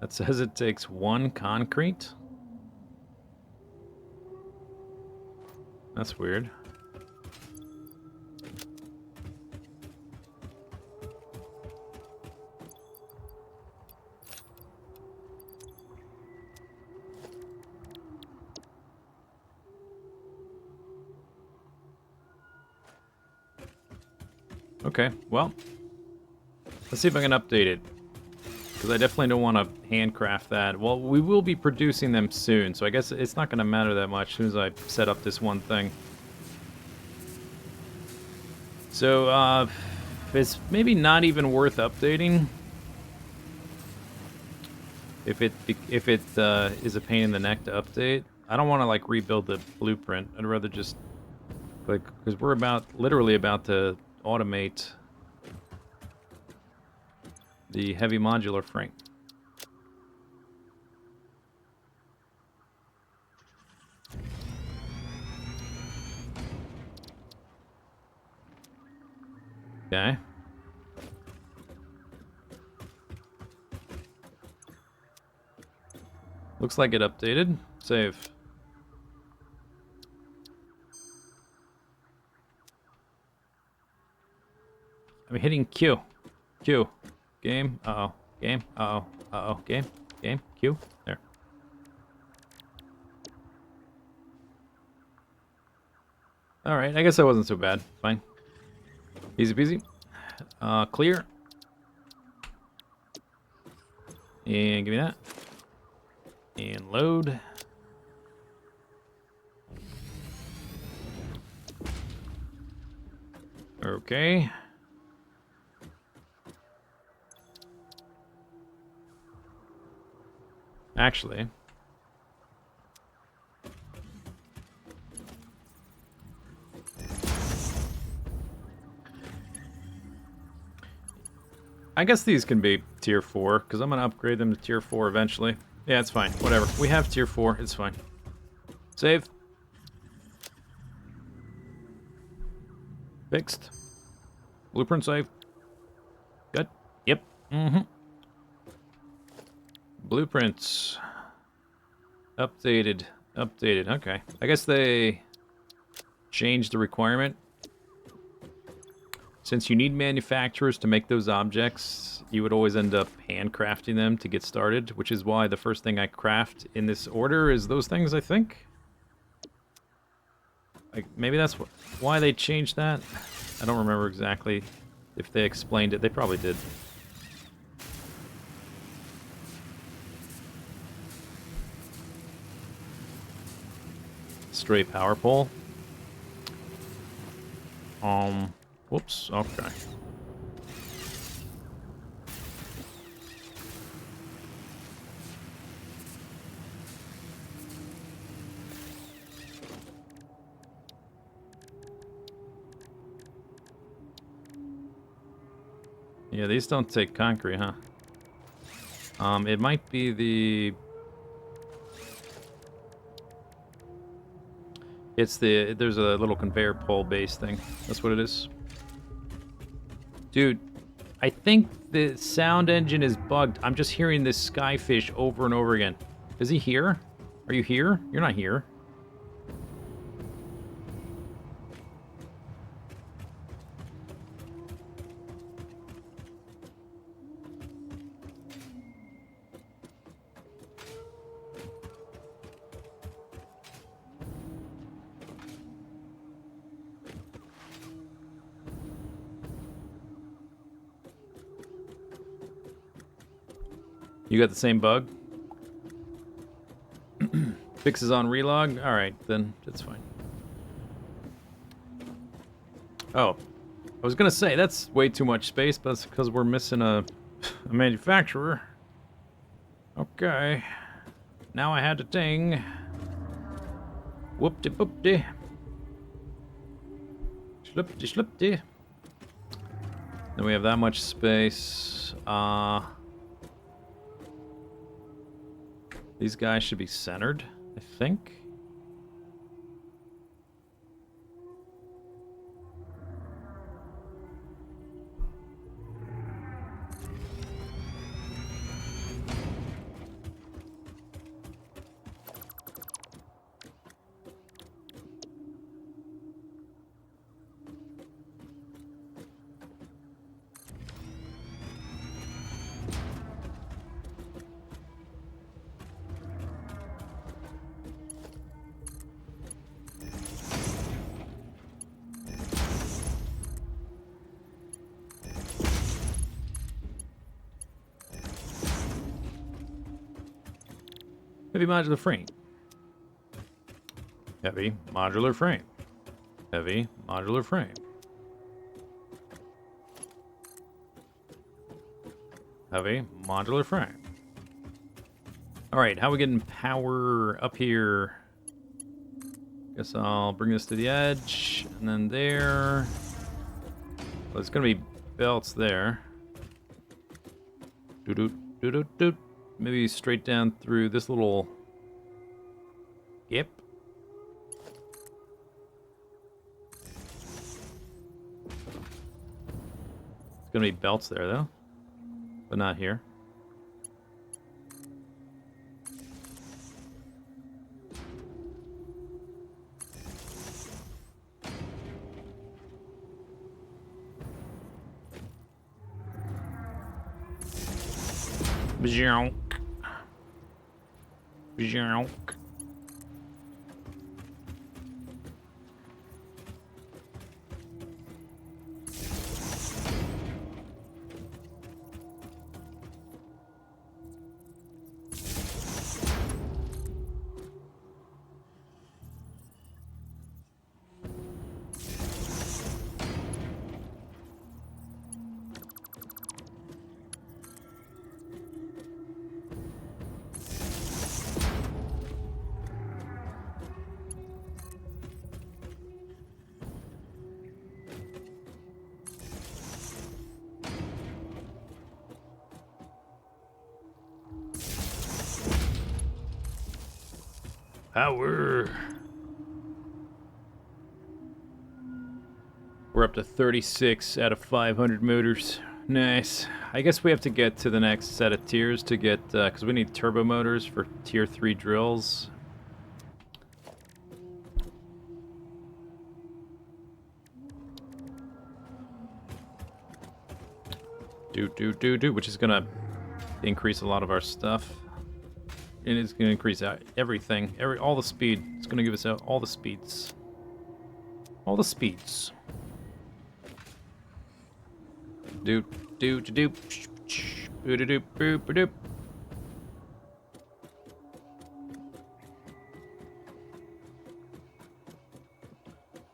That says it takes 1 concrete. That's weird. Okay, well, let's see if I can update it. Because I definitely don't want to handcraft that. Well, we will be producing them soon, so I guess it's not going to matter that much as soon as I set up this one thing. So, it's maybe not even worth updating. If it is a pain in the neck to update, I don't want to like rebuild the blueprint. I'd rather just like, because we're literally about to automate the heavy modular frame. Okay. Looks like it updated. Save. I'm hitting Q. Q. Game. Uh-oh. Game. Uh-oh. Uh-oh. Game. Game. Q. There. Alright, I guess that wasn't so bad. Fine. Easy peasy. Clear. And give me that. And load. Okay. Actually, I guess these can be tier 4, because I'm going to upgrade them to tier 4 eventually. Yeah, it's fine. Whatever. We have tier 4. It's fine. Save. Fixed. Blueprint save. Good. Yep. Mm-hmm. Blueprints. Updated. Updated. Okay. I guess they changed the requirement. Since you need manufacturers to make those objects, you would always end up handcrafting them to get started, which is why the first thing I craft in this order is those things, I think. Like, maybe that's why they changed that. I don't remember exactly if they explained it. They probably did. Straight power pole. Whoops, okay. Yeah, these don't take concrete, huh? It might be the... There's a little conveyor pole base thing. That's what it is. Dude, I think the sound engine is bugged. I'm just hearing this skyfish over and over again. Is he here? Are you here? You're not here. You got the same bug? Fixes on relog? Alright, then that's fine. Oh, I was gonna say, that's way too much space, but that's because we're missing a manufacturer. Okay. Now I had to ting. Whoop-de-boop-de. Slip-de-slip-de. Then we have that much space. These guys should be centered, I think. Heavy modular frame. Heavy modular frame. Heavy modular frame. heavy modular frame. All right, how are we getting power up here? Guess I'll bring this to the edge, and then there. Well, it's gonna be belts there. Doo-doo. Maybe straight down through this little gap. It's gonna be belts there though, but not here. Bjonk. Bjonk. Power. We're up to 36 out of 500 motors. Nice. I guess we have to get to the next set of tiers to get, because we need turbo motors for tier 3 drills. Which is gonna increase a lot of our stuff. And it's gonna increase everything, all the speed. It's gonna give us out all the speeds. All the speeds.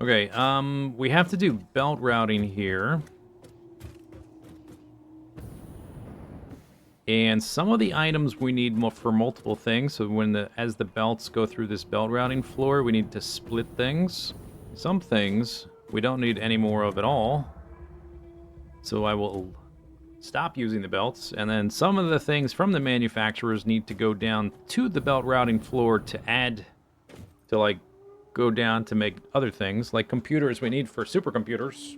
Okay, we have to do belt routing here. And some of the items we need for multiple things. So as the belts go through this belt routing floor, we need to split things. Some things we don't need any more of at all. So I will stop using the belts. And then some of the things from the manufacturers need to go down to the belt routing floor to add, to like go down to make other things. Like computers we need for supercomputers.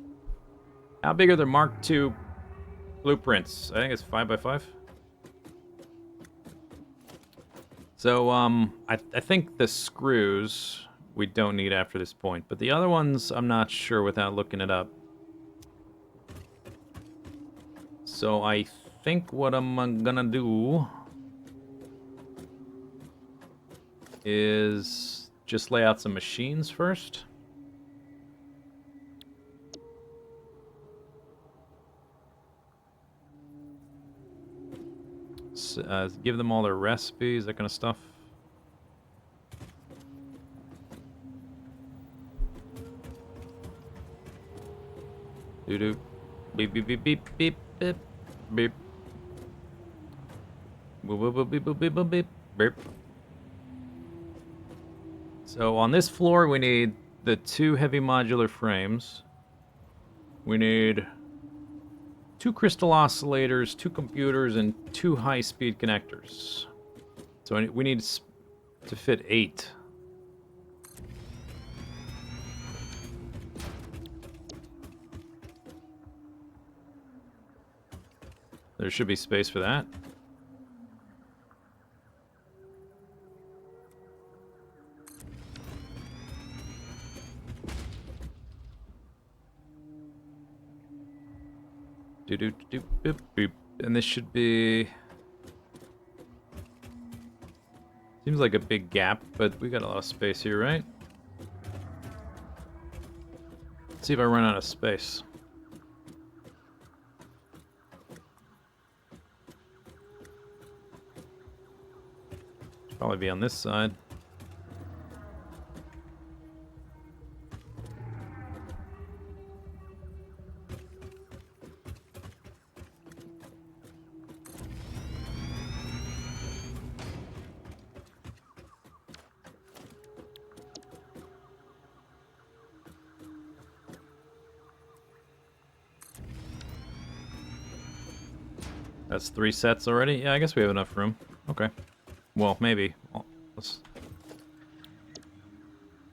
How big are the Mark II blueprints? I think it's 5x5. So, I think the screws we don't need after this point, but the other ones I'm not sure without looking it up. So I think what I'm gonna do is just lay out some machines first. Give them all their recipes, that kind of stuff. Doo-doo. Beep, beep, beep, beep, beep, beep, beep. Boop, boop, boop, beep, boop, beep, boop, beep, beep. So on this floor, we need the 2 heavy modular frames. We need 2 crystal oscillators, 2 computers, and 2 high-speed connectors. So we need to fit 8. There should be space for that. Boop. And this should be... Seems like a big gap, but we got a lot of space here, right? Let's see if I run out of space. Should probably be on this side. That's 3 sets already? Yeah, I guess we have enough room. Okay. Well, maybe. Well, let's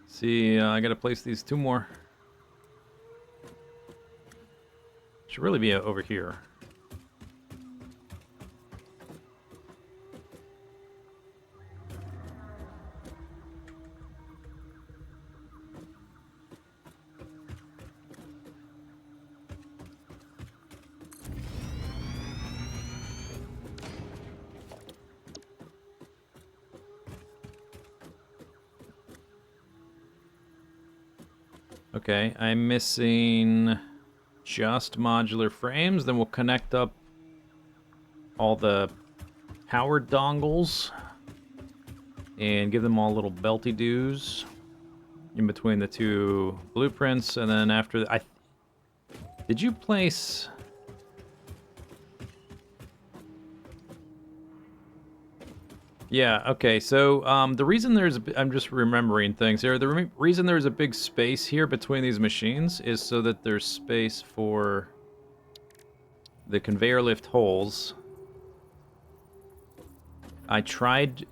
see. I gotta place these 2 more. Should really be over here. Okay, I'm missing just modular frames. Then we'll connect up all the power dongles and give them all little belty doos in between the 2 blueprints. And then after did you place? Yeah, okay, so the reason I'm just remembering things here. The reason there's a big space here between these machines is so that there's space for the conveyor lift holes. I tried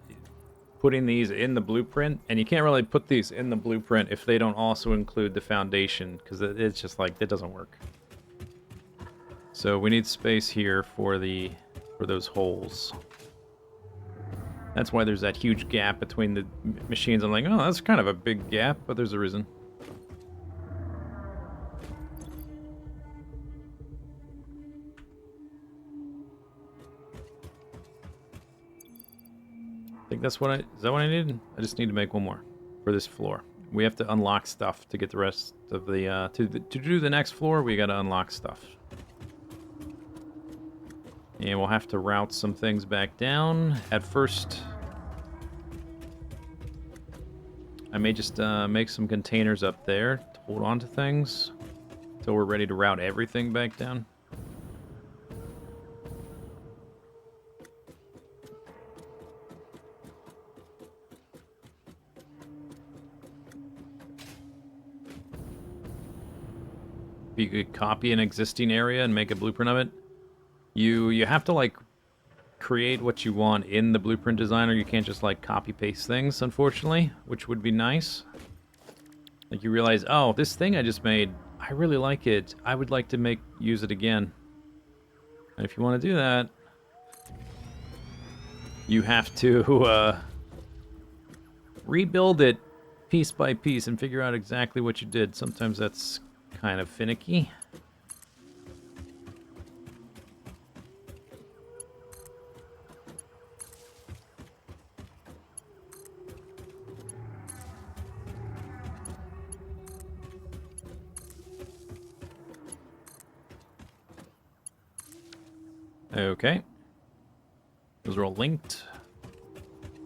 putting these in the blueprint, and you can't really put these in the blueprint if they don't also include the foundation, because it's just like, it doesn't work. So we need space here for those holes. That's why there's that huge gap between the machines. I'm like, oh, that's kind of a big gap, but there's a reason. I think that's is that what I needed? I just need to make 1 more for this floor. We have to unlock stuff to get the rest of the, to do the next floor, we gotta unlock stuff. And we'll have to route some things back down. At first, I may just make some containers up there to hold on to things until we're ready to route everything back down. You could copy an existing area and make a blueprint of it. You have to like create what you want in the blueprint designer. You can't just like copy paste things, unfortunately, which would be nice. Like you realize, oh, this thing I just made, I really like it. I would like to use it again. And if you want to do that, you have to rebuild it piece by piece and figure out exactly what you did. Sometimes that's kind of finicky. Okay. Those are all linked.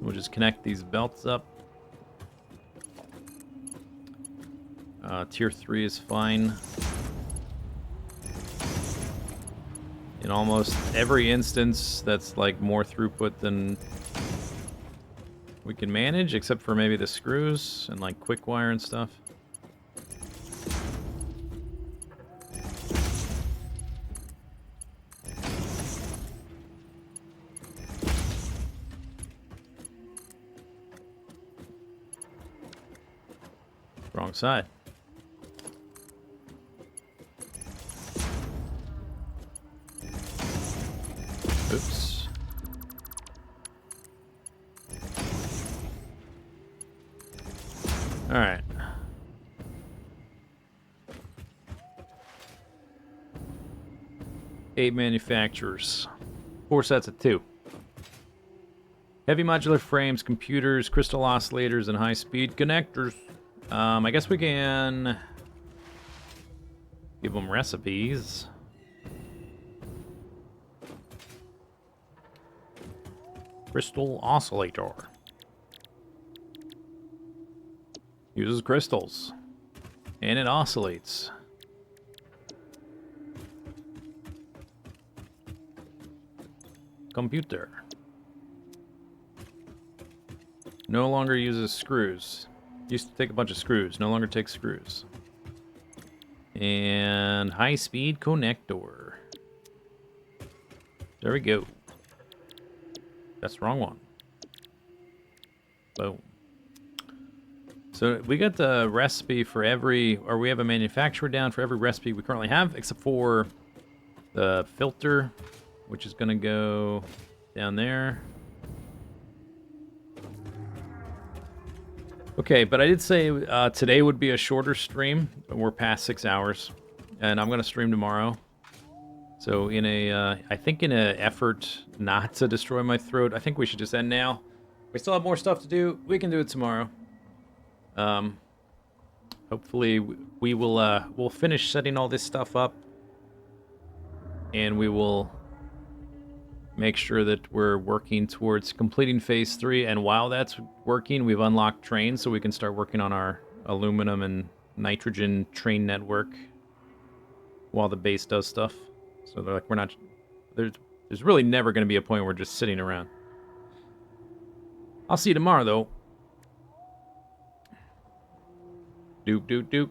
We'll just connect these belts up. Tier 3 is fine. In almost every instance, that's like more throughput than we can manage, except for maybe the screws and like quick wire and stuff. Wrong side. Oops. All right. Eight manufacturers. 4 sets of 2. Heavy modular frames, computers, crystal oscillators, and high-speed connectors. I guess we can give them recipes. Crystal oscillator. Uses crystals. And it oscillates. Computer. No longer uses screws. Used to take a bunch of screws. No longer takes screws. And high-speed connector. There we go. That's the wrong one. Boom. So we got the recipe for every, or we have a manufacturer down for every recipe we currently have, except for the filter, which is going to go down there. Okay, but I did say today would be a shorter stream. We're past 6 hours, and I'm going to stream tomorrow. So in a, I think in an effort not to destroy my throat, I think we should just end now. We still have more stuff to do. We can do it tomorrow. Hopefully we will, we'll finish setting all this stuff up, and we will make sure that we're working towards completing phase 3. And while that's working, we've unlocked trains, so we can start working on our aluminum and nitrogen train network while the base does stuff. So they're like, we're not, there's really never going to be a point where we're just sitting around. I'll see you tomorrow, though. Doop, doop, doop.